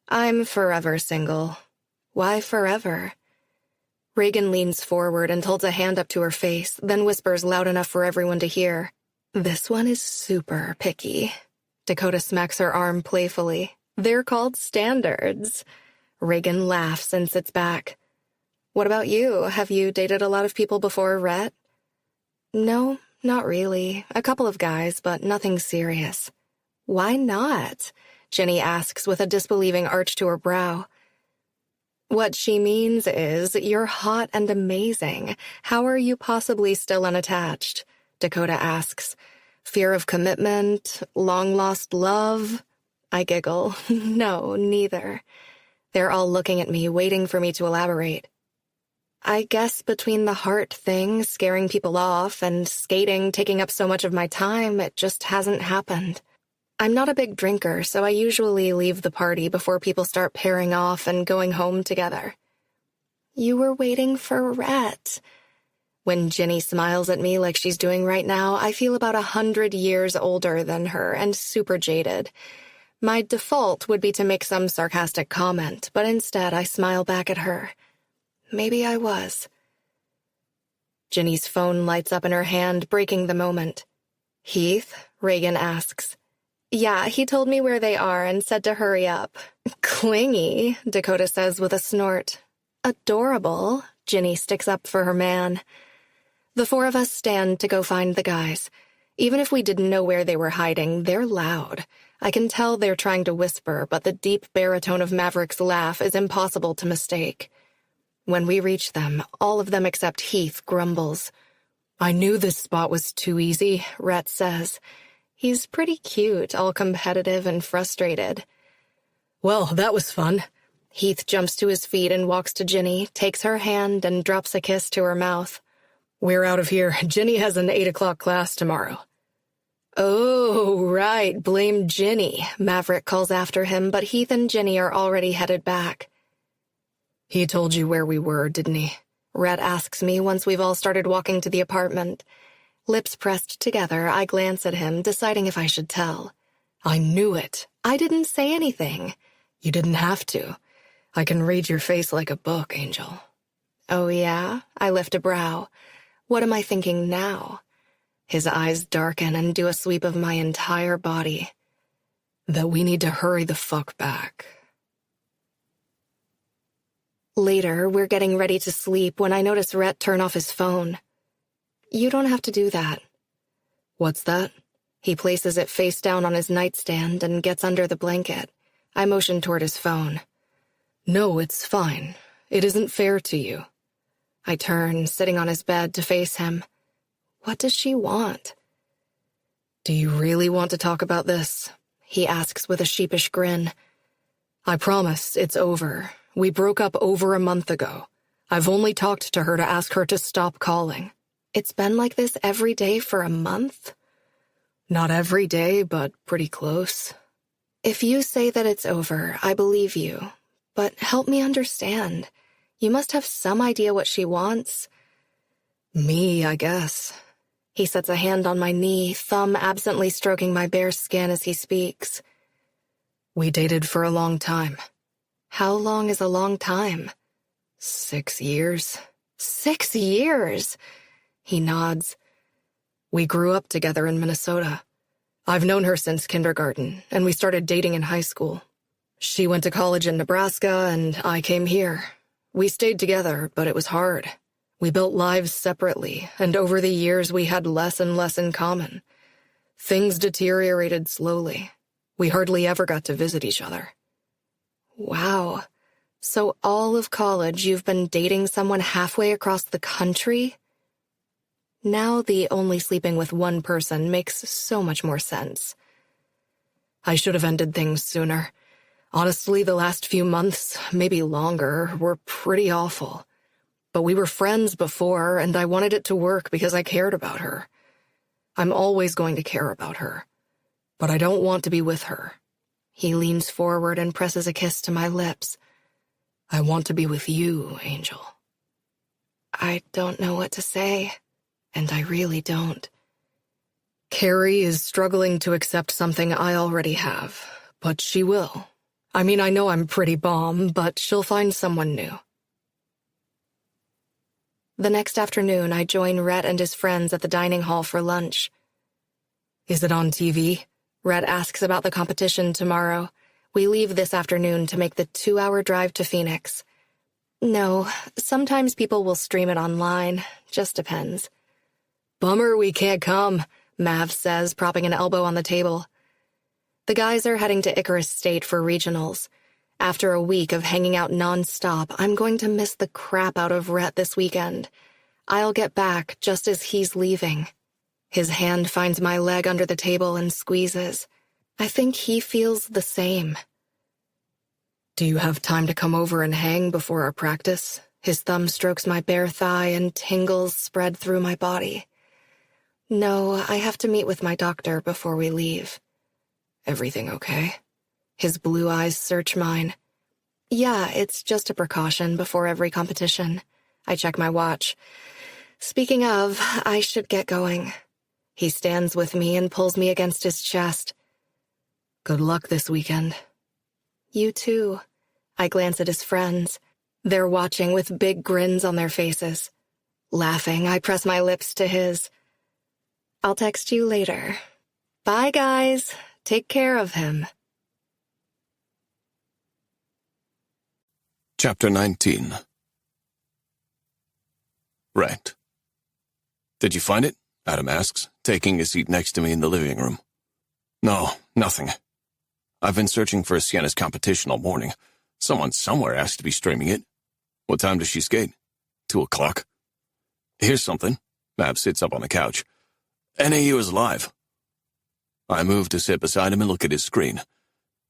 I'm forever single. Why forever? Reagan leans forward and holds a hand up to her face, then whispers loud enough for everyone to hear. This one is super picky. Dakota smacks her arm playfully. They're called standards. Reagan laughs and sits back. What about you? Have you dated a lot of people before, Rhett? No, not really. A couple of guys, but nothing serious. Why not? Jenny asks with a disbelieving arch to her brow. What she means is, you're hot and amazing. How are you possibly still unattached? Dakota asks. Fear of commitment? Long-lost love? I giggle. No, neither. They're all looking at me, waiting for me to elaborate. I guess between the heart thing, scaring people off, and skating taking up so much of my time, it just hasn't happened. I'm not a big drinker, so I usually leave the party before people start pairing off and going home together. You were waiting for Rhett. When Ginny smiles at me like she's doing right now, I feel about 100 years older than her and super jaded. My default would be to make some sarcastic comment, but instead I smile back at her. Maybe I was. Ginny's phone lights up in her hand, breaking the moment. Heath? Reagan asks. Yeah, he told me where they are and said to hurry up. Clingy, Dakota says with a snort. Adorable, Ginny sticks up for her man. The four of us stand to go find the guys. Even if we didn't know where they were hiding, they're loud. I can tell they're trying to whisper, but the deep baritone of Maverick's laugh is impossible to mistake. When we reach them, all of them except Heath grumbles. I knew this spot was too easy, Rhett says. He's pretty cute, all competitive and frustrated. Well, that was fun. Heath jumps to his feet and walks to Ginny, takes her hand, and drops a kiss to her mouth. We're out of here. Ginny has an 8 o'clock class tomorrow. Oh, right, blame Ginny, Maverick calls after him, but Heath and Ginny are already headed back. He told you where we were, didn't he? Rhett asks me once we've all started walking to the apartment. Lips pressed together, I glance at him, deciding if I should tell. I knew it. I didn't say anything. You didn't have to. I can read your face like a book, Angel. Oh, yeah? I lift a brow. What am I thinking now? His eyes darken and do a sweep of my entire body. That we need to hurry the fuck back. Later, we're getting ready to sleep when I notice Rhett turn off his phone. You don't have to do that. What's that? He places it face down on his nightstand and gets under the blanket. I motion toward his phone. No, it's fine. It isn't fair to you. I turn, sitting on his bed, to face him. What does she want? Do you really want to talk about this? He asks with a sheepish grin. I promise it's over. We broke up over a month ago. I've only talked to her to ask her to stop calling. It's been like this every day for a month? Not every day, but pretty close. If you say that it's over, I believe you. But help me understand. You must have some idea what she wants. Me, I guess. He sets a hand on my knee, thumb absently stroking my bare skin as he speaks. We dated for a long time. How long is a long time? 6 years. 6 years? He nods. We grew up together in Minnesota. I've known her since kindergarten, and we started dating in high school. She went to college in Nebraska, and I came here. We stayed together, but it was hard. We built lives separately, and over the years we had less and less in common. Things deteriorated slowly. We hardly ever got to visit each other. Wow. So all of college you've been dating someone halfway across the country? Now the only sleeping with one person makes so much more sense. I should have ended things sooner. Honestly, the last few months, maybe longer, were pretty awful. But we were friends before, and I wanted it to work because I cared about her. I'm always going to care about her. But I don't want to be with her. He leans forward and presses a kiss to my lips. I want to be with you, Angel. I don't know what to say, and I really don't. Carrie is struggling to accept something I already have, but she will. I mean, I know I'm pretty bomb, but she'll find someone new. The next afternoon, I join Rhett and his friends at the dining hall for lunch. Is it on TV? Rhett asks about the competition tomorrow. We leave this afternoon to make the 2-hour drive to Phoenix. No, sometimes people will stream it online. Just depends. Bummer we can't come, Mav says, propping an elbow on the table. The guys are heading to Icarus State for regionals. After a week of hanging out nonstop, I'm going to miss the crap out of Rhett this weekend. I'll get back just as he's leaving. His hand finds my leg under the table and squeezes. I think he feels the same. Do you have time to come over and hang before our practice? His thumb strokes my bare thigh and tingles spread through my body. No, I have to meet with my doctor before we leave. Everything okay? His blue eyes search mine. Yeah, it's just a precaution before every competition. I check my watch. Speaking of, I should get going. He stands with me and pulls me against his chest. Good luck this weekend. You too. I glance at his friends. They're watching with big grins on their faces. Laughing, I press my lips to his. I'll text you later. Bye, guys. Take care of him. Chapter 19. Rhett. Did you find it? Adam asks, taking a seat next to me in the living room. No, nothing. I've been searching for Sienna's competition all morning. Someone somewhere has to be streaming it. What time does she skate? 2:00. Here's something. Mav sits up on the couch. NAU is live. I move to sit beside him and look at his screen.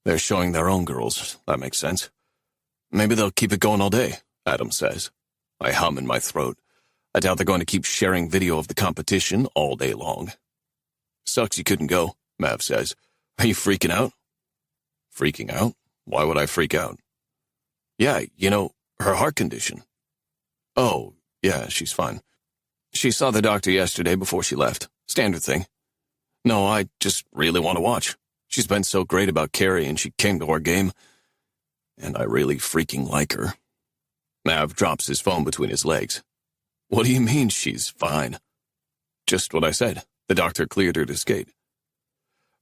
They're showing their own girls. That makes sense. Maybe they'll keep it going all day, Adam says. I hum in my throat. I doubt they're going to keep sharing video of the competition all day long. Sucks you couldn't go, Mav says. Are you freaking out? Freaking out? Why would I freak out? Yeah, her heart condition. Oh, yeah, she's fine. She saw the doctor yesterday before she left. Standard thing. No, I just really want to watch. She's been so great about Carrie, and she came to our game. And I really freaking like her. Mav drops his phone between his legs. What do you mean she's fine? Just what I said. The doctor cleared her to skate.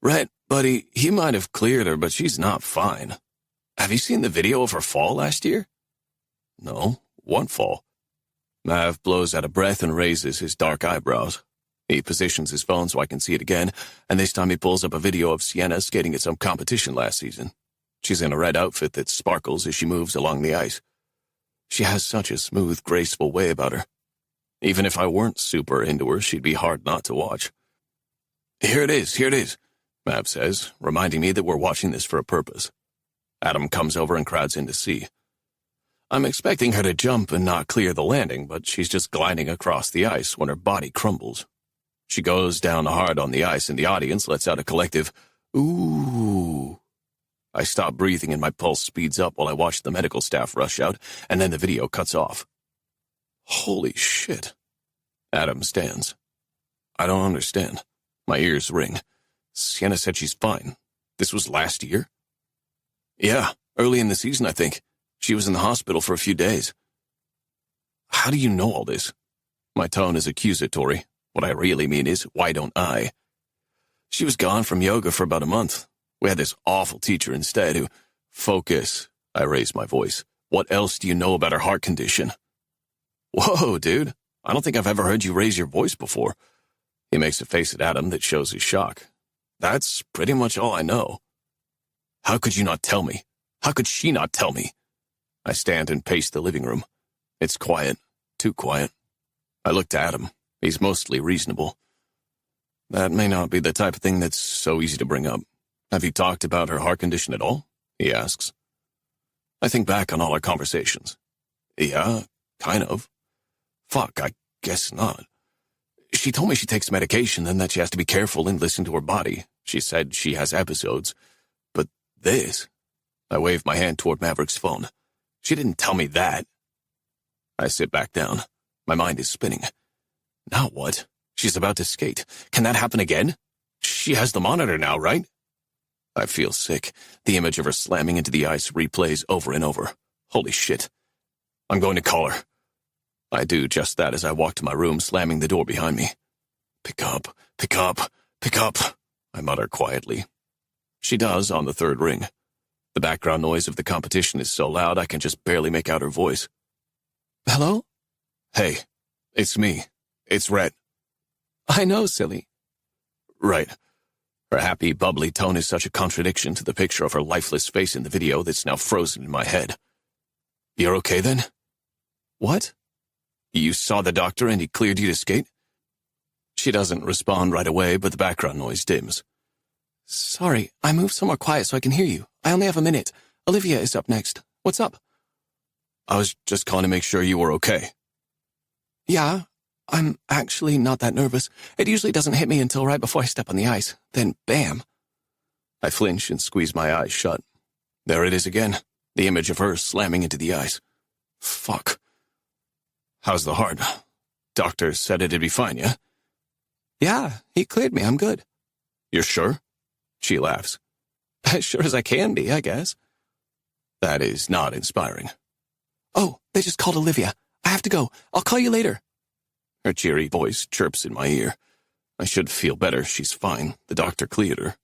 Rhett, buddy, he might have cleared her, but she's not fine. Have you seen the video of her fall last year? No. What fall? Mav blows out a breath and raises his dark eyebrows. He positions his phone so I can see it again, and this time he pulls up a video of Sienna skating at some competition last season. She's in a red outfit that sparkles as she moves along the ice. She has such a smooth, graceful way about her. Even if I weren't super into her, she'd be hard not to watch. Here it is, Mav says, reminding me that we're watching this for a purpose. Adam comes over and crowds in to see. I'm expecting her to jump and not clear the landing, but she's just gliding across the ice when her body crumbles. She goes down hard on the ice, and the audience lets out a collective, ooh. I stop breathing and my pulse speeds up while I watch the medical staff rush out, and then the video cuts off. Holy shit. Adam stands. I don't understand. My ears ring. Sienna said she's fine. This was last year? Yeah, early in the season, I think. She was in the hospital for a few days. How do you know all this? My tone is accusatory. What I really mean is, why don't I? She was gone from yoga for about a month. We had this awful teacher instead who... Focus. I raise my voice. What else do you know about her heart condition? Whoa, dude. I don't think I've ever heard you raise your voice before. He makes a face at Adam that shows his shock. That's pretty much all I know. How could you not tell me? How could she not tell me? I stand and pace the living room. It's quiet. Too quiet. I look to Adam. He's mostly reasonable. That may not be the type of thing that's so easy to bring up. Have you talked about her heart condition at all? He asks. I think back on all our conversations. Yeah, kind of. Fuck, I guess not. She told me she takes medication and that she has to be careful and listen to her body. She said she has episodes. But this... I wave my hand toward Maverick's phone. She didn't tell me that. I sit back down. My mind is spinning. Now what? She's about to skate. Can that happen again? She has the monitor now, right? I feel sick. The image of her slamming into the ice replays over and over. Holy shit. I'm going to call her. I do just that as I walk to my room, slamming the door behind me. Pick up, pick up, pick up, I mutter quietly. She does on the third ring. The background noise of the competition is so loud I can just barely make out her voice. Hello? Hey, it's me. It's Rhett. I know, silly. Right. Her happy, bubbly tone is such a contradiction to the picture of her lifeless face in the video that's now frozen in my head. You're okay then? What? You saw the doctor and he cleared you to skate? She doesn't respond right away, but the background noise dims. Sorry, I moved somewhere quiet so I can hear you. I only have a minute. Olivia is up next. What's up? I was just calling to make sure you were okay. Yeah, I'm actually not that nervous. It usually doesn't hit me until right before I step on the ice. Then, bam. I flinch and squeeze my eyes shut. There it is again. the image of her slamming into the ice. Fuck. How's the heart? Doctor said it'd be fine, yeah? Yeah, he cleared me. I'm good. You're sure? She laughs. As sure as I can be, I guess. That is not inspiring. Oh, they just called Olivia. I have to go. I'll call you later. Her cheery voice chirps in my ear. I should feel better. She's fine. The doctor cleared her.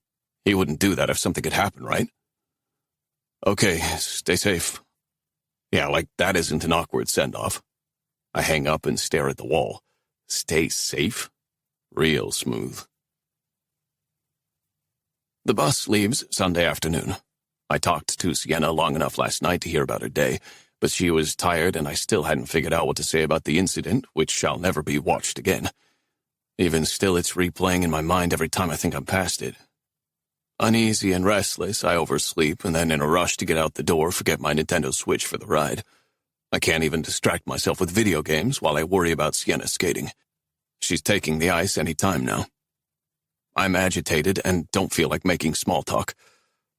He wouldn't do that if something had happened, right? Okay, stay safe. Yeah, like that isn't an awkward send-off. I hang up and stare at the wall. Stay safe? Real smooth. The bus leaves Sunday afternoon. I talked to Sienna long enough last night to hear about her day, but she was tired and I still hadn't figured out what to say about the incident, which shall never be watched again. Even still, it's replaying in my mind every time I think I'm past it. Uneasy and restless, I oversleep and then in a rush to get out the door, forget my Nintendo Switch for the ride. I can't even distract myself with video games while I worry about Sienna skating. She's taking the ice any time now. I'm agitated and don't feel like making small talk.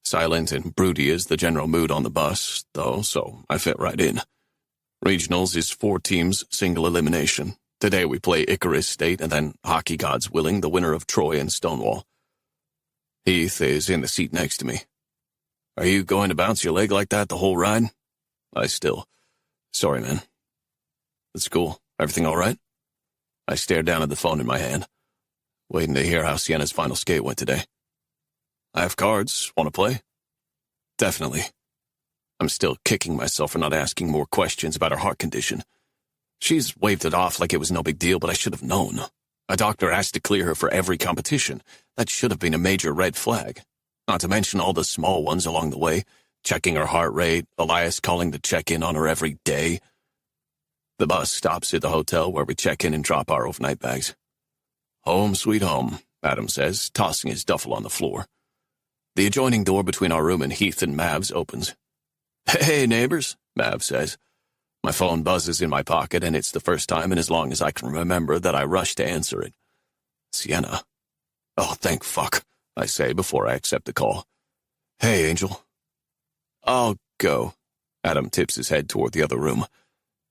Silent and broody is the general mood on the bus, though, so I fit right in. Regionals is 4 teams, single elimination. Today we play Icarus State and then, hockey gods willing, the winner of Troy and Stonewall. Heath is in the seat next to me. Are you going to bounce your leg like that the whole ride? Sorry, man. It's cool. Everything all right? I stare down at the phone in my hand, waiting to hear how Sienna's final skate went today. I have cards. Want to play? Definitely. I'm still kicking myself for not asking more questions about her heart condition. She's waved it off like it was no big deal, but I should have known. A doctor asked to clear her for every competition. That should have been a major red flag. Not to mention all the small ones along the way, checking her heart rate, Elias calling to check in on her every day. The bus stops at the hotel where we check in and drop our overnight bags. Home sweet home, Adam says, tossing his duffel on the floor. The adjoining door between our room and Heath and Mav's opens. Hey, neighbors, Mav says. My phone buzzes in my pocket, and it's the first time in as long as I can remember that I rush to answer it. Sienna. Oh, thank fuck, I say before I accept the call. Hey, Angel. I'll go. Adam tips his head toward the other room.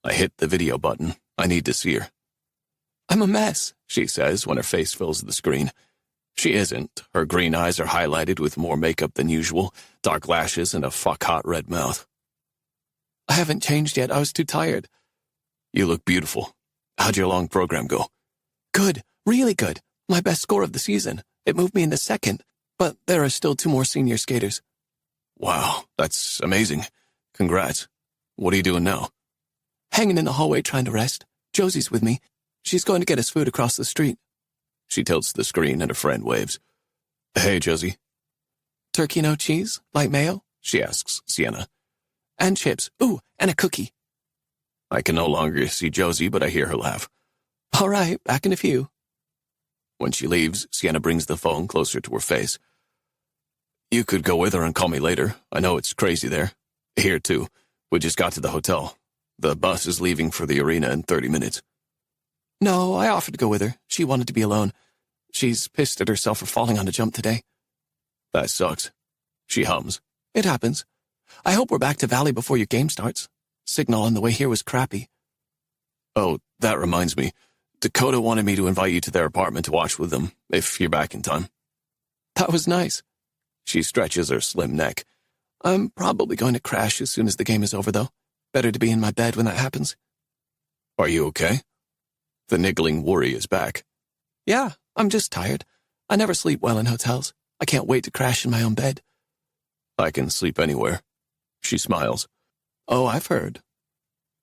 I hit the video button. I need to see her. I'm a mess, she says when her face fills the screen. She isn't. Her green eyes are highlighted with more makeup than usual, dark lashes, and a fuck-hot red mouth. I haven't changed yet. I was too tired. You look beautiful. How'd your long program go? Good. Really good. My best score of the season. It moved me into second, but there are still 2 more senior skaters. Wow, that's amazing. Congrats. What are you doing now? Hanging in the hallway trying to rest. Josie's with me. She's going to get us food across the street. She tilts the screen and her friend waves. Hey, Josie. Turkey no cheese? Light mayo? She asks Sienna. And chips. Ooh, and a cookie. I can no longer see Josie, but I hear her laugh. All right, back in a few. When she leaves, Sienna brings the phone closer to her face. You could go with her and call me later. I know it's crazy there. Here, too. We just got to the hotel. The bus is leaving for the arena in 30 minutes. No, I offered to go with her. She wanted to be alone. She's pissed at herself for falling on a jump today. That sucks. She hums. It happens. I hope we're back to Valley before your game starts. Signal on the way here was crappy. Oh, that reminds me. Dakota wanted me to invite you to their apartment to watch with them, if you're back in time. That was nice. She stretches her slim neck. I'm probably going to crash as soon as the game is over, though. Better to be in my bed when that happens. Are you okay? The niggling worry is back. Yeah, I'm just tired. I never sleep well in hotels. I can't wait to crash in my own bed. I can sleep anywhere. She smiles. Oh, I've heard.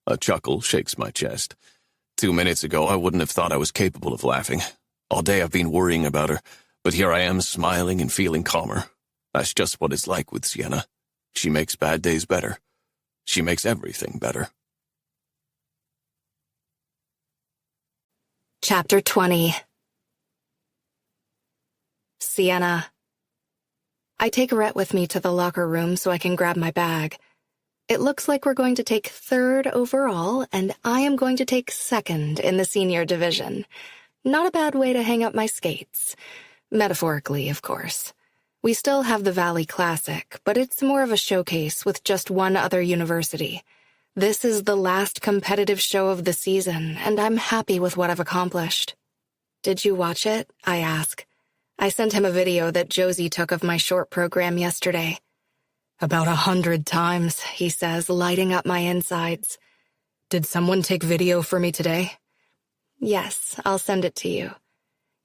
A chuckle shakes my chest. 2 minutes ago, I wouldn't have thought I was capable of laughing. All day I've been worrying about her, but here I am smiling and feeling calmer. That's just what it's like with Sienna. She makes bad days better. She makes everything better. Chapter 20. Sienna. I take Rhett with me to the locker room so I can grab my bag. It looks like we're going to take 3rd overall, and I am going to take 2nd in the senior division. Not a bad way to hang up my skates. Metaphorically, of course. We still have the Valley Classic, but it's more of a showcase with just one other university. This is the last competitive show of the season, and I'm happy with what I've accomplished. Did you watch it? I ask. I sent him a video that Josie took of my short program yesterday. About 100 times, he says, lighting up my insides. Did someone take video for me today? Yes, I'll send it to you.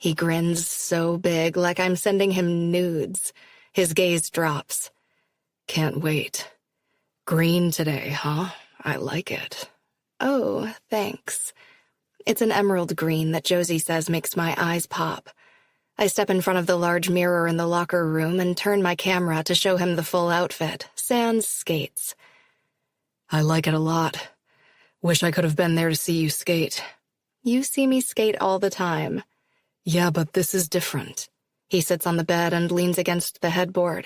He grins so big, like I'm sending him nudes. His gaze drops. Can't wait. Green today, huh? I like it. Oh, thanks. It's an emerald green that Josie says makes my eyes pop. I step in front of the large mirror in the locker room and turn my camera to show him the full outfit, sans skates. I like it a lot. Wish I could have been there to see you skate. You see me skate all the time. Yeah, but this is different. He sits on the bed and leans against the headboard.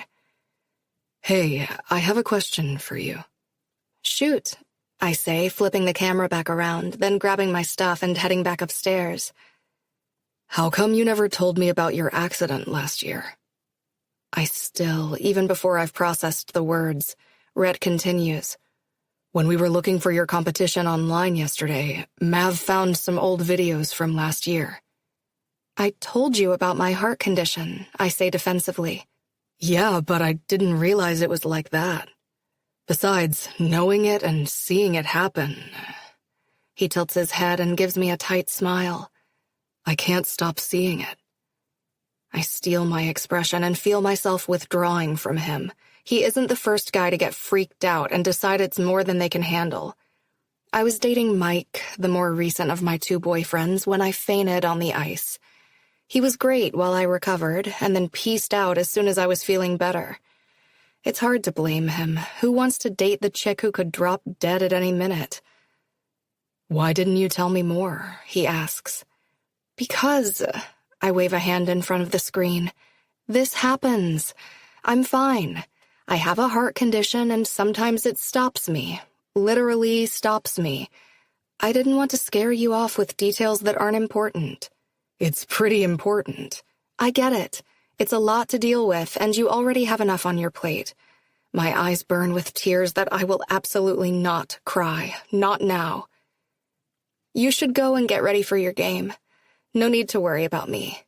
Hey, I have a question for you. Shoot, I say, flipping the camera back around, then grabbing my stuff and heading back upstairs. How come you never told me about your accident last year? I still, even before I've processed the words, Rhett continues. When we were looking for your competition online yesterday, Mav found some old videos from last year. I told you about my heart condition, I say defensively. Yeah, but I didn't realize it was like that. Besides, knowing it and seeing it happen... He tilts his head and gives me a tight smile. I can't stop seeing it. I steal my expression and feel myself withdrawing from him. He isn't the first guy to get freaked out and decide it's more than they can handle. I was dating Mike, the more recent of my two boyfriends, when I fainted on the ice. He was great while I recovered, and then peaced out as soon as I was feeling better. It's hard to blame him. Who wants to date the chick who could drop dead at any minute? Why didn't you tell me more? He asks. Because, I wave a hand in front of the screen. This happens. I'm fine. I have a heart condition and sometimes it stops me. Literally stops me. I didn't want to scare you off with details that aren't important. It's pretty important. I get it. It's a lot to deal with, and you already have enough on your plate. My eyes burn with tears that I will absolutely not cry. Not now. You should go and get ready for your game. No need to worry about me.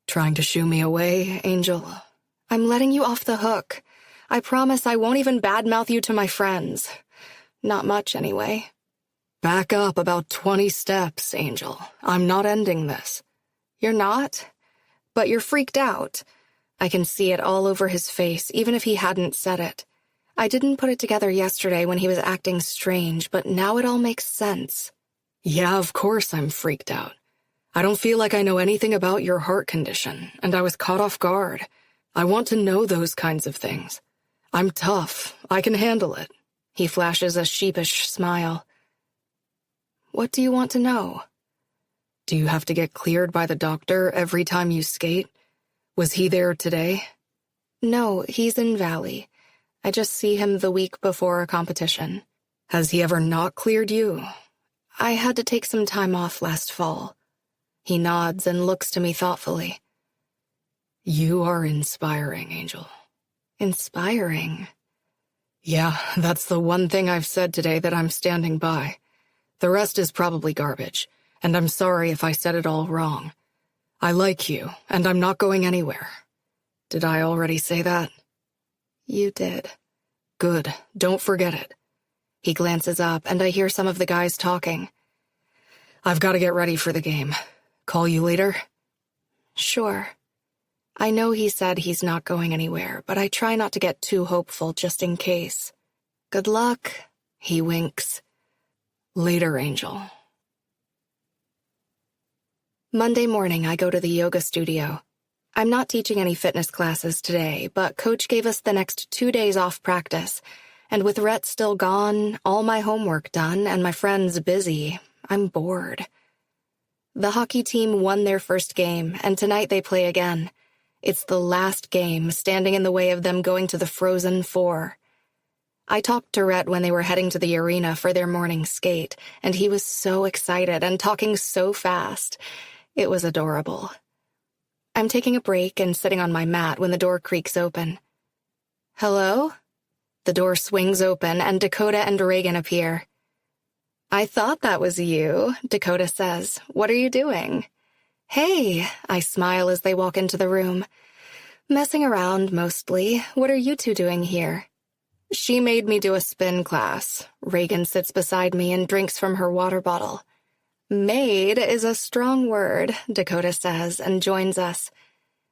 Trying to shoo me away, Angel? I'm letting you off the hook. I promise I won't even badmouth you to my friends. Not much, anyway. Back up about 20 steps, Angel. I'm not ending this. You're not? But you're freaked out. I can see it all over his face, even if he hadn't said it. I didn't put it together yesterday when he was acting strange, but now it all makes sense. Yeah, of course I'm freaked out. I don't feel like I know anything about your heart condition, and I was caught off guard. I want to know those kinds of things. I'm tough. I can handle it. He flashes a sheepish smile. What do you want to know? Do you have to get cleared by the doctor every time you skate? Was he there today? No, he's in Valley. I just see him the week before a competition. Has he ever not cleared you? I had to take some time off last fall. He nods and looks to me thoughtfully. You are inspiring, Angel. Inspiring? Yeah, that's the one thing I've said today that I'm standing by. The rest is probably garbage, and I'm sorry if I said it all wrong. I like you, and I'm not going anywhere. Did I already say that? You did. Good. Don't forget it. He glances up, and I hear some of the guys talking. I've got to get ready for the game. Call you later? Sure. I know he said he's not going anywhere, but I try not to get too hopeful just in case. Good luck, he winks. Later, Angel. Monday morning, I go to the yoga studio. I'm not teaching any fitness classes today, but Coach gave us the next 2 days off practice, and with Rhett still gone, all my homework done, and my friends busy, I'm bored. The hockey team won their first game, and tonight they play again. It's the last game, standing in the way of them going to the Frozen Four. I talked to Rhett when they were heading to the arena for their morning skate, and he was so excited and talking so fast. It was adorable. I'm taking a break and sitting on my mat when the door creaks open. Hello? The door swings open and Dakota and Reagan appear. I thought that was you, Dakota says. What are you doing? Hey, I smile as they walk into the room. Messing around, mostly. What are you two doing here? She made me do a spin class. Reagan sits beside me and drinks from her water bottle. Made is a strong word, Dakota says, and joins us.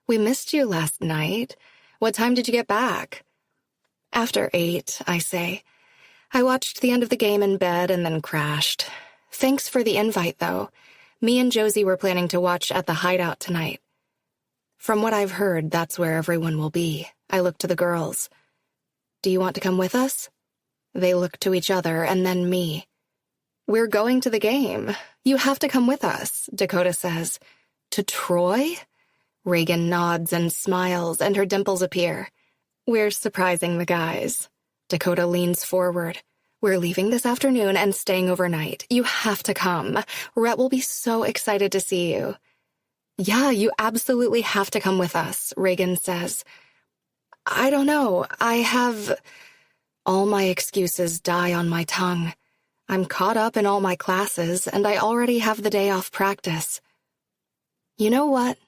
We missed you last night. What time did you get back? After 8, I say. I watched the end of the game in bed and then crashed. Thanks for the invite, though. Me and Josie were planning to watch at the Hideout tonight. From what I've heard, that's where everyone will be. I look to the girls. Do you want to come with us? They look to each other and then me. We're going to the game. You have to come with us, Dakota says. To Troy? Reagan nods and smiles, and her dimples appear. We're surprising the guys. Dakota leans forward. We're leaving this afternoon and staying overnight. You have to come. Rhett will be so excited to see you. Yeah, you absolutely have to come with us, Reagan says. I don't know. All my excuses die on my tongue. I'm caught up in all my classes, and I already have the day off practice. You know what?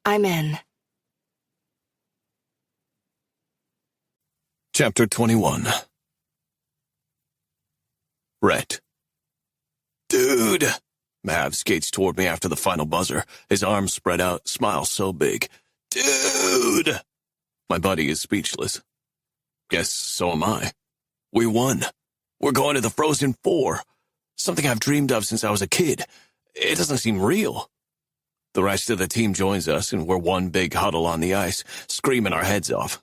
I'm in. Chapter 21. Rhett. Dude! Mav skates toward me after the final buzzer, his arms spread out, smile so big. Dude! My buddy is speechless. Guess so am I. We won. We're going to the Frozen Four. Something I've dreamed of since I was a kid. It doesn't seem real. The rest of the team joins us, and we're one big huddle on the ice, screaming our heads off.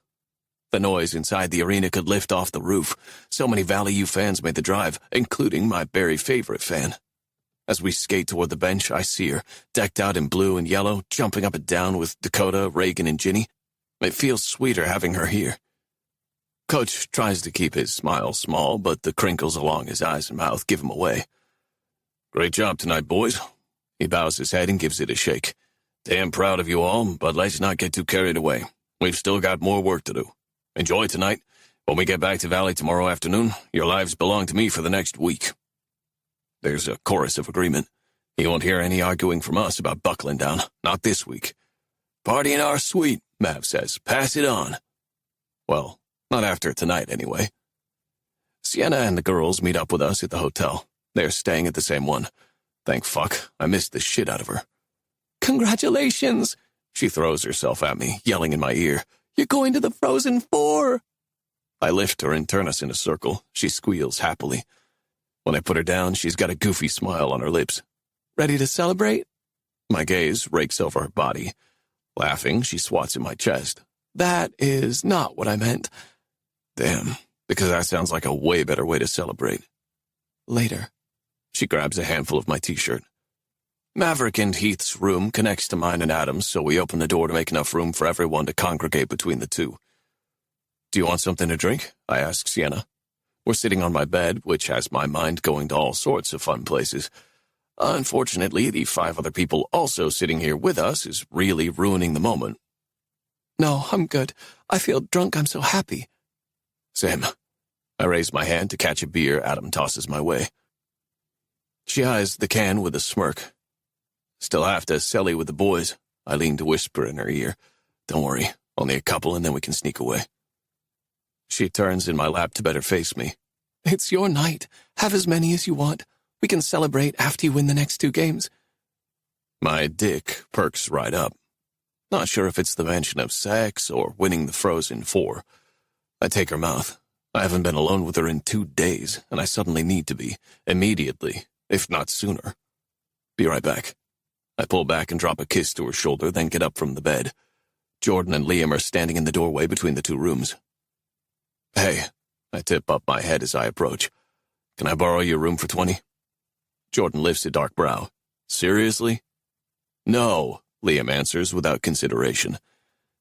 The noise inside the arena could lift off the roof. So many Valley U fans made the drive, including my very favorite fan. As we skate toward the bench, I see her, decked out in blue and yellow, jumping up and down with Dakota, Reagan, and Ginny. It feels sweeter having her here. Coach tries to keep his smile small, but the crinkles along his eyes and mouth give him away. Great job tonight, boys. He bows his head and gives it a shake. Damn proud of you all, but let's not get too carried away. We've still got more work to do. Enjoy tonight. When we get back to Valley tomorrow afternoon, your lives belong to me for the next week. There's a chorus of agreement. You won't hear any arguing from us about buckling down. Not this week. Party in our suite, Mav says. Pass it on. Well, not after tonight, anyway. Sienna and the girls meet up with us at the hotel. They're staying at the same one. Thank fuck, I missed the shit out of her. Congratulations! She throws herself at me, yelling in my ear. You're going to the Frozen Four! I lift her and turn us in a circle. She squeals happily. When I put her down, she's got a goofy smile on her lips. Ready to celebrate? My gaze rakes over her body. Laughing, she swats at my chest. That is not what I meant. Damn, because that sounds like a way better way to celebrate. Later. She grabs a handful of my t-shirt. Maverick and Heath's room connects to mine and Adam's, so we open the door to make enough room for everyone to congregate between the two. Do you want something to drink? I ask Sienna. We're sitting on my bed, which has my mind going to all sorts of fun places. Unfortunately, the 5 other people also sitting here with us is really ruining the moment. No, I'm good. I feel drunk. I'm so happy. Same. I raise my hand to catch a beer Adam tosses my way. She eyes the can with a smirk. Still have to celly with the boys. I lean to whisper in her ear. Don't worry, only a couple and then we can sneak away. She turns in my lap to better face me. It's your night. Have as many as you want. We can celebrate after you win the next 2 games. My dick perks right up. Not sure if it's the mention of sex or winning the Frozen Four. I take her mouth. I haven't been alone with her in 2 days, and I suddenly need to be, immediately, if not sooner. Be right back. I pull back and drop a kiss to her shoulder, then get up from the bed. Jordan and Liam are standing in the doorway between the 2 rooms. Hey, I tip up my head as I approach. Can I borrow your room for 20? Jordan lifts a dark brow. Seriously? No, Liam answers without consideration.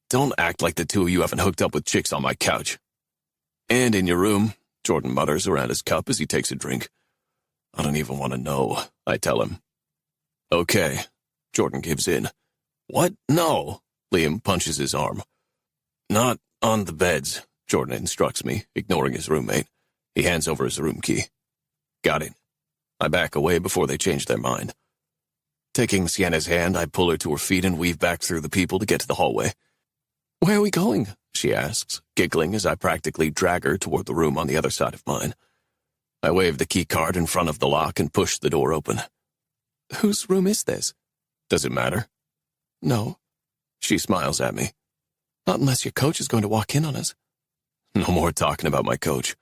Don't act like the 2 of you haven't hooked up with chicks on my couch. And in your room, Jordan mutters around his cup as he takes a drink. I don't even want to know, I tell him. Okay, Jordan gives in. What? No. Liam punches his arm. Not on the beds, Jordan instructs me, ignoring his roommate. He hands over his room key. Got it. I back away before they change their mind. Taking Sienna's hand, I pull her to her feet and weave back through the people to get to the hallway. Where are we going? She asks, giggling as I practically drag her toward the room on the other side of mine. I wave the key card in front of the lock and push the door open. Whose room is this? Does it matter? No. She smiles at me. Not unless your coach is going to walk in on us. No more talking about my coach.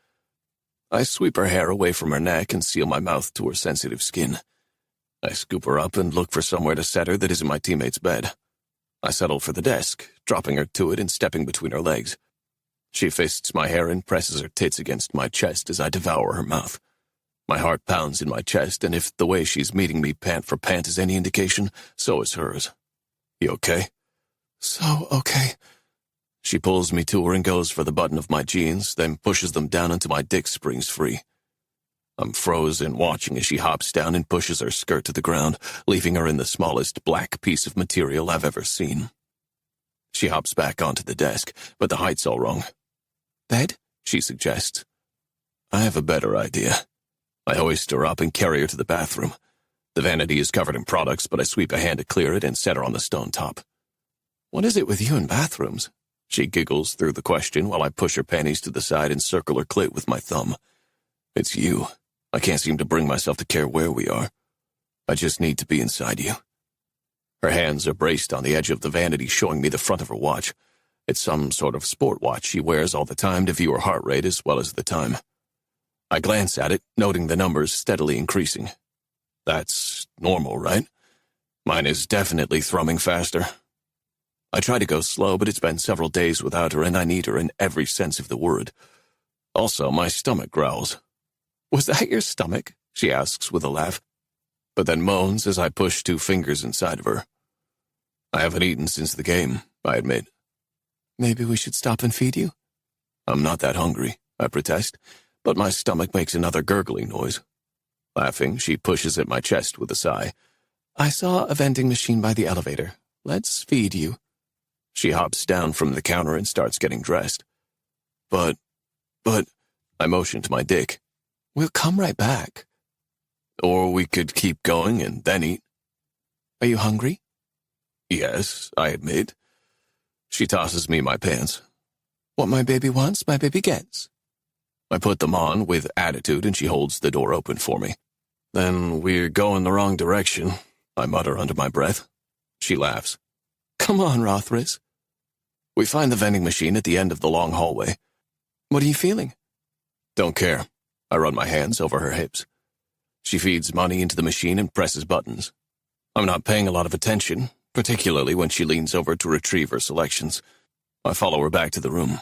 I sweep her hair away from her neck and seal my mouth to her sensitive skin. I scoop her up and look for somewhere to set her that isn't my teammate's bed. I settle for the desk, dropping her to it and stepping between her legs. She fists my hair and presses her tits against my chest as I devour her mouth. My heart pounds in my chest, and if the way she's meeting me pant for pant is any indication, so is hers. You okay? So okay. She pulls me to her and goes for the button of my jeans, then pushes them down until my dick springs free. I'm frozen watching as she hops down and pushes her skirt to the ground, leaving her in the smallest black piece of material I've ever seen. She hops back onto the desk, but the height's all wrong. Bed? She suggests. I have a better idea. I hoist her up and carry her to the bathroom. The vanity is covered in products, but I sweep a hand to clear it and set her on the stone top. What is it with you and bathrooms? She giggles through the question while I push her panties to the side and circle her clit with my thumb. It's you. I can't seem to bring myself to care where we are. I just need to be inside you. Her hands are braced on the edge of the vanity, showing me the front of her watch. It's some sort of sport watch she wears all the time to view her heart rate as well as the time. I glance at it, noting the numbers steadily increasing. That's normal, right? Mine is definitely thrumming faster. I try to go slow, but it's been several days without her, and I need her in every sense of the word. Also, my stomach growls. Was that your stomach? She asks with a laugh, but then moans as I push 2 fingers inside of her. I haven't eaten since the game, I admit. Maybe we should stop and feed you? I'm not that hungry, I protest, but my stomach makes another gurgling noise. Laughing, she pushes at my chest with a sigh. I saw a vending machine by the elevator. Let's feed you. She hops down from the counter and starts getting dressed. But, I motion to my dick. We'll come right back. Or we could keep going and then eat. Are you hungry? Yes, I admit. She tosses me my pants. What my baby wants, my baby gets. I put them on with attitude and she holds the door open for me. Then we're going the wrong direction, I mutter under my breath. She laughs. Come on, Rauthruss. We find the vending machine at the end of the long hallway. What are you feeling? Don't care. I run my hands over her hips. She feeds money into the machine and presses buttons. I'm not paying a lot of attention, particularly when she leans over to retrieve her selections. I follow her back to the room.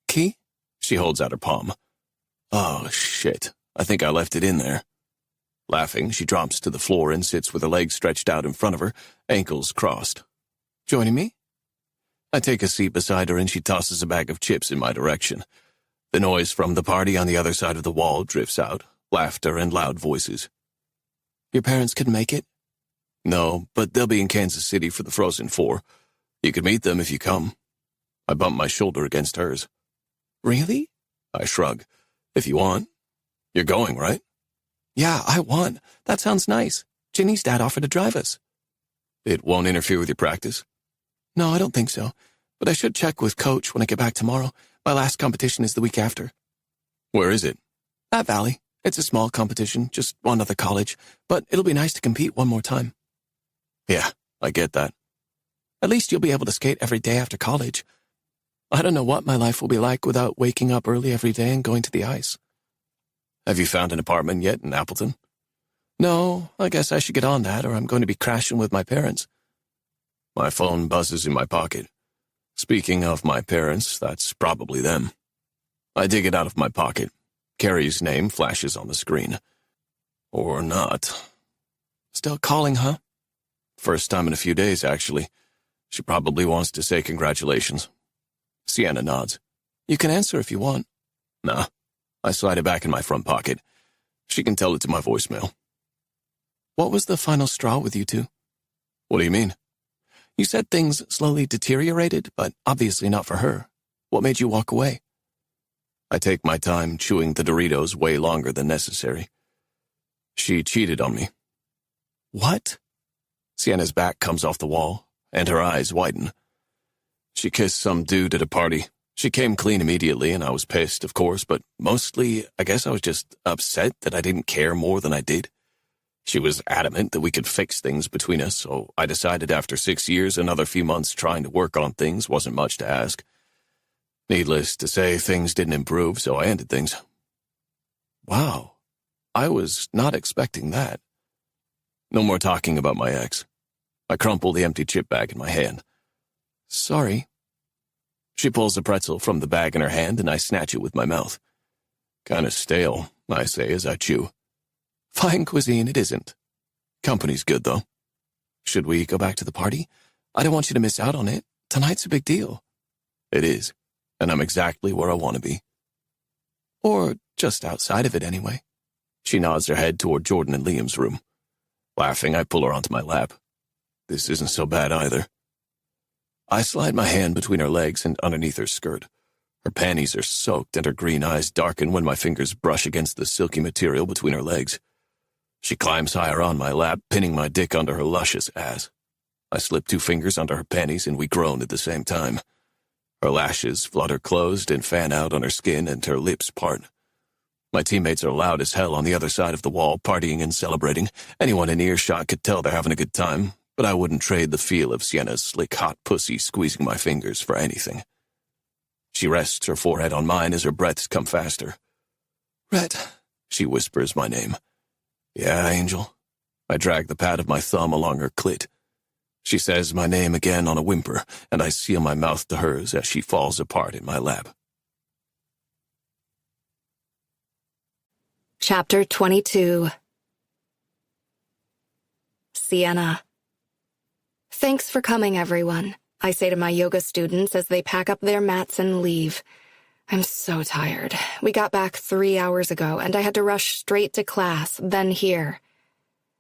Key? She holds out her palm. Oh, shit. I think I left it in there. Laughing, she drops to the floor and sits with her legs stretched out in front of her, ankles crossed. Joining me? I take a seat beside her and she tosses a bag of chips in my direction. The noise from the party on the other side of the wall drifts out, laughter and loud voices. Your parents couldn't make it? No, but they'll be in Kansas City for the Frozen 4. You could meet them if you come. I bump my shoulder against hers. Really? I shrug. If you want. You're going, right? Yeah, I want. That sounds nice. Ginny's dad offered to drive us. It won't interfere with your practice? No, I don't think so. But I should check with Coach when I get back tomorrow. My last competition is the week after. Where is it? At Valley. It's a small competition, just one other college. But it'll be nice to compete one more time. Yeah, I get that. At least you'll be able to skate every day after college. I don't know what my life will be like without waking up early every day and going to the ice. Have you found an apartment yet in Appleton? No, I guess I should get on that or I'm going to be crashing with my parents. My phone buzzes in my pocket. Speaking of my parents, that's probably them. I dig it out of my pocket. Carrie's name flashes on the screen. Or not. Still calling, huh? First time in a few days, actually. She probably wants to say congratulations. Sienna nods. You can answer if you want. Nah. I slide it back in my front pocket. She can tell it to my voicemail. What was the final straw with you two? What do you mean? You said things slowly deteriorated, but obviously not for her. What made you walk away? I take my time chewing the Doritos way longer than necessary. She cheated on me. What? Sienna's back comes off the wall, and her eyes widen. She kissed some dude at a party. She came clean immediately, and I was pissed, of course, but mostly, I guess I was just upset that I didn't care more than I did. She was adamant that we could fix things between us, so I decided after 6 years, another few months trying to work on things wasn't much to ask. Needless to say, things didn't improve, so I ended things. Wow. I was not expecting that. No more talking about my ex. I crumple the empty chip bag in my hand. Sorry. She pulls a pretzel from the bag in her hand, and I snatch it with my mouth. Kinda stale, I say as I chew. Fine cuisine, it isn't. Company's good, though. Should we go back to the party? I don't want you to miss out on it. Tonight's a big deal. It is, and I'm exactly where I want to be. Or just outside of it, anyway. She nods her head toward Jordan and Liam's room. Laughing, I pull her onto my lap. This isn't so bad either. I slide my hand between her legs and underneath her skirt. Her panties are soaked and her green eyes darken when my fingers brush against the silky material between her legs. She climbs higher on my lap, pinning my dick under her luscious ass. I slip 2 fingers under her panties and we groan at the same time. Her lashes flutter closed and fan out on her skin and her lips part. My teammates are loud as hell on the other side of the wall, partying and celebrating. Anyone in earshot could tell they're having a good time, but I wouldn't trade the feel of Sienna's slick hot pussy squeezing my fingers for anything. She rests her forehead on mine as her breaths come faster. Rhett, she whispers my name. Yeah, Angel. I drag the pad of my thumb along her clit. She says my name again on a whimper, and I seal my mouth to hers as she falls apart in my lap. Chapter 22. Sienna. Thanks for coming, everyone, I say to my yoga students as they pack up their mats and leave. I'm so tired. We got back 3 hours ago, and I had to rush straight to class, then here.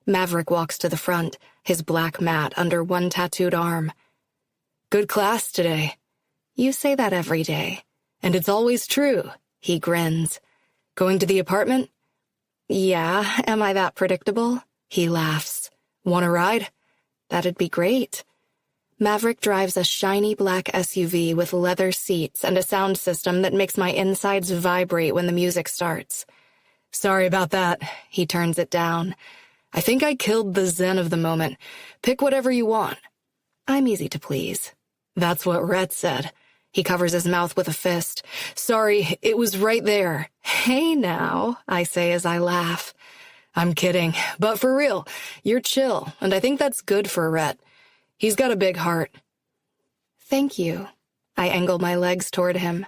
Maverick walks to the front, his black mat under one tattooed arm. Good class today. You say that every day, and it's always true, he grins. Going to the apartment? Yeah, am I that predictable? He laughs. Want a ride? That'd be great. Maverick drives a shiny black SUV with leather seats and a sound system that makes my insides vibrate when the music starts. Sorry about that. He turns it down. I think I killed the zen of the moment. Pick whatever you want. I'm easy to please. That's what Rhett said. He covers his mouth with a fist. Sorry, it was right there. Hey now, I say as I laugh. I'm kidding, but for real, you're chill, and I think that's good for Rhett. He's got a big heart. Thank you. I angle my legs toward him.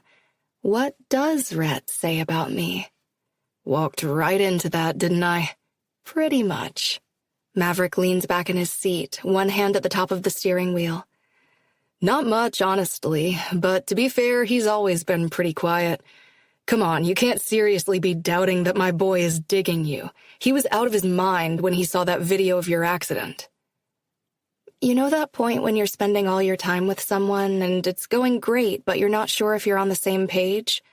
What does Rhett say about me? Walked right into that, didn't I? Pretty much. Maverick leans back in his seat, one hand at the top of the steering wheel. Not much, honestly, but to be fair, he's always been pretty quiet. Come on, you can't seriously be doubting that my boy is digging you. He was out of his mind when he saw that video of your accident. You know that point when you're spending all your time with someone and it's going great, but you're not sure if you're on the same page?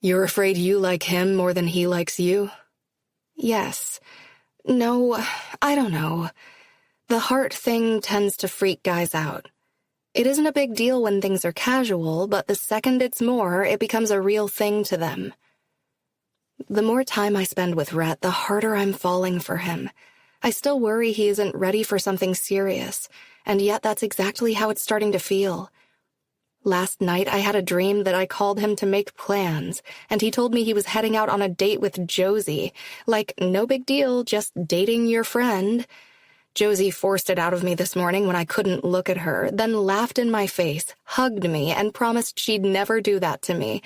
You're afraid you like him more than he likes you? Yes. No, I don't know. The heart thing tends to freak guys out. It isn't a big deal when things are casual, but the second it's more, it becomes a real thing to them. The more time I spend with Rhett, the harder I'm falling for him. I still worry he isn't ready for something serious, and yet that's exactly how it's starting to feel. Last night I had a dream that I called him to make plans, and he told me he was heading out on a date with Josie. Like, no big deal, just dating your friend. Josie forced it out of me this morning when I couldn't look at her, then laughed in my face, hugged me, and promised she'd never do that to me,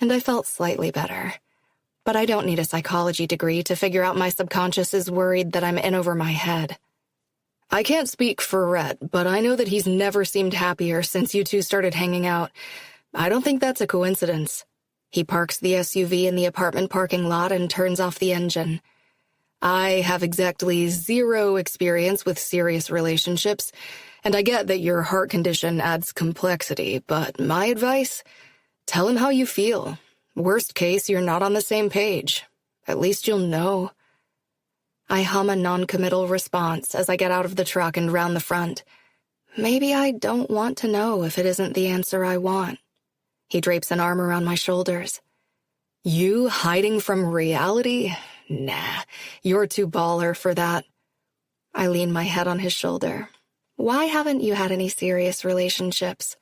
and I felt slightly better. But I don't need a psychology degree to figure out my subconscious is worried that I'm in over my head. I can't speak for Rhett, but I know that he's never seemed happier since you two started hanging out. I don't think that's a coincidence. He parks the SUV in the apartment parking lot and turns off the engine. I have exactly 0 experience with serious relationships, and I get that your heart condition adds complexity, but my advice? Tell him how you feel. Worst case, you're not on the same page. At least you'll know. I hum a non-committal response as I get out of the truck and round the front. Maybe I don't want to know if it isn't the answer I want. He drapes an arm around my shoulders. You hiding from reality? Nah, you're too baller for that. I lean my head on his shoulder. Why haven't you had any serious relationships?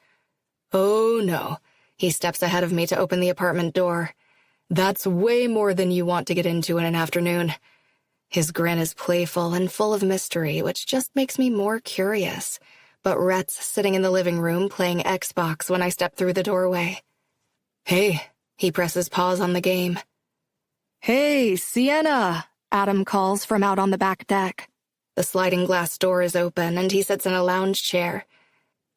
Oh, no. He steps ahead of me to open the apartment door. That's way more than you want to get into in an afternoon. His grin is playful and full of mystery, which just makes me more curious. But Rhett's sitting in the living room playing Xbox when I step through the doorway. Hey, he presses pause on the game. Hey, Sienna, Adam calls from out on the back deck. The sliding glass door is open and he sits in a lounge chair.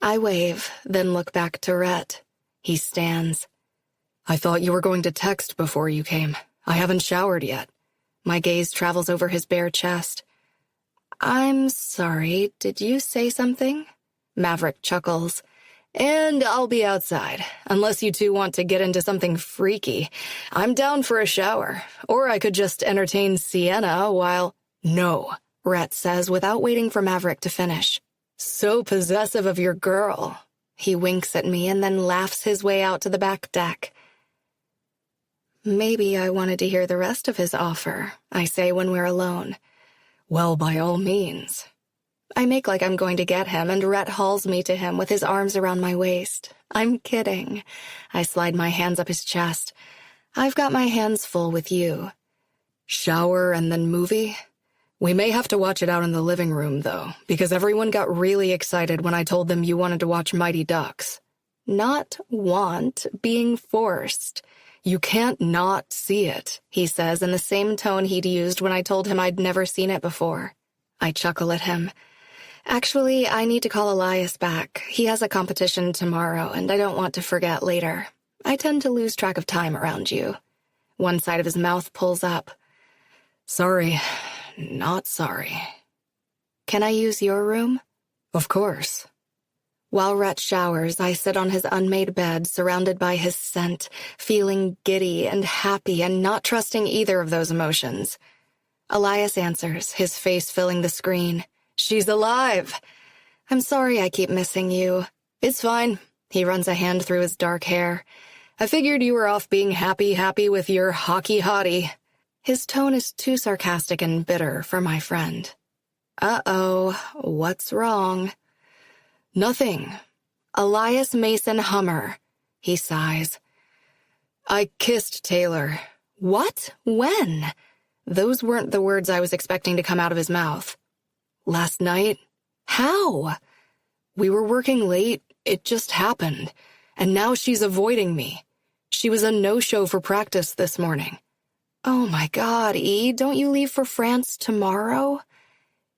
I wave, then look back to Rhett. He stands. I thought you were going to text before you came. I haven't showered yet. My gaze travels over his bare chest. I'm sorry, did you say something? Maverick chuckles. And I'll be outside, unless you two want to get into something freaky. I'm down for a shower, or I could just entertain Sienna while... No, Rhett says without waiting for Maverick to finish. So possessive of your girl. He winks at me and then laughs his way out to the back deck. Maybe I wanted to hear the rest of his offer, I say when we're alone. Well, by all means. I make like I'm going to get him, and Rhett hauls me to him with his arms around my waist. I'm kidding. I slide my hands up his chest. I've got my hands full with you. Shower and then movie? We may have to watch it out in the living room, though, because everyone got really excited when I told them you wanted to watch Mighty Ducks. Not want, being forced. You can't not see it, he says in the same tone he'd used when I told him I'd never seen it before. I chuckle at him. Actually, I need to call Elias back. He has a competition tomorrow, and I don't want to forget later. I tend to lose track of time around you. One side of his mouth pulls up. Sorry, not sorry. Can I use your room? Of course. While Rhett showers, I sit on his unmade bed, surrounded by his scent, feeling giddy and happy and not trusting either of those emotions. Elias answers, his face filling the screen. She's alive. I'm sorry I keep missing you. It's fine. He runs a hand through his dark hair. I figured you were off being happy with your hockey hottie. His tone is too sarcastic and bitter for my friend. Uh-oh, what's wrong? Nothing. Elias Mason Hummer. He sighs. I kissed Taylor. What? When? Those weren't the words I was expecting to come out of his mouth. Last night? How? We were working late. It just happened. And now she's avoiding me. She was a no-show for practice this morning. Oh my God, E, don't you leave for France tomorrow?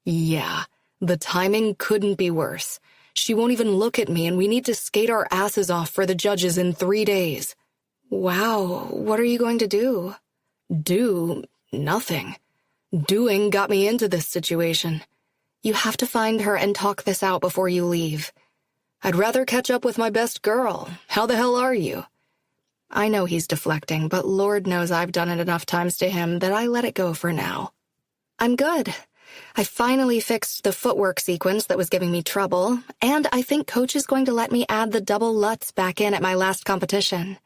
Yeah, the timing couldn't be worse. She won't even look at me, and we need to skate our asses off for the judges in 3 days. Wow, what are you going to do? Do? Nothing. Doing got me into this situation. You have to find her and talk this out before you leave. I'd rather catch up with my best girl. How the hell are you? I know he's deflecting, but Lord knows I've done it enough times to him that I let it go for now. I'm good. I finally fixed the footwork sequence that was giving me trouble, and I think Coach is going to let me add the double Lutz back in at my last competition.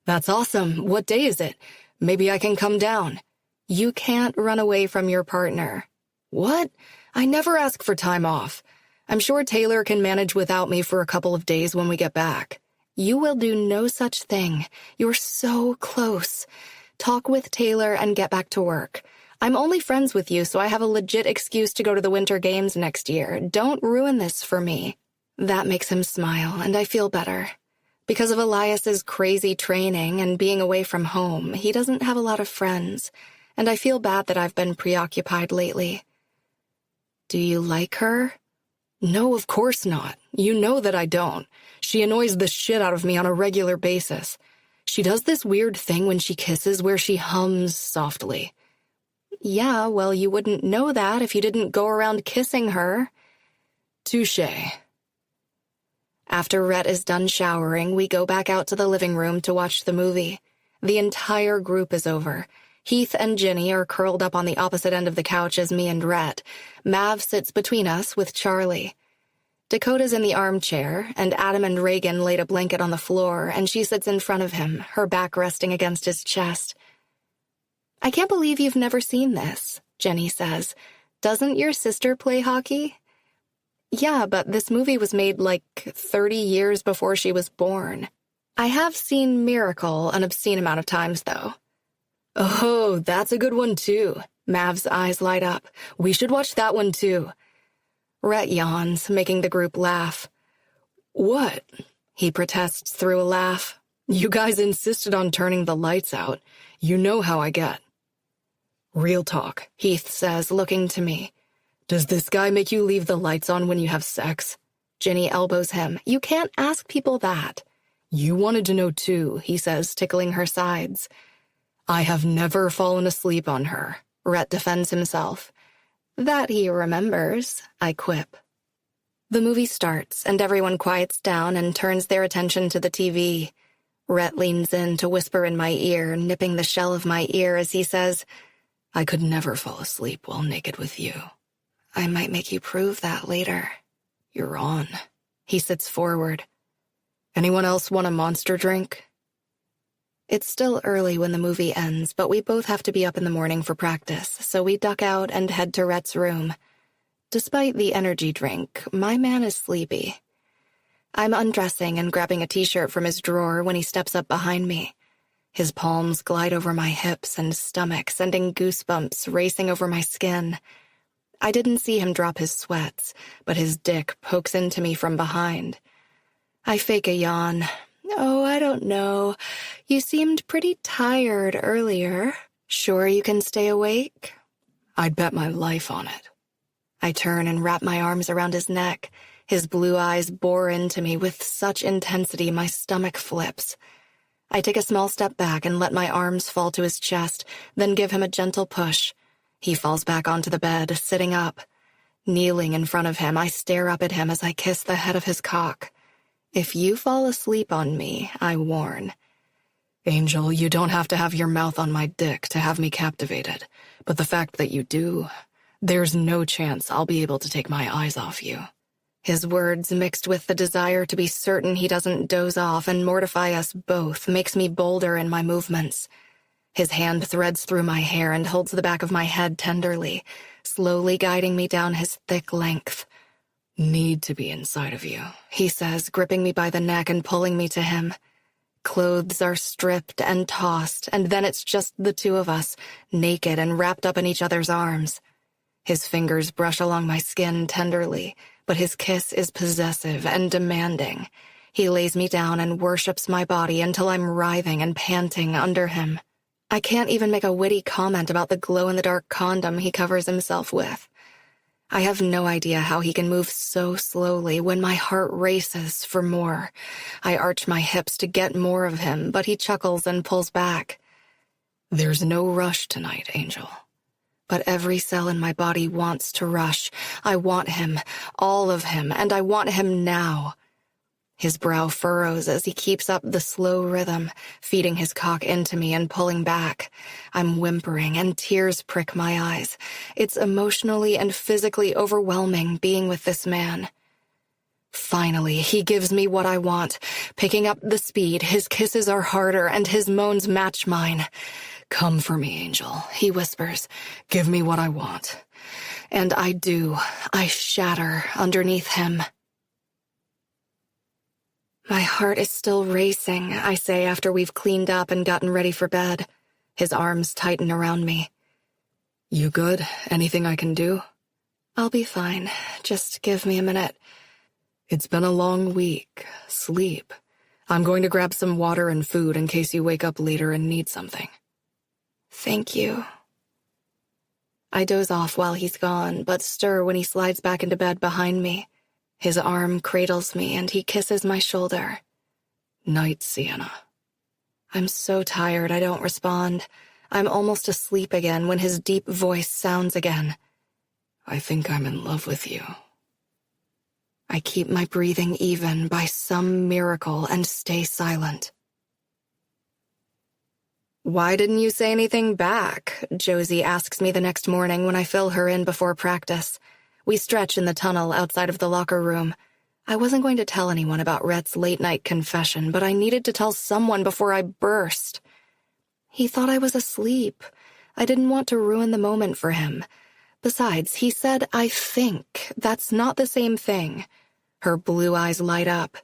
That's awesome. What day is it? Maybe I can come down. You can't run away from your partner. What? I never ask for time off. I'm sure Taylor can manage without me for a couple of days when we get back. You will do no such thing. You're so close. Talk with Taylor and get back to work. I'm only friends with you, so I have a legit excuse to go to the Winter Games next year. Don't ruin this for me. That makes him smile, and I feel better. Because of Elias's crazy training and being away from home, he doesn't have a lot of friends, and I feel bad that I've been preoccupied lately. Do you like her? No, of course not. You know that I don't. She annoys the shit out of me on a regular basis. She does this weird thing when she kisses where she hums softly. Yeah, well, you wouldn't know that if you didn't go around kissing her. Touché. After Rhett is done showering, we go back out to the living room to watch the movie. The entire group is over. Heath and Ginny are curled up on the opposite end of the couch as me and Rhett. Mav sits between us with Charlie. Dakota's in the armchair, and Adam and Reagan laid a blanket on the floor, and she sits in front of him, her back resting against his chest. I can't believe you've never seen this, Jenny says. Doesn't your sister play hockey? Yeah, but this movie was made like 30 years before she was born. I have seen Miracle an obscene amount of times, though. Oh, that's a good one, too. Mav's eyes light up. We should watch that one, too. Rhett yawns, making the group laugh. What? He protests through a laugh. You guys insisted on turning the lights out. You know how I get. Real talk, Heath says, looking to me. Does this guy make you leave the lights on when you have sex? Ginny elbows him. You can't ask people that. You wanted to know too, he says, tickling her sides. I have never fallen asleep on her. Rhett defends himself. That he remembers, I quip. The movie starts, and everyone quiets down and turns their attention to the TV. Rhett leans in to whisper in my ear, nipping the shell of my ear as he says, I could never fall asleep while naked with you. I might make you prove that later. You're on. He sits forward. Anyone else want a monster drink? It's still early when the movie ends, but we both have to be up in the morning for practice, so we duck out and head to Rhett's room. Despite the energy drink, my man is sleepy. I'm undressing and grabbing a t-shirt from his drawer when he steps up behind me. His palms glide over my hips and stomach, sending goosebumps racing over my skin. I didn't see him drop his sweats, but his dick pokes into me from behind. I fake a yawn. Oh, I don't know. You seemed pretty tired earlier. Sure you can stay awake? I'd bet my life on it. I turn and wrap my arms around his neck. His blue eyes bore into me with such intensity my stomach flips. I take a small step back and let my arms fall to his chest, then give him a gentle push. He falls back onto the bed, sitting up. Kneeling in front of him, I stare up at him as I kiss the head of his cock. If you fall asleep on me, I warn. Angel, you don't have to have your mouth on my dick to have me captivated. But the fact that you do, there's no chance I'll be able to take my eyes off you. His words, mixed with the desire to be certain he doesn't doze off and mortify us both, makes me bolder in my movements. His hand threads through my hair and holds the back of my head tenderly, slowly guiding me down his thick length. Need to be inside of you, he says, gripping me by the neck and pulling me to him. Clothes are stripped and tossed, and then it's just the two of us, naked and wrapped up in each other's arms. His fingers brush along my skin tenderly, but his kiss is possessive and demanding. He lays me down and worships my body until I'm writhing and panting under him. I can't even make a witty comment about the glow-in-the-dark condom he covers himself with. I have no idea how he can move so slowly when my heart races for more. I arch my hips to get more of him, but he chuckles and pulls back. There's no rush tonight, Angel. But every cell in my body wants to rush. I want him, all of him, and I want him now. His brow furrows as he keeps up the slow rhythm, feeding his cock into me and pulling back. I'm whimpering and tears prick my eyes. It's emotionally and physically overwhelming being with this man. Finally, he gives me what I want. Picking up the speed, his kisses are harder and his moans match mine. Come for me, Angel, he whispers. Give me what I want. And I do. I shatter underneath him. My heart is still racing, I say after we've cleaned up and gotten ready for bed. His arms tighten around me. You good? Anything I can do? I'll be fine. Just give me a minute. It's been a long week. Sleep. I'm going to grab some water and food in case you wake up later and need something. Thank you. I doze off while he's gone, but stir when he slides back into bed behind me. His arm cradles me and he kisses my shoulder. Night, Sienna. I'm so tired I don't respond. I'm almost asleep again when his deep voice sounds again. I think I'm in love with you. I keep my breathing even by some miracle and stay silent. Why didn't you say anything back? Josie asks me the next morning when I fill her in before practice. We stretch in the tunnel outside of the locker room. I wasn't going to tell anyone about Rhett's late-night confession, but I needed to tell someone before I burst. He thought I was asleep. I didn't want to ruin the moment for him. Besides, he said, I think. That's not the same thing. Her blue eyes light up.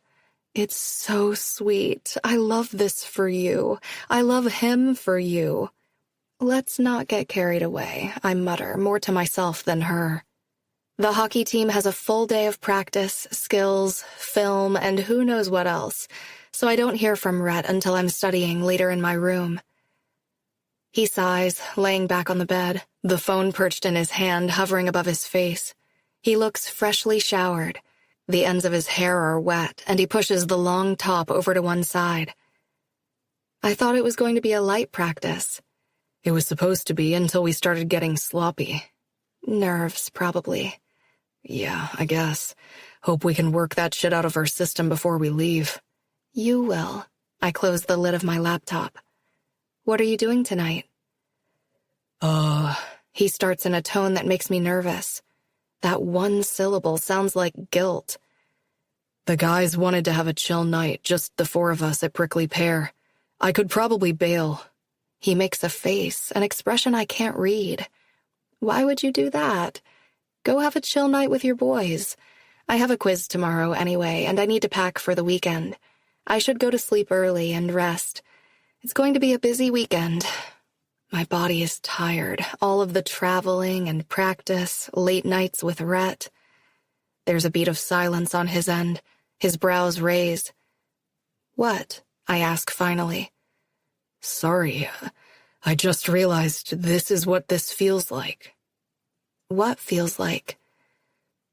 It's so sweet. I love this for you. I love him for you. Let's not get carried away, I mutter, more to myself than her. The hockey team has a full day of practice, skills, film, and who knows what else, so I don't hear from Rhett until I'm studying later in my room. He sighs, laying back on the bed, the phone perched in his hand, hovering above his face. He looks freshly showered. The ends of his hair are wet, and he pushes the long top over to one side. I thought it was going to be a light practice. It was supposed to be until we started getting sloppy. Nerves, probably. Yeah, I guess. Hope we can work that shit out of our system before we leave. You will. I close the lid of my laptop. What are you doing tonight? He starts in a tone that makes me nervous. That one syllable sounds like guilt. The guys wanted to have a chill night, just the four of us at Prickly Pear. I could probably bail. He makes a face, an expression I can't read. Why would you do that? Go have a chill night with your boys. I have a quiz tomorrow anyway, and I need to pack for the weekend. I should go to sleep early and rest. It's going to be a busy weekend. My body is tired, all of the traveling and practice, late nights with Rhett. There's a beat of silence on his end, his brows raised. What? I ask finally. Sorry, I just realized this is what this feels like. What feels like?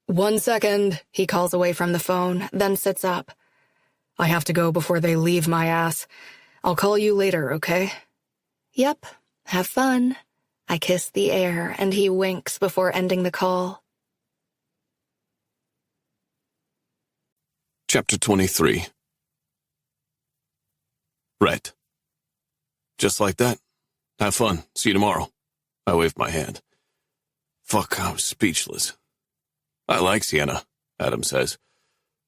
1 second, he calls away from the phone, then sits up. I have to go before they leave my ass. I'll call you later, okay? Yep. Have fun. I kiss the air, and he winks before ending the call. Chapter 23. Rhett. Just like that. Have fun. See you tomorrow. I waved my hand. Fuck, I was speechless. I like Sienna, Adam says.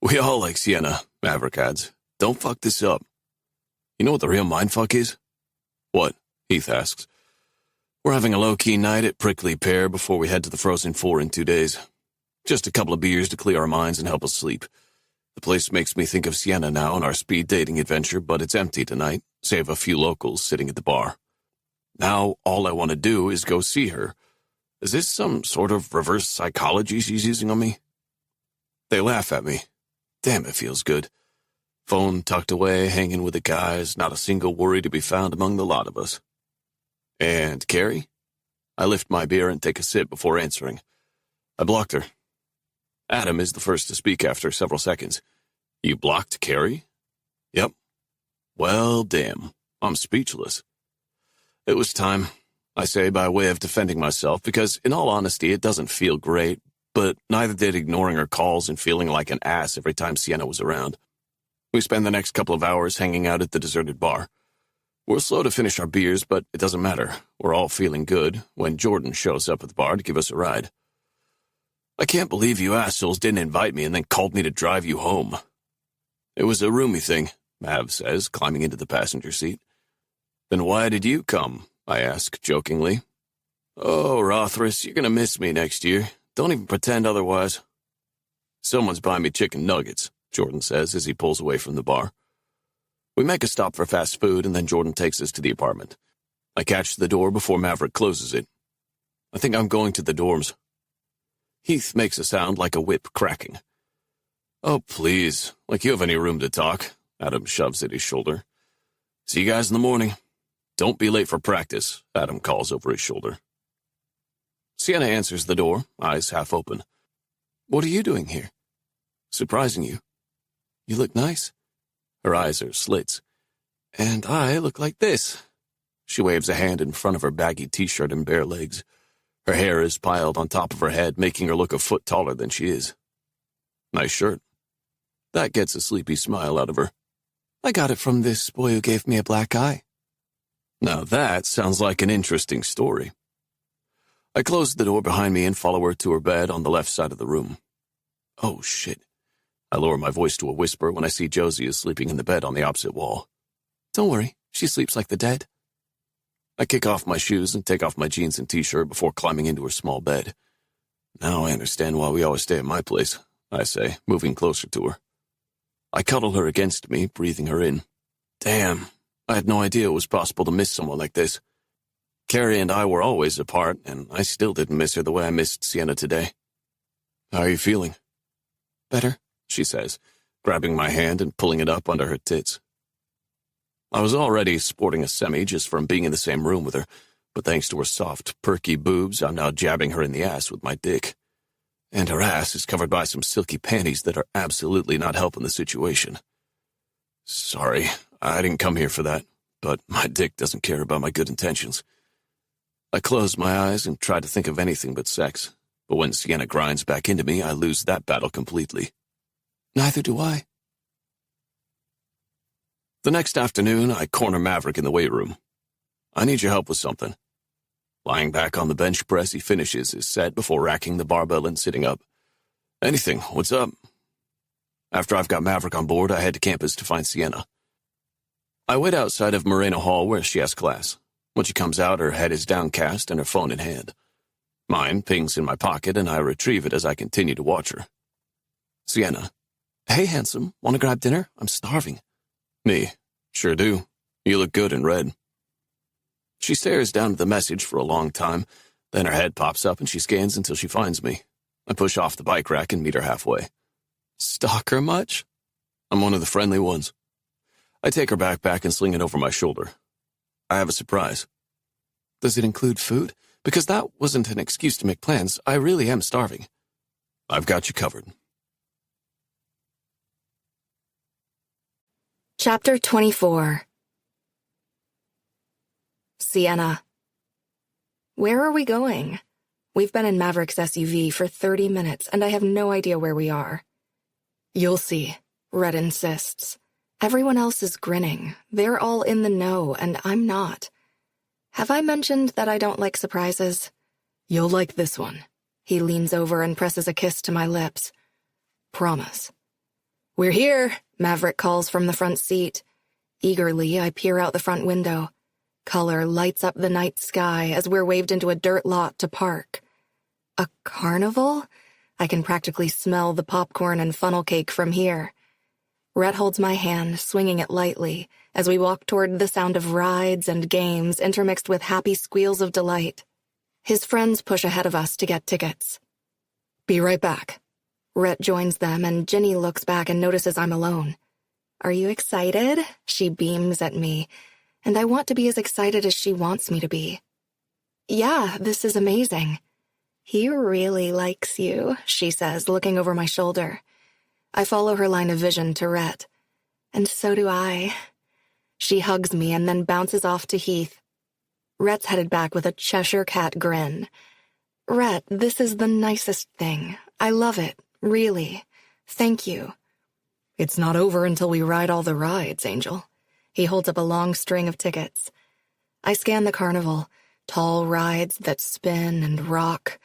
We all like Sienna, Maverick adds. Don't fuck this up. You know what the real mindfuck is? What? Heath asks. We're having a low-key night at Prickly Pear before we head to the Frozen Four in 2 days. Just a couple of beers to clear our minds and help us sleep. The place makes me think of Sienna now and our speed dating adventure, but it's empty tonight, save a few locals sitting at the bar. Now all I want to do is go see her. Is this some sort of reverse psychology she's using on me? They laugh at me. Damn, it feels good. Phone tucked away, hanging with the guys, not a single worry to be found among the lot of us. And Carrie? I lift my beer and take a sip before answering. I blocked her. Adam is the first to speak after several seconds. You blocked Carrie? Yep. Well, damn. I'm speechless. It was time, I say by way of defending myself, because in all honesty, it doesn't feel great, but neither did ignoring her calls and feeling like an ass every time Sienna was around. We spend the next couple of hours hanging out at the deserted bar. We're slow to finish our beers, but it doesn't matter. We're all feeling good when Jordan shows up at the bar to give us a ride. I can't believe you assholes didn't invite me and then called me to drive you home. It was a roomy thing, Mav says, climbing into the passenger seat. Then why did you come? I ask, jokingly. Oh, Rauthruss, you're gonna miss me next year. Don't even pretend otherwise. Someone's buying me chicken nuggets, Jordan says as he pulls away from the bar. We make a stop for fast food, and then Jordan takes us to the apartment. I catch the door before Maverick closes it. I think I'm going to the dorms. Heath makes a sound like a whip cracking. Oh, please, like you have any room to talk, Adam shoves at his shoulder. See you guys in the morning. Don't be late for practice, Adam calls over his shoulder. Sienna answers the door, eyes half open. What are you doing here? Surprising you. You look nice. Her eyes are slits. And I look like this. She waves a hand in front of her baggy t-shirt and bare legs. Her hair is piled on top of her head, making her look a foot taller than she is. Nice shirt. That gets a sleepy smile out of her. I got it from this boy who gave me a black eye. Now that sounds like an interesting story. I close the door behind me and follow her to her bed on the left side of the room. Oh, shit. I lower my voice to a whisper when I see Josie is sleeping in the bed on the opposite wall. Don't worry, she sleeps like the dead. I kick off my shoes and take off my jeans and t-shirt before climbing into her small bed. Now I understand why we always stay at my place, I say, moving closer to her. I cuddle her against me, breathing her in. Damn, I had no idea it was possible to miss someone like this. Carrie and I were always apart, and I still didn't miss her the way I missed Sienna today. How are you feeling? Better, she says, grabbing my hand and pulling it up under her tits. I was already sporting a semi just from being in the same room with her, but thanks to her soft, perky boobs, I'm now jabbing her in the ass with my dick. And her ass is covered by some silky panties that are absolutely not helping the situation. Sorry, I didn't come here for that, but my dick doesn't care about my good intentions. I close my eyes and try to think of anything but sex, but when Sienna grinds back into me, I lose that battle completely. Neither do I. The next afternoon, I corner Maverick in the weight room. I need your help with something. Lying back on the bench press, he finishes his set before racking the barbell and sitting up. Anything, what's up? After I've got Maverick on board, I head to campus to find Sienna. I wait outside of Moreno Hall where she has class. When she comes out, her head is downcast and her phone in hand. Mine pings in my pocket and I retrieve it as I continue to watch her. Sienna. Hey, handsome, want to grab dinner? I'm starving. Me. Sure do. You look good in red. She stares down at the message for a long time, then her head pops up and she scans until she finds me. I push off the bike rack and meet her halfway. Stalker much? I'm one of the friendly ones. I take her backpack and sling it over my shoulder. I have a surprise. Does it include food? Because that wasn't an excuse to make plans. I really am starving. I've got you covered. Chapter 24. Sienna. Where are we going? We've been in Maverick's SUV for 30 minutes, and I have no idea where we are. You'll see, Rhett insists. Everyone else is grinning. They're all in the know, and I'm not. Have I mentioned that I don't like surprises? You'll like this one. He leans over and presses a kiss to my lips. Promise. We're here, Maverick calls from the front seat. Eagerly, I peer out the front window. Color lights up the night sky as we're waved into a dirt lot to park. A carnival? I can practically smell the popcorn and funnel cake from here. Rhett holds my hand, swinging it lightly, as we walk toward the sound of rides and games intermixed with happy squeals of delight. His friends push ahead of us to get tickets. Be right back. Rhett joins them, and Ginny looks back and notices I'm alone. Are you excited? She beams at me, and I want to be as excited as she wants me to be. Yeah, this is amazing. He really likes you, she says, looking over my shoulder. I follow her line of vision to Rhett. And so do I. She hugs me and then bounces off to Heath. Rhett's headed back with a Cheshire Cat grin. Rhett, this is the nicest thing. I love it, really. Thank you. It's not over until we ride all the rides, Angel. He holds up a long string of tickets. I scan the carnival, tall rides that spin and rock.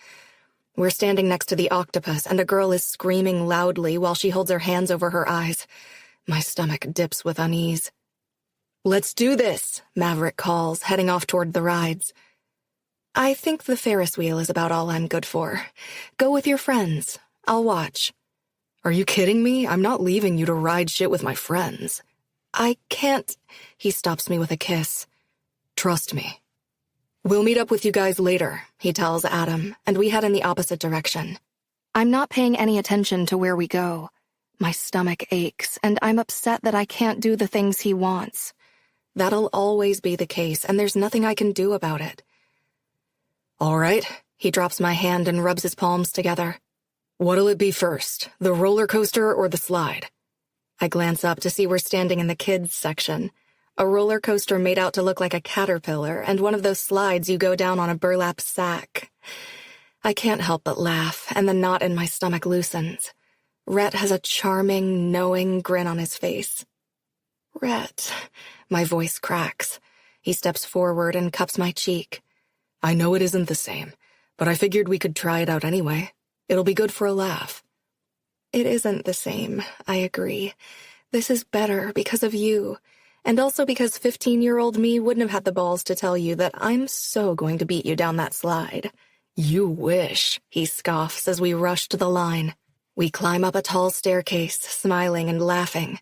We're standing next to the octopus, and a girl is screaming loudly while she holds her hands over her eyes. My stomach dips with unease. Let's do this, Maverick calls, heading off toward the rides. I think the Ferris wheel is about all I'm good for. Go with your friends. I'll watch. Are you kidding me? I'm not leaving you to ride shit with my friends. I can't. He stops me with a kiss. Trust me. We'll meet up with you guys later, he tells Adam, and we head in the opposite direction. I'm not paying any attention to where we go. My stomach aches, and I'm upset that I can't do the things he wants. That'll always be the case, and there's nothing I can do about it. All right, he drops my hand and rubs his palms together. What'll it be first, the roller coaster or the slide? I glance up to see we're standing in the kids' section. A roller coaster made out to look like a caterpillar, and one of those slides you go down on a burlap sack. I can't help but laugh, and the knot in my stomach loosens. Rhett has a charming, knowing grin on his face. Rhett, my voice cracks. He steps forward and cups my cheek. I know it isn't the same, but I figured we could try it out anyway. It'll be good for a laugh. It isn't the same, I agree. This is better because of you. And also because 15-year-old me wouldn't have had the balls to tell you that I'm so going to beat you down that slide. You wish, he scoffs as we rush to the line. We climb up a tall staircase, smiling and laughing.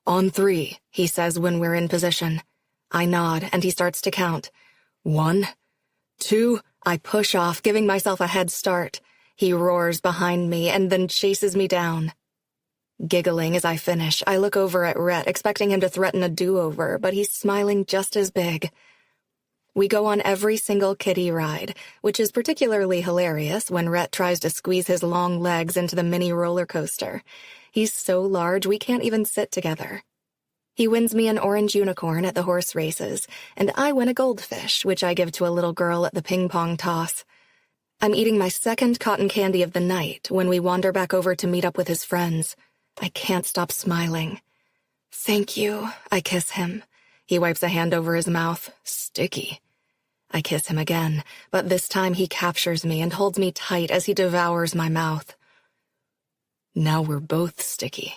On 3, he says when we're in position. I nod, and he starts to count. 1, 2, I push off, giving myself a head start. He roars behind me and then chases me down. Giggling as I finish, I look over at Rhett, expecting him to threaten a do-over, but he's smiling just as big. We go on every single kiddie ride, which is particularly hilarious when Rhett tries to squeeze his long legs into the mini roller coaster. He's so large we can't even sit together. He wins me an orange unicorn at the horse races, and I win a goldfish, which I give to a little girl at the ping-pong toss. I'm eating my second cotton candy of the night when we wander back over to meet up with his friends. I can't stop smiling. Thank you, I kiss him. He wipes a hand over his mouth. Sticky. I kiss him again, but this time he captures me and holds me tight as he devours my mouth. Now we're both sticky.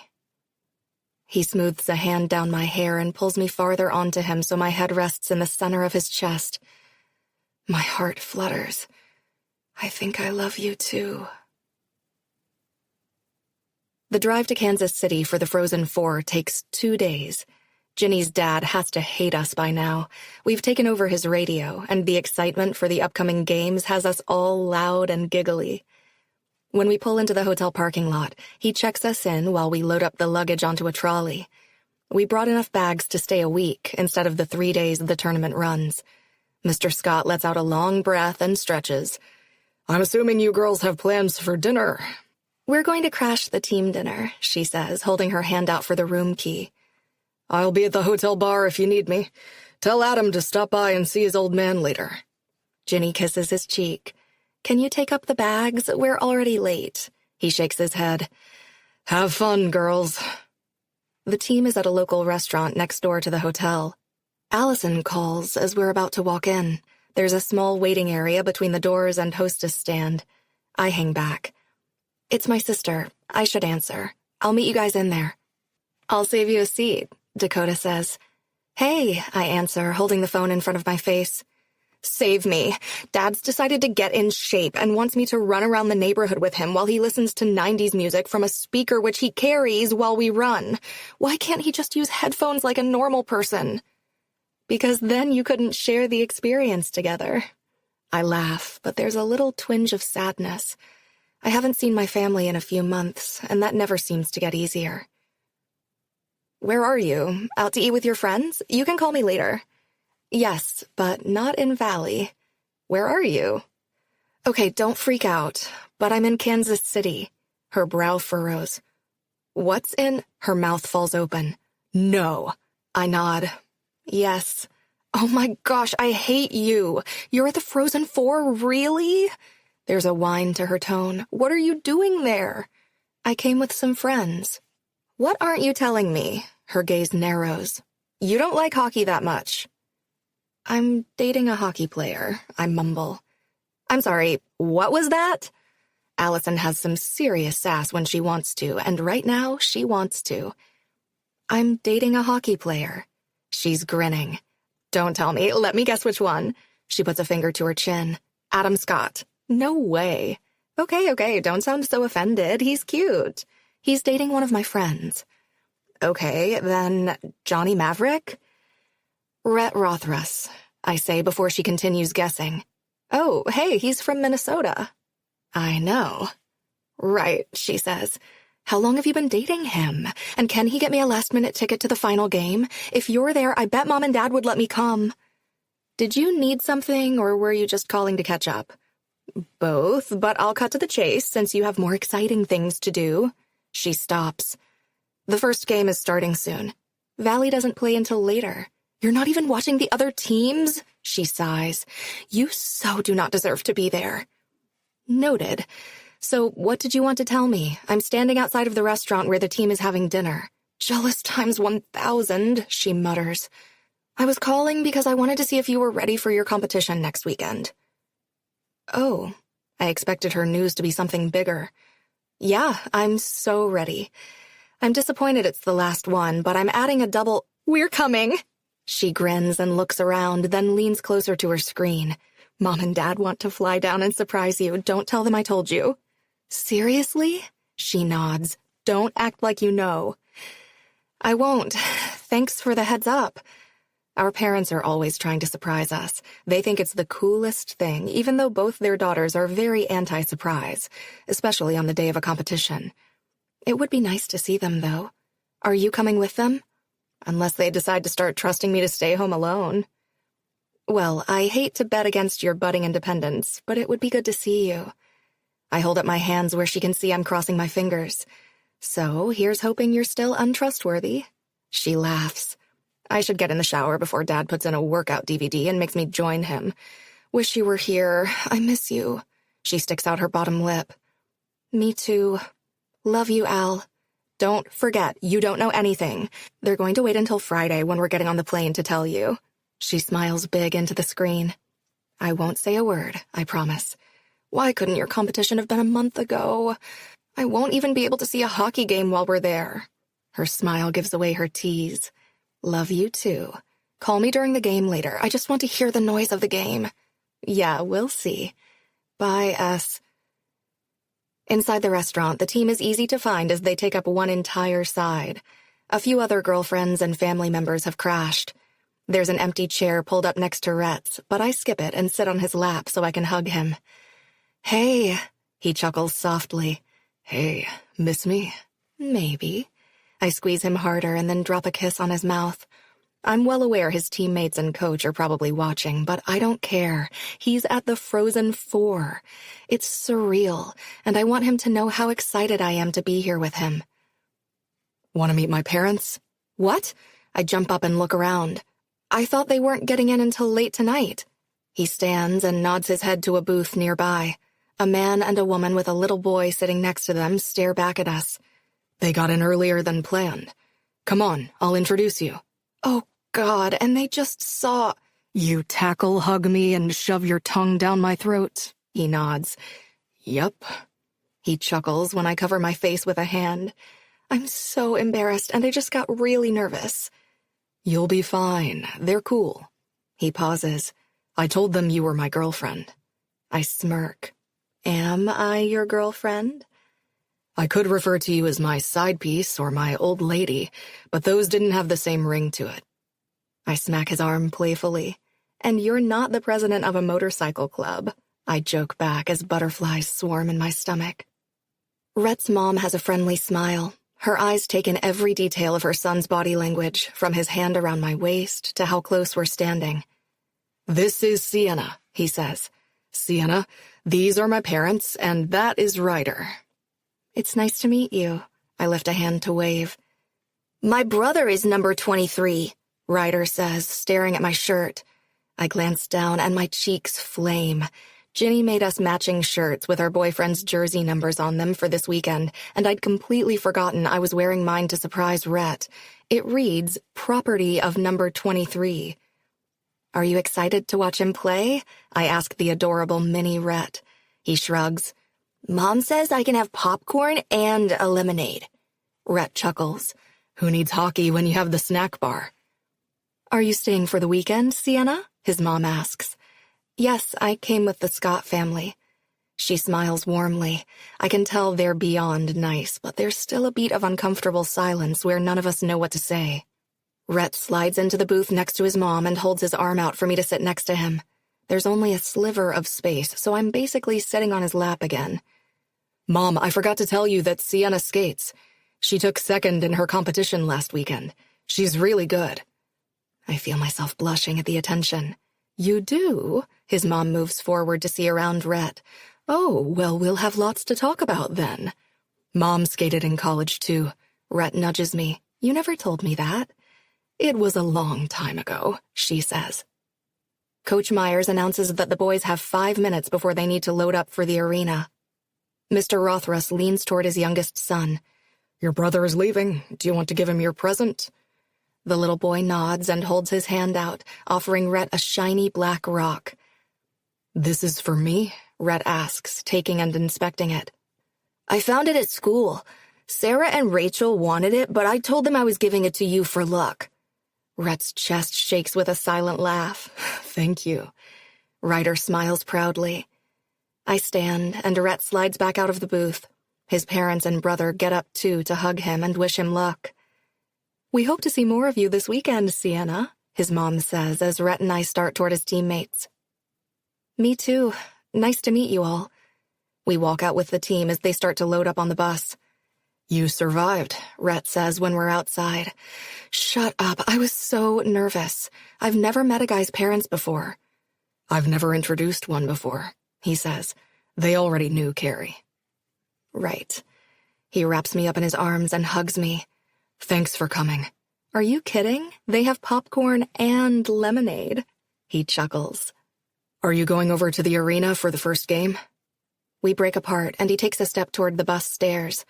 He smooths a hand down my hair and pulls me farther onto him so my head rests in the center of his chest. My heart flutters. I think I love you too. The drive to Kansas City for the Frozen 4 takes 2 days. Ginny's dad has to hate us by now. We've taken over his radio, and the excitement for the upcoming games has us all loud and giggly. When we pull into the hotel parking lot, he checks us in while we load up the luggage onto a trolley. We brought enough bags to stay a week instead of the 3 days the tournament runs. Mr. Scott lets out a long breath and stretches. I'm assuming you girls have plans for dinner. We're going to crash the team dinner, she says, holding her hand out for the room key. I'll be at the hotel bar if you need me. Tell Adam to stop by and see his old man later. Ginny kisses his cheek. Can you take up the bags? We're already late. He shakes his head. Have fun, girls. The team is at a local restaurant next door to the hotel. Allison calls as we're about to walk in. There's a small waiting area between the doors and hostess stand. I hang back. It's my sister. I should answer. I'll meet you guys in there. I'll save you a seat, Dakota says. Hey, I answer, holding the phone in front of my face. Save me. Dad's decided to get in shape and wants me to run around the neighborhood with him while he listens to 90s music from a speaker which he carries while we run. Why can't he just use headphones like a normal person? Because then you couldn't share the experience together. I laugh, but there's a little twinge of sadness. I haven't seen my family in a few months, and that never seems to get easier. Where are you? Out to eat with your friends? You can call me later. Yes, but not in Valley. Where are you? Okay, don't freak out, but I'm in Kansas City. Her brow furrows. What's in? Her mouth falls open. No. I nod. Yes. Oh my gosh, I hate you. You're at the Frozen 4, really? There's a whine to her tone. What are you doing there? I came with some friends. What aren't you telling me? Her gaze narrows. You don't like hockey that much. I'm dating a hockey player, I mumble. I'm sorry, what was that? Allison has some serious sass when she wants to, and right now she wants to. I'm dating a hockey player. She's grinning. Don't tell me. Let me guess which one. She puts a finger to her chin. Adam Scott. No way. Okay, don't sound so offended. He's cute. He's dating one of my friends. Okay, then Johnny Maverick? Rhett Rauthruss, I say before she continues guessing. Oh, hey, he's from Minnesota. I know. Right, she says. How long have you been dating him? And can he get me a last-minute ticket to the final game? If you're there, I bet Mom and Dad would let me come. Did you need something, or were you just calling to catch up? Both, but I'll cut to the chase since you have more exciting things to do. She stops. The first game is starting soon. Valley doesn't play until later. You're not even watching the other teams? She sighs. You so do not deserve to be there. Noted. So what did you want to tell me? I'm standing outside of the restaurant where the team is having dinner. Jealous times 1,000, she mutters. I was calling because I wanted to see if you were ready for your competition next weekend. Oh, I expected her news to be something bigger. Yeah, I'm so ready. I'm disappointed it's the last one, but I'm adding a double— We're coming! She grins and looks around, then leans closer to her screen. Mom and Dad want to fly down and surprise you. Don't tell them I told you. Seriously? She nods. Don't act like you know. I won't. Thanks for the heads up. Our parents are always trying to surprise us. They think it's the coolest thing, even though both their daughters are very anti-surprise, especially on the day of a competition. It would be nice to see them, though. Are you coming with them? Unless they decide to start trusting me to stay home alone. Well, I hate to bet against your budding independence, but it would be good to see you. I hold up my hands where she can see I'm crossing my fingers. So, here's hoping you're still untrustworthy. She laughs. I should get in the shower before Dad puts in a workout DVD and makes me join him. Wish you were here. I miss you. She sticks out her bottom lip. Me too. Love you, Al. Don't forget, you don't know anything. They're going to wait until Friday when we're getting on the plane to tell you. She smiles big into the screen. I won't say a word, I promise. Why couldn't your competition have been a month ago? I won't even be able to see a hockey game while we're there. Her smile gives away her tease. Love you too. Call me during the game later. I just want to hear the noise of the game. Yeah, we'll see. Bye, S. Inside the restaurant, the team is easy to find as they take up one entire side. A few other girlfriends and family members have crashed. There's an empty chair pulled up next to Rhett's, but I skip it and sit on his lap so I can hug him. Hey, he chuckles softly. Hey, miss me? Maybe. I squeeze him harder and then drop a kiss on his mouth. I'm well aware his teammates and coach are probably watching, but I don't care. He's at the Frozen Four. It's surreal, and I want him to know how excited I am to be here with him. Want to meet my parents? What? I jump up and look around. I thought they weren't getting in until late tonight. He stands and nods his head to a booth nearby. A man and a woman with a little boy sitting next to them stare back at us. They got in earlier than planned. Come on, I'll introduce you. Oh, God, and they just saw— You tackle, hug me, and shove your tongue down my throat, he nods. Yup. He chuckles when I cover my face with a hand. I'm so embarrassed, and I just got really nervous. You'll be fine. They're cool. He pauses. I told them you were my girlfriend. I smirk. Am I your girlfriend? I could refer to you as my side piece or my old lady, but those didn't have the same ring to it. I smack his arm playfully. And you're not the president of a motorcycle club, I joke back as butterflies swarm in my stomach. Rhett's mom has a friendly smile. Her eyes take in every detail of her son's body language, from his hand around my waist to how close we're standing. This is Sienna, he says. Sienna, these are my parents, and that is Ryder. It's nice to meet you. I lift a hand to wave. My brother is number 23, Ryder says, staring at my shirt. I glance down and my cheeks flame. Ginny made us matching shirts with our boyfriend's jersey numbers on them for this weekend, and I'd completely forgotten I was wearing mine to surprise Rhett. It reads, Property of number 23. Are you excited to watch him play? I ask the adorable mini Rhett. He shrugs. Mom says I can have popcorn and a lemonade. Rhett chuckles. Who needs hockey when you have the snack bar? Are you staying for the weekend, Sienna? His mom asks. Yes, I came with the Scott family. She smiles warmly. I can tell they're beyond nice, but there's still a beat of uncomfortable silence where none of us know what to say. Rhett slides into the booth next to his mom and holds his arm out for me to sit next to him. There's only a sliver of space, so I'm basically sitting on his lap again. Mom, I forgot to tell you that Sienna skates. She took second in her competition last weekend. She's really good. I feel myself blushing at the attention. You do? His mom moves forward to see around Rhett. Oh, well, we'll have lots to talk about then. Mom skated in college, too. Rhett nudges me. You never told me that. It was a long time ago, she says. Coach Myers announces that the boys have 5 minutes before they need to load up for the arena. Mr. Rauthruss leans toward his youngest son. Your brother is leaving. Do you want to give him your present? The little boy nods and holds his hand out, offering Rhett a shiny black rock. This is for me? Rhett asks, taking and inspecting it. I found it at school. Sarah and Rachel wanted it, but I told them I was giving it to you for luck. Rhett's chest shakes with a silent laugh. Thank you. Ryder smiles proudly. I stand, and Rhett slides back out of the booth. His parents and brother get up, too, to hug him and wish him luck. We hope to see more of you this weekend, Sienna, his mom says as Rhett and I start toward his teammates. Me too. Nice to meet you all. We walk out with the team as they start to load up on the bus. You survived, Rhett says when we're outside. Shut up, I was so nervous. I've never met a guy's parents before. I've never introduced one before, he says. They already knew Carrie. Right. He wraps me up in his arms and hugs me. Thanks for coming. Are you kidding? They have popcorn and lemonade. He chuckles. Are you going over to the arena for the first game? We break apart, and he takes a step toward the bus stairs.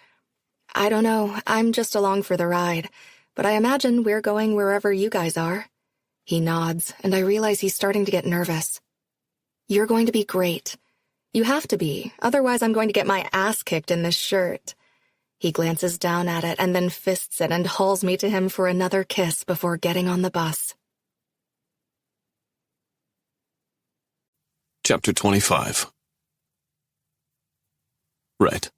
I don't know, I'm just along for the ride, but I imagine we're going wherever you guys are. He nods, and I realize he's starting to get nervous. You're going to be great. You have to be, otherwise I'm going to get my ass kicked in this shirt. He glances down at it and then fists it and hauls me to him for another kiss before getting on the bus. Chapter 25. Rhett.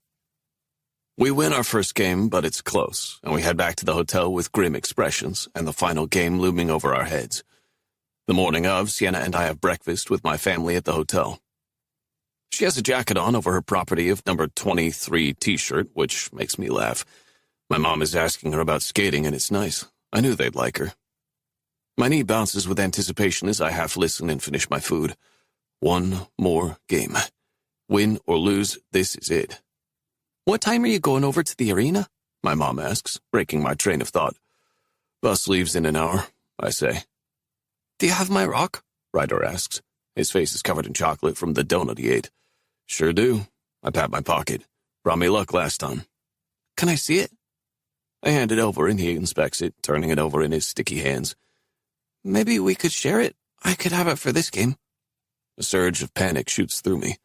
We win our first game, but it's close, and we head back to the hotel with grim expressions and the final game looming over our heads. The morning of, Sienna and I have breakfast with my family at the hotel. She has a jacket on over her property of number 23 t-shirt, which makes me laugh. My mom is asking her about skating, and it's nice. I knew they'd like her. My knee bounces with anticipation as I half listen and finish my food. One more game. Win or lose, this is it. What time are you going over to the arena? My mom asks, breaking my train of thought. Bus leaves in an hour, I say. Do you have my rock? Ryder asks. His face is covered in chocolate from the donut he ate. Sure do. I pat my pocket. Brought me luck last time. Can I see it? I hand it over and he inspects it, turning it over in his sticky hands. Maybe we could share it. I could have it for this game. A surge of panic shoots through me.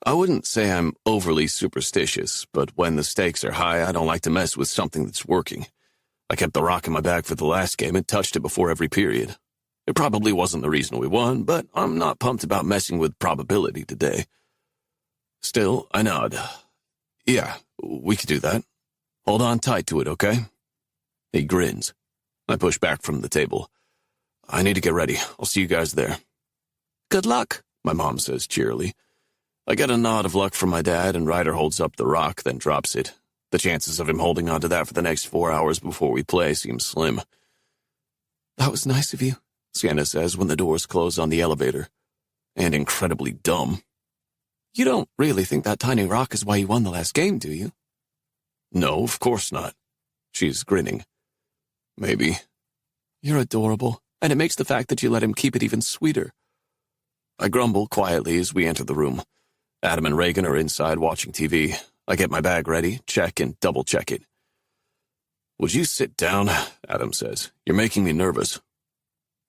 I wouldn't say I'm overly superstitious, but when the stakes are high, I don't like to mess with something that's working. I kept the rock in my bag for the last game and touched it before every period. It probably wasn't the reason we won, but I'm not pumped about messing with probability today. Still, I nod. Yeah, we could do that. Hold on tight to it, okay? He grins. I push back from the table. I need to get ready. I'll see you guys there. Good luck, my mom says cheerily. I get a nod of luck from my dad, and Ryder holds up the rock, then drops it. The chances of him holding onto that for the next 4 hours before we play seem slim. That was nice of you, Sienna says when the doors close on the elevator. And incredibly dumb. You don't really think that tiny rock is why you won the last game, do you? No, of course not. She's grinning. Maybe. You're adorable, and it makes the fact that you let him keep it even sweeter. I grumble quietly as we enter the room. Adam and Reagan are inside watching TV. I get my bag ready, check and double-check it. Would you sit down? Adam says. You're making me nervous.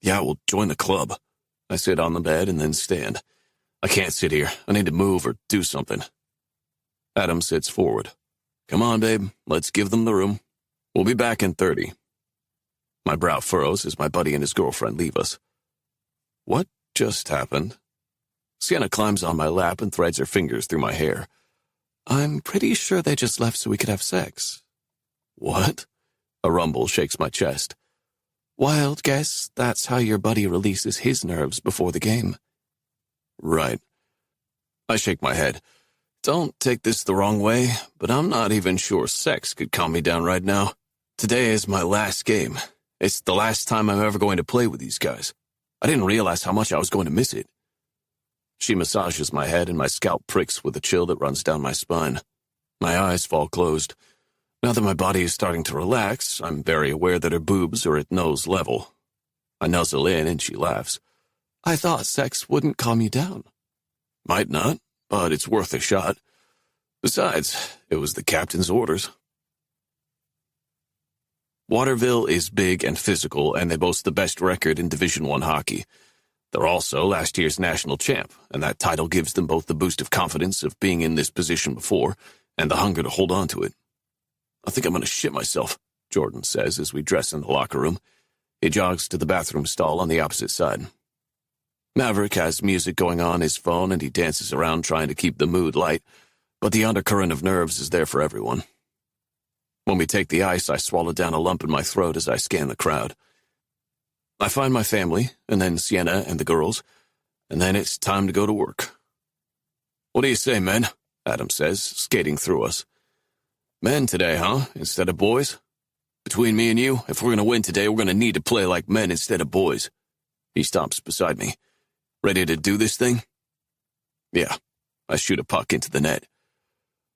Yeah, we'll join the club. I sit on the bed and then stand. I can't sit here. I need to move or do something. Adam sits forward. Come on, babe. Let's give them the room. We'll be back in 30. My brow furrows as my buddy and his girlfriend leave us. What just happened? Sienna climbs on my lap and threads her fingers through my hair. I'm pretty sure they just left so we could have sex. What? A rumble shakes my chest. Wild guess, that's how your buddy releases his nerves before the game. Right. I shake my head. Don't take this the wrong way, but I'm not even sure sex could calm me down right now. Today is my last game. It's the last time I'm ever going to play with these guys. I didn't realize how much I was going to miss it. She massages my head and my scalp pricks with a chill that runs down my spine. My eyes fall closed. Now that my body is starting to relax, I'm very aware that her boobs are at nose level. I nuzzle in and she laughs. I thought sex wouldn't calm you down. Might not, but it's worth a shot. Besides, it was the captain's orders. Waterville is big and physical, and they boast the best record in Division I hockey. They're also last year's national champ, and that title gives them both the boost of confidence of being in this position before and the hunger to hold on to it. I think I'm going to shit myself, Jordan says as we dress in the locker room. He jogs to the bathroom stall on the opposite side. Maverick has music going on his phone, and he dances around trying to keep the mood light, but the undercurrent of nerves is there for everyone. When we take the ice, I swallow down a lump in my throat as I scan the crowd. I find my family, and then Sienna and the girls, and then it's time to go to work. What do you say, men? Adam says, skating through us. Men today, huh? Instead of boys? Between me and you, if we're going to win today, we're going to need to play like men instead of boys. He stops beside me. Ready to do this thing? Yeah. I shoot a puck into the net.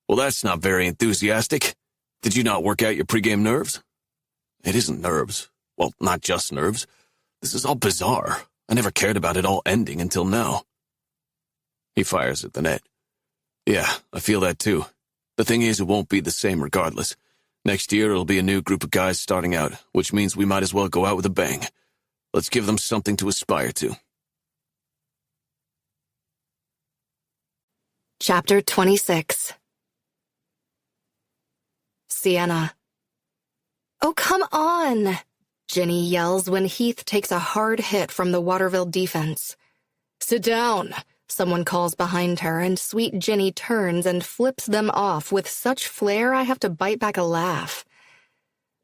Well, that's not very enthusiastic. Did you not work out your pregame nerves? It isn't nerves. Well, not just nerves. This is all bizarre. I never cared about it all ending until now. He fires at the net. Yeah, I feel that too. The thing is, it won't be the same regardless. Next year, it'll be a new group of guys starting out, which means we might as well go out with a bang. Let's give them something to aspire to. Chapter 26. Sienna. Oh, come on! Ginny yells when Heath takes a hard hit from the Waterville defense. Sit down, someone calls behind her, and sweet Ginny turns and flips them off with such flair I have to bite back a laugh.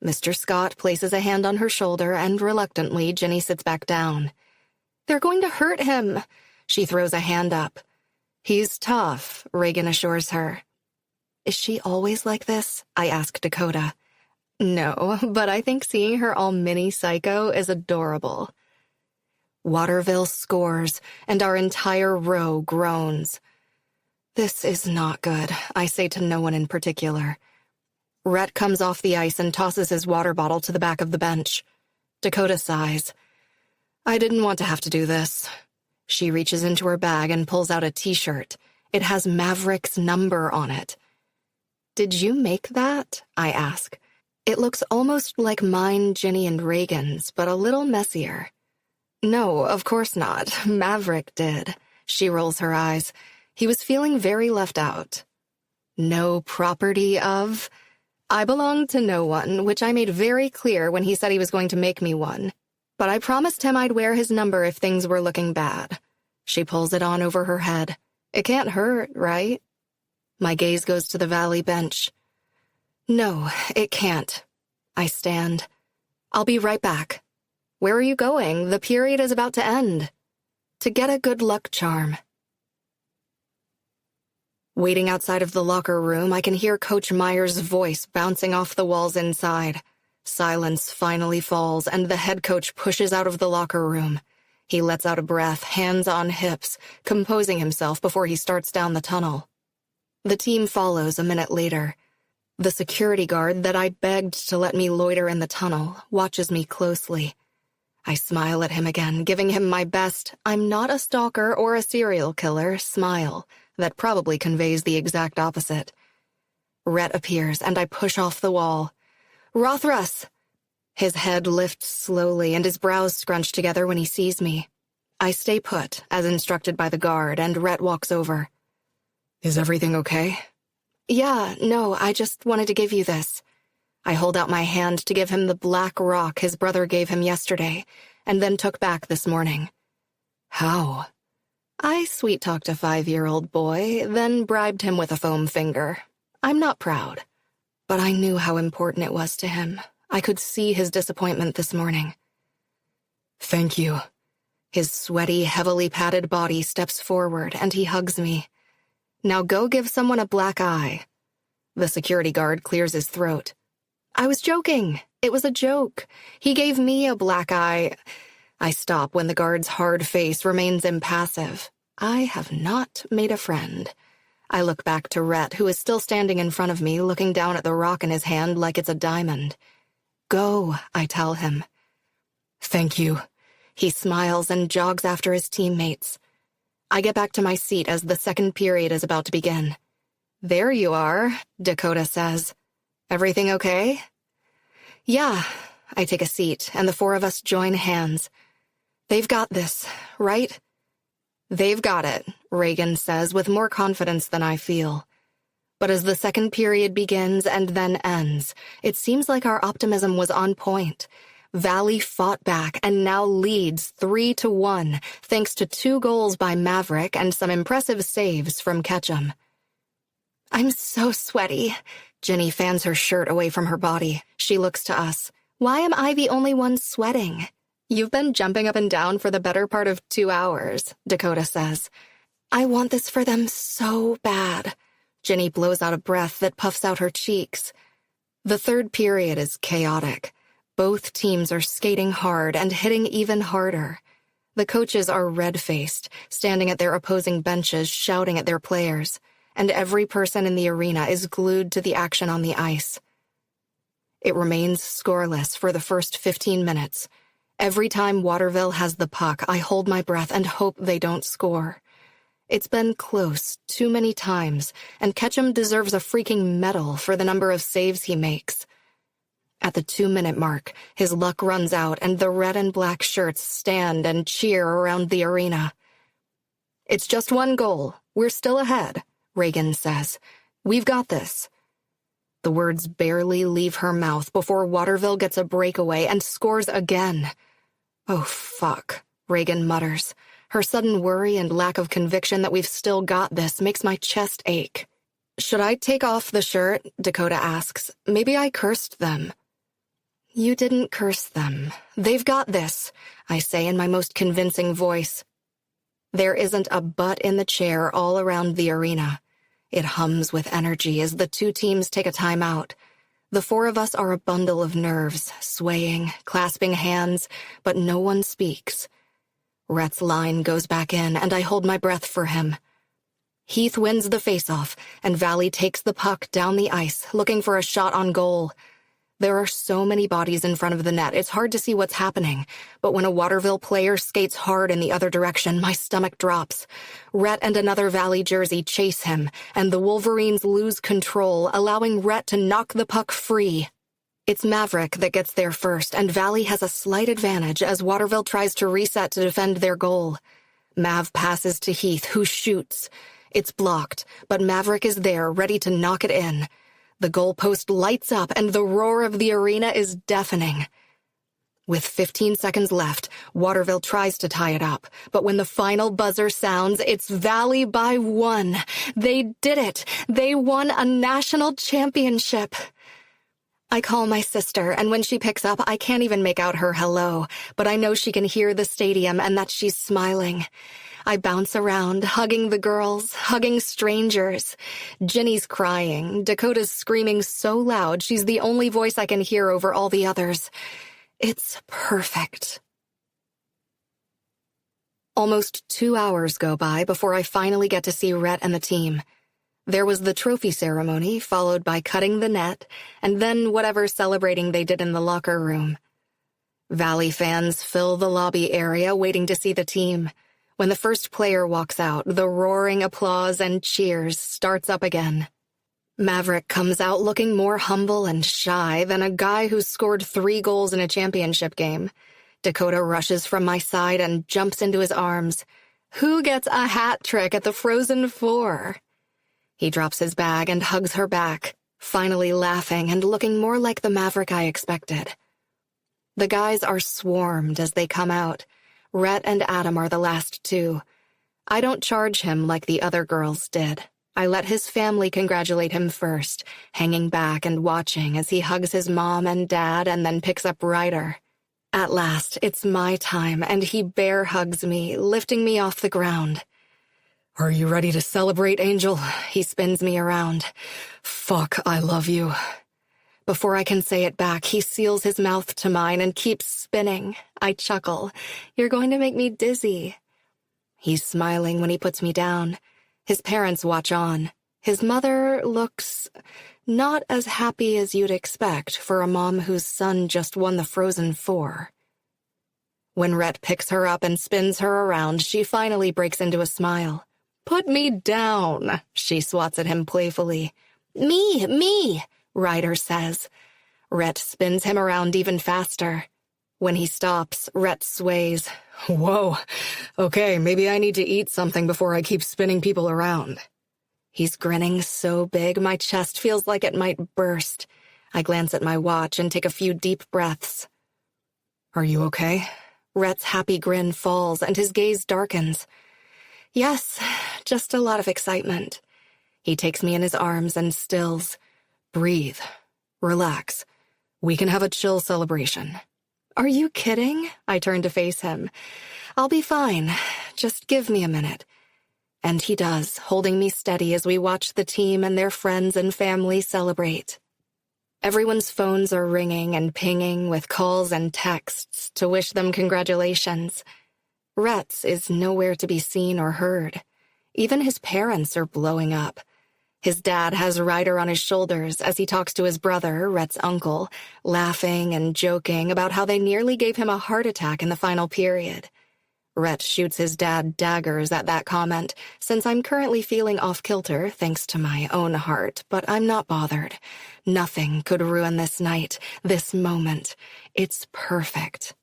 Mr. Scott places a hand on her shoulder, and reluctantly Ginny sits back down. They're going to hurt him. She throws a hand up. He's tough, Reagan assures her. Is she always like this? I ask Dakota. No, but I think seeing her all mini-psycho is adorable. Waterville scores, and our entire row groans. This is not good, I say to no one in particular. Rhett comes off the ice and tosses his water bottle to the back of the bench. Dakota sighs. I didn't want to have to do this. She reaches into her bag and pulls out a t-shirt. It has Maverick's number on it. Did you make that? I ask. It looks almost like mine, Ginny, and Reagan's, but a little messier. No, of course not. Maverick did. She rolls her eyes. He was feeling very left out. No property of? I belong to no one, which I made very clear when he said he was going to make me one. But I promised him I'd wear his number if things were looking bad. She pulls it on over her head. It can't hurt, right? My gaze goes to the valley bench. No, it can't. I stand. I'll be right back. Where are you going? The period is about to end. To get a good luck charm. Waiting outside of the locker room, I can hear Coach Meyer's voice bouncing off the walls inside. Silence finally falls, and the head coach pushes out of the locker room. He lets out a breath, hands on hips, composing himself before he starts down the tunnel. The team follows a minute later. The security guard that I begged to let me loiter in the tunnel watches me closely. I smile at him again, giving him my best, I'm not a stalker or a serial killer, smile that probably conveys the exact opposite. Rhett appears, and I push off the wall. Rauthruss! His head lifts slowly, and his brows scrunch together when he sees me. I stay put, as instructed by the guard, and Rhett walks over. Is everything okay? Yeah, no, I just wanted to give you this. I hold out my hand to give him the black rock his brother gave him yesterday, and then took back this morning. How? I sweet-talked a 5-year-old boy, then bribed him with a foam finger. I'm not proud, but I knew how important it was to him. I could see his disappointment this morning. Thank you. His sweaty, heavily padded body steps forward, and he hugs me. Now go give someone a black eye. The security guard clears his throat. I was joking. It was a joke. He gave me a black eye. I stop when the guard's hard face remains impassive. I have not made a friend. I look back to Rhett, who is still standing in front of me, looking down at the rock in his hand like it's a diamond. Go, I tell him. Thank you. He smiles and jogs after his teammates. I get back to my seat as the second period is about to begin. There you are, Dakota says. Everything okay? Yeah, I take a seat, and the four of us join hands. They've got this, right? They've got it, Reagan says with more confidence than I feel. But as the second period begins and then ends, it seems like our optimism was on point. Valley fought back and now leads 3-1, thanks to 2 goals by Maverick and some impressive saves from Ketchum. I'm so sweaty. Jenny fans her shirt away from her body. She looks to us. Why am I the only one sweating? You've been jumping up and down for the better part of 2 hours, Dakota says. I want this for them so bad. Jenny blows out a breath that puffs out her cheeks. The third period is chaotic. Both teams are skating hard and hitting even harder. The coaches are red-faced, standing at their opposing benches, shouting at their players, and every person in the arena is glued to the action on the ice. It remains scoreless for the first 15 minutes. Every time Waterville has the puck, I hold my breath and hope they don't score. It's been close too many times, and Ketchum deserves a freaking medal for the number of saves he makes. At the 2-minute mark, his luck runs out and the red and black shirts stand and cheer around the arena. It's just 1 goal. We're still ahead, Reagan says. We've got this. The words barely leave her mouth before Waterville gets a breakaway and scores again. Oh, fuck, Reagan mutters. Her sudden worry and lack of conviction that we've still got this makes my chest ache. Should I take off the shirt? Dakota asks. Maybe I cursed them. You didn't curse them. They've got this, I say in my most convincing voice. There isn't a butt in the chair all around the arena. It hums with energy as the 2 teams take a timeout. The 4 of us are a bundle of nerves, swaying, clasping hands, but no one speaks. Rhett's line goes back in, and I hold my breath for him. Heath wins the faceoff, and Valley takes the puck down the ice, looking for a shot on goal. There are so many bodies in front of the net, it's hard to see what's happening. But when a Waterville player skates hard in the other direction, my stomach drops. Rhett and another Valley jersey chase him, and the Wolverines lose control, allowing Rhett to knock the puck free. It's Maverick that gets there first, and Valley has a slight advantage as Waterville tries to reset to defend their goal. Mav passes to Heath, who shoots. It's blocked, but Maverick is there, ready to knock it in. The goalpost lights up, and the roar of the arena is deafening. With 15 seconds left, Waterville tries to tie it up, but when the final buzzer sounds, it's Valley by 1. They did it! They won a national championship! I call my sister, and when she picks up, I can't even make out her hello, but I know she can hear the stadium and that she's smiling. I bounce around, hugging the girls, hugging strangers. Ginny's crying. Dakota's screaming so loud she's the only voice I can hear over all the others. It's perfect. Almost 2 hours go by before I finally get to see Rhett and the team. There was the trophy ceremony, followed by cutting the net, and then whatever celebrating they did in the locker room. Valley fans fill the lobby area waiting to see the team. When the first player walks out, the roaring applause and cheers starts up again. Maverick comes out looking more humble and shy than a guy who scored 3 goals in a championship game. Dakota rushes from my side and jumps into his arms. Who gets a hat trick at the Frozen Four? He drops his bag and hugs her back, finally laughing and looking more like the Maverick I expected. The guys are swarmed as they come out. Rhett and Adam are the last 2. I don't charge him like the other girls did. I let his family congratulate him first, hanging back and watching as he hugs his mom and dad and then picks up Ryder. At last, it's my time, and he bear hugs me, lifting me off the ground. Are you ready to celebrate, Angel? He spins me around. Fuck, I love you. Before I can say it back, he seals his mouth to mine and keeps spinning. I chuckle. You're going to make me dizzy. He's smiling when he puts me down. His parents watch on. His mother looks not as happy as you'd expect for a mom whose son just won the Frozen Four. When Rhett picks her up and spins her around, she finally breaks into a smile. "Put me down," she swats at him playfully. Me, Ryder says. Rhett spins him around even faster. When he stops, Rhett sways. Whoa. Okay, maybe I need to eat something before I keep spinning people around. He's grinning so big, my chest feels like it might burst. I glance at my watch and take a few deep breaths. Are you okay? Rhett's happy grin falls and his gaze darkens. Yes, just a lot of excitement. He takes me in his arms and stills. Breathe. Relax. We can have a chill celebration. Are you kidding? I turn to face him. I'll be fine. Just give me a minute. And he does, holding me steady as we watch the team and their friends and family celebrate. Everyone's phones are ringing and pinging with calls and texts to wish them congratulations. Rhett's is nowhere to be seen or heard. Even his parents are blowing up. His dad has Ryder on his shoulders as he talks to his brother, Rhett's uncle, laughing and joking about how they nearly gave him a heart attack in the final period. Rhett shoots his dad daggers at that comment, since I'm currently feeling off-kilter thanks to my own heart, but I'm not bothered. Nothing could ruin this night, this moment. It's perfect.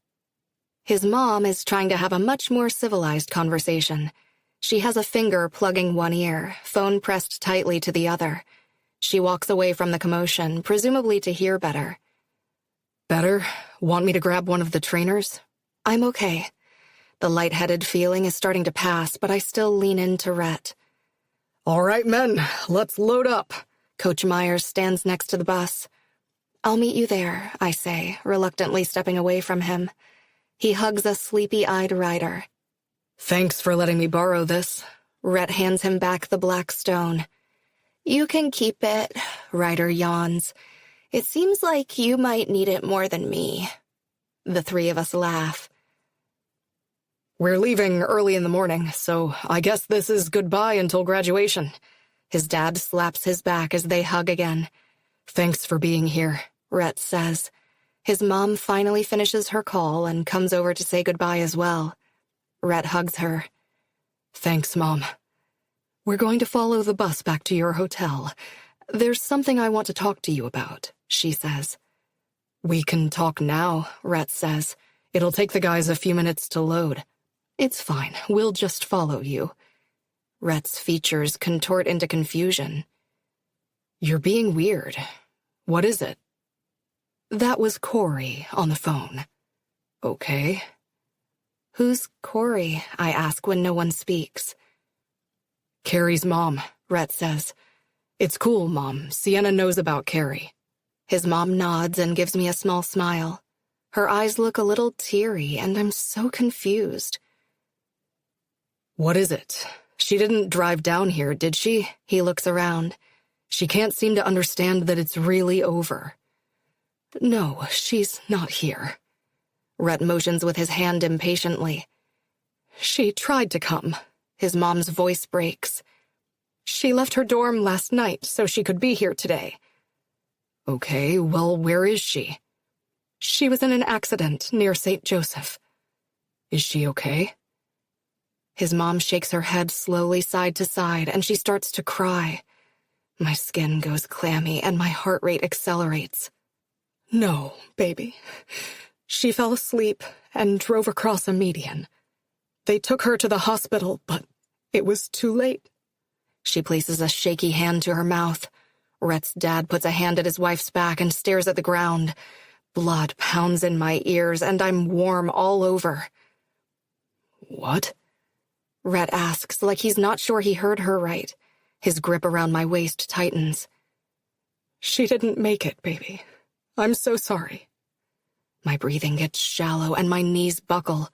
His mom is trying to have a much more civilized conversation. She has a finger plugging one ear, phone pressed tightly to the other. She walks away from the commotion, presumably to hear better. Better? Want me to grab one of the trainers? I'm okay. The lightheaded feeling is starting to pass, but I still lean into Rhett. All right, men, let's load up. Coach Myers stands next to the bus. I'll meet you there, I say, reluctantly stepping away from him. He hugs a sleepy-eyed Ryder. Thanks for letting me borrow this. Rhett hands him back the black stone. You can keep it, Ryder yawns. It seems like you might need it more than me. The three of us laugh. We're leaving early in the morning, so I guess this is goodbye until graduation. His dad slaps his back as they hug again. Thanks for being here, Rhett says. His mom finally finishes her call and comes over to say goodbye as well. Rhett hugs her. Thanks, Mom. We're going to follow the bus back to your hotel. There's something I want to talk to you about, she says. We can talk now, Rhett says. It'll take the guys a few minutes to load. It's fine. We'll just follow you. Rhett's features contort into confusion. You're being weird. What is it? That was Corey on the phone. Okay. Who's Corey? I ask when no one speaks. Carrie's mom, Rhett says. It's cool, Mom. Sienna knows about Carrie. His mom nods and gives me a small smile. Her eyes look a little teary, and I'm so confused. What is it? She didn't drive down here, did she? He looks around. She can't seem to understand that it's really over. No, she's not here. Rhett motions with his hand impatiently. She tried to come. His mom's voice breaks. She left her dorm last night so she could be here today. Okay, well, where is she? She was in an accident near St. Joseph. Is she okay? His mom shakes her head slowly side to side, and she starts to cry. My skin goes clammy, and my heart rate accelerates. No, baby. She fell asleep and drove across a median. They took her to the hospital, but it was too late. She places a shaky hand to her mouth. Rhett's dad puts a hand at his wife's back and stares at the ground. Blood pounds in my ears, and I'm warm all over. What? Rhett asks, like he's not sure he heard her right. His grip around my waist tightens. She didn't make it, baby. I'm so sorry. My breathing gets shallow and my knees buckle.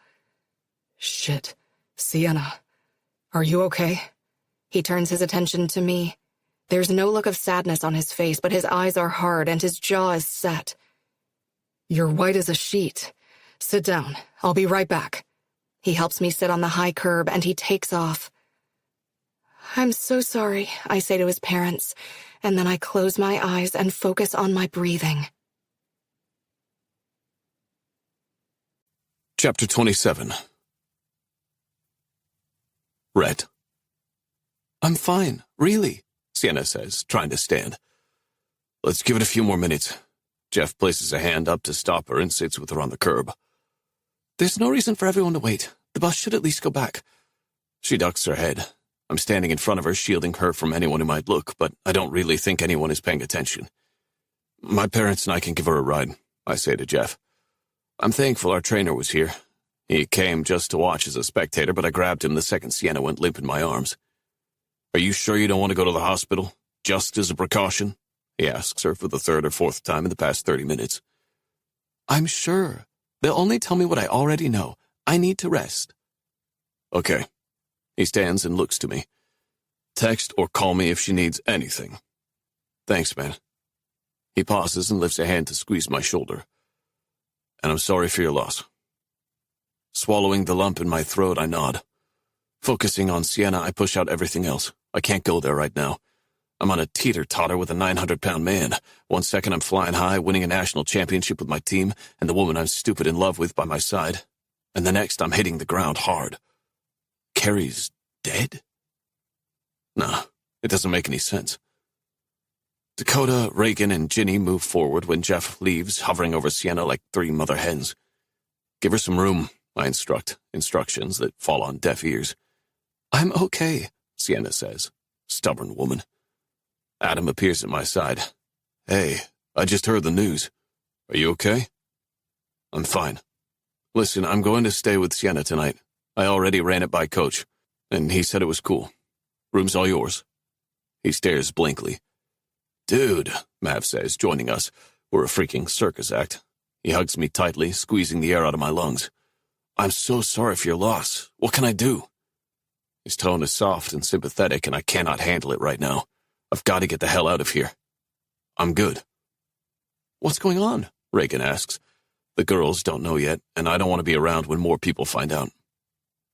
Shit. Sienna, are you okay? He turns his attention to me. There's no look of sadness on his face, but his eyes are hard and his jaw is set. You're white as a sheet. Sit down. I'll be right back. He helps me sit on the high curb and he takes off. I'm so sorry, I say to his parents, and then I close my eyes and focus on my breathing. Chapter 27. Rhett. I'm fine, really, Sienna says, trying to stand. Let's give it a few more minutes. Jeff places a hand up to stop her and sits with her on the curb. There's no reason for everyone to wait. The bus should at least go back. She ducks her head. I'm standing in front of her, shielding her from anyone who might look, but I don't really think anyone is paying attention. My parents and I can give her a ride, I say to Jeff. I'm thankful our trainer was here. He came just to watch as a spectator, but I grabbed him the second Sienna went limp in my arms. Are you sure you don't want to go to the hospital? Just as a precaution? He asks her for the third or fourth time in the past 30 minutes. I'm sure. They'll only tell me what I already know. I need to rest. Okay. He stands and looks to me. Text or call me if she needs anything. Thanks, man. He pauses and lifts a hand to squeeze my shoulder. And I'm sorry for your loss. Swallowing the lump in my throat, I nod. Focusing on Sienna, I push out everything else. I can't go there right now. I'm on a teeter-totter with a 900-pound man. 1 second I'm flying high, winning a national championship with my team, and the woman I'm stupid in love with by my side. And the next I'm hitting the ground hard. Carrie's dead? Nah, it doesn't make any sense. Dakota, Reagan, and Ginny move forward when Jeff leaves, hovering over Sienna like 3 mother hens. Give her some room, I instruct, instructions that fall on deaf ears. I'm okay, Sienna says. Stubborn woman. Adam appears at my side. Hey, I just heard the news. Are you okay? I'm fine. Listen, I'm going to stay with Sienna tonight. I already ran it by Coach, and he said it was cool. Room's all yours. He stares blankly. Dude, Mav says, joining us. We're a freaking circus act. He hugs me tightly, squeezing the air out of my lungs. I'm so sorry for your loss. What can I do? His tone is soft and sympathetic, and I cannot handle it right now. I've got to get the hell out of here. I'm good. What's going on? Reagan asks. The girls don't know yet, and I don't want to be around when more people find out.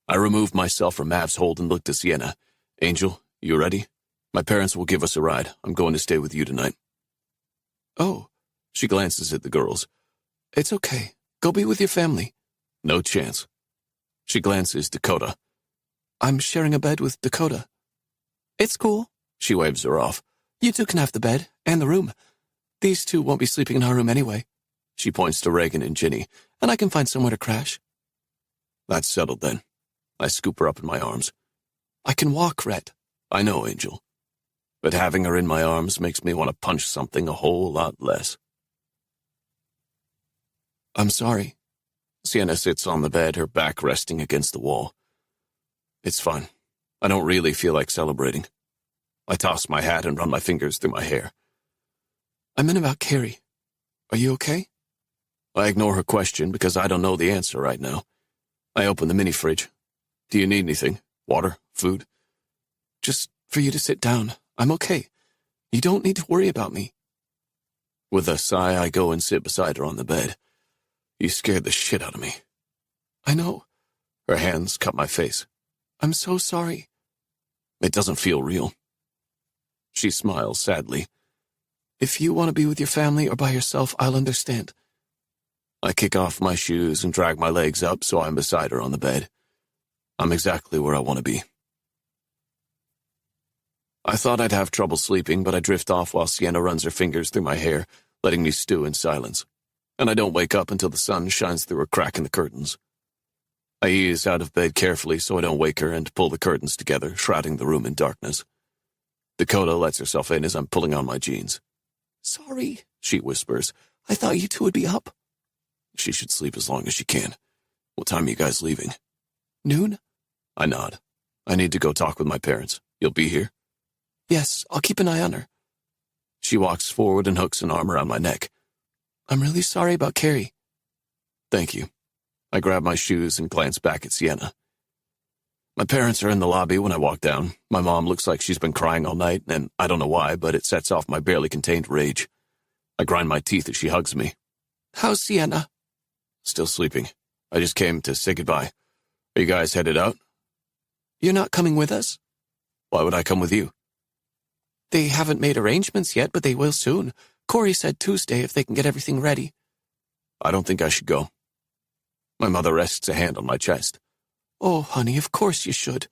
I remove myself from Mav's hold and look to Sienna. Angel, you ready? My parents will give us a ride. I'm going to stay with you tonight. Oh. She glances at the girls. It's okay. Go be with your family. No chance. She glances Dakota. I'm sharing a bed with Dakota. It's cool. She waves her off. You two can have the bed and the room. These two won't be sleeping in our room anyway. She points to Reagan and Ginny. And I can find somewhere to crash. That's settled then. I scoop her up in my arms. I can walk, Rhett. I know, Angel. But having her in my arms makes me want to punch something a whole lot less. I'm sorry. Sienna sits on the bed, her back resting against the wall. It's fine. I don't really feel like celebrating. I toss my hat and run my fingers through my hair. I meant about Carrie. Are you okay? I ignore her question because I don't know the answer right now. I open the mini fridge. Do you need anything? Water? Food? Just for you to sit down. I'm okay. You don't need to worry about me. With a sigh, I go and sit beside her on the bed. You scared the shit out of me. I know. Her hands cup my face. I'm so sorry. It doesn't feel real. She smiles sadly. If you want to be with your family or by yourself, I'll understand. I kick off my shoes and drag my legs up so I'm beside her on the bed. I'm exactly where I want to be. I thought I'd have trouble sleeping, but I drift off while Sienna runs her fingers through my hair, letting me stew in silence. And I don't wake up until the sun shines through a crack in the curtains. I ease out of bed carefully so I don't wake her and pull the curtains together, shrouding the room in darkness. Dakota lets herself in as I'm pulling on my jeans. Sorry, she whispers. I thought you two would be up. She should sleep as long as she can. What time are you guys leaving? Noon? I nod. I need to go talk with my parents. You'll be here? Yes, I'll keep an eye on her. She walks forward and hooks an arm around my neck. I'm really sorry about Carrie. Thank you. I grab my shoes and glance back at Sienna. My parents are in the lobby when I walk down. My mom looks like she's been crying all night, and I don't know why, but it sets off my barely contained rage. I grind my teeth as she hugs me. How's Sienna? Still sleeping. I just came to say goodbye. Are you guys headed out? You're not coming with us? Why would I come with you? They haven't made arrangements yet, but they will soon. Corey said Tuesday if they can get everything ready. I don't think I should go. My mother rests a hand on my chest. Oh, honey, of course you should.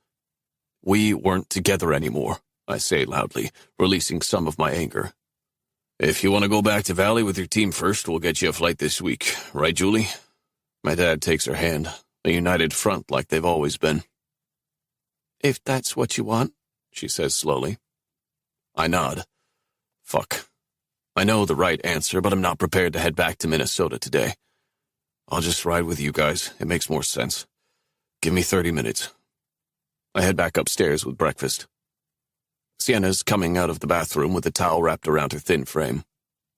We weren't together anymore, I say loudly, releasing some of my anger. If you want to go back to Valley with your team first, we'll get you a flight this week. Right, Julie? My dad takes her hand, a united front like they've always been. If that's what you want, she says slowly. I nod. Fuck. I know the right answer, but I'm not prepared to head back to Minnesota today. I'll just ride with you guys. It makes more sense. Give me 30 minutes. I head back upstairs with breakfast. Sienna's coming out of the bathroom with a towel wrapped around her thin frame.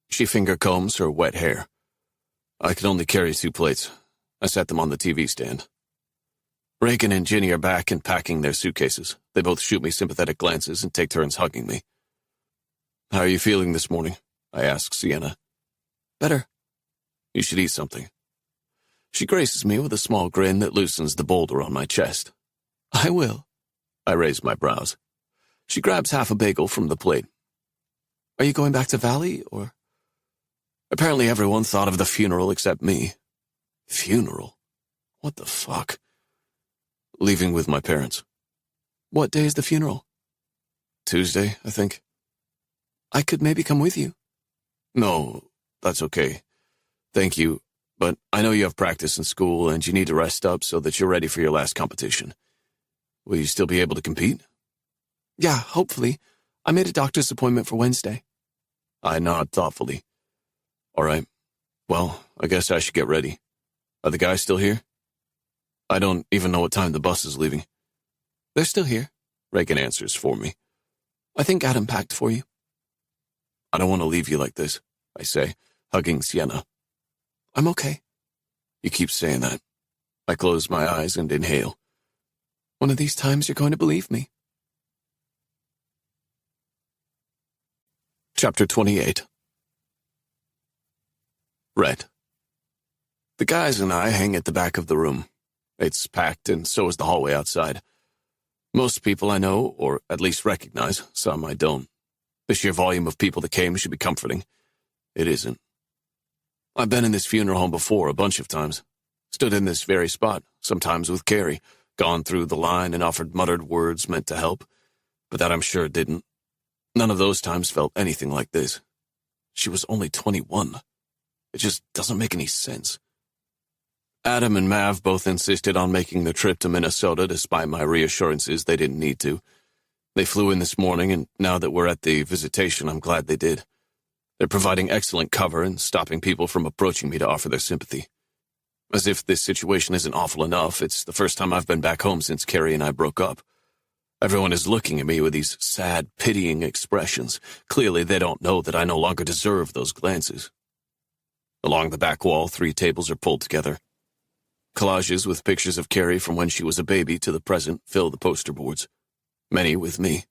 She finger combs her wet hair. I can only carry 2 plates. I set them on the TV stand. Reagan and Ginny are back and packing their suitcases. They both shoot me sympathetic glances and take turns hugging me. How are you feeling this morning? I ask Sienna. Better. You should eat something. She graces me with a small grin that loosens the boulder on my chest. I will. I raise my brows. She grabs half a bagel from the plate. Are you going back to Valley, or? Apparently everyone thought of the funeral except me. Funeral? What the fuck? Leaving with my parents. What day is the funeral? Tuesday, I think. I could maybe come with you. No, that's okay. Thank you, but I know you have practice in school and you need to rest up so that you're ready for your last competition. Will you still be able to compete? Yeah, hopefully. I made a doctor's appointment for Wednesday. I nod thoughtfully. All right. Well, I guess I should get ready. Are the guys still here? I don't even know what time the bus is leaving. They're still here, Reagan answers for me. I think Adam packed for you. I don't want to leave you like this, I say, hugging Sienna. I'm okay. You keep saying that. I close my eyes and inhale. One of these times you're going to believe me. Chapter 28. Rhett. The guys and I hang at the back of the room. It's packed, and so is the hallway outside. Most people I know, or at least recognize, some I don't. The sheer volume of people that came should be comforting. It isn't. I've been in this funeral home before a bunch of times. Stood in this very spot, sometimes with Carrie, gone through the line and offered muttered words meant to help, but that I'm sure didn't. None of those times felt anything like this. She was only 21. It just doesn't make any sense. Adam and Mav both insisted on making the trip to Minnesota despite my reassurances they didn't need to. They flew in this morning, and now that we're at the visitation, I'm glad they did. They're providing excellent cover and stopping people from approaching me to offer their sympathy. As if this situation isn't awful enough, it's the first time I've been back home since Carrie and I broke up. Everyone is looking at me with these sad, pitying expressions. Clearly, they don't know that I no longer deserve those glances. Along the back wall, 3 tables are pulled together. Collages with pictures of Carrie from when she was a baby to the present fill the poster boards. Many with me.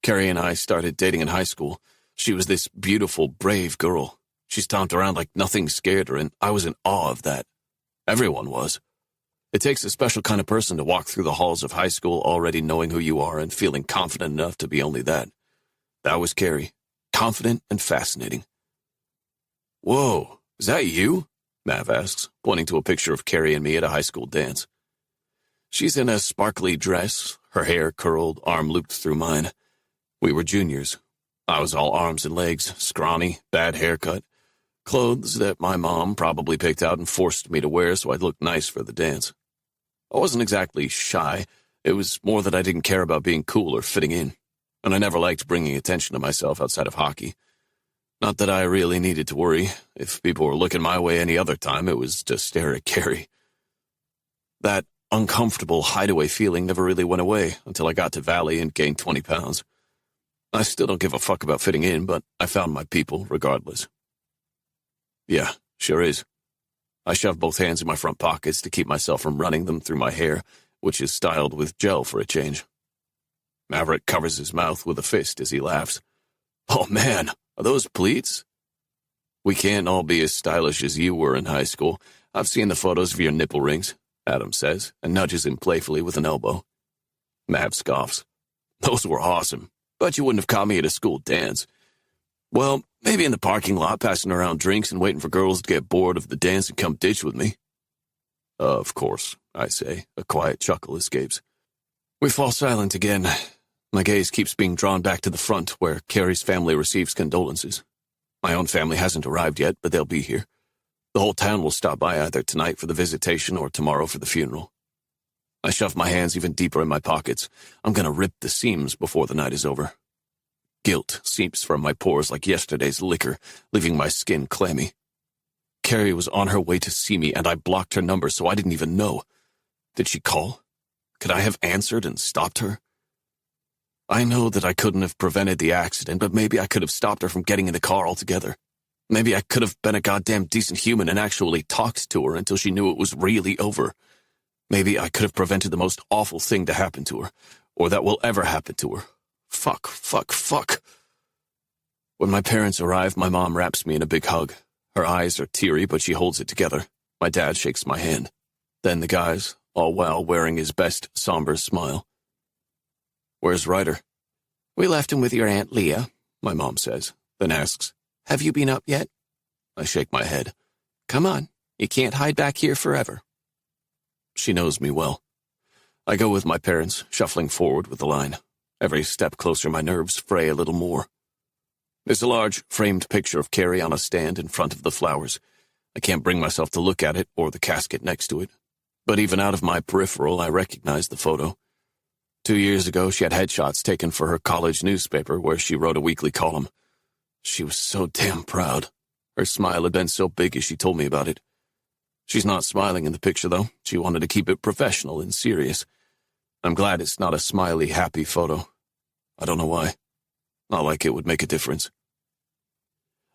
Carrie and I started dating in high school. She was this beautiful, brave girl. She stomped around like nothing scared her, and I was in awe of that. Everyone was. It takes a special kind of person to walk through the halls of high school already knowing who you are and feeling confident enough to be only that. That was Carrie. Confident and fascinating. Whoa, is that you? Mav asks, pointing to a picture of Carrie and me at a high school dance. She's in a sparkly dress, her hair curled, arm looped through mine. We were juniors. I was all arms and legs, scrawny, bad haircut. Clothes that my mom probably picked out and forced me to wear so I'd look nice for the dance. I wasn't exactly shy. It was more that I didn't care about being cool or fitting in. And I never liked bringing attention to myself outside of hockey. Not that I really needed to worry. If people were looking my way any other time, it was to stare at Carrie. That uncomfortable hideaway feeling never really went away until I got to Valley and gained 20 pounds. I still don't give a fuck about fitting in, but I found my people regardless. Yeah, sure is. I shove both hands in my front pockets to keep myself from running them through my hair, which is styled with gel for a change. Maverick covers his mouth with a fist as he laughs. Oh man, are those pleats? We can't all be as stylish as you were in high school. I've seen the photos of your nipple rings, Adam says, and nudges him playfully with an elbow. Mav scoffs. Those were awesome, but you wouldn't have caught me at a school dance. Well, maybe in the parking lot, passing around drinks and waiting for girls to get bored of the dance and come ditch with me. Of course, I say. A quiet chuckle escapes. We fall silent again. My gaze keeps being drawn back to the front, where Carrie's family receives condolences. My own family hasn't arrived yet, but they'll be here. The whole town will stop by either tonight for the visitation or tomorrow for the funeral. I shove my hands even deeper in my pockets. I'm gonna rip the seams before the night is over. Guilt seeps from my pores like yesterday's liquor, leaving my skin clammy. Carrie was on her way to see me, and I blocked her number, so I didn't even know. Did she call? Could I have answered and stopped her? I know that I couldn't have prevented the accident, but maybe I could have stopped her from getting in the car altogether. Maybe I could have been a goddamn decent human and actually talked to her until she knew it was really over. Maybe I could have prevented the most awful thing to happen to her, or that will ever happen to her. Fuck. When my parents arrive, my mom wraps me in a big hug. Her eyes are teary, but she holds it together. My dad shakes my hand. Then the guys, all while wearing his best somber smile. Where's Ryder? We left him with your Aunt Leah, my mom says, then asks, Have you been up yet? I shake my head. Come on, you can't hide back here forever. She knows me well. I go with my parents, shuffling forward with the line. Every step closer, my nerves fray a little more. There's a large, framed picture of Carrie on a stand in front of the flowers. I can't bring myself to look at it or the casket next to it. But even out of my peripheral, I recognize the photo. 2 years ago, she had headshots taken for her college newspaper where she wrote a weekly column. She was so damn proud. Her smile had been so big as she told me about it. She's not smiling in the picture, though. She wanted to keep it professional and serious. I'm glad it's not a smiley, happy photo. I don't know why. Not like it would make a difference.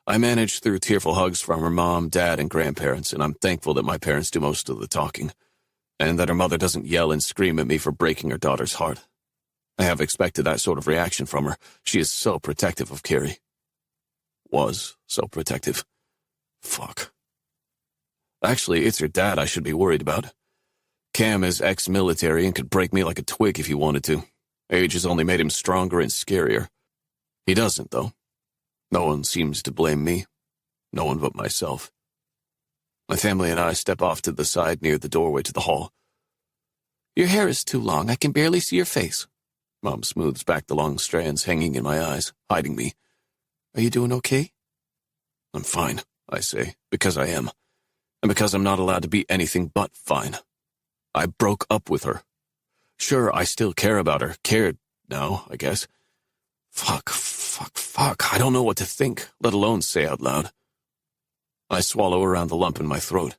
I managed through tearful hugs from her mom, dad, and grandparents, and I'm thankful that my parents do most of the talking, and that her mother doesn't yell and scream at me for breaking her daughter's heart. I have expected that sort of reaction from her. She is so protective of Carrie. Was so protective. Fuck. Actually, it's her dad I should be worried about. Cam is ex-military and could break me like a twig if he wanted to. Age has only made him stronger and scarier. He doesn't, though. No one seems to blame me. No one but myself. My family and I step off to the side near the doorway to the hall. Your hair is too long. I can barely see your face. Mom smooths back the long strands hanging in my eyes, hiding me. Are you doing okay? I'm fine, I say, because I am. And because I'm not allowed to be anything but fine. I broke up with her. Sure, I still care about her. Cared now, I guess. Fuck. I don't know what to think, let alone say out loud. I swallow around the lump in my throat.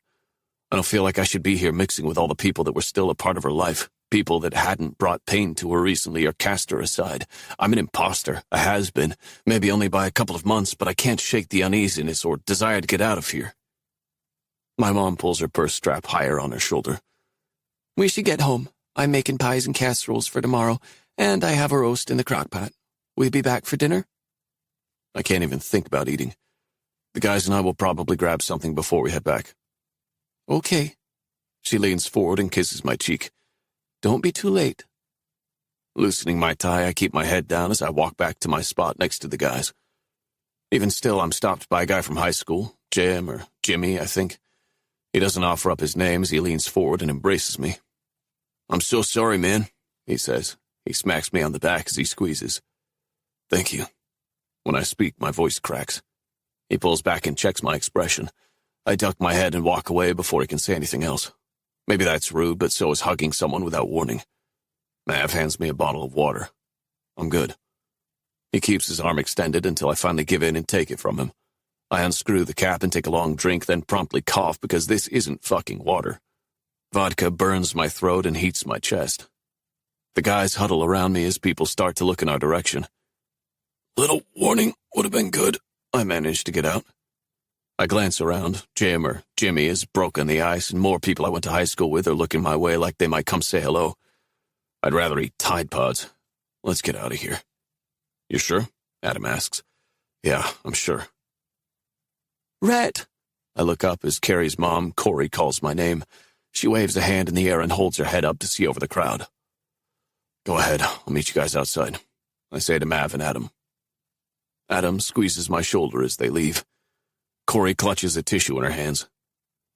I don't feel like I should be here mixing with all the people that were still a part of her life. People that hadn't brought pain to her recently or cast her aside. I'm an imposter, a has-been, maybe only by a couple of months, but I can't shake the uneasiness or desire to get out of here. My mom pulls her purse strap higher on her shoulder. We should get home. I'm making pies and casseroles for tomorrow, and I have a roast in the crock pot. Will you be back for dinner? I can't even think about eating. The guys and I will probably grab something before we head back. Okay. She leans forward and kisses my cheek. Don't be too late. Loosening my tie, I keep my head down as I walk back to my spot next to the guys. Even still, I'm stopped by a guy from high school, Jim or Jimmy, I think. He doesn't offer up his name as he leans forward and embraces me. I'm so sorry, man, he says. He smacks me on the back as he squeezes. Thank you. When I speak, my voice cracks. He pulls back and checks my expression. I duck my head and walk away before he can say anything else. Maybe that's rude, but so is hugging someone without warning. Mav hands me a bottle of water. I'm good. He keeps his arm extended until I finally give in and take it from him. I unscrew the cap and take a long drink, then promptly cough because this isn't fucking water. Vodka burns my throat and heats my chest. The guys huddle around me as people start to look in our direction. Little warning would have been good, I managed to get out. I glance around. Jim or Jimmy has broken the ice, and more people I went to high school with are looking my way like they might come say hello. I'd rather eat Tide Pods. Let's get out of here. You sure? Adam asks. Yeah, I'm sure. Rhett! I look up as Carrie's mom, Corey, calls my name. She waves a hand in the air and holds her head up to see over the crowd. Go ahead, I'll meet you guys outside, I say to Mav and Adam. Adam squeezes my shoulder as they leave. Corey clutches a tissue in her hands.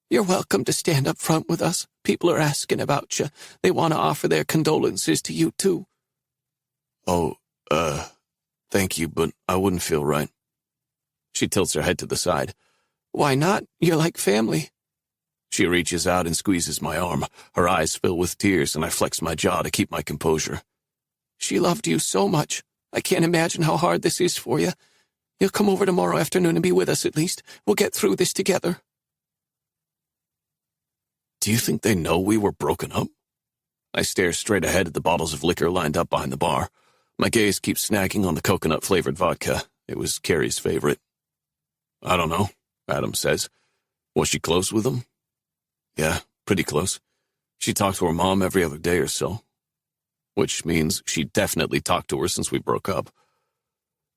You're welcome to stand up front with us. People are asking about you. They want to offer their condolences to you, too. Oh, thank you, but I wouldn't feel right. She tilts her head to the side. Why not? You're like family. She reaches out and squeezes my arm. Her eyes fill with tears, and I flex my jaw to keep my composure. She loved you so much. I can't imagine how hard this is for you. You'll come over tomorrow afternoon and be with us at least. We'll get through this together. Do you think they know we were broken up? I stare straight ahead at the bottles of liquor lined up behind the bar. My gaze keeps snagging on the coconut-flavored vodka. It was Carrie's favorite. I don't know, Adam says. Was she close with him? Yeah, pretty close. She talked to her mom every other day or so. Which means she definitely talked to her since we broke up.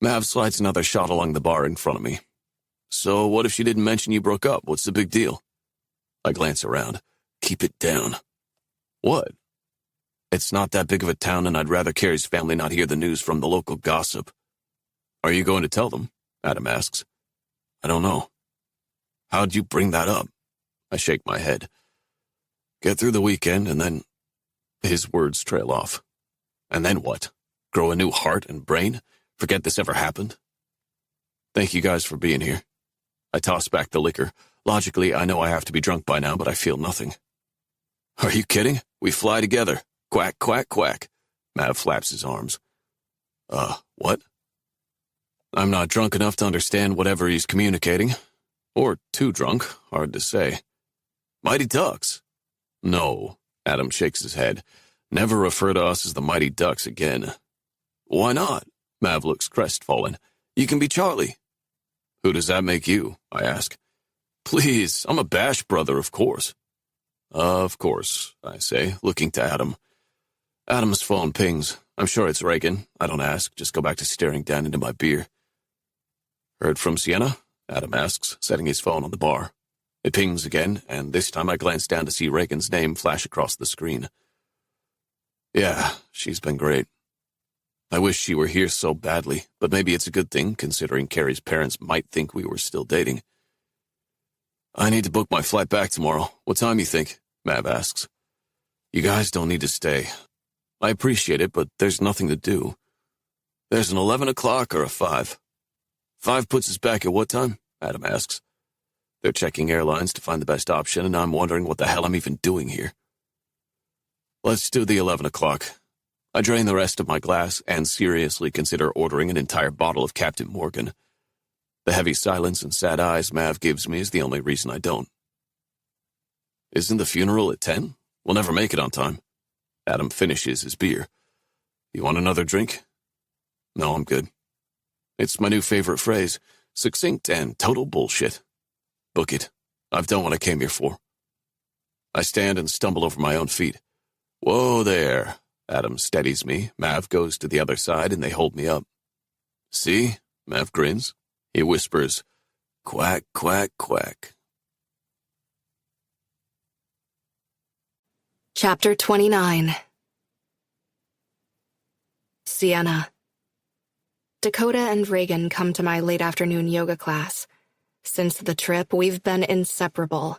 Mav slides another shot along the bar in front of me. So what if she didn't mention you broke up? What's the big deal? I glance around. Keep it down. What? It's not that big of a town, and I'd rather Carrie's family not hear the news from the local gossip. Are you going to tell them? Adam asks. I don't know. How'd you bring that up? I shake my head. Get through the weekend, and then... His words trail off. And then what? Grow a new heart and brain? Forget this ever happened? Thank you guys for being here. I toss back the liquor. Logically, I know I have to be drunk by now, but I feel nothing. Are you kidding? We fly together. Quack, quack, quack. Mav flaps his arms. What? I'm not drunk enough to understand whatever he's communicating. Or too drunk, hard to say. Mighty Ducks? No, Adam shakes his head. Never refer to us as the Mighty Ducks again. Why not? Mav looks crestfallen. You can be Charlie. Who does that make you? I ask. Please, I'm a Bash brother, of course. Of course, I say, looking to Adam. Adam's phone pings. I'm sure it's Reagan. I don't ask, just go back to staring down into my beer. Heard from Sienna? Adam asks, setting his phone on the bar. It pings again, and this time I glance down to see Reagan's name flash across the screen. Yeah, she's been great. I wish she were here so badly, but maybe it's a good thing, considering Carrie's parents might think we were still dating. I need to book my flight back tomorrow. What time you think? Mav asks. You guys don't need to stay. I appreciate it, but there's nothing to do. There's an 11 o'clock or a 5. 5 puts us back at what time? Adam asks. They're checking airlines to find the best option, and I'm wondering what the hell I'm even doing here. Let's do the 11 o'clock. I drain the rest of my glass and seriously consider ordering an entire bottle of Captain Morgan. The heavy silence and sad eyes Mav gives me is the only reason I don't. Isn't the funeral at 10? We'll never make it on time. Adam finishes his beer. You want another drink? No, I'm good. It's my new favorite phrase. Succinct and total bullshit. Book it. I've done what I came here for. I stand and stumble over my own feet. Whoa there. Adam steadies me. Mav goes to the other side and they hold me up. See? Mav grins. He whispers, quack, quack, quack. Chapter 29. Sienna. Dakota and Reagan come to my late afternoon yoga class. Since the trip, we've been inseparable.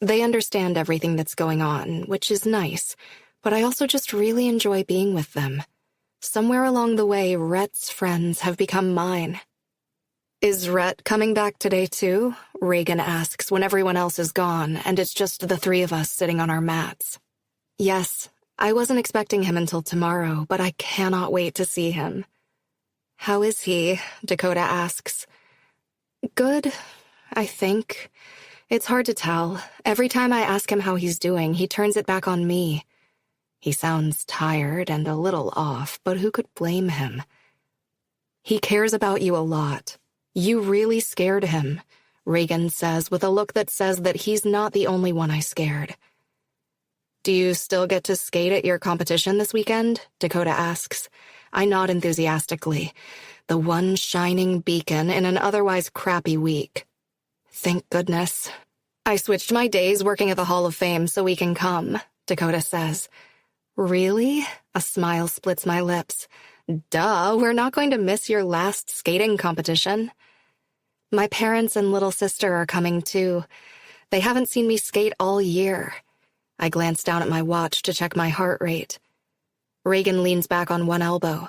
They understand everything that's going on, which is nice, but I also just really enjoy being with them. Somewhere along the way, Rhett's friends have become mine. Is Rhett coming back today too? Reagan asks when everyone else is gone, and it's just the three of us sitting on our mats. Yes, I wasn't expecting him until tomorrow, but I cannot wait to see him. How is he? Dakota asks. Good, I think. It's hard to tell. Every time I ask him how he's doing, he turns it back on me. He sounds tired and a little off, but who could blame him? He cares about you a lot. You really scared him, Reagan says with a look that says that he's not the only one I scared. Do you still get to skate at your competition this weekend? Dakota asks. I nod enthusiastically. The one shining beacon in an otherwise crappy week. Thank goodness. I switched my days working at the Hall of Fame so we can come, Dakota says. Really? A smile splits my lips. Duh, we're not going to miss your last skating competition. My parents and little sister are coming too. They haven't seen me skate all year. I glance down at my watch to check my heart rate. Reagan leans back on one elbow.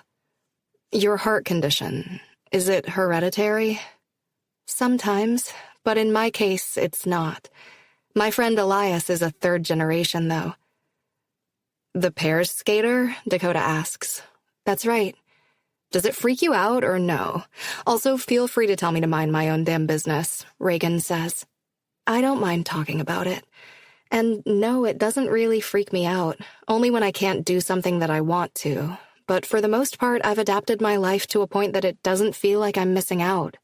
Your heart condition, is it hereditary? Sometimes, but in my case, it's not. My friend Elias is a third generation, though. The pairs skater? Dakota asks. That's right. Does it freak you out or no? Also, feel free to tell me to mind my own damn business, Reagan says. I don't mind talking about it. And no, it doesn't really freak me out, only when I can't do something that I want to. But for the most part, I've adapted my life to a point that it doesn't feel like I'm missing out.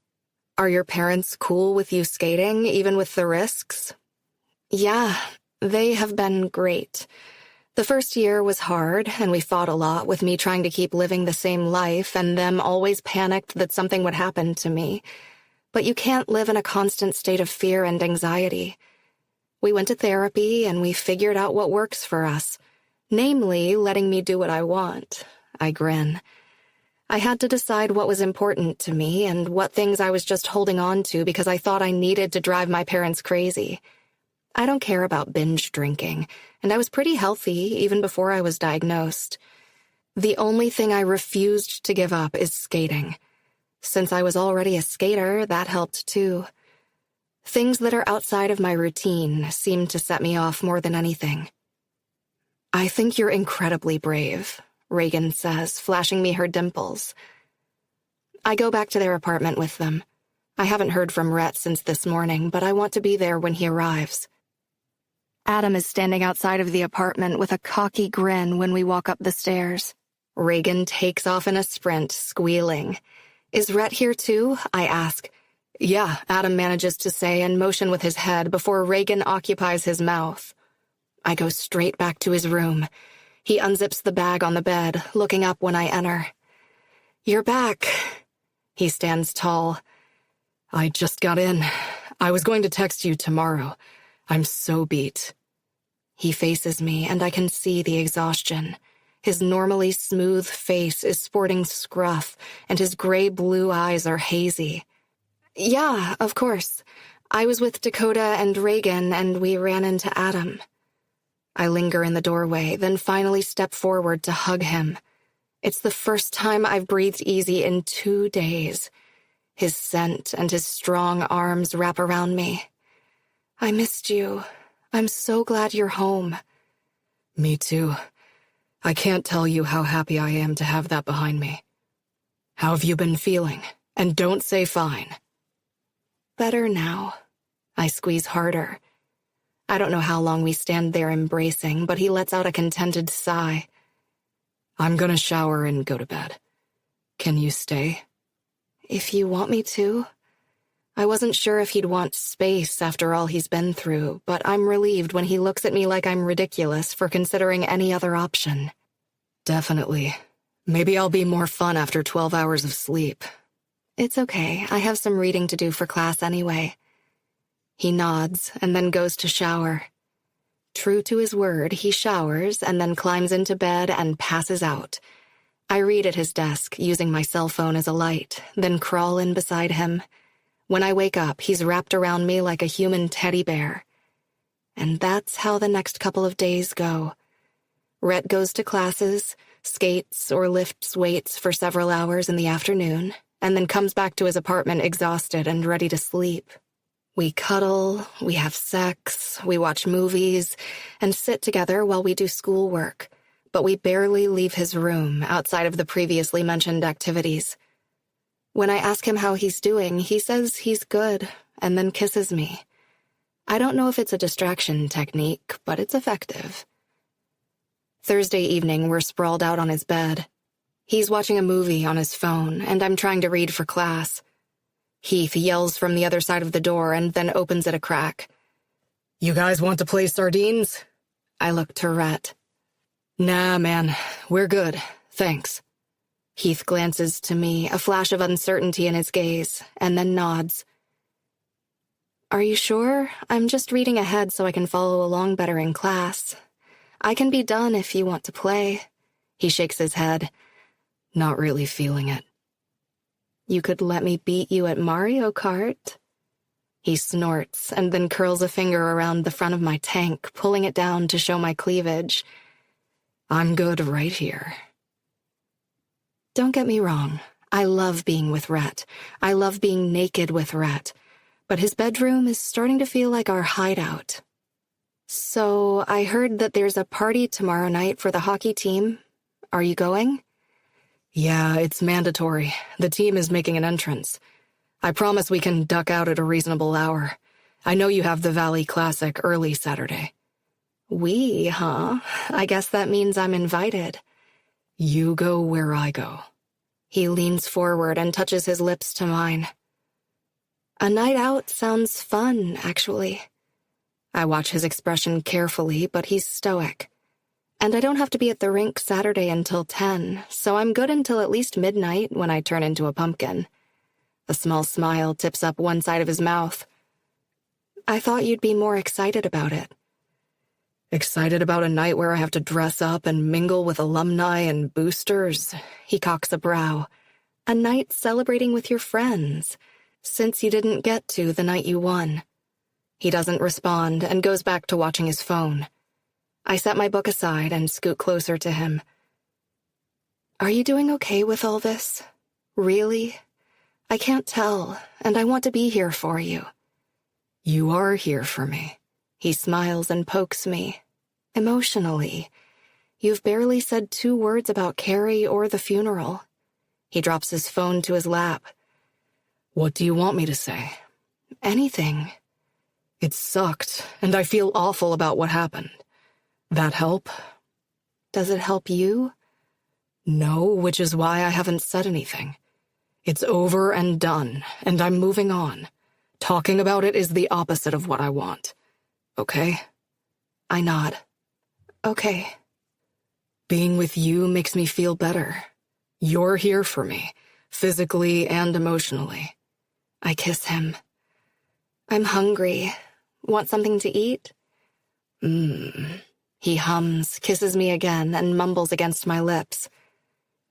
Are your parents cool with you skating, even with the risks? Yeah, they have been great. The first year was hard, and we fought a lot with me trying to keep living the same life and them always panicked that something would happen to me. But you can't live in a constant state of fear and anxiety. We went to therapy, and we figured out what works for us, namely letting me do what I want. I grin. I had to decide what was important to me and what things I was just holding on to because I thought I needed to drive my parents crazy. I don't care about binge drinking, and I was pretty healthy even before I was diagnosed. The only thing I refused to give up is skating. Since I was already a skater, that helped too. Things that are outside of my routine seem to set me off more than anything. I think you're incredibly brave, Reagan says, flashing me her dimples. I go back to their apartment with them. I haven't heard from Rhett since this morning, but I want to be there when he arrives. Adam is standing outside of the apartment with a cocky grin when we walk up the stairs. Reagan takes off in a sprint, squealing. Is Rhett here too? I ask. Yeah, Adam manages to say and motion with his head before Reagan occupies his mouth. I go straight back to his room. He unzips the bag on the bed, looking up when I enter. You're back. He stands tall. I just got in. I was going to text you tomorrow. I'm so beat. He faces me, and I can see the exhaustion. His normally smooth face is sporting scruff, and his gray-blue eyes are hazy. Yeah, of course. I was with Dakota and Reagan, and we ran into Adam. I linger in the doorway, then finally step forward to hug him. It's the first time I've breathed easy in 2 days. His scent and his strong arms wrap around me. I missed you. I'm so glad you're home. Me too. I can't tell you how happy I am to have that behind me. How have you been feeling? And don't say fine. Better now. I squeeze harder. I don't know how long we stand there embracing, but he lets out a contented sigh. I'm gonna shower and go to bed. Can you stay? If you want me to. I wasn't sure if he'd want space after all he's been through, but I'm relieved when he looks at me like I'm ridiculous for considering any other option. Definitely. Maybe I'll be more fun after 12 hours of sleep. It's okay. I have some reading to do for class anyway. He nods and then goes to shower. True to his word, he showers and then climbs into bed and passes out. I read at his desk, using my cell phone as a light, then crawl in beside him. When I wake up, he's wrapped around me like a human teddy bear. And that's how the next couple of days go. Rhett goes to classes, skates or lifts weights for several hours in the afternoon, and then comes back to his apartment exhausted and ready to sleep. We cuddle, we have sex, we watch movies, and sit together while we do schoolwork, but we barely leave his room outside of the previously mentioned activities. When I ask him how he's doing, he says he's good, and then kisses me. I don't know if it's a distraction technique, but it's effective. Thursday evening, we're sprawled out on his bed. He's watching a movie on his phone, and I'm trying to read for class. Heath yells from the other side of the door and then opens it a crack. You guys want to play sardines? I look to Rhett. Nah, man. We're good. Thanks. Heath glances to me, a flash of uncertainty in his gaze, and then nods. Are you sure? I'm just reading ahead so I can follow along better in class. I can be done if you want to play. He shakes his head. Not really feeling it. You could let me beat you at Mario Kart? He snorts and then curls a finger around the front of my tank, pulling it down to show my cleavage. I'm good right here. Don't get me wrong. I love being with Rhett. I love being naked with Rhett. But his bedroom is starting to feel like our hideout. So I heard that there's a party tomorrow night for the hockey team. Are you going? Yeah, it's mandatory. The team is making an entrance. I promise we can duck out at a reasonable hour. I know you have the Valley Classic early Saturday. We, huh? I guess that means I'm invited. You go where I go. He leans forward and touches his lips to mine. A night out sounds fun, actually. I watch his expression carefully, but he's stoic. And I don't have to be at the rink Saturday until 10, so I'm good until at least midnight when I turn into a pumpkin. A small smile tips up one side of his mouth. I thought you'd be more excited about it. Excited about a night where I have to dress up and mingle with alumni and boosters? He cocks a brow. A night celebrating with your friends, since you didn't get to the night you won. He doesn't respond and goes back to watching his phone. I set my book aside and scoot closer to him. Are you doing okay with all this? Really? I can't tell, and I want to be here for you. You are here for me. He smiles and pokes me. Emotionally. You've barely said 2 words about Carrie or the funeral. He drops his phone to his lap. What do you want me to say? Anything. It sucked, and I feel awful about what happened. That help? Does it help you? No, which is why I haven't said anything. It's over and done, and I'm moving on. Talking about it is the opposite of what I want. Okay? I nod. Okay. Being with you makes me feel better. You're here for me, physically and emotionally. I kiss him. I'm hungry. Want something to eat? He hums, kisses me again, and mumbles against my lips.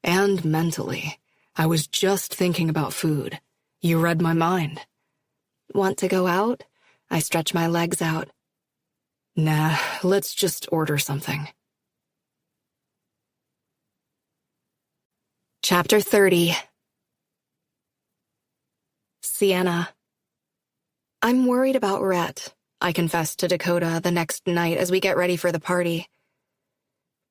And mentally. I was just thinking about food. You read my mind. Want to go out? I stretch my legs out. Nah, let's just order something. Chapter 30. Sienna. I'm worried about Rhett, I confess to Dakota the next night as we get ready for the party.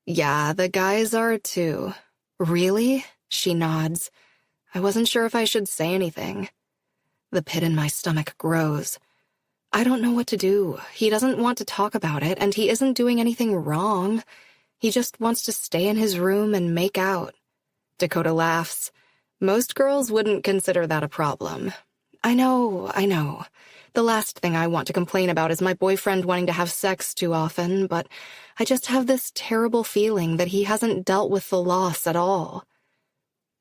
Yeah, the guys are too. Really? She nods. I wasn't sure if I should say anything. The pit in my stomach grows. I don't know what to do. He doesn't want to talk about it, and he isn't doing anything wrong. He just wants to stay in his room and make out. Dakota laughs. Most girls wouldn't consider that a problem. I know. The last thing I want to complain about is my boyfriend wanting to have sex too often, but I just have this terrible feeling that he hasn't dealt with the loss at all.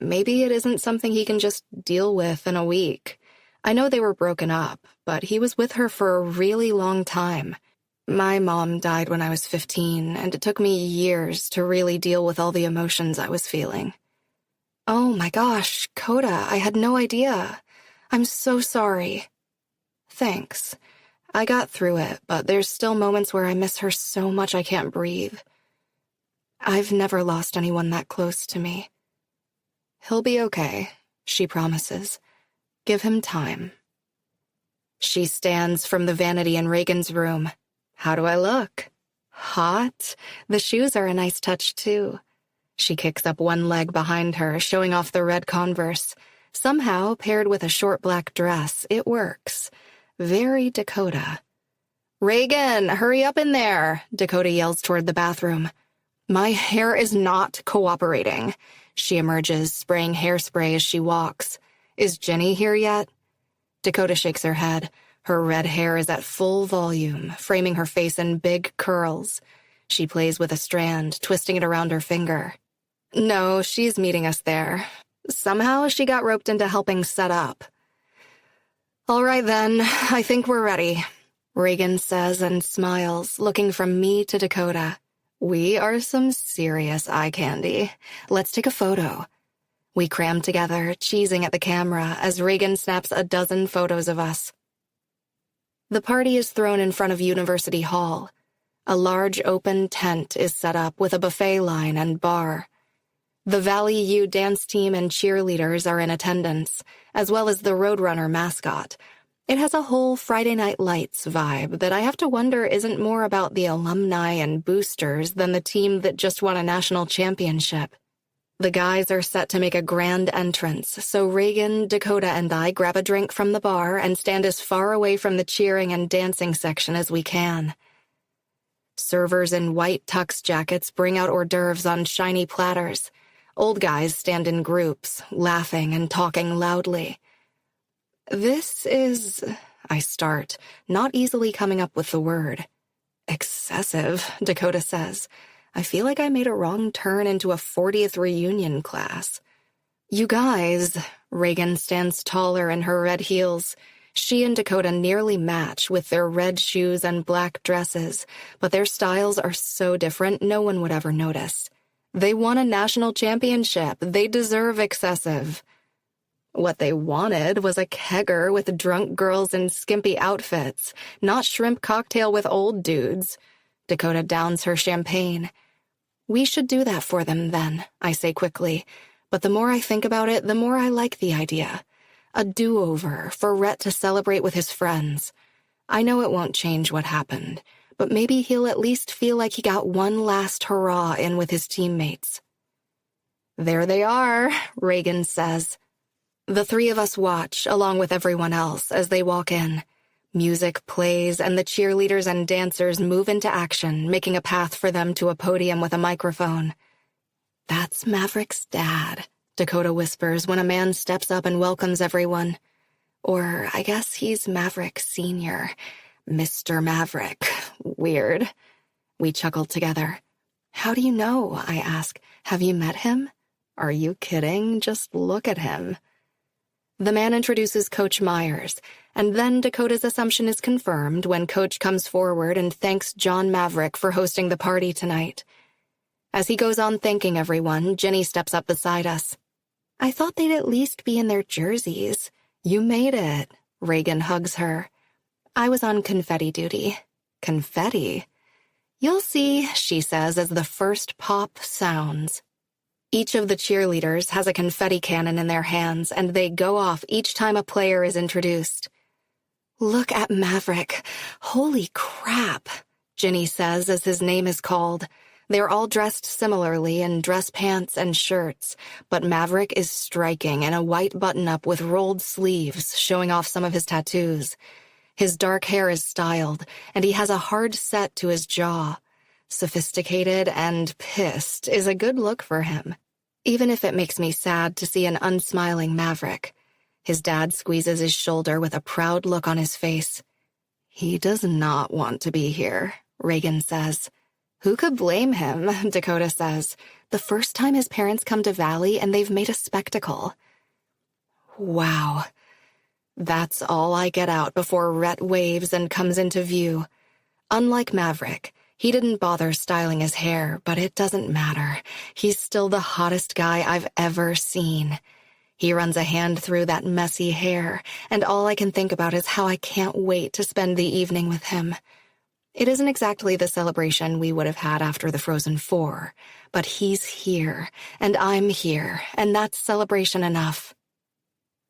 Maybe it isn't something he can just deal with in a week. I know they were broken up, but he was with her for a really long time. My mom died when I was 15, and it took me years to really deal with all the emotions I was feeling. Oh my gosh, Coda, I had no idea. I'm so sorry. Thanks. I got through it, but there's still moments where I miss her so much I can't breathe. I've never lost anyone that close to me. He'll be okay, she promises. Give him time. She stands from the vanity in Reagan's room. How do I look? Hot? The shoes are a nice touch, too. She kicks up one leg behind her, showing off the red Converse. Somehow, paired with a short black dress, it works. Very Dakota. Reagan, hurry up in there, Dakota yells toward the bathroom. My hair is not cooperating. She emerges, spraying hairspray as she walks. Is Jenny here yet? Dakota shakes her head. Her red hair is at full volume, framing her face in big curls. She plays with a strand, twisting it around her finger. No, she's meeting us there. Somehow she got roped into helping set up. All right then, I think we're ready, Reagan says and smiles, looking from me to Dakota. We are some serious eye candy. Let's take a photo. We cram together, cheesing at the camera as Reagan snaps a dozen photos of us. The party is thrown in front of University Hall. A large open tent is set up with a buffet line and bar. The Valley U dance team and cheerleaders are in attendance, as well as the Roadrunner mascot. It has a whole Friday Night Lights vibe that I have to wonder isn't more about the alumni and boosters than the team that just won a national championship. The guys are set to make a grand entrance, so Reagan, Dakota, and I grab a drink from the bar and stand as far away from the cheering and dancing section as we can. Servers in white tux jackets bring out hors d'oeuvres on shiny platters. Old guys stand in groups, laughing and talking loudly. This is, I start, not easily coming up with the word. Excessive, Dakota says. I feel like I made a wrong turn into a 40th reunion class. You guys, Reagan stands taller in her red heels. She and Dakota nearly match with their red shoes and black dresses, but their styles are so different no one would ever notice. They won a national championship. They deserve excessive. What they wanted was a kegger with drunk girls in skimpy outfits, not shrimp cocktail with old dudes. Dakota downs her champagne. We should do that for them then, I say quickly, but the more I think about it, the more I like the idea. A do-over for Rhett to celebrate with his friends. I know it won't change what happened, but maybe he'll at least feel like he got one last hurrah in with his teammates. There they are, Reagan says. The three of us watch, along with everyone else, as they walk in. Music plays, and the cheerleaders and dancers move into action, making a path for them to a podium with a microphone. That's Maverick's dad, Dakota whispers when a man steps up and welcomes everyone. Or I guess he's Maverick Sr., Mr. Maverick. Weird. We chuckle together. How do you know? I ask. Have you met him? Are you kidding? Just look at him. The man introduces Coach Myers, and then Dakota's assumption is confirmed when Coach comes forward and thanks John Maverick for hosting the party tonight. As he goes on thanking everyone, Jenny steps up beside us. I thought they'd at least be in their jerseys. You made it. Reagan hugs her. I was on confetti duty. Confetti? You'll see, she says as the first pop sounds. Each of the cheerleaders has a confetti cannon in their hands, and they go off each time a player is introduced. Look at Maverick. Holy crap, Jenny says as his name is called. They're all dressed similarly in dress pants and shirts, but Maverick is striking in a white button-up with rolled sleeves, showing off some of his tattoos. His dark hair is styled, and he has a hard set to his jaw. Sophisticated and pissed is a good look for him, even if it makes me sad to see an unsmiling Maverick. His dad squeezes his shoulder with a proud look on his face. He does not want to be here, Reagan says. Who could blame him, Dakota says. The first time his parents come to Valley and they've made a spectacle. Wow. That's all I get out before Rhett waves and comes into view. Unlike Maverick, he didn't bother styling his hair, but it doesn't matter. He's still the hottest guy I've ever seen. He runs a hand through that messy hair, and all I can think about is how I can't wait to spend the evening with him. It isn't exactly the celebration we would have had after the Frozen Four, but he's here, and I'm here, and that's celebration enough.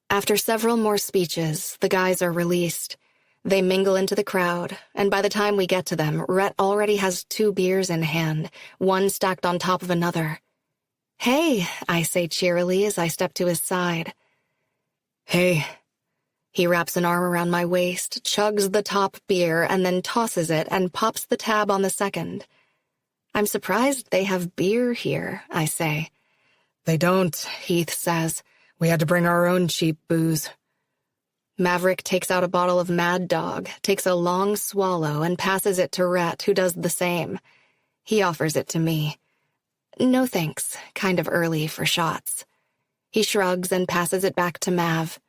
After several more speeches, the guys are released. They mingle into the crowd, and by the time we get to them, Rhett already has 2 beers in hand, one stacked on top of another. Hey, I say cheerily as I step to his side. Hey. He wraps an arm around my waist, chugs the top beer, and then tosses it and pops the tab on the second. I'm surprised they have beer here, I say. They don't, Heath says. We had to bring our own cheap booze. Maverick takes out a bottle of Mad Dog, takes a long swallow, and passes it to Rhett, who does the same. He offers it to me. No thanks, kind of early for shots. He shrugs and passes it back to Mav.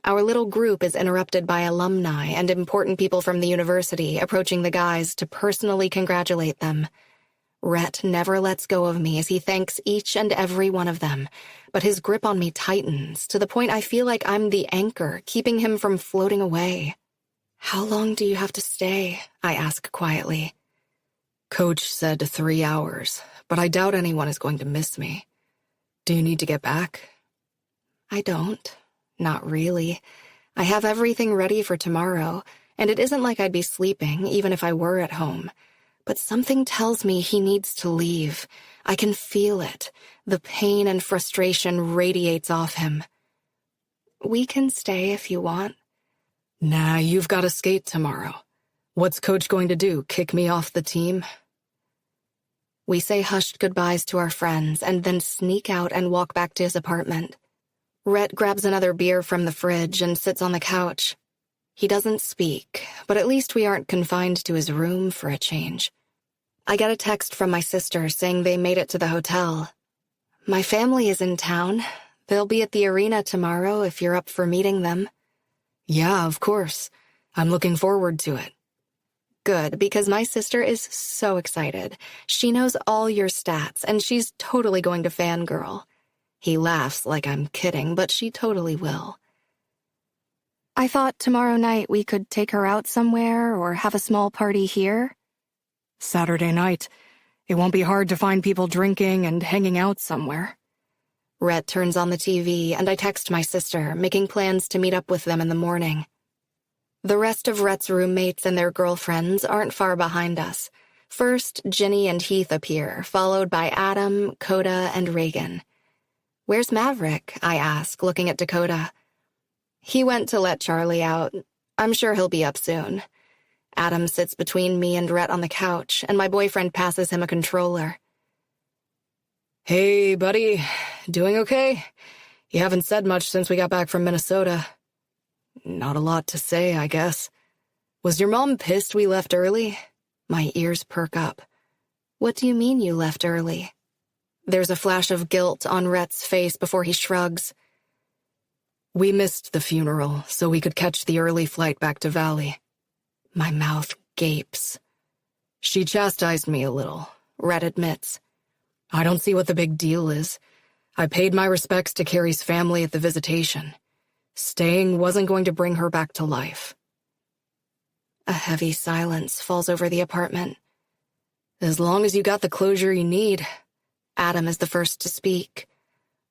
Our little group is interrupted by alumni and important people from the university approaching the guys to personally congratulate them. Rhett never lets go of me as he thanks each and every one of them, but his grip on me tightens to the point I feel like I'm the anchor keeping him from floating away. "How long do you have to stay?" I ask quietly. Coach said 3 hours, but I doubt anyone is going to miss me. Do you need to get back? I don't. Not really. I have everything ready for tomorrow, and it isn't like I'd be sleeping, even if I were at home. But something tells me he needs to leave. I can feel it. The pain and frustration radiates off him. "We can stay if you want." Nah, you've got to skate tomorrow. What's Coach going to do, kick me off the team? We say hushed goodbyes to our friends and then sneak out and walk back to his apartment. Rhett grabs another beer from the fridge and sits on the couch. He doesn't speak, but at least we aren't confined to his room for a change. I get a text from my sister saying they made it to the hotel. "My family is in town. They'll be at the arena tomorrow if you're up for meeting them." Yeah, of course. I'm looking forward to it. Good, because my sister is so excited. She knows all your stats, and she's totally going to fangirl. He laughs like I'm kidding, but she totally will. "I thought tomorrow night we could take her out somewhere or have a small party here." Saturday night. It won't be hard to find people drinking and hanging out somewhere. Rhett turns on the TV, and I text my sister, making plans to meet up with them in the morning. The rest of Rhett's roommates and their girlfriends aren't far behind us. First, Ginny and Heath appear, followed by Adam, Coda, and Reagan. "Where's Maverick?" I ask, looking at Dakota. "He went to let Charlie out. I'm sure he'll be up soon." Adam sits between me and Rhett on the couch, and my boyfriend passes him a controller. "Hey, buddy. Doing okay? You haven't said much since we got back from Minnesota." "Not a lot to say, I guess. Was your mom pissed we left early?" My ears perk up. "What do you mean you left early?" There's a flash of guilt on Rhett's face before he shrugs. "We missed the funeral, so we could catch the early flight back to Valley." My mouth gapes. "She chastised me a little," Rhett admits. "I don't see what the big deal is. I paid my respects to Carrie's family at the visitation. Staying wasn't going to bring her back to life." A heavy silence falls over the apartment. "As long as you got the closure you need." Adam is the first to speak.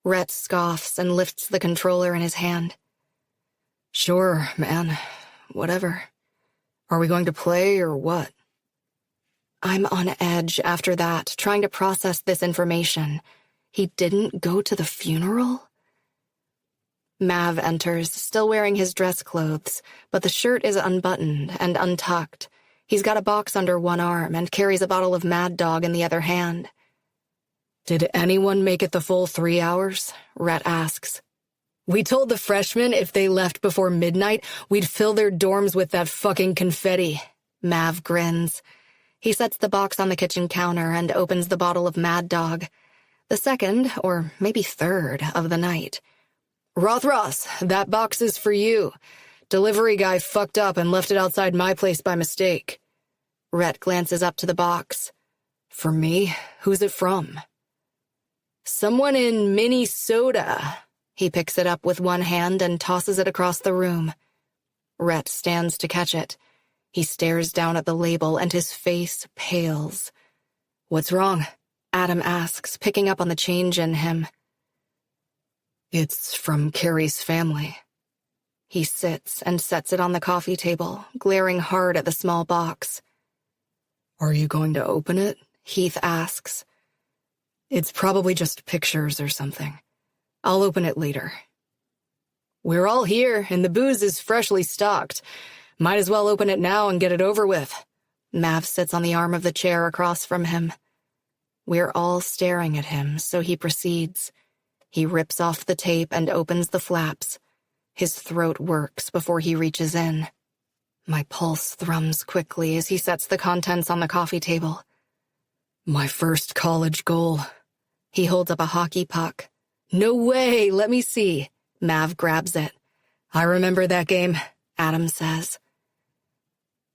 Rhett scoffs and lifts the controller in his hand. "Sure, man. Whatever. Are we going to play or what?" I'm on edge after that, trying to process this information. He didn't go to the funeral? Mav enters, still wearing his dress clothes, but the shirt is unbuttoned and untucked. He's got a box under one arm and carries a bottle of Mad Dog in the other hand. "Did anyone make it the full 3 hours?" Rhett asks. "We told the freshmen if they left before midnight, we'd fill their dorms with that fucking confetti." Mav grins. He sets the box on the kitchen counter and opens the bottle of Mad Dog. The second, or maybe third, of the night. "Rauthruss, that box is for you. Delivery guy fucked up and left it outside my place by mistake." Rhett glances up to the box. "For me? Who's it from?" "Someone in Minnesota." He picks it up with one hand and tosses it across the room. Rhett stands to catch it. He stares down at the label and his face pales. "What's wrong?" Adam asks, picking up on the change in him. "It's from Carrie's family." He sits and sets it on the coffee table, glaring hard at the small box. "Are you going to open it?" Heath asks. "It's probably just pictures or something. I'll open it later." "We're all here, and the booze is freshly stocked. Might as well open it now and get it over with." Mav sits on the arm of the chair across from him. We're all staring at him, so he proceeds. He rips off the tape and opens the flaps. His throat works before he reaches in. My pulse thrums quickly as he sets the contents on the coffee table. "My first college goal." He holds up a hockey puck. "No way, let me see." Mav grabs it. "I remember that game," Adam says.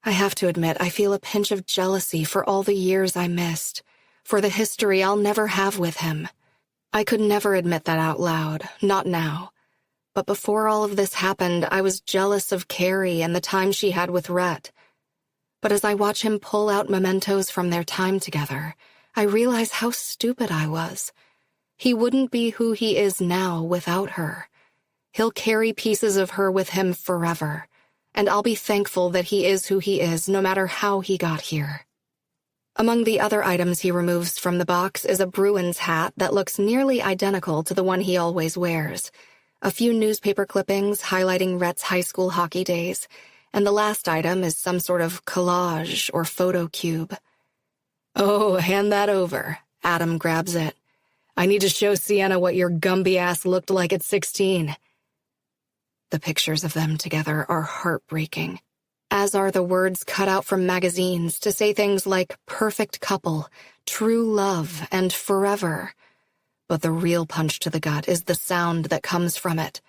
I have to admit, I feel a pinch of jealousy for all the years I missed. for the history I'll never have with him. I could never admit that out loud, not now. But before all of this happened, I was jealous of Carrie and the time she had with Rhett. But as I watch him pull out mementos from their time together, I realize how stupid I was. He wouldn't be who he is now without her. He'll carry pieces of her with him forever, and I'll be thankful that he is who he is no matter how he got here. Among the other items he removes from the box is a Bruins hat that looks nearly identical to the one he always wears, a few newspaper clippings highlighting Rhett's high school hockey days, and the last item is some sort of collage or photo cube. "Oh, hand that over." Adam grabs it. "I need to show Sienna what your Gumby ass looked like at 16. The pictures of them together are heartbreaking, as are the words cut out from magazines to say things like perfect couple, true love, and forever. But the real punch to the gut is the sound that comes from it.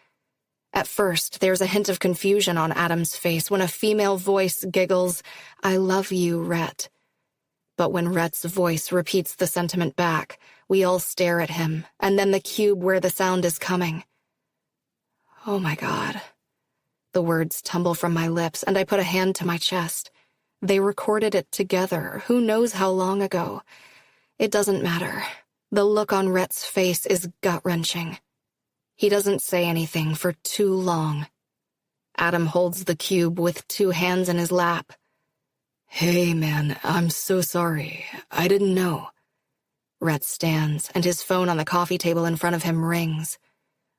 At first, there's a hint of confusion on Adam's face when a female voice giggles, "I love you, Rhett." But when Rhett's voice repeats the sentiment back, we all stare at him, and then the cube where the sound is coming. Oh my God. The words tumble from my lips, and I put a hand to my chest. They recorded it together, who knows how long ago. It doesn't matter. The look on Rhett's face is gut-wrenching. He doesn't say anything for too long. Adam holds the cube with two hands in his lap. "Hey, man, I'm so sorry. I didn't know." Rhett stands, and his phone on the coffee table in front of him rings.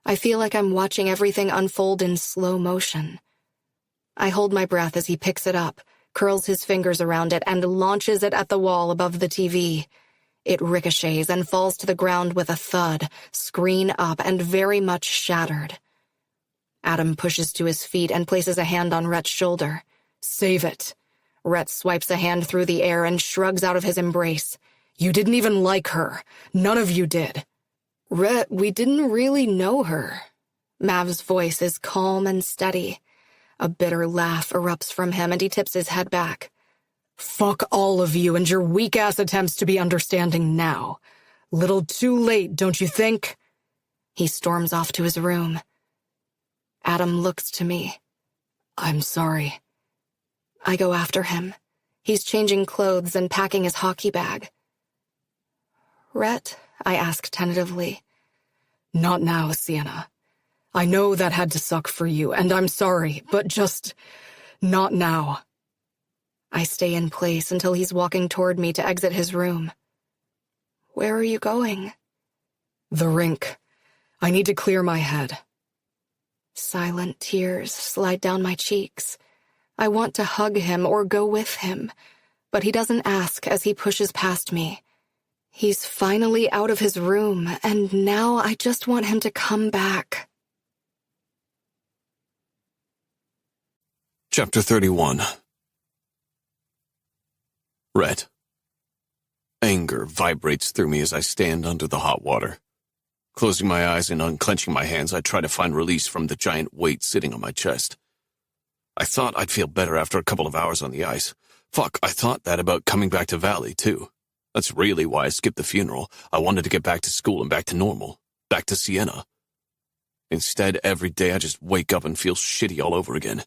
I feel like I'm watching everything unfold in slow motion. I hold my breath as he picks it up, curls his fingers around it, and launches it at the wall above the TV. It ricochets and falls to the ground with a thud, screen up and very much shattered. Adam pushes to his feet and places a hand on Rhett's shoulder. "Save it." Rhett swipes a hand through the air and shrugs out of his embrace. "You didn't even like her. None of you did." "Rhett, we didn't really know her." Mav's voice is calm and steady. A bitter laugh erupts from him, and he tips his head back. "Fuck all of you and your weak-ass attempts to be understanding now. Little too late, don't you think?" He storms off to his room. Adam looks to me. "I'm sorry." I go after him. He's changing clothes and packing his hockey bag. "Rhett?" I ask tentatively. "Not now, Sienna. I know that had to suck for you, and I'm sorry, but just not now." I stay in place until he's walking toward me to exit his room. "Where are you going?" "The rink. I need to clear my head." Silent tears slide down my cheeks. I want to hug him or go with him, but he doesn't ask as he pushes past me. He's finally out of his room, and now I just want him to come back. Chapter 31. Rhett. Anger vibrates through me as I stand under the hot water. Closing my eyes and unclenching my hands, I try to find release from the giant weight sitting on my chest. I thought I'd feel better after a couple of hours on the ice. Fuck, I thought that about coming back to Valley, too. That's really why I skipped the funeral. I wanted to get back to school and back to normal. Back to Sienna. Instead, every day I just wake up and feel shitty all over again.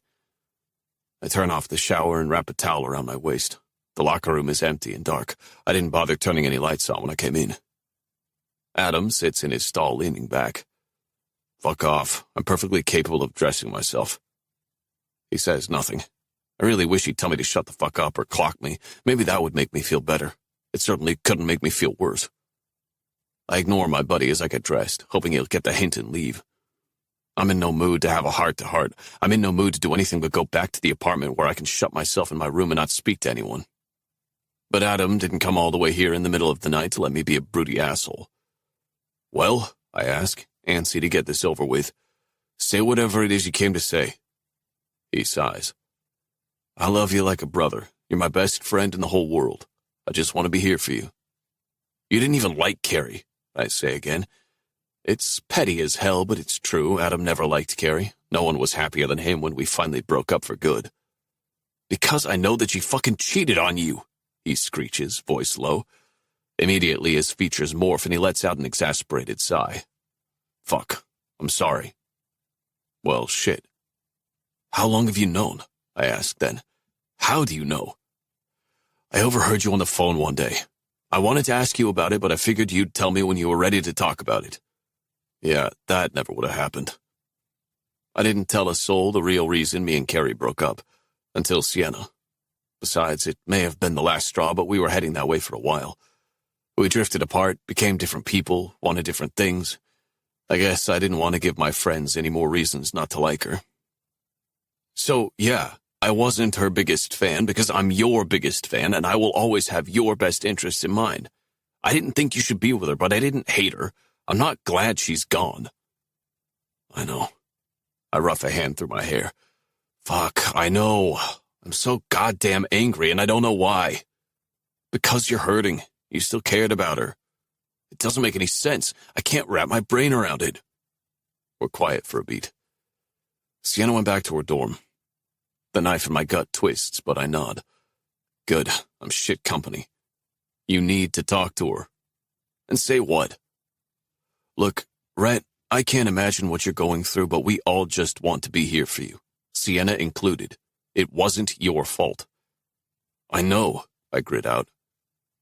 I turn off the shower and wrap a towel around my waist. The locker room is empty and dark. I didn't bother turning any lights on when I came in. Adam sits in his stall leaning back. Fuck off. I'm perfectly capable of dressing myself. He says nothing. I really wish he'd tell me to shut the fuck up or clock me. Maybe that would make me feel better. It certainly couldn't make me feel worse. I ignore my buddy as I get dressed, hoping he'll get the hint and leave. I'm in no mood to have a heart-to-heart. I'm in no mood to do anything but go back to the apartment where I can shut myself in my room and not speak to anyone. But Adam didn't come all the way here in the middle of the night to let me be a broody asshole. "Well," I ask, antsy to get this over with, "say whatever it is you came to say." He sighs. "I love you like a brother. You're my best friend in the whole world. I just want to be here for you." "You didn't even like Carrie," I say again. It's petty as hell, but it's true. Adam never liked Carrie. No one was happier than him when we finally broke up for good. "Because I know that she fucking cheated on you," he screeches, voice low. Immediately, his features morph and he lets out an exasperated sigh. Fuck, I'm sorry. Well, shit. How long have you known? I asked then. How do you know? I overheard you on the phone one day. I wanted to ask you about it, but I figured you'd tell me when you were ready to talk about it. Yeah, that never would have happened. I didn't tell a soul the real reason me and Carrie broke up, until Sienna. Besides, it may have been the last straw, but we were heading that way for a while. We drifted apart, became different people, wanted different things. I guess I didn't want to give my friends any more reasons not to like her. So, yeah, I wasn't her biggest fan because I'm your biggest fan and I will always have your best interests in mind. I didn't think you should be with her, but I didn't hate her. I'm not glad she's gone. I know. I rough a hand through my hair. Fuck, I know. I'm so goddamn angry and I don't know why. Because you're hurting. You still cared about her. It doesn't make any sense. I can't wrap my brain around it. We're quiet for a beat. Sienna went back to her dorm. The knife in my gut twists, but I nod. Good, I'm shit company. You need to talk to her. And say what? Look, Rhett, I can't imagine what you're going through, but we all just want to be here for you. Sienna included. It wasn't your fault. I know, I grit out.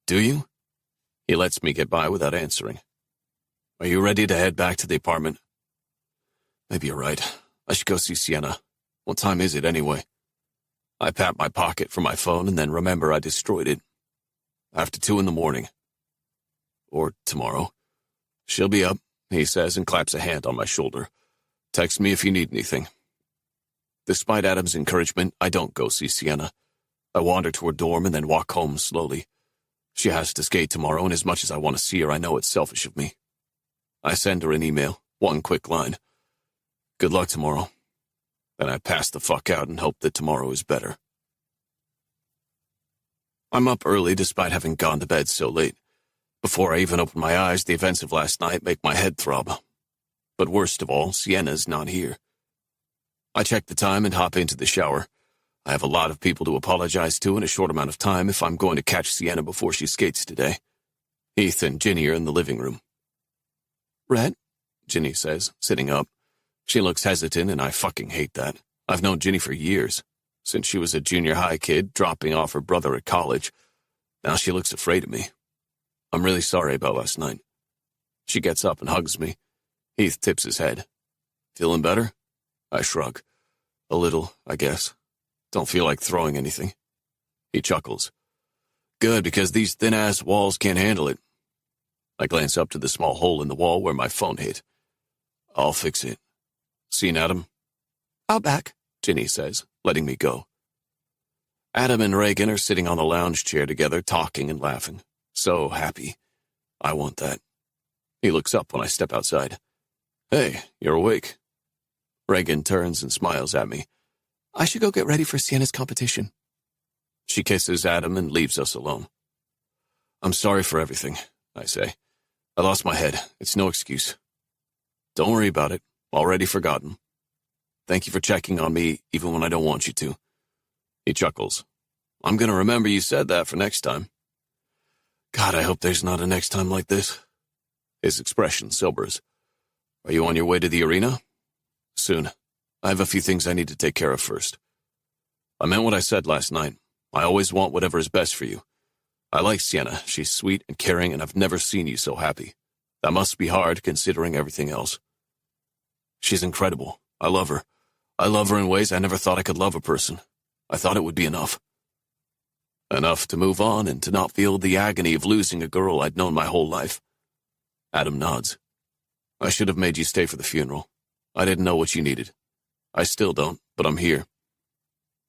Do you? He lets me get by without answering. Are you ready to head back to the apartment? Maybe you're right. I should go see Sienna. What time is it anyway? I pat my pocket for my phone and then remember I destroyed it. After 2 a.m. Or tomorrow. She'll be up, he says and claps a hand on my shoulder. Text me if you need anything. Despite Adam's encouragement, I don't go see Sienna. I wander to her dorm and then walk home slowly. She has to skate tomorrow, and as much as I want to see her, I know it's selfish of me. I send her an email, one quick line. Good luck tomorrow. Then I pass the fuck out and hope that tomorrow is better. I'm up early despite having gone to bed so late. Before I even open my eyes, the events of last night make my head throb. But worst of all, Sienna's not here. I check the time and hop into the shower. I have a lot of people to apologize to in a short amount of time if I'm going to catch Sienna before she skates today. Heath and Ginny are in the living room. Rhett, Ginny says, sitting up. She looks hesitant, and I fucking hate that. I've known Ginny for years, since she was a junior high kid dropping off her brother at college. Now she looks afraid of me. I'm really sorry about last night. She gets up and hugs me. Heath tips his head. Feeling better? I shrug. A little, I guess. Don't feel like throwing anything. He chuckles. Good, because these thin-ass walls can't handle it. I glance up to the small hole in the wall where my phone hit. I'll fix it. Seen Adam? Out back, Ginny says, letting me go. Adam and Reagan are sitting on the lounge chair together, talking and laughing. So happy. I want that. He looks up when I step outside. Hey, you're awake. Reagan turns and smiles at me. I should go get ready for Sienna's competition. She kisses Adam and leaves us alone. I'm sorry for everything, I say. I lost my head. It's no excuse. Don't worry about it. Already forgotten. Thank you for checking on me, even when I don't want you to. He chuckles. I'm gonna remember you said that for next time. God, I hope there's not a next time like this. His expression sobers. Are you on your way to the arena? Soon. I have a few things I need to take care of first. I meant what I said last night. I always want whatever is best for you. I like Sienna. She's sweet and caring, and I've never seen you so happy. That must be hard, considering everything else. She's incredible. I love her. I love her in ways I never thought I could love a person. I thought it would be enough. Enough to move on and to not feel the agony of losing a girl I'd known my whole life. Adam nods. I should have made you stay for the funeral. I didn't know what you needed. I still don't, but I'm here.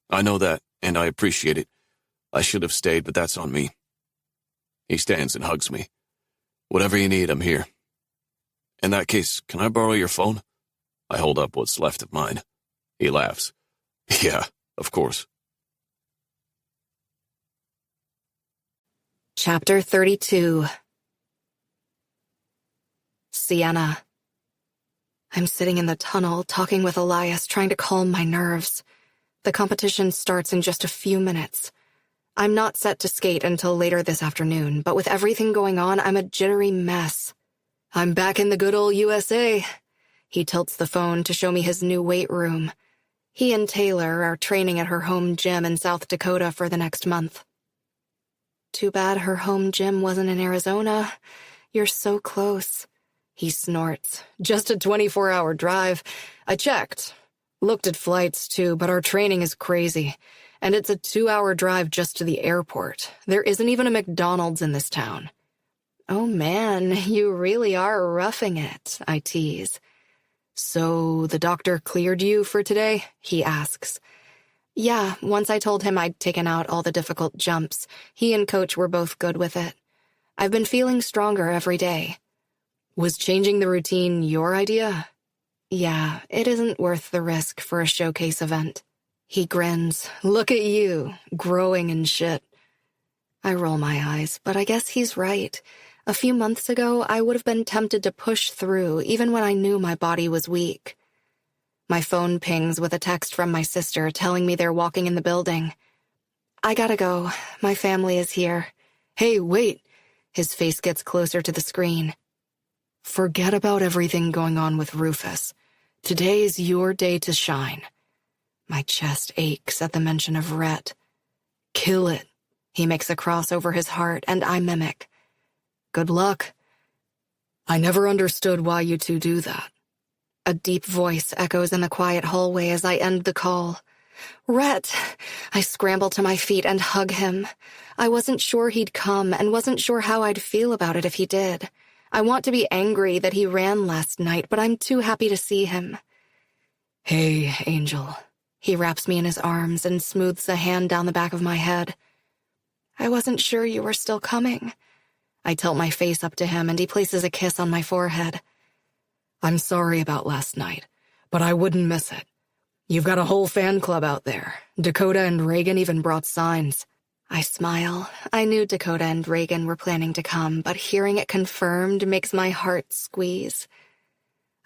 I know that, and I appreciate it. I should have stayed, but that's on me. He stands and hugs me. Whatever you need, I'm here. In that case, can I borrow your phone? I hold up what's left of mine. He laughs. Yeah, of course. Chapter 32. Sienna. I'm sitting in the tunnel, talking with Elias, trying to calm my nerves. The competition starts in just a few minutes. I'm not set to skate until later this afternoon, but with everything going on, I'm a jittery mess. I'm back in the good old USA. He tilts the phone to show me his new weight room. He and Taylor are training at her home gym in South Dakota for the next month. Too bad her home gym wasn't in Arizona. You're so close. He snorts. Just a 24-hour drive. I checked. Looked at flights, too, but our training is crazy. And it's a 2-hour drive just to the airport. There isn't even a McDonald's in this town. Oh man, you really are roughing it, I tease. So the doctor cleared you for today? He asks. Yeah, once I told him I'd taken out all the difficult jumps, he and Coach were both good with it. I've been feeling stronger every day. Was changing the routine your idea? Yeah, it isn't worth the risk for a showcase event. He grins. Look at you, growing and shit. I roll my eyes, but I guess he's right. A few months ago, I would have been tempted to push through, even when I knew my body was weak. My phone pings with a text from my sister telling me they're walking in the building. I gotta go. My family is here. Hey, wait. His face gets closer to the screen. Forget about everything going on with Rufus. Today is your day to shine. My chest aches at the mention of Rhett. Kill it. He makes a cross over his heart, and I mimic. Good luck. I never understood why you two do that. A deep voice echoes in the quiet hallway as I end the call. Rhett! I scramble to my feet and hug him. I wasn't sure he'd come and wasn't sure how I'd feel about it if he did. I want to be angry that he ran last night, but I'm too happy to see him. Hey, Angel. He wraps me in his arms and smooths a hand down the back of my head. I wasn't sure you were still coming. I tilt my face up to him and he places a kiss on my forehead. I'm sorry about last night, but I wouldn't miss it. You've got a whole fan club out there. Dakota and Reagan even brought signs. I smile. I knew Dakota and Reagan were planning to come, but hearing it confirmed makes my heart squeeze.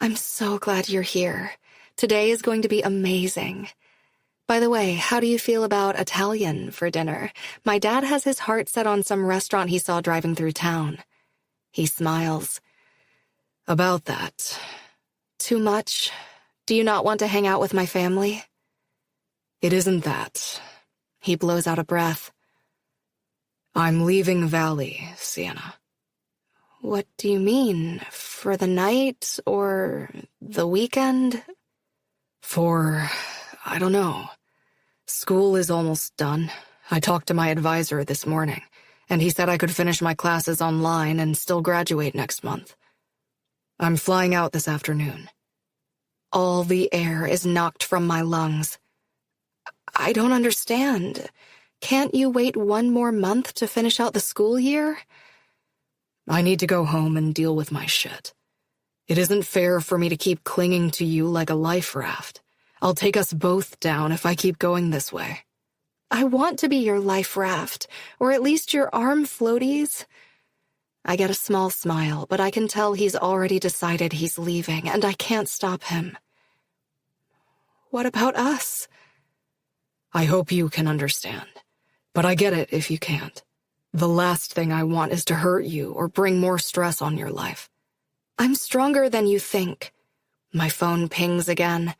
I'm so glad you're here. Today is going to be amazing. By the way, how do you feel about Italian for dinner? My dad has his heart set on some restaurant he saw driving through town. He smiles. About that. Too much? Do you not want to hang out with my family? It isn't that. He blows out a breath. I'm leaving Valley, Sienna. What do you mean? For the night or the weekend? I don't know. School is almost done. I talked to my advisor this morning, and he said I could finish my classes online and still graduate next month. I'm flying out this afternoon. All the air is knocked from my lungs. I don't understand. Can't you wait one more month to finish out the school year? I need to go home and deal with my shit. It isn't fair for me to keep clinging to you like a life raft. I'll take us both down if I keep going this way. I want to be your life raft, or at least your arm floaties. I get a small smile, but I can tell he's already decided he's leaving, and I can't stop him. What about us? I hope you can understand, but I get it if you can't. The last thing I want is to hurt you or bring more stress on your life. I'm stronger than you think. My phone pings again.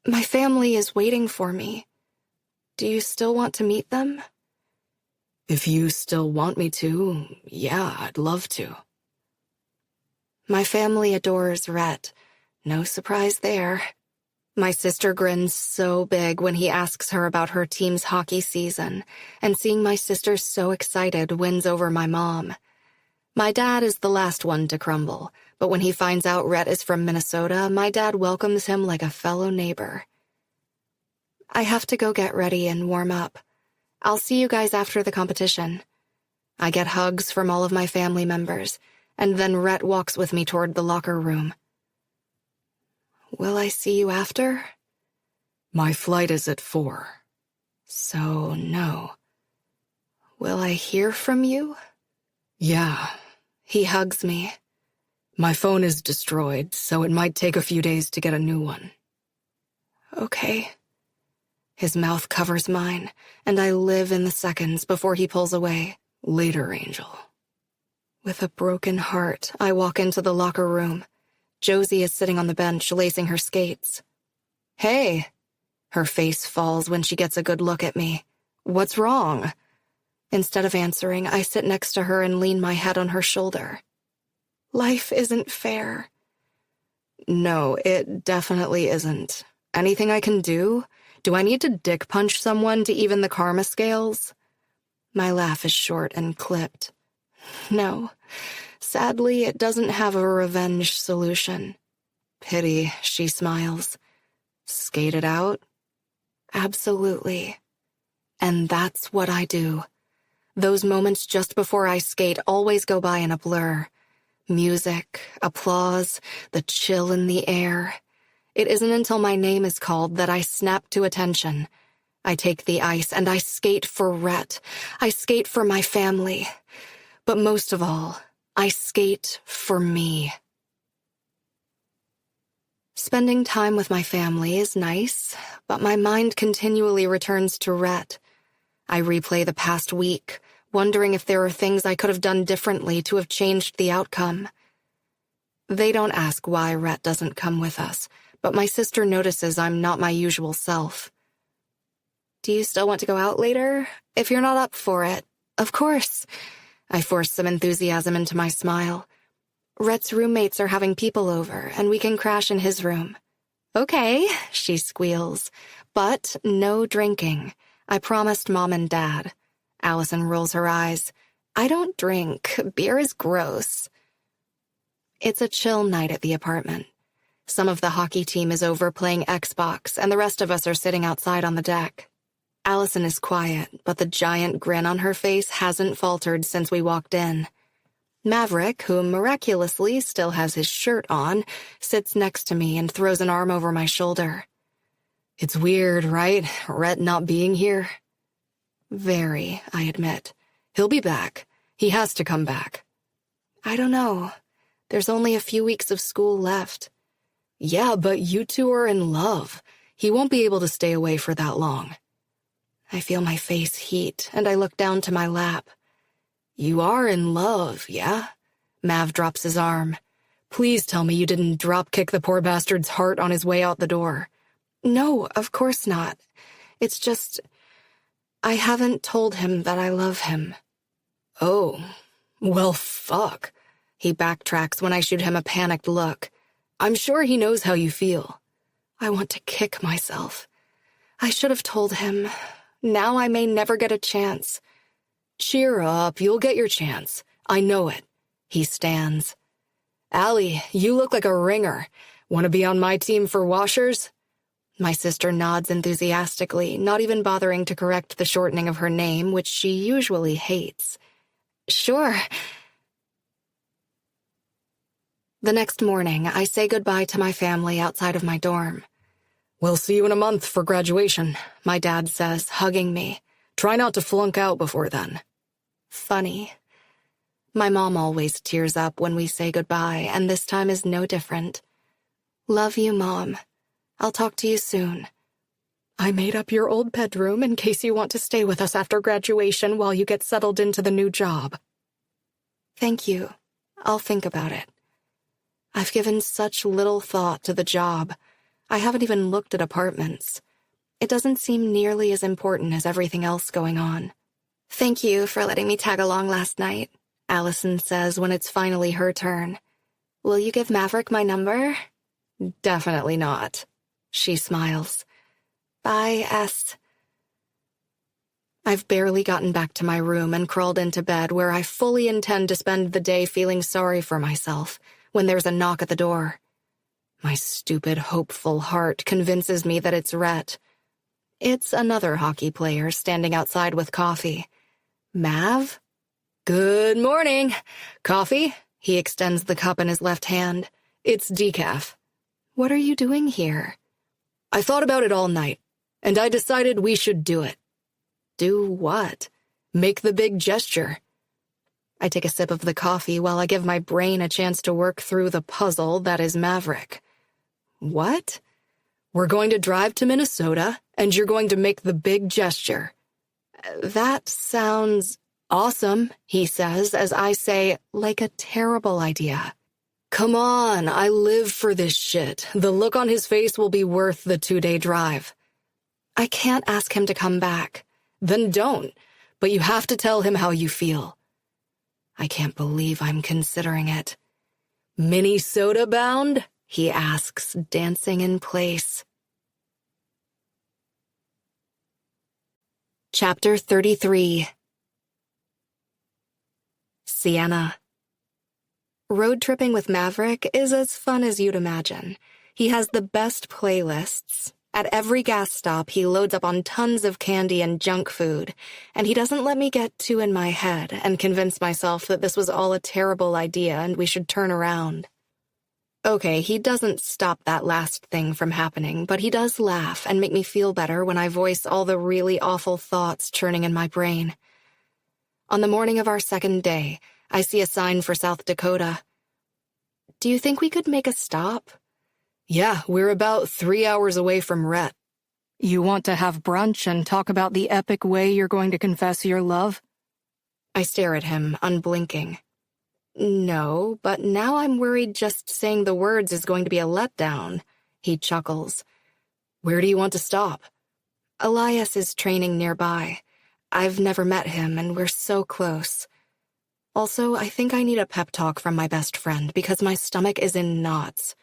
My family is waiting for me. Do you still want to meet them? If you still want me to, yeah, I'd love to. My family adores Rhett. No surprise there. My sister grins so big when he asks her about her team's hockey season, and seeing my sister so excited wins over my mom. My dad is the last one to crumble, but when he finds out Rhett is from Minnesota, my dad welcomes him like a fellow neighbor. I have to go get ready and warm up. I'll see you guys after the competition. I get hugs from all of my family members, and then Rhett walks with me toward the locker room. Will I see you after? My flight is at 4. So, no. Will I hear from you? Yeah. He hugs me. My phone is destroyed, so it might take a few days to get a new one. Okay. His mouth covers mine, and I live in the seconds before he pulls away. Later, Angel. With a broken heart, I walk into the locker room. Josie is sitting on the bench, lacing her skates. Hey. Her face falls when she gets a good look at me. What's wrong? Instead of answering, I sit next to her and lean my head on her shoulder. Life isn't fair. No, it definitely isn't. Anything I can do? Do I need to dick punch someone to even the karma scales? My laugh is short and clipped. No. Sadly, it doesn't have a revenge solution. Pity, she smiles. Skate it out? Absolutely. And that's what I do. Those moments just before I skate always go by in a blur. Music, applause, the chill in the air. It isn't until my name is called that I snap to attention. I take the ice and I skate for Rhett. I skate for my family. But most of all, I skate for me. Spending time with my family is nice, but my mind continually returns to Rhett. I replay the past week, wondering if there are things I could have done differently to have changed the outcome. They don't ask why Rhett doesn't come with us, but my sister notices I'm not my usual self. Do you still want to go out later? If you're not up for it, of course. I force some enthusiasm into my smile. Rhett's roommates are having people over, and we can crash in his room. Okay, she squeals. But no drinking. I promised Mom and Dad. Allison rolls her eyes. I don't drink. Beer is gross. It's a chill night at the apartment. Some of the hockey team is over playing Xbox, and the rest of us are sitting outside on the deck. Allison is quiet, but the giant grin on her face hasn't faltered since we walked in. Maverick, who miraculously still has his shirt on, sits next to me and throws an arm over my shoulder. It's weird, right? Rhett not being here? Very, I admit. He'll be back. He has to come back. I don't know. There's only a few weeks of school left. Yeah, but you two are in love. He won't be able to stay away for that long. I feel my face heat, and I look down to my lap. You are in love, yeah? Mav drops his arm. Please tell me you didn't drop-kick the poor bastard's heart on his way out the door. No, of course not. It's just, I haven't told him that I love him. Oh, well, fuck. He backtracks when I shoot him a panicked look. I'm sure he knows how you feel. I want to kick myself. I should have told him. Now I may never get a chance. Cheer up, you'll get your chance. I know it. He stands. Allie, you look like a ringer. Want to be on my team for washers? My sister nods enthusiastically, not even bothering to correct the shortening of her name, which she usually hates. Sure. The next morning, I say goodbye to my family outside of my dorm. We'll see you in a month for graduation, my dad says, hugging me. Try not to flunk out before then. Funny. My mom always tears up when we say goodbye, and this time is no different. Love you, Mom. I'll talk to you soon. I made up your old bedroom in case you want to stay with us after graduation while you get settled into the new job. Thank you. I'll think about it. I've given such little thought to the job. I haven't even looked at apartments. It doesn't seem nearly as important as everything else going on. Thank you for letting me tag along last night, Allison says when it's finally her turn. Will you give Maverick my number? Definitely not. She smiles. Bye, S. I've barely gotten back to my room and crawled into bed where I fully intend to spend the day feeling sorry for myself when there's a knock at the door. My stupid, hopeful heart convinces me that it's Rhett. It's another hockey player standing outside with coffee. Mav? Good morning. Coffee? He extends the cup in his left hand. It's decaf. What are you doing here? I thought about it all night, and I decided we should do it. Do what? Make the big gesture. I take a sip of the coffee while I give my brain a chance to work through the puzzle that is Maverick. What? We're going to drive to Minnesota, and you're going to make the big gesture. That sounds awesome, he says, as I say, like a terrible idea. Come on, I live for this shit. The look on his face will be worth the 2-day drive. I can't ask him to come back. Then don't, but you have to tell him how you feel. I can't believe I'm considering it. Minnesota bound? He asks, dancing in place. Chapter 33. Sienna. Road tripping with Maverick is as fun as you'd imagine. He has the best playlists. At every gas stop, he loads up on tons of candy and junk food, and he doesn't let me get too in my head and convince myself that this was all a terrible idea and we should turn around. Okay, he doesn't stop that last thing from happening, but he does laugh and make me feel better when I voice all the really awful thoughts churning in my brain. On the morning of our second day, I see a sign for South Dakota. Do you think we could make a stop? Yeah, we're about 3 hours away from Rhett. You want to have brunch and talk about the epic way you're going to confess your love? I stare at him, unblinking. No, but now I'm worried just saying the words is going to be a letdown. He chuckles. Where do you want to stop? Elias is training nearby. I've never met him, and we're so close. Also, I think I need a pep talk from my best friend because my stomach is in knots.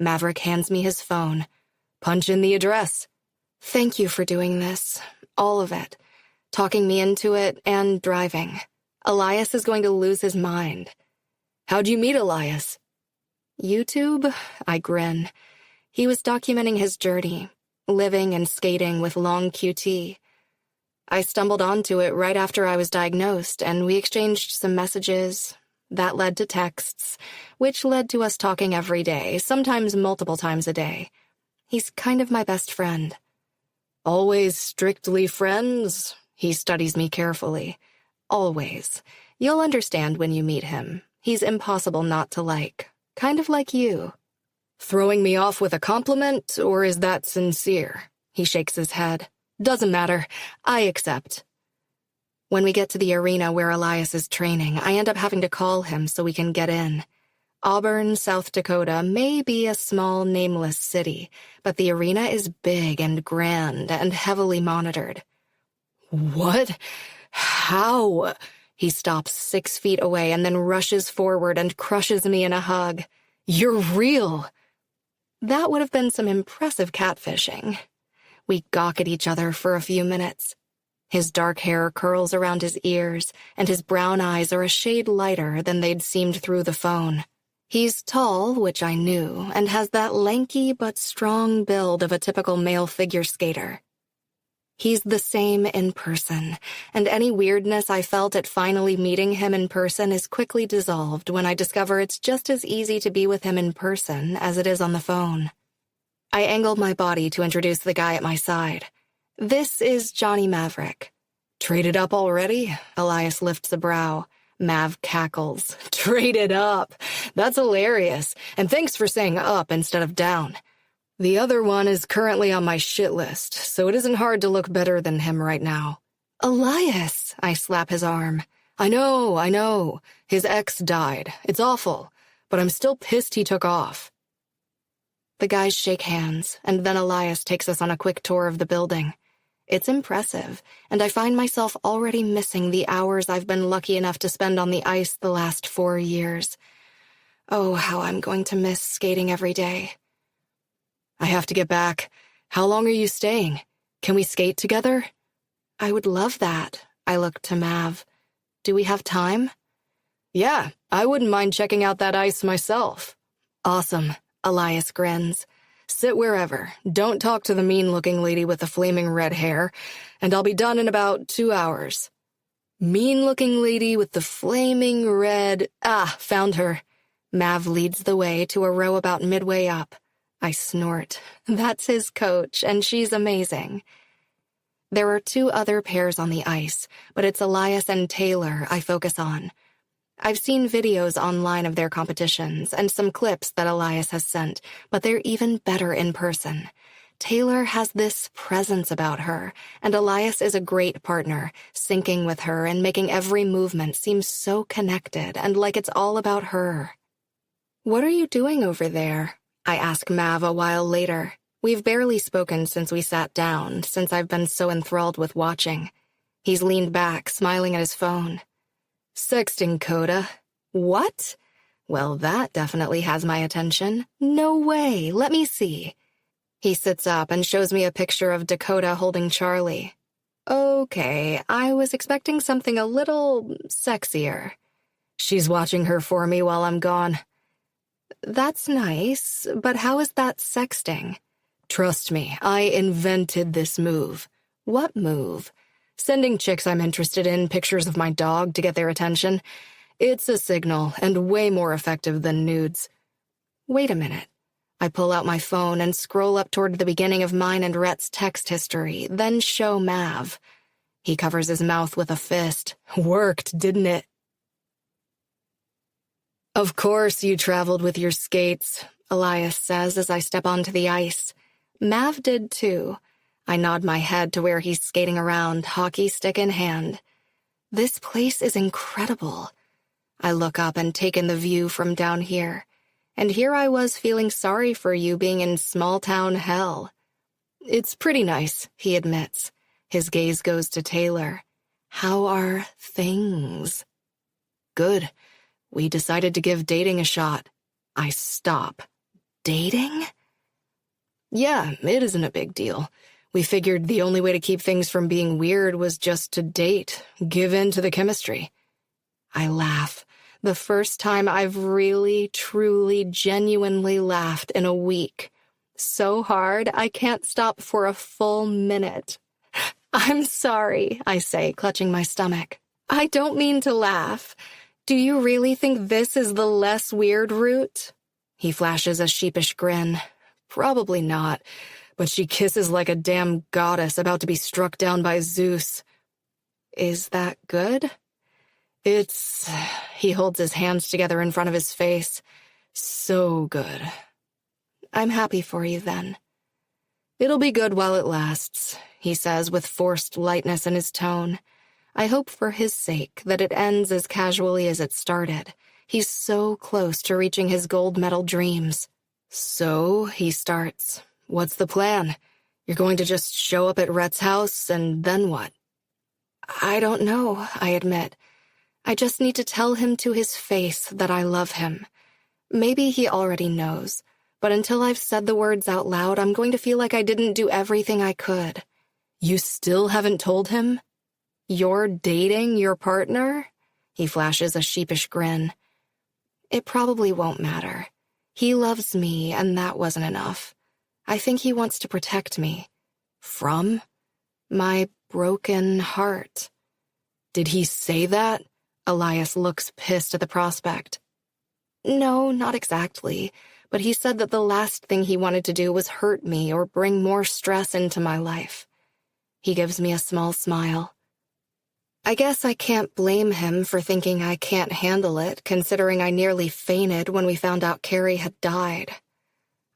Maverick hands me his phone. Punch in the address. Thank you for doing this. All of it. Talking me into it and driving. Elias is going to lose his mind. How'd you meet Elias? YouTube? I grin. He was documenting his journey, living and skating with long QT. I stumbled onto it right after I was diagnosed, and we exchanged some messages. That led to texts, which led to us talking every day, sometimes multiple times a day. He's kind of my best friend. Always strictly friends? He studies me carefully. Always. You'll understand when you meet him. He's impossible not to like. Kind of like you. Throwing me off with a compliment, or is that sincere? He shakes his head. Doesn't matter. I accept. When we get to the arena where Elias is training, I end up having to call him so we can get in. Auburn, South Dakota may be a small, nameless city, but the arena is big and grand and heavily monitored. What? How? He stops 6 feet away and then rushes forward and crushes me in a hug. You're real! That would have been some impressive catfishing. We gawk at each other for a few minutes. His dark hair curls around his ears, and his brown eyes are a shade lighter than they'd seemed through the phone. He's tall, which I knew, and has that lanky but strong build of a typical male figure skater. He's the same in person, and any weirdness I felt at finally meeting him in person is quickly dissolved when I discover it's just as easy to be with him in person as it is on the phone. I angle my body to introduce the guy at my side. This is Johnny Maverick. Traded up already? Elias lifts a brow. Mav cackles. Traded up. That's hilarious. And thanks for saying up instead of down. The other one is currently on my shit list, so it isn't hard to look better than him right now. Elias, I slap his arm. I know. His ex died. It's awful, but I'm still pissed he took off. The guys shake hands, and then Elias takes us on a quick tour of the building. It's impressive, and I find myself already missing the hours I've been lucky enough to spend on the ice the last 4 years. Oh, how I'm going to miss skating every day. I have to get back. How long are you staying? Can we skate together? I would love that. I look to Mav. Do we have time? Yeah, I wouldn't mind checking out that ice myself. Awesome. Elias grins. Sit wherever. Don't talk to the mean-looking lady with the flaming red hair, and I'll be done in about 2 hours. Mean-looking lady with the flaming red... found her. Mav leads the way to a row about midway up. I snort. That's his coach, and she's amazing. There are 2 other pairs on the ice, but it's Elias and Taylor I focus on. I've seen videos online of their competitions and some clips that Elias has sent, but they're even better in person. Taylor has this presence about her, and Elias is a great partner, syncing with her and making every movement seem so connected and like it's all about her. "What are you doing over there?" I ask Mav a while later. We've barely spoken since we sat down, since I've been so enthralled with watching. He's leaned back, smiling at his phone. "Sexting, Coda." "What?" "Well, that definitely has my attention." "No way, let me see." He sits up and shows me a picture of Dakota holding Charlie. "Okay, I was expecting something a little sexier." "She's watching her for me while I'm gone." "That's nice, but how is that sexting?" "Trust me, I invented this move." "What move?" "Sending chicks I'm interested in pictures of my dog to get their attention. It's a signal and way more effective than nudes." "Wait a minute." I pull out my phone and scroll up toward the beginning of mine and Rhett's text history, then show Mav. He covers his mouth with a fist. "Worked, didn't it?" "Of course you traveled with your skates," Elias says as I step onto the ice. Mav did too. I nod my head to where he's skating around, hockey stick in hand. This place is incredible. I look up and take in the view from down here. And here I was feeling sorry for you being in small-town hell. "It's pretty nice," he admits. His gaze goes to Taylor. "How are things?" "Good. We decided to give dating a shot." I stop. "Dating?" "Yeah, it isn't a big deal. We figured the only way to keep things from being weird was just to date, give in to the chemistry." I laugh. The first time I've really, truly, genuinely laughed in a week. So hard, I can't stop for a full minute. "I'm sorry," I say, clutching my stomach. "I don't mean to laugh. Do you really think this is the less weird route?" He flashes a sheepish grin. "Probably not, but she kisses like a damn goddess about to be struck down by Zeus." "Is that good?" "It's..." He holds his hands together in front of his face. "So good." "I'm happy for you, then." "It'll be good while it lasts," he says with forced lightness in his tone. I hope for his sake that it ends as casually as it started. He's so close to reaching his gold medal dreams. "So," he starts, "what's the plan? You're going to just show up at Rhett's house, and then what?" "I don't know," I admit. "I just need to tell him to his face that I love him. Maybe he already knows, but until I've said the words out loud, I'm going to feel like I didn't do everything I could." "You still haven't told him?" "You're dating your partner?" He flashes a sheepish grin. "It probably won't matter. He loves me, and that wasn't enough. I think he wants to protect me." "From?" "My broken heart." "Did he say that?" Elias looks pissed at the prospect. "No, not exactly, but he said that the last thing he wanted to do was hurt me or bring more stress into my life." He gives me a small smile. I guess I can't blame him for thinking I can't handle it, considering I nearly fainted when we found out Carrie had died.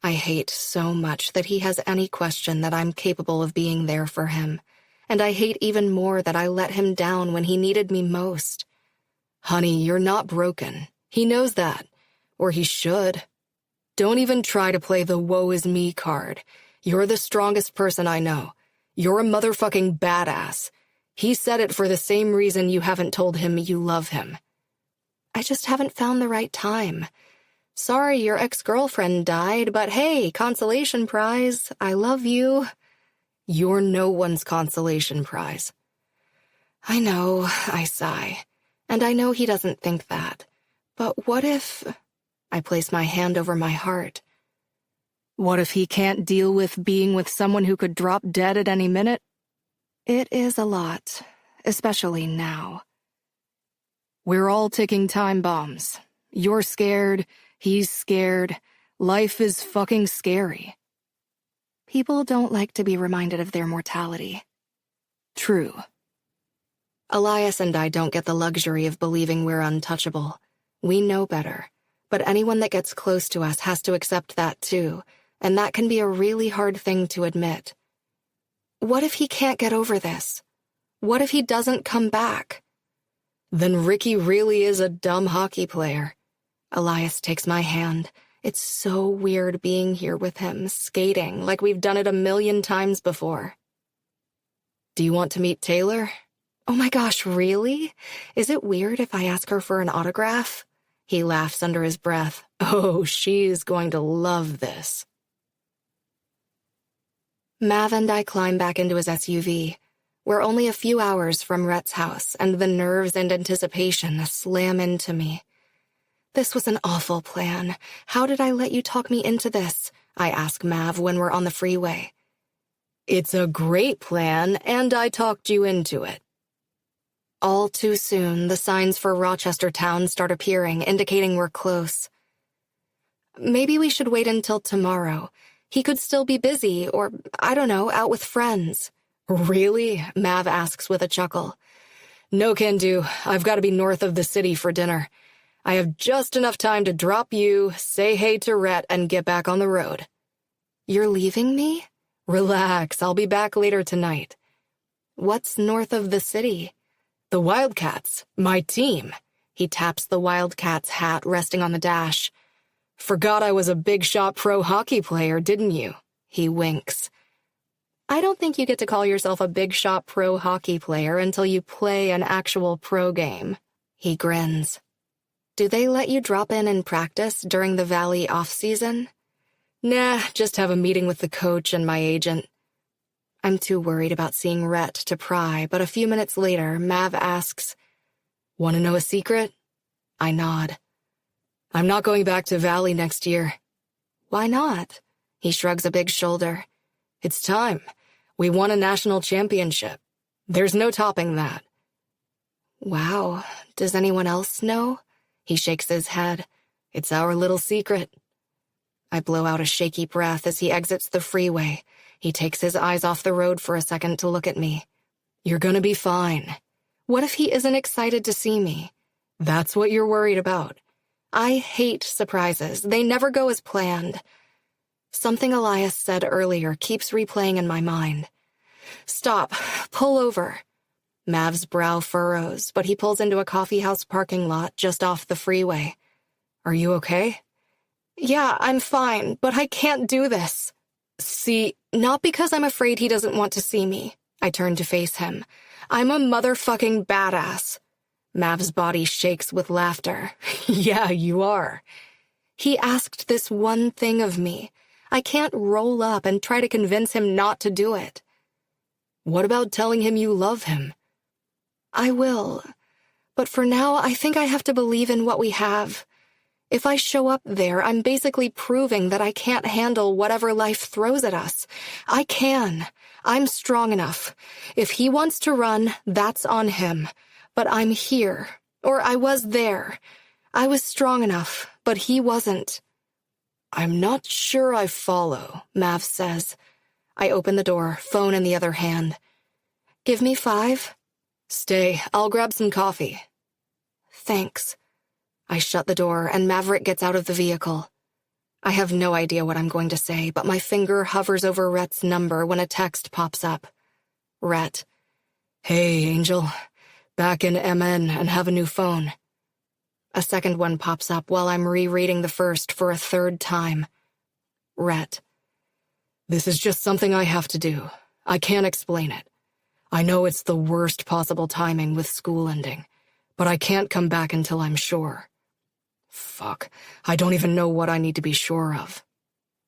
I hate so much that he has any question that I'm capable of being there for him, and I hate even more that I let him down when he needed me most. "Honey, you're not broken. He knows that. Or he should. Don't even try to play the woe is me card. You're the strongest person I know. You're a motherfucking badass. He said it for the same reason you haven't told him you love him." "I just haven't found the right time. Sorry your ex-girlfriend died, but hey, consolation prize. I love you." "You're no one's consolation prize." "I know," I sigh. And I know he doesn't think that. But what if... I place my hand over my heart. What if he can't deal with being with someone who could drop dead at any minute? It is a lot, especially now. We're all ticking time bombs. You're scared, he's scared. Life is fucking scary. People don't like to be reminded of their mortality. True. Elias and I don't get the luxury of believing we're untouchable. We know better, but anyone that gets close to us has to accept that too, and that can be a really hard thing to admit. What if he can't get over this? What if he doesn't come back? Then Ricky really is a dumb hockey player. Elias takes my hand. It's so weird being here with him, skating, like we've done it a million times before. Do you want to meet Taylor? Oh my gosh, really? Is it weird if I ask her for an autograph? He laughs under his breath. Oh, she's going to love this. Mav and I climb back into his SUV. We're only a few hours from Rhett's house, and the nerves and anticipation slam into me. This was an awful plan. How did I let you talk me into this? I ask Mav when we're on the freeway. It's a great plan, and I talked you into it. All too soon, the signs for Rochester Town start appearing, indicating we're close. Maybe we should wait until tomorrow. He could still be busy, or, I don't know, out with friends. Really? Mav asks with a chuckle. No can do. I've got to be north of the city for dinner. I have just enough time to drop you, say hey to Rhett, and get back on the road. You're leaving me? Relax, I'll be back later tonight. What's north of the city? The Wildcats, my team. He taps the Wildcats hat resting on the dash. Forgot I was a big shot pro hockey player, didn't you? He winks. I don't think you get to call yourself a big shot pro hockey player until you play an actual pro game. He grins. Do they let you drop in and practice during the Valley off-season? Nah, just have a meeting with the coach and my agent. I'm too worried about seeing Rhett to pry, but a few minutes later, Mav asks, Want to know a secret? I nod. I'm not going back to Valley next year. Why not? He shrugs a big shoulder. It's time. We won a national championship. There's no topping that. Wow. Does anyone else know? He shakes his head. It's our little secret. I blow out a shaky breath as he exits the freeway. He takes his eyes off the road for a second to look at me. You're gonna be fine. What if he isn't excited to see me? That's what you're worried about. I hate surprises. They never go as planned. Something Elias said earlier keeps replaying in my mind. Stop. Pull over. Mav's brow furrows, but he pulls into a coffeehouse parking lot just off the freeway. Are you okay? Yeah, I'm fine, but I can't do this. See, not because I'm afraid he doesn't want to see me. I turn to face him. I'm a motherfucking badass. Mav's body shakes with laughter. Yeah, you are. He asked this one thing of me. I can't roll up and try to convince him not to do it. What about telling him you love him? I will. But for now, I think I have to believe in what we have. If I show up there, I'm basically proving that I can't handle whatever life throws at us. I can. I'm strong enough. If he wants to run, that's on him. But I'm here. Or I was there. I was strong enough, but he wasn't. I'm not sure I follow, Mav says. I open the door, phone in the other hand. Give me 5. Stay, I'll grab some coffee. Thanks. I shut the door and Maverick gets out of the vehicle. I have no idea what I'm going to say, but my finger hovers over Rhett's number when a text pops up. Rhett. Hey, Angel. Back in MN and have a new phone. A second one pops up while I'm rereading the first for a third time. Rhett. This is just something I have to do. I can't explain it. I know it's the worst possible timing with school ending, but I can't come back until I'm sure. Fuck, I don't even know what I need to be sure of.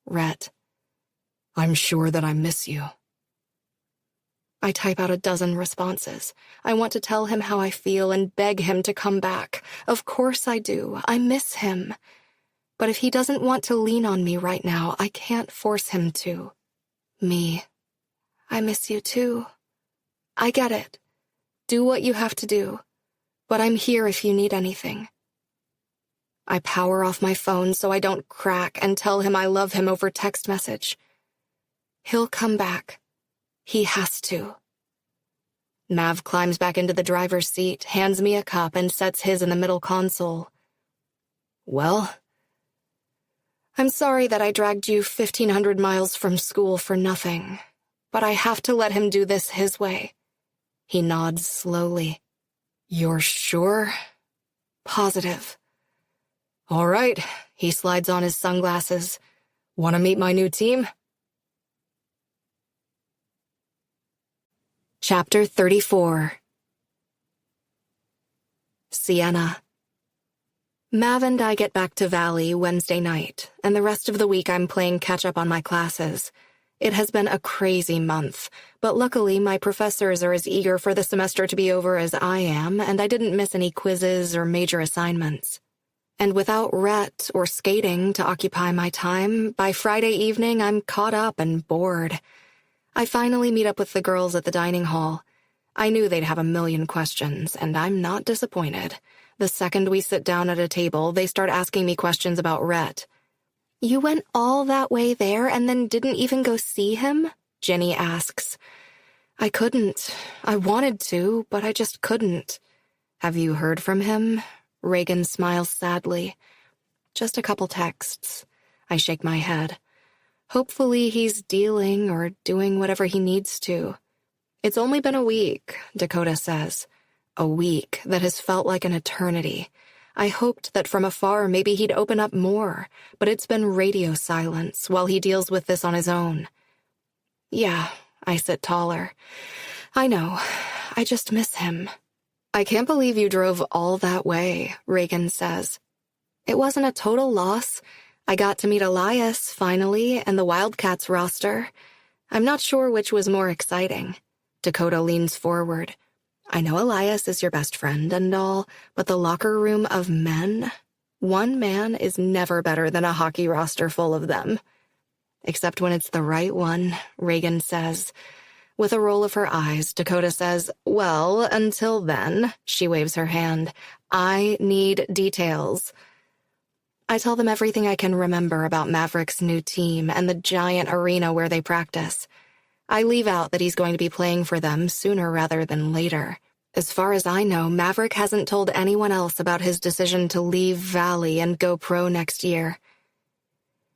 Rhett. I'm sure that I miss you. I type out a dozen responses. I want to tell him how I feel and beg him to come back. Of course I do. I miss him. But if he doesn't want to lean on me right now, I can't force him to. Me. I miss you too. I get it. Do what you have to do. But I'm here if you need anything. I power off my phone so I don't crack and tell him I love him over text message. He'll come back. He has to. Mav climbs back into the driver's seat, hands me a cup, and sets his in the middle console. Well, I'm sorry that I dragged you 1,500 miles from school for nothing, but I have to let him do this his way. He nods slowly. You're sure? Positive. All right, he slides on his sunglasses. Want to meet my new team? Chapter 34. Sienna. Mav and I get back to Valley Wednesday night, and the rest of the week I'm playing catch-up on my classes. It has been a crazy month, but luckily my professors are as eager for the semester to be over as I am, and I didn't miss any quizzes or major assignments. And without Rhett or skating to occupy my time, by Friday evening I'm caught up and bored. I finally meet up with the girls at the dining hall. I knew they'd have a million questions, and I'm not disappointed. The second we sit down at a table, they start asking me questions about Rhett. You went all that way there and then didn't even go see him? Jenny asks. I couldn't. I wanted to, but I just couldn't. Have you heard from him? Reagan smiles sadly. Just a couple texts. I shake my head. Hopefully he's dealing or doing whatever he needs to. It's only been a week, Dakota says. A week that has felt like an eternity. I hoped that from afar maybe he'd open up more, but it's been radio silence while he deals with this on his own. Yeah, I sit taller. I know. I just miss him. I can't believe you drove all that way, Reagan says. It wasn't a total loss. I got to meet Elias, finally, and the Wildcats roster. I'm not sure which was more exciting. Dakota leans forward. I know Elias is your best friend and all, but the locker room of men? One man is never better than a hockey roster full of them. Except when it's the right one, Reagan says. With a roll of her eyes, Dakota says, well, until then, she waves her hand. I need details. I tell them everything I can remember about Maverick's new team and the giant arena where they practice. I leave out that he's going to be playing for them sooner rather than later. As far as I know, Maverick hasn't told anyone else about his decision to leave Valley and go pro next year.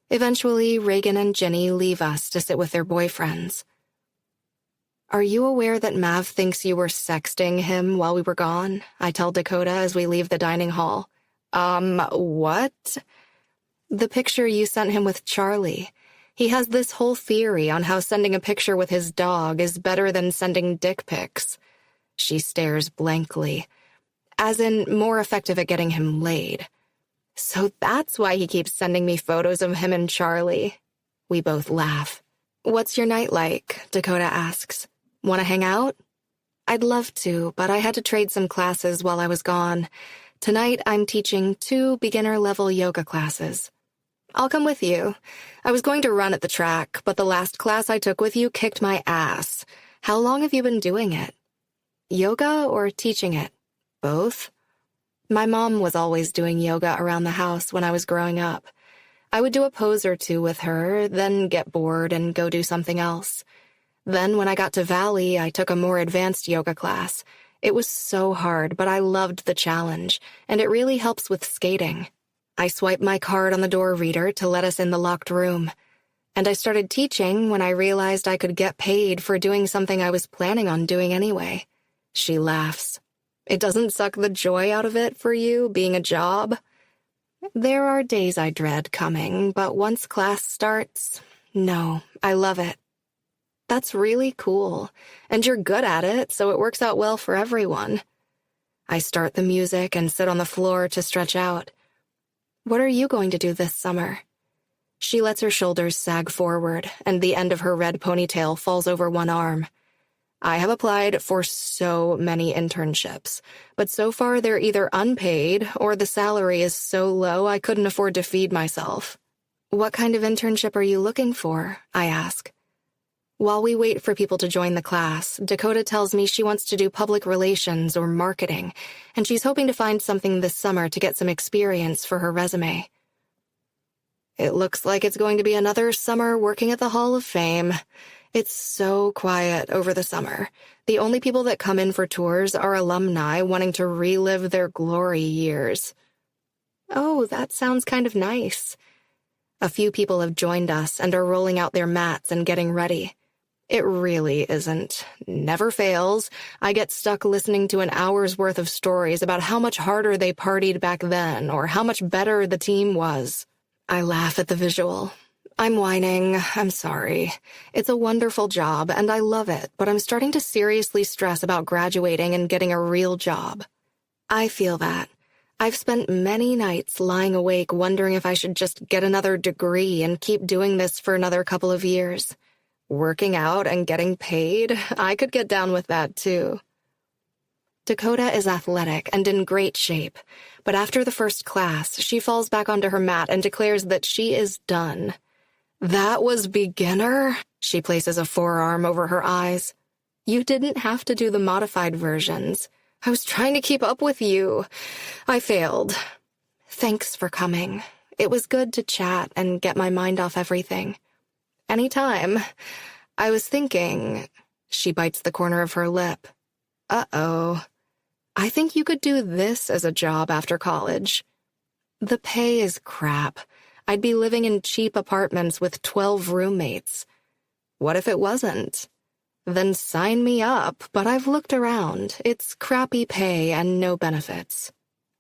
Eventually, Reagan and Jenny leave us to sit with their boyfriends. Are you aware that Mav thinks you were sexting him while we were gone? I tell Dakota as we leave the dining hall. What? The picture you sent him with Charlie. He has this whole theory on how sending a picture with his dog is better than sending dick pics. She stares blankly, as in more effective at getting him laid. So that's why he keeps sending me photos of him and Charlie. We both laugh. What's your night like? Dakota asks. Want to hang out? I'd love to, but I had to trade some classes while I was gone. Tonight I'm teaching 2 beginner-level yoga classes. I'll come with you. I was going to run at the track, but the last class I took with you kicked my ass. How long have you been doing it? Yoga or teaching it? Both? My mom was always doing yoga around the house when I was growing up. I would do a pose or two with her, then get bored and go do something else. Then when I got to Valley, I took a more advanced yoga class. It was so hard, but I loved the challenge, and it really helps with skating. I swiped my card on the door reader to let us in the locked room. And I started teaching when I realized I could get paid for doing something I was planning on doing anyway. She laughs. It doesn't suck the joy out of it for you, being a job? There are days I dread coming, but once class starts, no, I love it. That's really cool, and you're good at it, so it works out well for everyone. I start the music and sit on the floor to stretch out. What are you going to do this summer? She lets her shoulders sag forward, and the end of her red ponytail falls over one arm. I have applied for so many internships, but so far they're either unpaid or the salary is so low I couldn't afford to feed myself. What kind of internship are you looking for? I ask. While we wait for people to join the class, Dakota tells me she wants to do public relations or marketing, and she's hoping to find something this summer to get some experience for her resume. It looks like it's going to be another summer working at the Hall of Fame. It's so quiet over the summer. The only people that come in for tours are alumni wanting to relive their glory years. Oh, that sounds kind of nice. A few people have joined us and are rolling out their mats and getting ready. It really isn't. Never fails. I get stuck listening to an hour's worth of stories about how much harder they partied back then or how much better the team was. I laugh at the visual. I'm whining. I'm sorry. It's a wonderful job, and I love it, but I'm starting to seriously stress about graduating and getting a real job. I feel that. I've spent many nights lying awake wondering if I should just get another degree and keep doing this for another couple of years. Working out and getting paid, I could get down with that too. Dakota is athletic and in great shape, but after the first class, she falls back onto her mat and declares that she is done. That was beginner? She places a forearm over her eyes. You didn't have to do the modified versions. I was trying to keep up with you. I failed. Thanks for coming. It was good to chat and get my mind off everything. Anytime. I was thinking... She bites the corner of her lip. Uh-oh. I think you could do this as a job after college. The pay is crap. I'd be living in cheap apartments with 12 roommates. What if it wasn't? Then sign me up, but I've looked around. It's crappy pay and no benefits.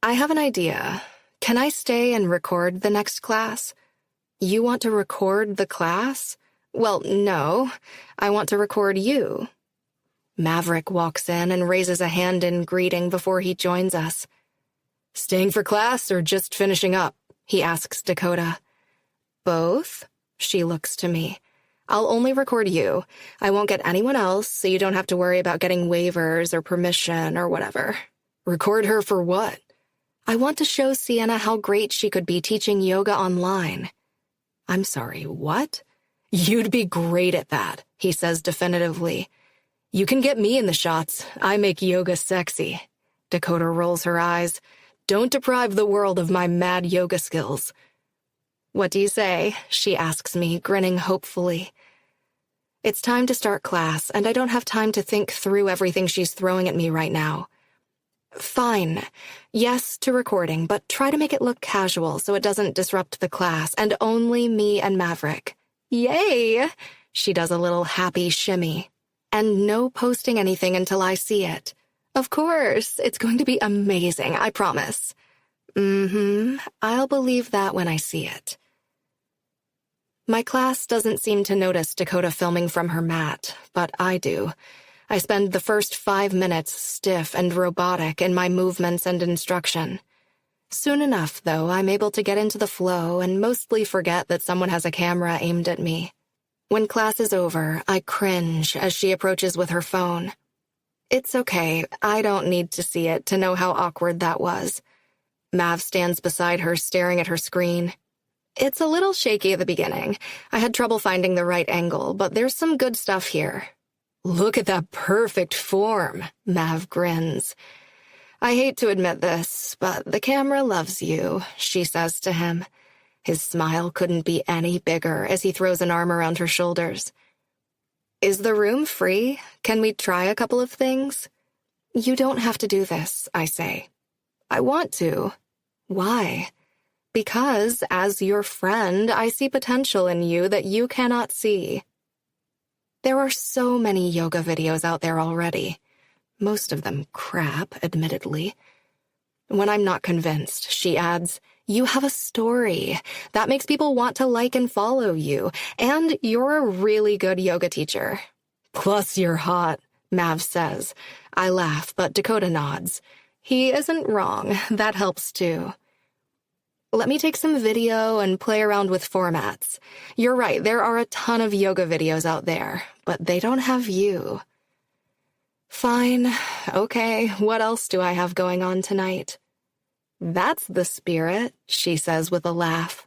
I have an idea. Can I stay and record the next class? You want to record the class? Well, no. I want to record you. Maverick walks in and raises a hand in greeting before he joins us. Staying for class or just finishing up? He asks Dakota. Both? She looks to me. I'll only record you. I won't get anyone else, so you don't have to worry about getting waivers or permission or whatever. Record her for what? I want to show Sienna how great she could be teaching yoga online. I'm sorry, what? You'd be great at that, he says definitively. You can get me in the shots. I make yoga sexy. Dakota rolls her eyes. Don't deprive the world of my mad yoga skills. What do you say? She asks me, grinning hopefully. It's time to start class, and I don't have time to think through everything she's throwing at me right now. Fine. Yes to recording, but try to make it look casual so it doesn't disrupt the class, and only me and Maverick. Yay! She does a little happy shimmy. And no posting anything until I see it. Of course, it's going to be amazing, I promise. I'll believe that when I see it. My class doesn't seem to notice Dakota filming from her mat, but I do. I spend the first 5 minutes stiff and robotic in my movements and instruction. Soon enough, though, I'm able to get into the flow and mostly forget that someone has a camera aimed at me. When class is over, I cringe as she approaches with her phone. It's okay, I don't need to see it to know how awkward that was. Mav stands beside her, staring at her screen. It's a little shaky at the beginning. I had trouble finding the right angle, but there's some good stuff here. Look at that perfect form, Mav grins. I hate to admit this, but the camera loves you, she says to him. His smile couldn't be any bigger as he throws an arm around her shoulders. Is the room free? Can we try a couple of things? You don't have to do this, I say. I want to. Why? Because, as your friend, I see potential in you that you cannot see. There are so many yoga videos out there already. Most of them crap, admittedly. When I'm not convinced, she adds, you have a story. That makes people want to like and follow you. And you're a really good yoga teacher. Plus you're hot, Mav says. I laugh, but Dakota nods. He isn't wrong. That helps too. Let me take some video and play around with formats. You're right, there are a ton of yoga videos out there, but they don't have you. Fine. Okay, what else do I have going on tonight? That's the spirit, she says with a laugh.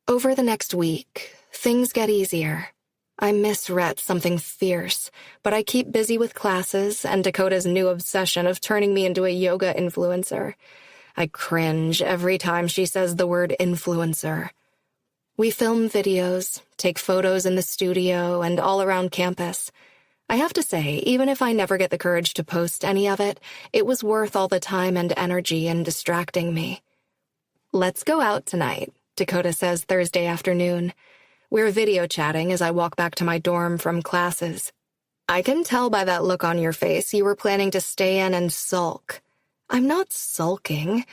Over the next week, things get easier. I miss Rhett something fierce, but I keep busy with classes and Dakota's new obsession of turning me into a yoga influencer. I cringe every time she says the word influencer. We film videos, take photos in the studio and all around campus. I have to say, even if I never get the courage to post any of it, it was worth all the time and energy in distracting me. Let's go out tonight, Dakota says Thursday afternoon. We're video chatting as I walk back to my dorm from classes. I can tell by that look on your face you were planning to stay in and sulk. I'm not sulking.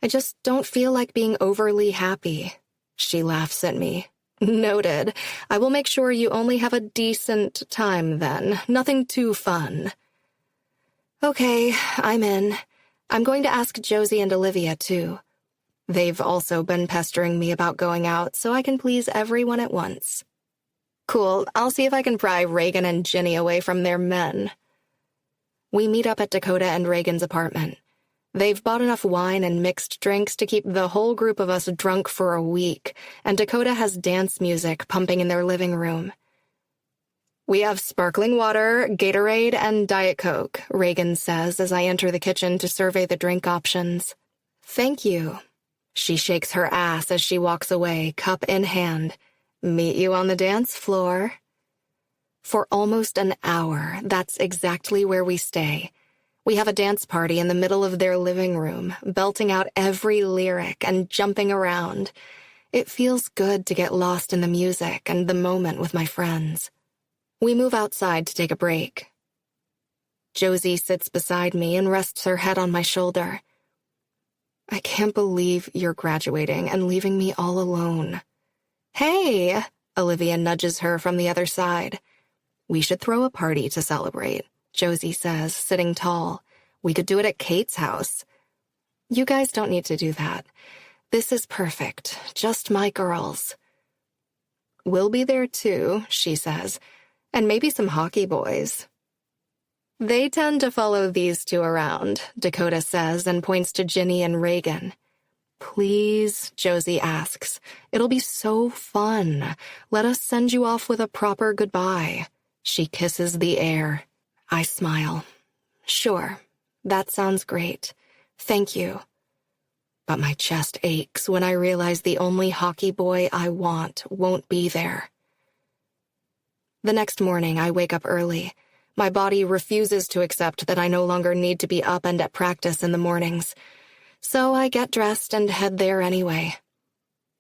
I just don't feel like being overly happy. She laughs at me. Noted. I will make sure you only have a decent time then. Nothing too fun. Okay, I'm in. I'm going to ask Josie and Olivia, too. They've also been pestering me about going out, so I can please everyone at once. Cool, I'll see if I can pry Reagan and Ginny away from their men. We meet up at Dakota and Reagan's apartment. They've bought enough wine and mixed drinks to keep the whole group of us drunk for a week, and Dakota has dance music pumping in their living room. We have sparkling water, Gatorade, and Diet Coke, Reagan says as I enter the kitchen to survey the drink options. Thank you. She shakes her ass as she walks away, cup in hand. Meet you on the dance floor. For almost an hour, that's exactly where we stay. We have a dance party in the middle of their living room, belting out every lyric and jumping around. It feels good to get lost in the music and the moment with my friends. We move outside to take a break. Josie sits beside me and rests her head on my shoulder. I can't believe you're graduating and leaving me all alone. Hey, Olivia nudges her from the other side. We should throw a party to celebrate, Josie says, sitting tall. We could do it at Kate's house. You guys don't need to do that. This is perfect. Just my girls. We'll be there too, she says, and maybe some hockey boys. They tend to follow these two around, Dakota says and points to Ginny and Reagan. Please, Josie asks. It'll be so fun. Let us send you off with a proper goodbye. She kisses the air. I smile. Sure, that sounds great. Thank you. But my chest aches when I realize the only hockey boy I want won't be there. The next morning, I wake up early. My body refuses to accept that I no longer need to be up and at practice in the mornings. So I get dressed and head there anyway.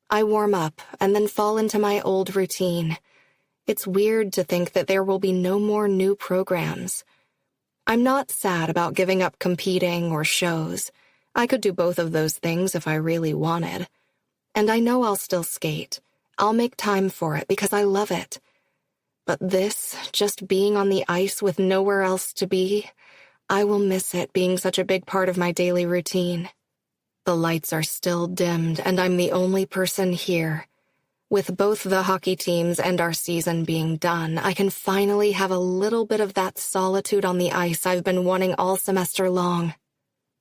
I warm up and then fall into my old routine. It's weird to think that there will be no more new programs. I'm not sad about giving up competing or shows. I could do both of those things if I really wanted. And I know I'll still skate. I'll make time for it because I love it. But this, just being on the ice with nowhere else to be, I will miss it being such a big part of my daily routine. The lights are still dimmed, and I'm the only person here. With both the hockey teams and our season being done, I can finally have a little bit of that solitude on the ice I've been wanting all semester long.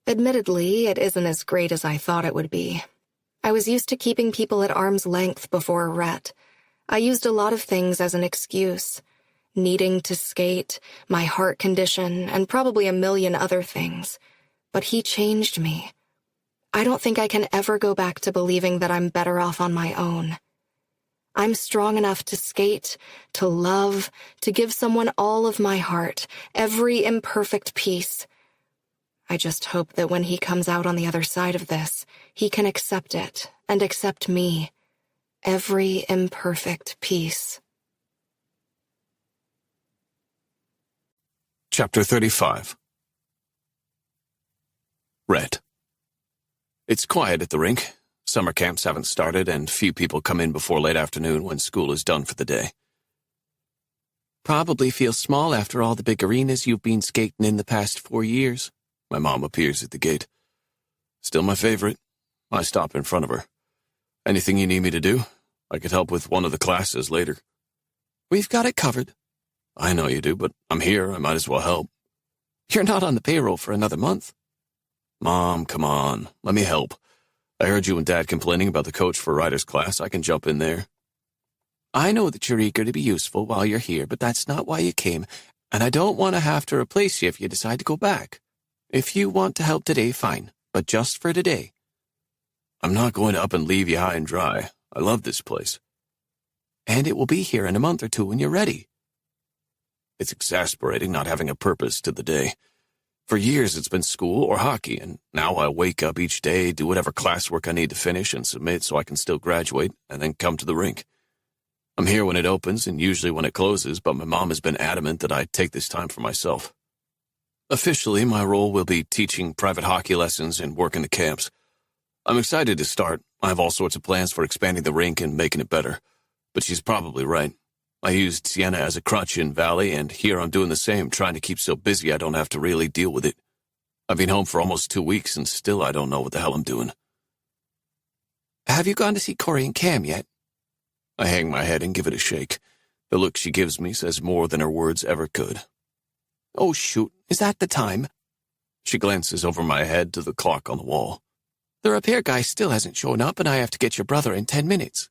Admittedly, it isn't as great as I thought it would be. I was used to keeping people at arm's length before Rhett. I used a lot of things as an excuse. Needing to skate, my heart condition, and probably a million other things. But he changed me. I don't think I can ever go back to believing that I'm better off on my own. I'm strong enough to skate, to love, to give someone all of my heart, every imperfect piece. I just hope that when he comes out on the other side of this, he can accept it and accept me. Every imperfect piece. Chapter 35. Rhett. It's quiet at the rink. Summer camps haven't started, and few people come in before late afternoon when school is done for the day. Probably feels small after all the big arenas you've been skating in the past 4 years. My mom appears at the gate. Still my favorite. I stop in front of her. Anything you need me to do? I could help with one of the classes later. We've got it covered. I know you do, but I'm here. I might as well help. You're not on the payroll for another month. Mom, come on. Let me help. I heard you and Dad complaining about the coach for Ryder's class. I can jump in there. I know that you're eager to be useful while you're here, but that's not why you came, and I don't want to have to replace you if you decide to go back. If you want to help today, fine, but just for today. I'm not going to up and leave you high and dry. I love this place. And it will be here in a month or two when you're ready. It's exasperating not having a purpose to the day. For years it's been school or hockey, and now I wake up each day, do whatever classwork I need to finish and submit so I can still graduate, and then come to the rink. I'm here when it opens and usually when it closes, but my mom has been adamant that I take this time for myself. Officially, my role will be teaching private hockey lessons and working the camps. I'm excited to start. I have all sorts of plans for expanding the rink and making it better. But she's probably right. I used Sienna as a crutch in Valley, and here I'm doing the same, trying to keep so busy I don't have to really deal with it. I've been home for almost 2 weeks, and still I don't know what the hell I'm doing. Have you gone to see Corey and Cam yet? I hang my head and give it a shake. The look she gives me says more than her words ever could. Oh, shoot, is that the time? She glances over my head to the clock on the wall. The repair guy still hasn't shown up, and I have to get your brother in 10 minutes.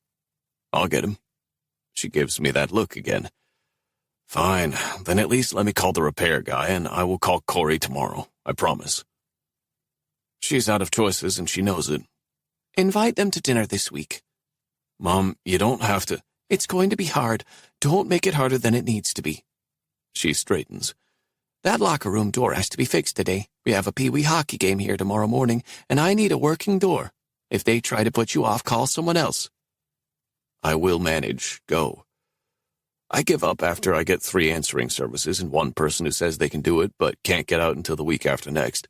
I'll get him. She gives me that look again. Fine, then at least let me call the repair guy, and I will call Corey tomorrow, I promise. She's out of choices, and she knows it. Invite them to dinner this week. Mom, you don't have to. It's going to be hard. Don't make it harder than it needs to be. She straightens. That locker room door has to be fixed today. We have a Pee-wee hockey game here tomorrow morning, and I need a working door. If they try to put you off, call someone else. I will manage. Go. I give up after I get 3 answering services and one person who says they can do it but can't get out until the week after next.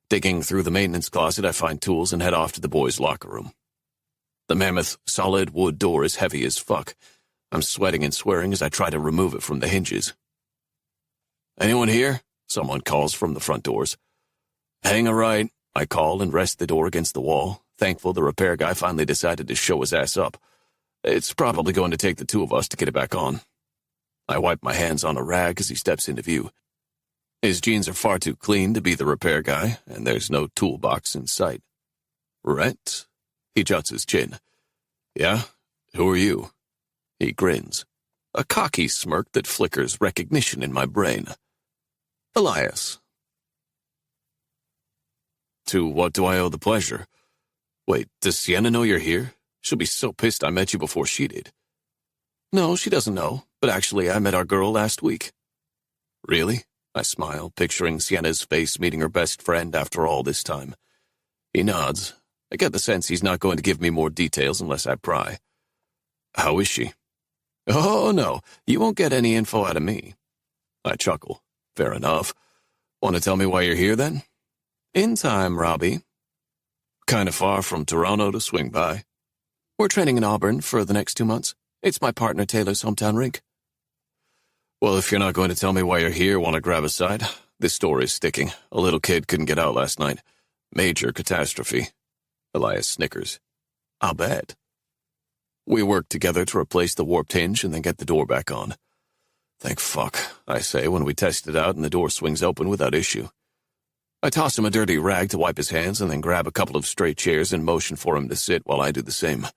Digging through the maintenance closet, I find tools and head off to the boys' locker room. The mammoth, solid wood door is heavy as fuck. I'm sweating and swearing as I try to remove it from the hinges. Anyone here? Someone calls from the front doors. Hang a right, I call and rest the door against the wall, thankful the repair guy finally decided to show his ass up. It's probably going to take the 2 of us to get it back on. I wipe my hands on a rag as he steps into view. His jeans are far too clean to be the repair guy, and there's no toolbox in sight. Rhett? He juts his chin. Yeah? Who are you? He grins. A cocky smirk that flickers recognition in my brain. Elias. To what do I owe the pleasure? Wait, does Sienna know you're here? She'll be so pissed I met you before she did. No, she doesn't know, but actually I met our girl last week. Really? I smile, picturing Sienna's face meeting her best friend after all this time. He nods. I get the sense he's not going to give me more details unless I pry. How is she? Oh, no, you won't get any info out of me. I chuckle. Fair enough. Want to tell me why you're here, then? In time, Robbie. Kind of far from Toronto to swing by. We're training in Auburn for the next 2 months. It's my partner Taylor's hometown rink. Well, if you're not going to tell me why you're here, want to grab a side? This story's sticking. A little kid couldn't get out last night. Major catastrophe. Elias snickers. I'll bet. We work together to replace the warped hinge and then get the door back on. Thank fuck, I say when we test it out and the door swings open without issue. I toss him a dirty rag to wipe his hands and then grab a couple of straight chairs and motion for him to sit while I do the same.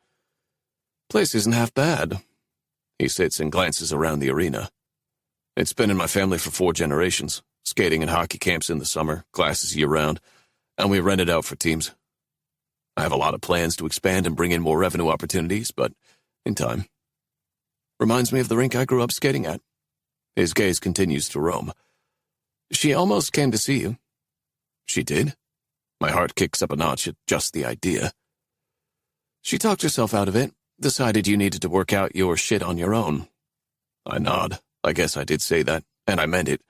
Place isn't half bad. He sits and glances around the arena. It's been in my family for 4 generations, skating and hockey camps in the summer, classes year-round, and we rent it out for teams. I have a lot of plans to expand and bring in more revenue opportunities, but in time. Reminds me of the rink I grew up skating at. His gaze continues to roam. She almost came to see you. She did? My heart kicks up a notch at just the idea. She talked herself out of it, decided you needed to work out your shit on your own. I nod. I guess I did say that, and I meant it.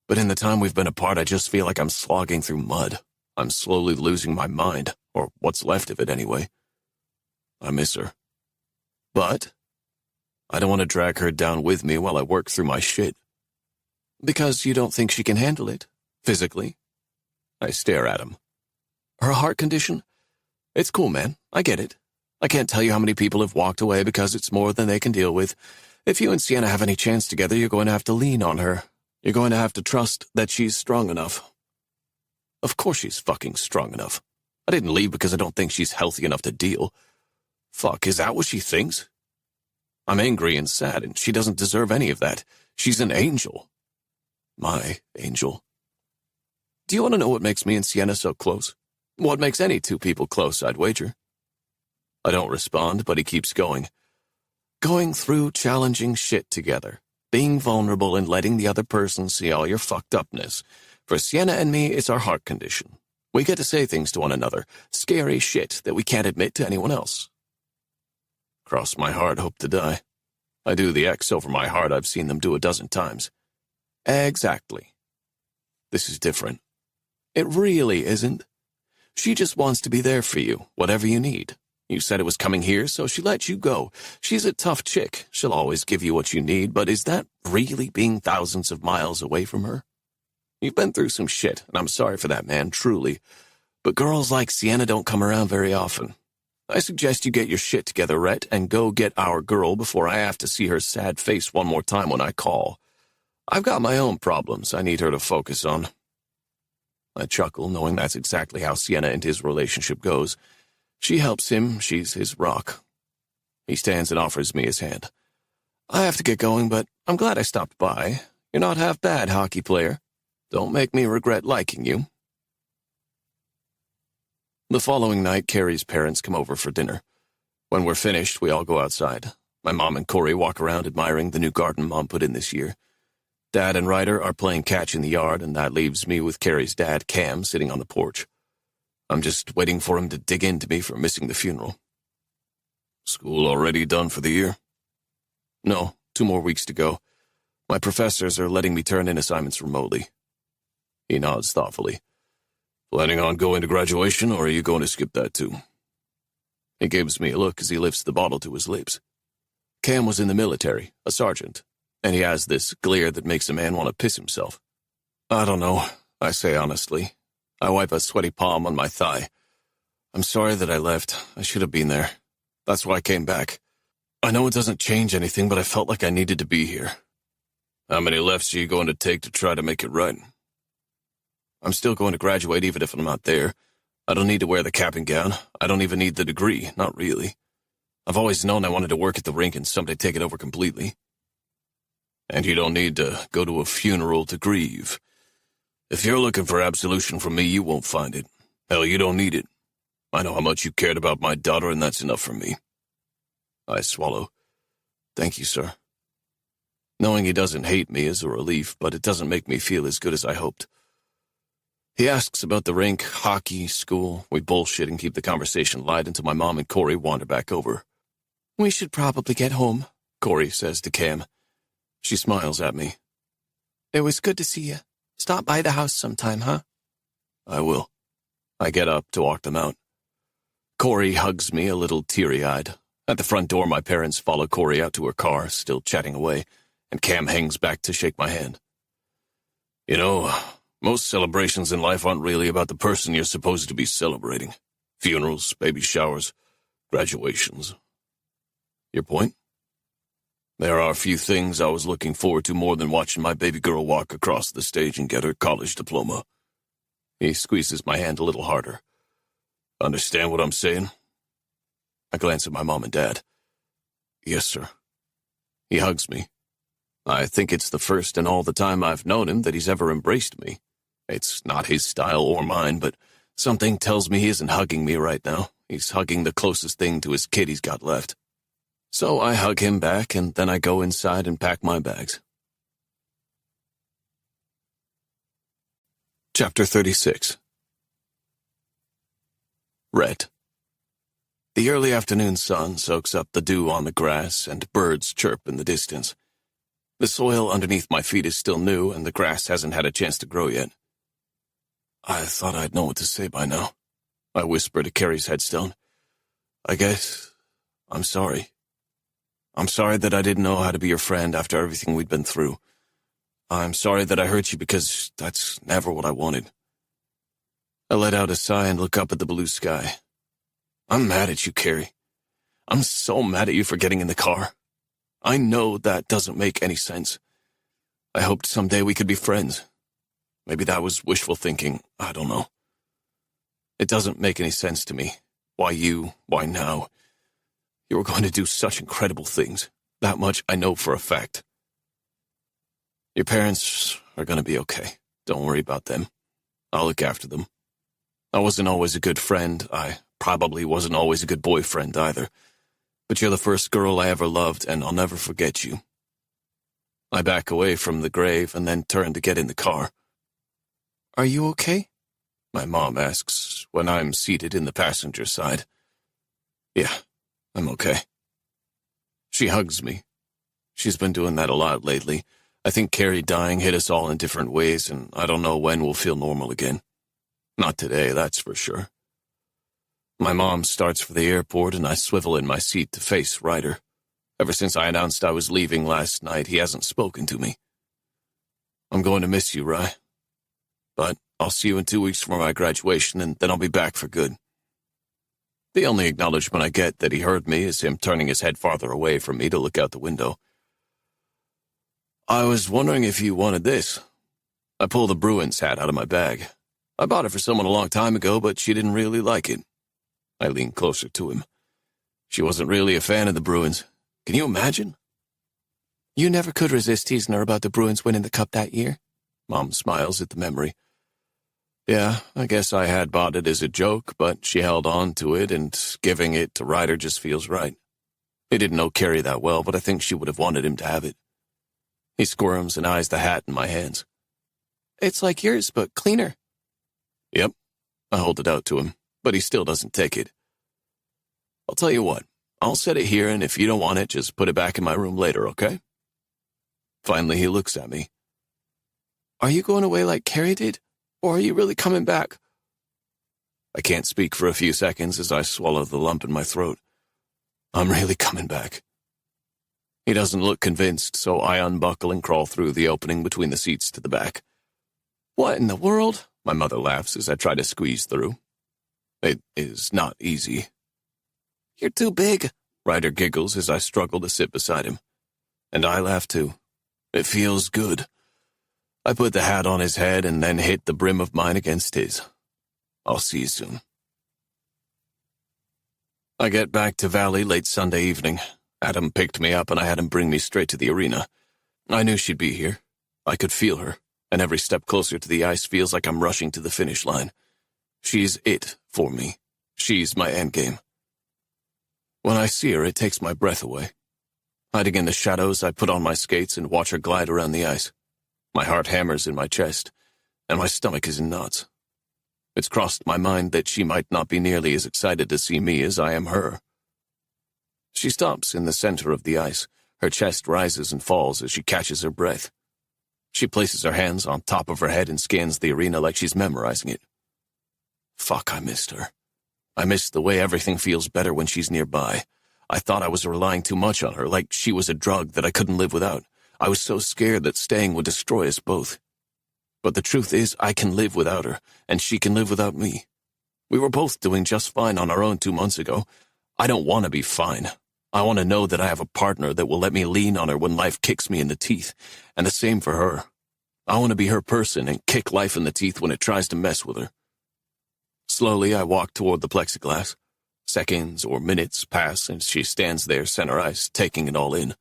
But in the time we've been apart, I just feel like I'm slogging through mud. I'm slowly losing my mind, or what's left of it anyway. I miss her. But I don't want to drag her down with me while I work through my shit. Because you don't think she can handle it, physically? I stare at him. Her heart condition? It's cool, man. I get it. I can't tell you how many people have walked away because it's more than they can deal with. If you and Sienna have any chance together, you're going to have to lean on her. You're going to have to trust that she's strong enough. Of course she's fucking strong enough. I didn't leave because I don't think she's healthy enough to deal. Fuck, is that what she thinks? I'm angry and sad, and she doesn't deserve any of that. She's an angel. My angel. Do you want to know what makes me and Sienna so close? What makes any 2 people close, I'd wager. I don't respond, but he keeps going. Going through challenging shit together. Being vulnerable and letting the other person see all your fucked upness. For Sienna and me, it's our heart condition. We get to say things to one another, scary shit that we can't admit to anyone else. Cross my heart, hope to die. I do the X over my heart I've seen them do a dozen times. Exactly. This is different. It really isn't. She just wants to be there for you, whatever you need. You said it was coming here, so she let you go. She's a tough chick. She'll always give you what you need, but is that really being thousands of miles away from her? You've been through some shit, and I'm sorry for that, man, truly. But girls like Sienna don't come around very often. I suggest you get your shit together, Rhett, and go get our girl before I have to see her sad face one more time when I call. I've got my own problems I need her to focus on. I chuckle, knowing that's exactly how Sienna and his relationship goes. She helps him, she's his rock. He stands and offers me his hand. I have to get going, but I'm glad I stopped by. You're not half bad, hockey player. Don't make me regret liking you. The following night, Carrie's parents come over for dinner. When we're finished, we all go outside. My mom and Corey walk around admiring the new garden Mom put in this year. Dad and Ryder are playing catch in the yard, and that leaves me with Carrie's dad, Cam, sitting on the porch. I'm just waiting for him to dig into me for missing the funeral. School already done for the year? No, 2 more weeks to go. My professors are letting me turn in assignments remotely. He nods thoughtfully. Planning on going to graduation, or are you going to skip that too? He gives me a look as he lifts the bottle to his lips. Cam was in the military, a sergeant, and he has this glare that makes a man want to piss himself. I don't know, I say honestly. I wipe a sweaty palm on my thigh. I'm sorry that I left. I should have been there. That's why I came back. I know it doesn't change anything, but I felt like I needed to be here. How many lefts are you going to take to try to make it right? I'm still going to graduate even if I'm not there. I don't need to wear the cap and gown. I don't even need the degree, not really. I've always known I wanted to work at the rink and someday take it over completely. And you don't need to go to a funeral to grieve. If you're looking for absolution from me, you won't find it. Hell, you don't need it. I know how much you cared about my daughter, and that's enough for me. I swallow. Thank you, sir. Knowing he doesn't hate me is a relief, but it doesn't make me feel as good as I hoped. He asks about the rink, hockey, school. We bullshit and keep the conversation light until my mom and Corey wander back over. We should probably get home, Corey says to Cam. She smiles at me. It was good to see you. Stop by the house sometime, huh? I will. I get up to walk them out. Corey hugs me, a little teary-eyed. At the front door, my parents follow Corey out to her car, still chatting away, and Cam hangs back to shake my hand. You know, most celebrations in life aren't really about the person you're supposed to be celebrating. Funerals, baby showers, graduations. Your point? There are a few things I was looking forward to more than watching my baby girl walk across the stage and get her college diploma. He squeezes my hand a little harder. Understand what I'm saying? I glance at my mom and dad. Yes, sir. He hugs me. I think it's the first in all the time I've known him that he's ever embraced me. It's not his style or mine, but something tells me he isn't hugging me right now. He's hugging the closest thing to his kid he's got left. So I hug him back, and then I go inside and pack my bags. Chapter 36. Rhett. The early afternoon sun soaks up the dew on the grass, and birds chirp in the distance. The soil underneath my feet is still new, and the grass hasn't had a chance to grow yet. I thought I'd know what to say by now. I whisper to Carrie's headstone. I guess I'm sorry. I'm sorry that I didn't know how to be your friend after everything we'd been through. I'm sorry that I hurt you because that's never what I wanted. I let out a sigh and look up at the blue sky. I'm mad at you, Carrie. I'm so mad at you for getting in the car. I know that doesn't make any sense. I hoped someday we could be friends. Maybe that was wishful thinking. I don't know. It doesn't make any sense to me. Why you? Why now? You were going to do such incredible things. That much I know for a fact. Your parents are going to be okay. Don't worry about them. I'll look after them. I wasn't always a good friend. I probably wasn't always a good boyfriend either. But you're the first girl I ever loved, and I'll never forget you. I back away from the grave and then turn to get in the car. Are you okay? My mom asks when I'm seated in the passenger side. Yeah, I'm okay. She hugs me. She's been doing that a lot lately. I think Carrie dying hit us all in different ways, and I don't know when we'll feel normal again. Not today, that's for sure. My mom starts for the airport, and I swivel in my seat to face Ryder. Ever since I announced I was leaving last night, he hasn't spoken to me. I'm going to miss you, Rye. But I'll see you in 2 weeks for my graduation, and then I'll be back for good. The only acknowledgement I get that he heard me is him turning his head farther away from me to look out the window. I was wondering if you wanted this. I pull the Bruins hat out of my bag. I bought it for someone a long time ago, but she didn't really like it. I lean closer to him. She wasn't really a fan of the Bruins. Can you imagine? You never could resist teasing her about the Bruins winning the cup that year. Mom smiles at the memory. Yeah, I guess I had bought it as a joke, but she held on to it, and giving it to Ryder just feels right. He didn't know Carrie that well, but I think she would have wanted him to have it. He squirms and eyes the hat in my hands. It's like yours, but cleaner. Yep. I hold it out to him, but he still doesn't take it. I'll tell you what, I'll set it here, and if you don't want it, just put it back in my room later, okay? Finally, he looks at me. Are you going away like Carrie did, or are you really coming back? I can't speak for a few seconds as I swallow the lump in my throat. I'm really coming back. He doesn't look convinced, so I unbuckle and crawl through the opening between the seats to the back. What in the world? My mother laughs as I try to squeeze through. It is not easy. You're too big. Ryder giggles as I struggle to sit beside him. And I laugh too. It feels good. I put the hat on his head and then hit the brim of mine against his. I'll see you soon. I get back to Valley late Sunday evening. Adam picked me up and I had him bring me straight to the arena. I knew she'd be here. I could feel her, and every step closer to the ice feels like I'm rushing to the finish line. She's it for me. She's my endgame. When I see her, it takes my breath away. Hiding in the shadows, I put on my skates and watch her glide around the ice. My heart hammers in my chest, and my stomach is in knots. It's crossed my mind that she might not be nearly as excited to see me as I am her. She stops in the center of the ice. Her chest rises and falls as she catches her breath. She places her hands on top of her head and scans the arena like she's memorizing it. Fuck, I missed her. I missed the way everything feels better when she's nearby. I thought I was relying too much on her, like she was a drug that I couldn't live without. I was so scared that staying would destroy us both. But the truth is, I can live without her, and she can live without me. We were both doing just fine on our own 2 months ago. I don't want to be fine. I want to know that I have a partner that will let me lean on her when life kicks me in the teeth, and the same for her. I want to be her person and kick life in the teeth when it tries to mess with her. Slowly, I walk toward the plexiglass. Seconds or minutes pass, and she stands there center ice, taking it all in.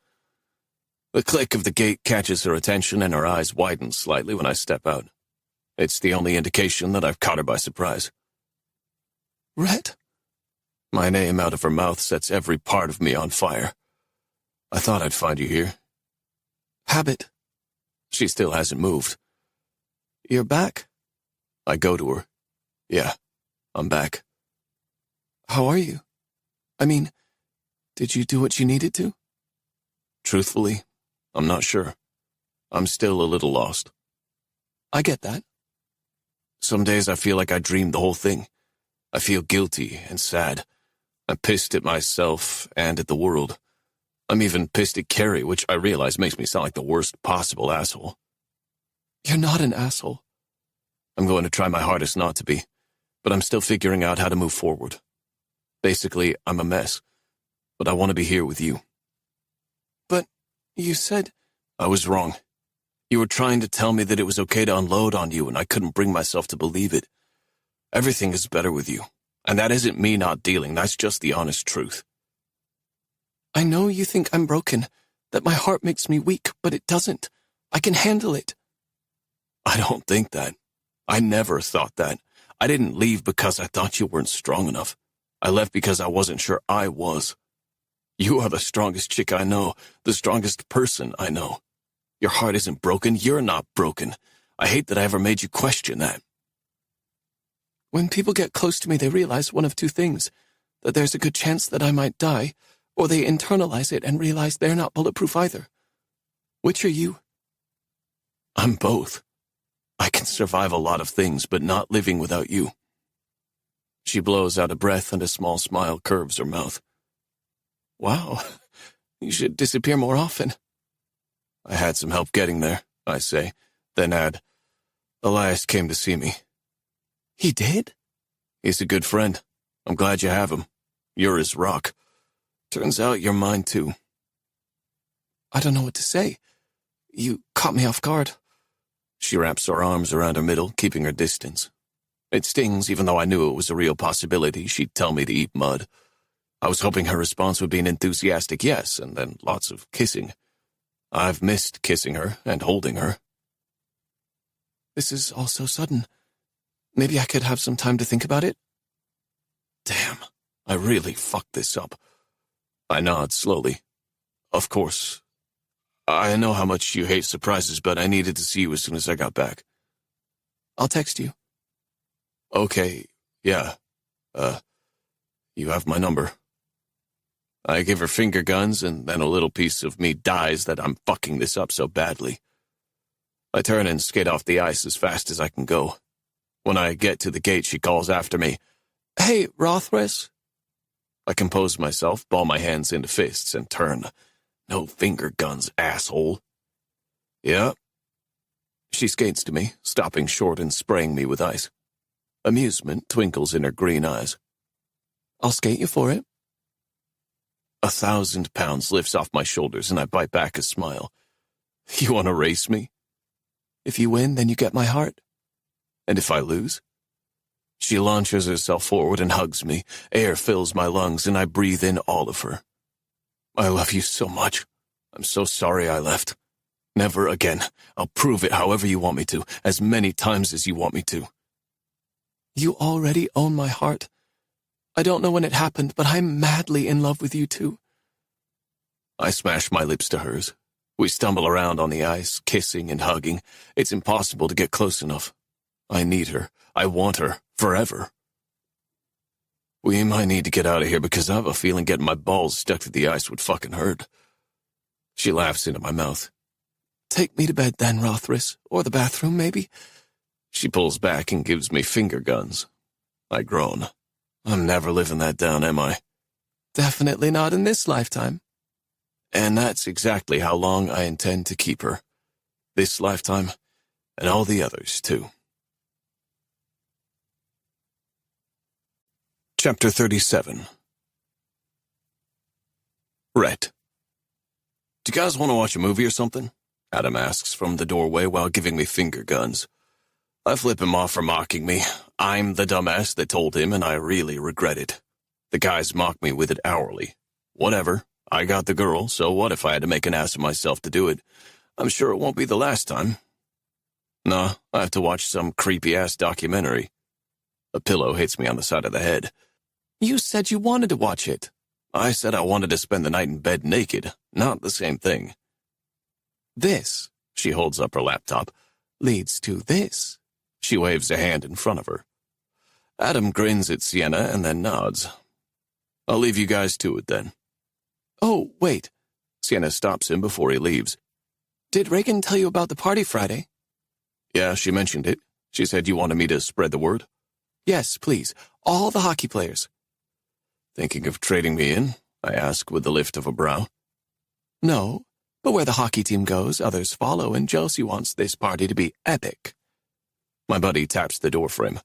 The click of the gate catches her attention, and her eyes widen slightly when I step out. It's the only indication that I've caught her by surprise. Rhett? My name out of her mouth sets every part of me on fire. I thought I'd find you here. Habit. She still hasn't moved. You're back? I go to her. Yeah, I'm back. How are you? I mean, did you do what you needed to? Truthfully, I'm not sure. I'm still a little lost. I get that. Some days I feel like I dreamed the whole thing. I feel guilty and sad. I'm pissed at myself and at the world. I'm even pissed at Carrie, which I realize makes me sound like the worst possible asshole. You're not an asshole. I'm going to try my hardest not to be, but I'm still figuring out how to move forward. Basically, I'm a mess, but I want to be here with you. But you said... I was wrong. You were trying to tell me that it was okay to unload on you, and I couldn't bring myself to believe it. Everything is better with you, and that isn't me not dealing, that's just the honest truth. I know you think I'm broken, that my heart makes me weak, but it doesn't. I can handle it. I don't think that. I never thought that. I didn't leave because I thought you weren't strong enough. I left because I wasn't sure I was. You are the strongest chick I know, the strongest person I know. Your heart isn't broken, you're not broken. I hate that I ever made you question that. When people get close to me, they realize one of two things, that there's a good chance that I might die, or they internalize it and realize they're not bulletproof either. Which are you? I'm both. I can survive a lot of things, but not living without you. She blows out a breath and a small smile curves her mouth. Wow, you should disappear more often. I had some help getting there, I say, then add, Elias came to see me. He did? He's a good friend. I'm glad you have him. You're his rock. Turns out you're mine too. I don't know what to say. You caught me off guard. She wraps her arms around her middle, keeping her distance. It stings, even though I knew it was a real possibility she'd tell me to eat mud. I was hoping her response would be an enthusiastic yes, and then lots of kissing. I've missed kissing her and holding her. This is all so sudden. Maybe I could have some time to think about it? Damn, I really fucked this up. I nod slowly. Of course. I know how much you hate surprises, but I needed to see you as soon as I got back. I'll text you. Okay, yeah. You have my number. I give her finger guns, and then a little piece of me dies that I'm fucking this up so badly. I turn and skate off the ice as fast as I can go. When I get to the gate, she calls after me, Hey, Rauthruss. I compose myself, ball my hands into fists, and turn. No finger guns, asshole. Yeah. She skates to me, stopping short and spraying me with ice. Amusement twinkles in her green eyes. I'll skate you for it. 1,000 pounds lifts off my shoulders, and I bite back a smile. You want to race me? If you win, then you get my heart. And if I lose? She launches herself forward and hugs me. Air fills my lungs, and I breathe in all of her. I love you so much. I'm so sorry I left. Never again. I'll prove it however you want me to, as many times as you want me to. You already own my heart. I don't know when it happened, but I'm madly in love with you too. I smash my lips to hers. We stumble around on the ice, kissing and hugging. It's impossible to get close enough. I need her. I want her. Forever. We might need to get out of here because I have a feeling getting my balls stuck to the ice would fucking hurt. She laughs into my mouth. Take me to bed then, Rauthruss. Or the bathroom, maybe? She pulls back and gives me finger guns. I groan. I'm never living that down, am I? Definitely not in this lifetime. And that's exactly how long I intend to keep her. This lifetime, and all the others, too. Chapter 37. Rhett. Do you guys want to watch a movie or something? Adam asks from the doorway while giving me finger guns. I flip him off for mocking me. I'm the dumbass that told him, and I really regret it. The guys mock me with it hourly. Whatever. I got the girl, so what if I had to make an ass of myself to do it? I'm sure it won't be the last time. Nah, I have to watch some creepy-ass documentary. A pillow hits me on the side of the head. You said you wanted to watch it. I said I wanted to spend the night in bed naked. Not the same thing. This, she holds up her laptop, leads to this. She waves a hand in front of her. Adam grins at Sienna and then nods. I'll leave you guys to it then. Oh, wait. Sienna stops him before he leaves. Did Reagan tell you about the party Friday? Yeah, she mentioned it. She said you wanted me to spread the word. Yes, please. All the hockey players. Thinking of trading me in? I ask with the lift of a brow. No, but where the hockey team goes, others follow, and Josie wants this party to be epic. My buddy taps the door frame.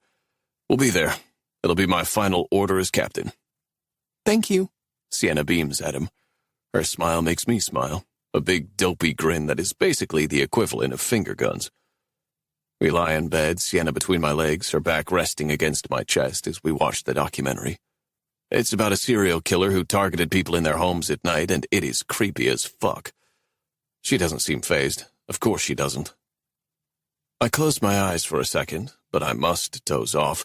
We'll be there. It'll be my final order as captain. Thank you. Sienna beams at him. Her smile makes me smile. A big dopey grin that is basically the equivalent of finger guns. We lie in bed, Sienna between my legs, her back resting against my chest as we watch the documentary. It's about a serial killer who targeted people in their homes at night, and it is creepy as fuck. She doesn't seem fazed. Of course she doesn't. I close my eyes for a second, but I must doze off,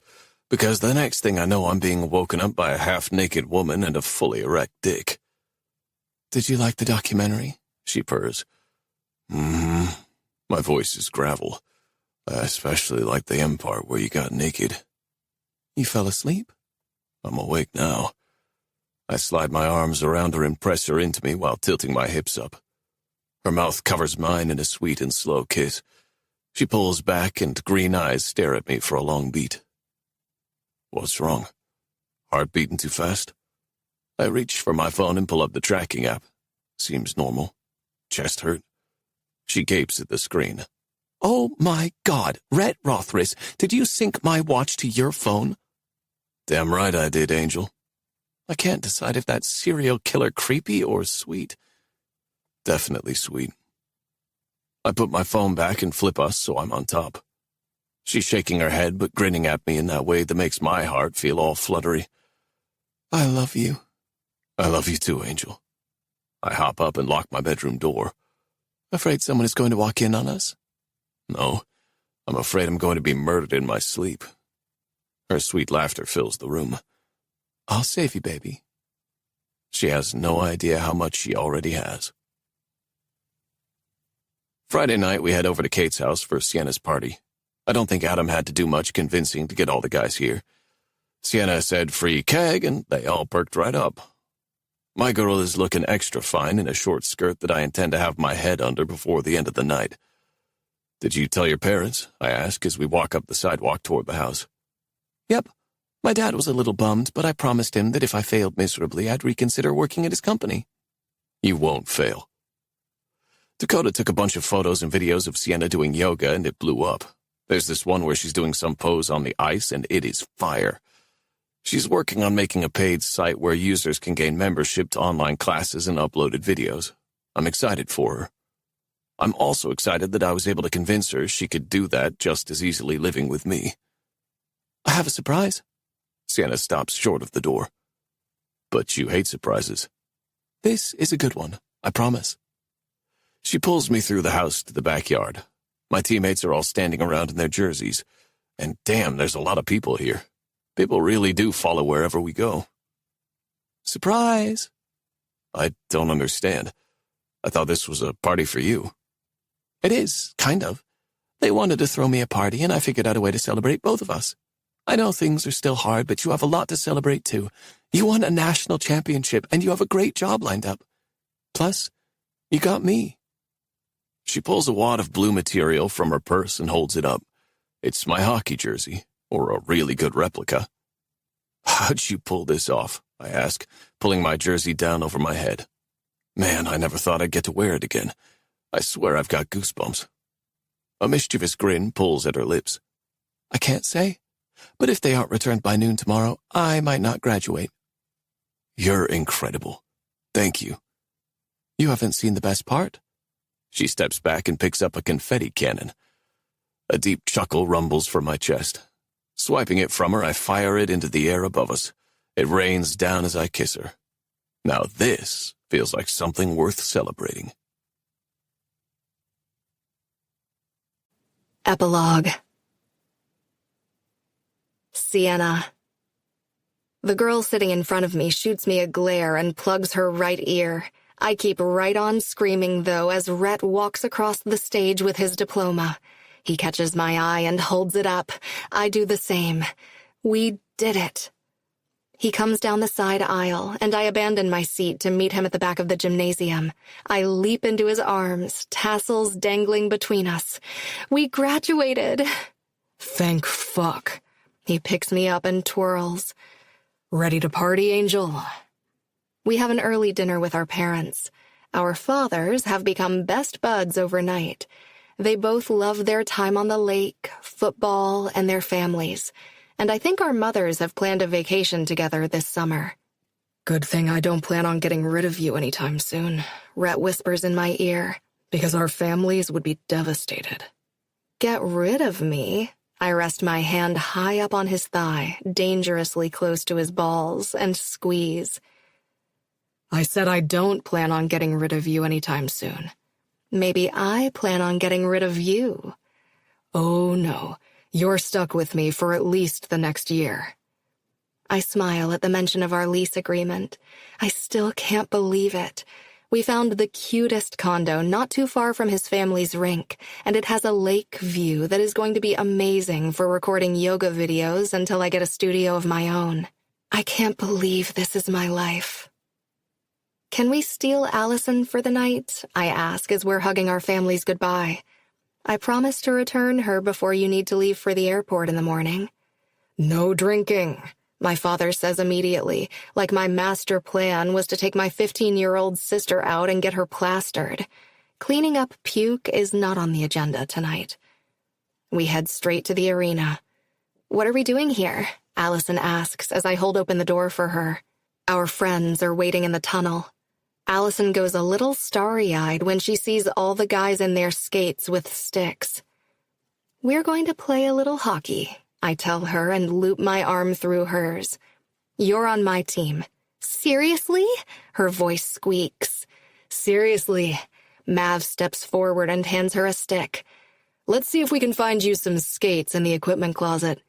because the next thing I know I'm being woken up by a half-naked woman and a fully erect dick. Did you like the documentary? She purrs. My voice is gravel. I especially like the end part where you got naked. You fell asleep? I'm awake now. I slide my arms around her and press her into me while tilting my hips up. Her mouth covers mine in a sweet and slow kiss. She pulls back and green eyes stare at me for a long beat. What's wrong? Heart beating too fast? I reach for my phone and pull up the tracking app. Seems normal. Chest hurt? She gapes at the screen. Oh my God, Rhett Rauthruss, did you sync my watch to your phone? Damn right I did, Angel. I can't decide if that's serial killer creepy or sweet. Definitely sweet. I put my phone back and flip us so I'm on top. She's shaking her head but grinning at me in that way that makes my heart feel all fluttery. I love you. I love you too, Angel. I hop up and lock my bedroom door. Afraid someone is going to walk in on us? No, I'm afraid I'm going to be murdered in my sleep. Her sweet laughter fills the room. I'll save you, baby. She has no idea how much she already has. Friday night, we head over to Kate's house for Sienna's party. I don't think Adam had to do much convincing to get all the guys here. Sienna said free keg, and they all perked right up. My girl is looking extra fine in a short skirt that I intend to have my head under before the end of the night. Did you tell your parents? I ask as we walk up the sidewalk toward the house. Yep. My dad was a little bummed, but I promised him that if I failed miserably, I'd reconsider working at his company. You won't fail. Dakota took a bunch of photos and videos of Sienna doing yoga, and it blew up. There's this one where she's doing some pose on the ice, and it is fire. She's working on making a paid site where users can gain membership to online classes and uploaded videos. I'm excited for her. I'm also excited that I was able to convince her she could do that just as easily living with me. I have a surprise. Sienna stops short of the door. But you hate surprises. This is a good one, I promise. She pulls me through the house to the backyard. My teammates are all standing around in their jerseys. And damn, there's a lot of people here. People really do follow wherever we go. Surprise! I don't understand. I thought this was a party for you. It is, kind of. They wanted to throw me a party, and I figured out a way to celebrate both of us. I know things are still hard, but you have a lot to celebrate, too. You won a national championship, and you have a great job lined up. Plus, you got me. She pulls a wad of blue material from her purse and holds it up. It's my hockey jersey, or a really good replica. How'd you pull this off? I ask, pulling my jersey down over my head. Man, I never thought I'd get to wear it again. I swear I've got goosebumps. A mischievous grin pulls at her lips. I can't say, but if they aren't returned by noon tomorrow, I might not graduate. You're incredible. Thank you. You haven't seen the best part? She steps back and picks up a confetti cannon. A deep chuckle rumbles from my chest. Swiping it from her, I fire it into the air above us. It rains down as I kiss her. Now this feels like something worth celebrating. Epilogue. Sienna. The girl sitting in front of me shoots me a glare and plugs her right ear. I keep right on screaming, though, as Rhett walks across the stage with his diploma. He catches my eye and holds it up. I do the same. We did it. He comes down the side aisle, and I abandon my seat to meet him at the back of the gymnasium. I leap into his arms, tassels dangling between us. We graduated. Thank fuck. He picks me up and twirls. Ready to party, Angel? We have an early dinner with our parents. Our fathers have become best buds overnight. They both love their time on the lake, football, and their families. And I think our mothers have planned a vacation together this summer. Good thing I don't plan on getting rid of you anytime soon, Rhett whispers in my ear. because our families would be devastated. Get rid of me? I rest my hand high up on his thigh, dangerously close to his balls, and squeeze. I said I don't plan on getting rid of you anytime soon. Maybe I plan on getting rid of you. Oh, no. You're stuck with me for at least the next year. I smile at the mention of our lease agreement. I still can't believe it. We found the cutest condo not too far from his family's rink, and it has a lake view that is going to be amazing for recording yoga videos until I get a studio of my own. I can't believe this is my life. Can we steal Allison for the night? I ask as we're hugging our families goodbye. I promise to return her before you need to leave for the airport in the morning. No drinking, my father says immediately, like my master plan was to take my 15-year-old sister out and get her plastered. Cleaning up puke is not on the agenda tonight. We head straight to the arena. What are we doing here? Allison asks as I hold open the door for her. Our friends are waiting in the tunnel. Allison goes a little starry-eyed when she sees all the guys in their skates with sticks. We're going to play a little hockey, I tell her and loop my arm through hers. You're on my team. Seriously? Her voice squeaks. Seriously. Mav steps forward and hands her a stick. Let's see if we can find you some skates in the equipment closet.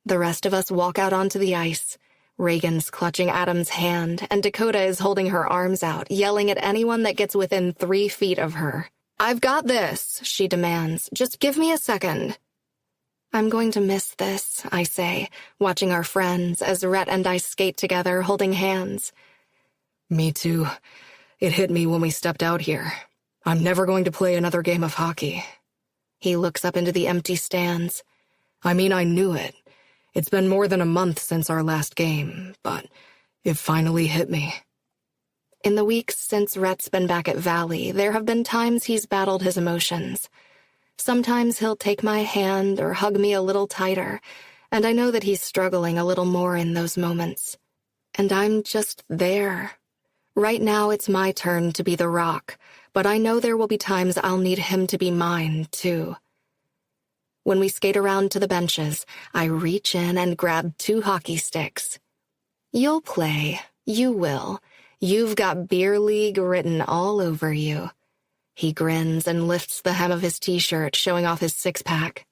The rest of us walk out onto the ice. Reagan's clutching Adam's hand, and Dakota is holding her arms out, yelling at anyone that gets within 3 feet of her. I've got this, she demands. Just give me a second. I'm going to miss this, I say, watching our friends as Rhett and I skate together, holding hands. Me too. It hit me when we stepped out here. I'm never going to play another game of hockey. He looks up into the empty stands. I mean, I knew it. It's been more than a month since our last game, but it finally hit me. In the weeks since Rhett's been back at Valley, there have been times he's battled his emotions. Sometimes he'll take my hand or hug me a little tighter, and I know that he's struggling a little more in those moments. And I'm just there. Right now it's my turn to be the rock, but I know there will be times I'll need him to be mine, too. When we skate around to the benches, I reach in and grab 2 hockey sticks. You'll play. You will. You've got beer league written all over you. He grins and lifts the hem of his t-shirt, showing off his 6-pack.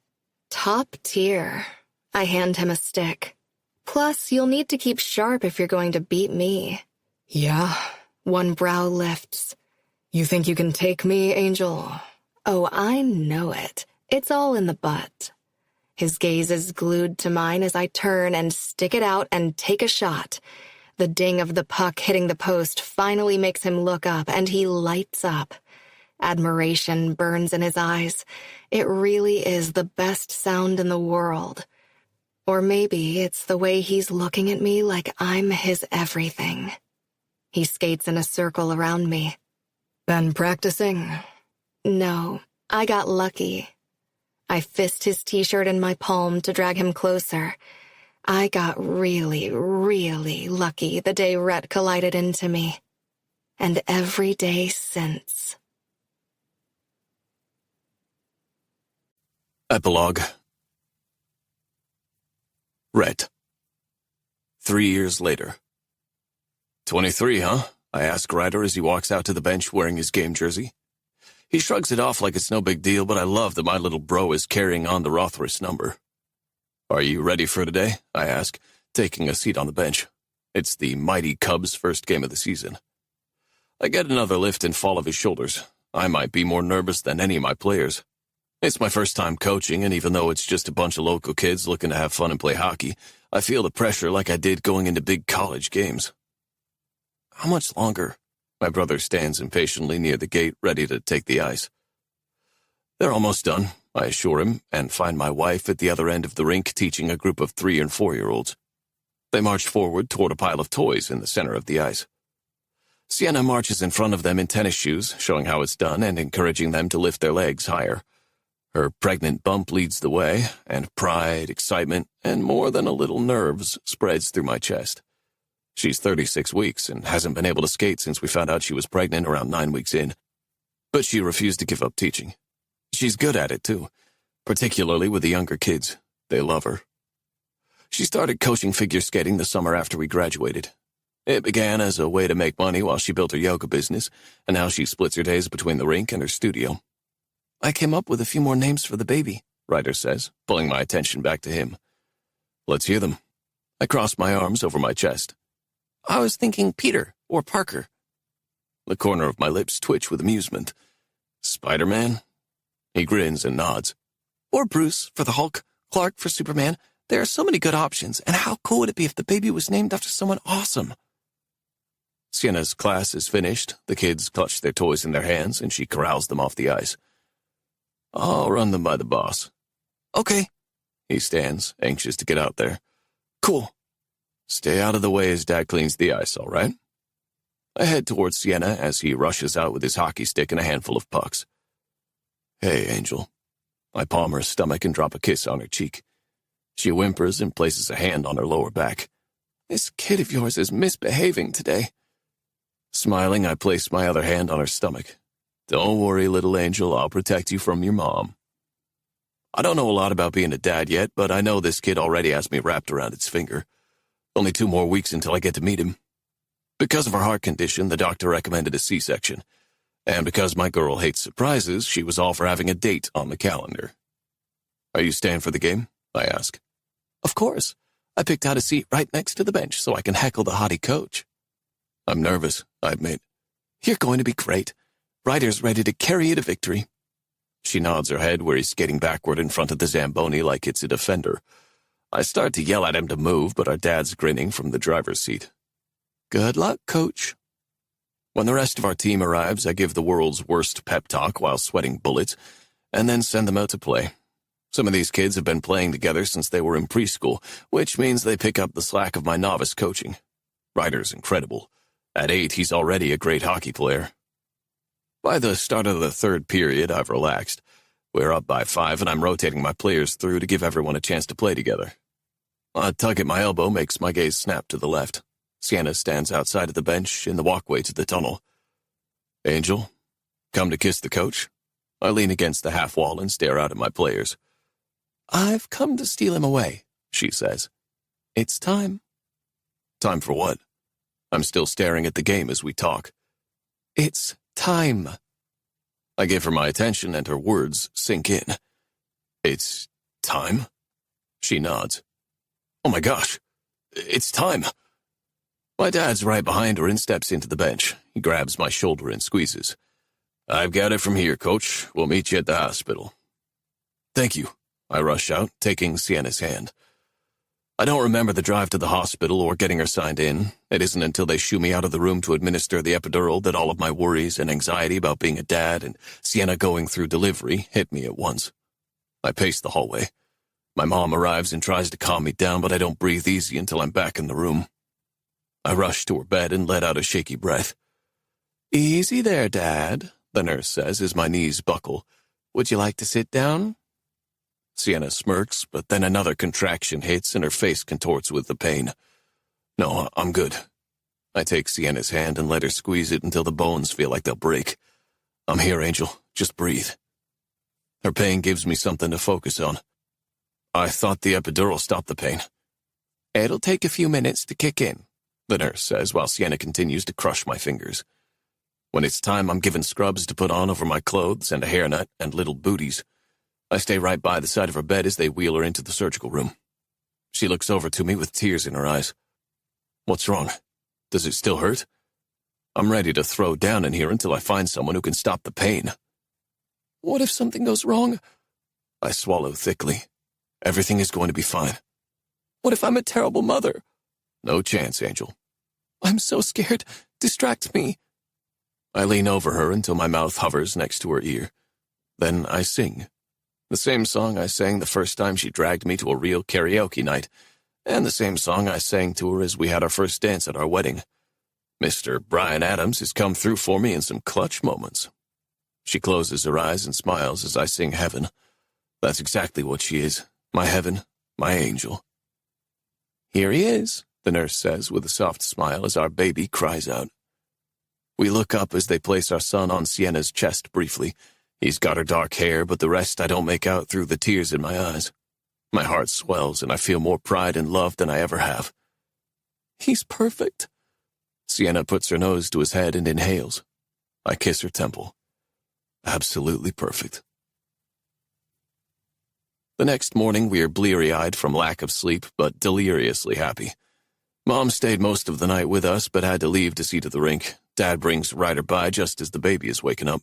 Top tier. I hand him a stick. Plus, you'll need to keep sharp if you're going to beat me. Yeah? One brow lifts. You think you can take me, Angel? Oh, I know it. It's all in the butt. His gaze is glued to mine as I turn and stick it out and take a shot. The ding of the puck hitting the post finally makes him look up, and he lights up. Admiration burns in his eyes. It really is the best sound in the world. Or maybe it's the way he's looking at me like I'm his everything. He skates in a circle around me. Been practicing? No, I got lucky. I fist his t-shirt in my palm to drag him closer. I got really, really lucky the day Rhett collided into me. And every day since. Epilogue. Rhett. 3 years later. 23, huh? I ask Ryder as he walks out to the bench wearing his game jersey. He shrugs it off like it's no big deal, but I love that my little bro is carrying on the Rauthruss number. Are you ready for today? I ask, taking a seat on the bench. It's the mighty Cubs' first game of the season. I get another lift and fall of his shoulders. I might be more nervous than any of my players. It's my first time coaching, and even though it's just a bunch of local kids looking to have fun and play hockey, I feel the pressure like I did going into big college games. How much longer? My brother stands impatiently near the gate, ready to take the ice. They're almost done, I assure him, and find my wife at the other end of the rink teaching a group of 3- and 4-year-olds. They march forward toward a pile of toys in the center of the ice. Sienna marches in front of them in tennis shoes, showing how it's done and encouraging them to lift their legs higher. Her pregnant bump leads the way, and pride, excitement, and more than a little nerves spreads through my chest. She's 36 weeks and hasn't been able to skate since we found out she was pregnant around 9 weeks in. But she refused to give up teaching. She's good at it, too, particularly with the younger kids. They love her. She started coaching figure skating the summer after we graduated. It began as a way to make money while she built her yoga business, and now she splits her days between the rink and her studio. I came up with a few more names for the baby, Ryder says, pulling my attention back to him. Let's hear them. I cross my arms over my chest. I was thinking Peter or Parker. The corner of my lips twitch with amusement. Spider-Man? He grins and nods. Or Bruce for the Hulk, Clark for Superman. There are so many good options, and how cool would it be if the baby was named after someone awesome? Sienna's class is finished. The kids clutch their toys in their hands, and she corrals them off the ice. I'll run them by the boss. Okay. He stands, anxious to get out there. Cool. Stay out of the way as Dad cleans the ice, all right? I head towards Sienna as he rushes out with his hockey stick and a handful of pucks. Hey, Angel. I palm her stomach and drop a kiss on her cheek. She whimpers and places a hand on her lower back. This kid of yours is misbehaving today. Smiling, I place my other hand on her stomach. Don't worry, little angel, I'll protect you from your mom. I don't know a lot about being a dad yet, but I know this kid already has me wrapped around its finger. Only 2 more weeks until I get to meet him. Because of her heart condition, the doctor recommended a C-section. And because my girl hates surprises, she was all for having a date on the calendar. Are you staying for the game? I ask. Of course. I picked out a seat right next to the bench so I can heckle the haughty coach. I'm nervous, I admit. You're going to be great. Ryder's ready to carry you to victory. She nods her head where he's skating backward in front of the Zamboni like it's a defender. I start to yell at him to move, but our dad's grinning from the driver's seat. Good luck, coach. When the rest of our team arrives, I give the world's worst pep talk while sweating bullets, and then send them out to play. Some of these kids have been playing together since they were in preschool, which means they pick up the slack of my novice coaching. Ryder's incredible. At 8, he's already a great hockey player. By the start of the 3rd period, I've relaxed. We're up by 5, and I'm rotating my players through to give everyone a chance to play together. A tug at my elbow makes my gaze snap to the left. Sienna stands outside of the bench in the walkway to the tunnel. Angel, come to kiss the coach? I lean against the half wall and stare out at my players. I've come to steal him away, she says. It's time. Time for what? I'm still staring at the game as we talk. It's time. I give her my attention and her words sink in. It's time? She nods. Oh my gosh, it's time. My dad's right behind her and steps into the bench. He grabs my shoulder and squeezes. I've got it from here, Coach. We'll meet you at the hospital. Thank you, I rush out, taking Sienna's hand. I don't remember the drive to the hospital or getting her signed in. It isn't until they shoo me out of the room to administer the epidural that all of my worries and anxiety about being a dad and Sienna going through delivery hit me at once. I pace the hallway. My mom arrives and tries to calm me down, but I don't breathe easy until I'm back in the room. I rush to her bed and let out a shaky breath. Easy there, Dad, the nurse says as my knees buckle. Would you like to sit down? Sienna smirks, but then another contraction hits and her face contorts with the pain. No, I'm good. I take Sienna's hand and let her squeeze it until the bones feel like they'll break. I'm here, Angel. Just breathe. Her pain gives me something to focus on. I thought the epidural stopped the pain. It'll take a few minutes to kick in, the nurse says while Sienna continues to crush my fingers. When it's time, I'm given scrubs to put on over my clothes and a hairnet and little booties. I stay right by the side of her bed as they wheel her into the surgical room. She looks over to me with tears in her eyes. What's wrong? Does it still hurt? I'm ready to throw down in here until I find someone who can stop the pain. What if something goes wrong? I swallow thickly. Everything is going to be fine. What if I'm a terrible mother? No chance, Angel. I'm so scared. Distract me. I lean over her until my mouth hovers next to her ear. Then I sing. The same song I sang the first time she dragged me to a real karaoke night, and the same song I sang to her as we had our first dance at our wedding. Mr. Bryan Adams has come through for me in some clutch moments. She closes her eyes and smiles as I sing Heaven. That's exactly what she is. My heaven, my angel. Here he is, the nurse says with a soft smile as our baby cries out. We look up as they place our son on Sienna's chest briefly. He's got her dark hair, but the rest I don't make out through the tears in my eyes. My heart swells, and I feel more pride and love than I ever have. He's perfect. Sienna puts her nose to his head and inhales. I kiss her temple. Absolutely perfect. The next morning, we are bleary-eyed from lack of sleep, but deliriously happy. Mom stayed most of the night with us, but had to leave to see to the rink. Dad brings Ryder by just as the baby is waking up.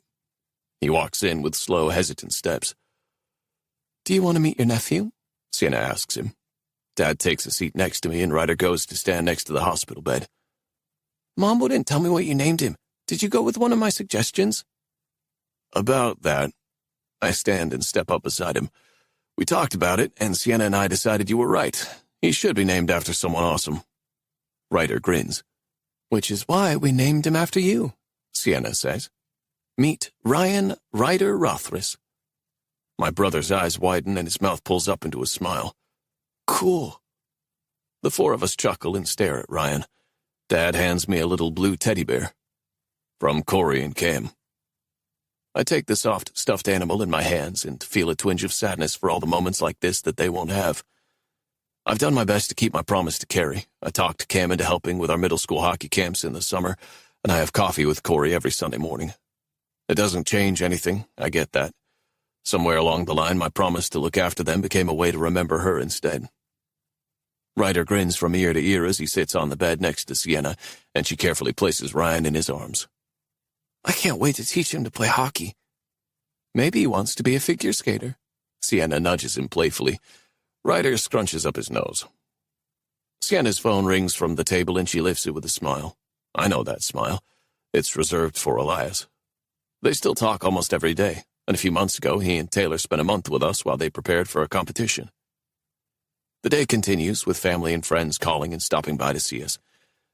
He walks in with slow, hesitant steps. Do you want to meet your nephew? Sienna asks him. Dad takes a seat next to me and Ryder goes to stand next to the hospital bed. Mom wouldn't tell me what you named him. Did you go with one of my suggestions? About that. I stand and step up beside him. We talked about it, and Sienna and I decided you were right. He should be named after someone awesome. Ryder grins. Which is why we named him after you, Sienna says. Meet Ryan Rhett Rauthruss. My brother's eyes widen and his mouth pulls up into a smile. Cool. The four of us chuckle and stare at Ryan. Dad hands me a little blue teddy bear. From Corey and Cam. I take the soft, stuffed animal in my hands and feel a twinge of sadness for all the moments like this that they won't have. I've done my best to keep my promise to Carrie. I talked Cam into helping with our middle school hockey camps in the summer, and I have coffee with Corey every Sunday morning. It doesn't change anything, I get that. Somewhere along the line, my promise to look after them became a way to remember her instead. Ryder grins from ear to ear as he sits on the bed next to Sienna, and she carefully places Ryan in his arms. I can't wait to teach him to play hockey. Maybe he wants to be a figure skater. Sienna nudges him playfully. Ryder scrunches up his nose. Sienna's phone rings from the table and she lifts it with a smile. I know that smile. It's reserved for Elias. They still talk almost every day, and a few months ago he and Taylor spent a month with us while they prepared for a competition. The day continues with family and friends calling and stopping by to see us.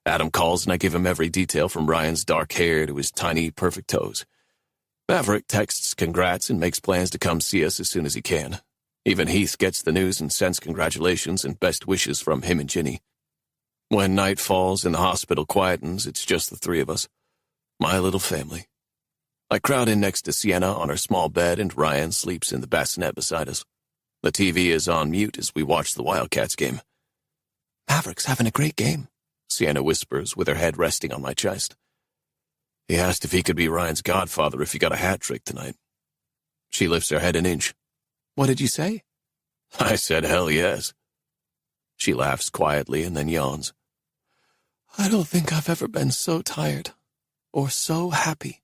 Adam calls and I give him every detail from Ryan's dark hair to his tiny, perfect toes. Maverick texts congrats and makes plans to come see us as soon as he can. Even Heath gets the news and sends congratulations and best wishes from him and Ginny. When night falls and the hospital quietens, it's just the three of us. My little family. I crowd in next to Sienna on her small bed and Ryan sleeps in the bassinet beside us. The TV is on mute as we watch the Wildcats game. Maverick's having a great game, Sienna whispers with her head resting on my chest. He asked if he could be Ryan's godfather if he got a hat trick tonight. She lifts her head an inch. What did you say? I said hell yes. She laughs quietly and then yawns. I don't think I've ever been so tired or so happy.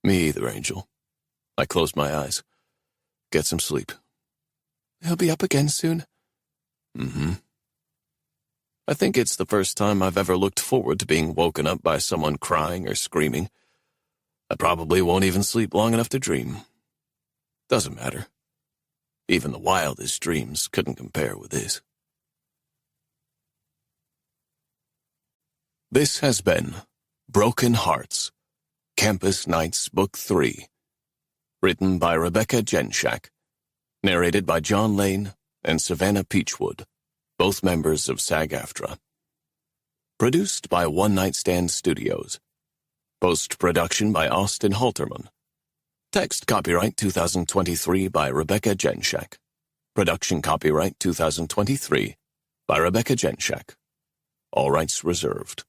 Me either, Angel. I close my eyes. Get some sleep. He'll be up again soon. Mm-hmm. I think it's the first time I've ever looked forward to being woken up by someone crying or screaming. I probably won't even sleep long enough to dream. Doesn't matter. Even the wildest dreams couldn't compare with this. This has been Broken Hearts, Campus Nights Book 3. Written by Rebecca Genshak. Narrated by John Lane and Savannah Peachwood, both members of SAG-AFTRA. Produced by One Night Stand Studios. Post-production by Austin Halterman. Text copyright 2023 by Rebecca Genshak. Production copyright 2023 by Rebecca Genshak. All rights reserved.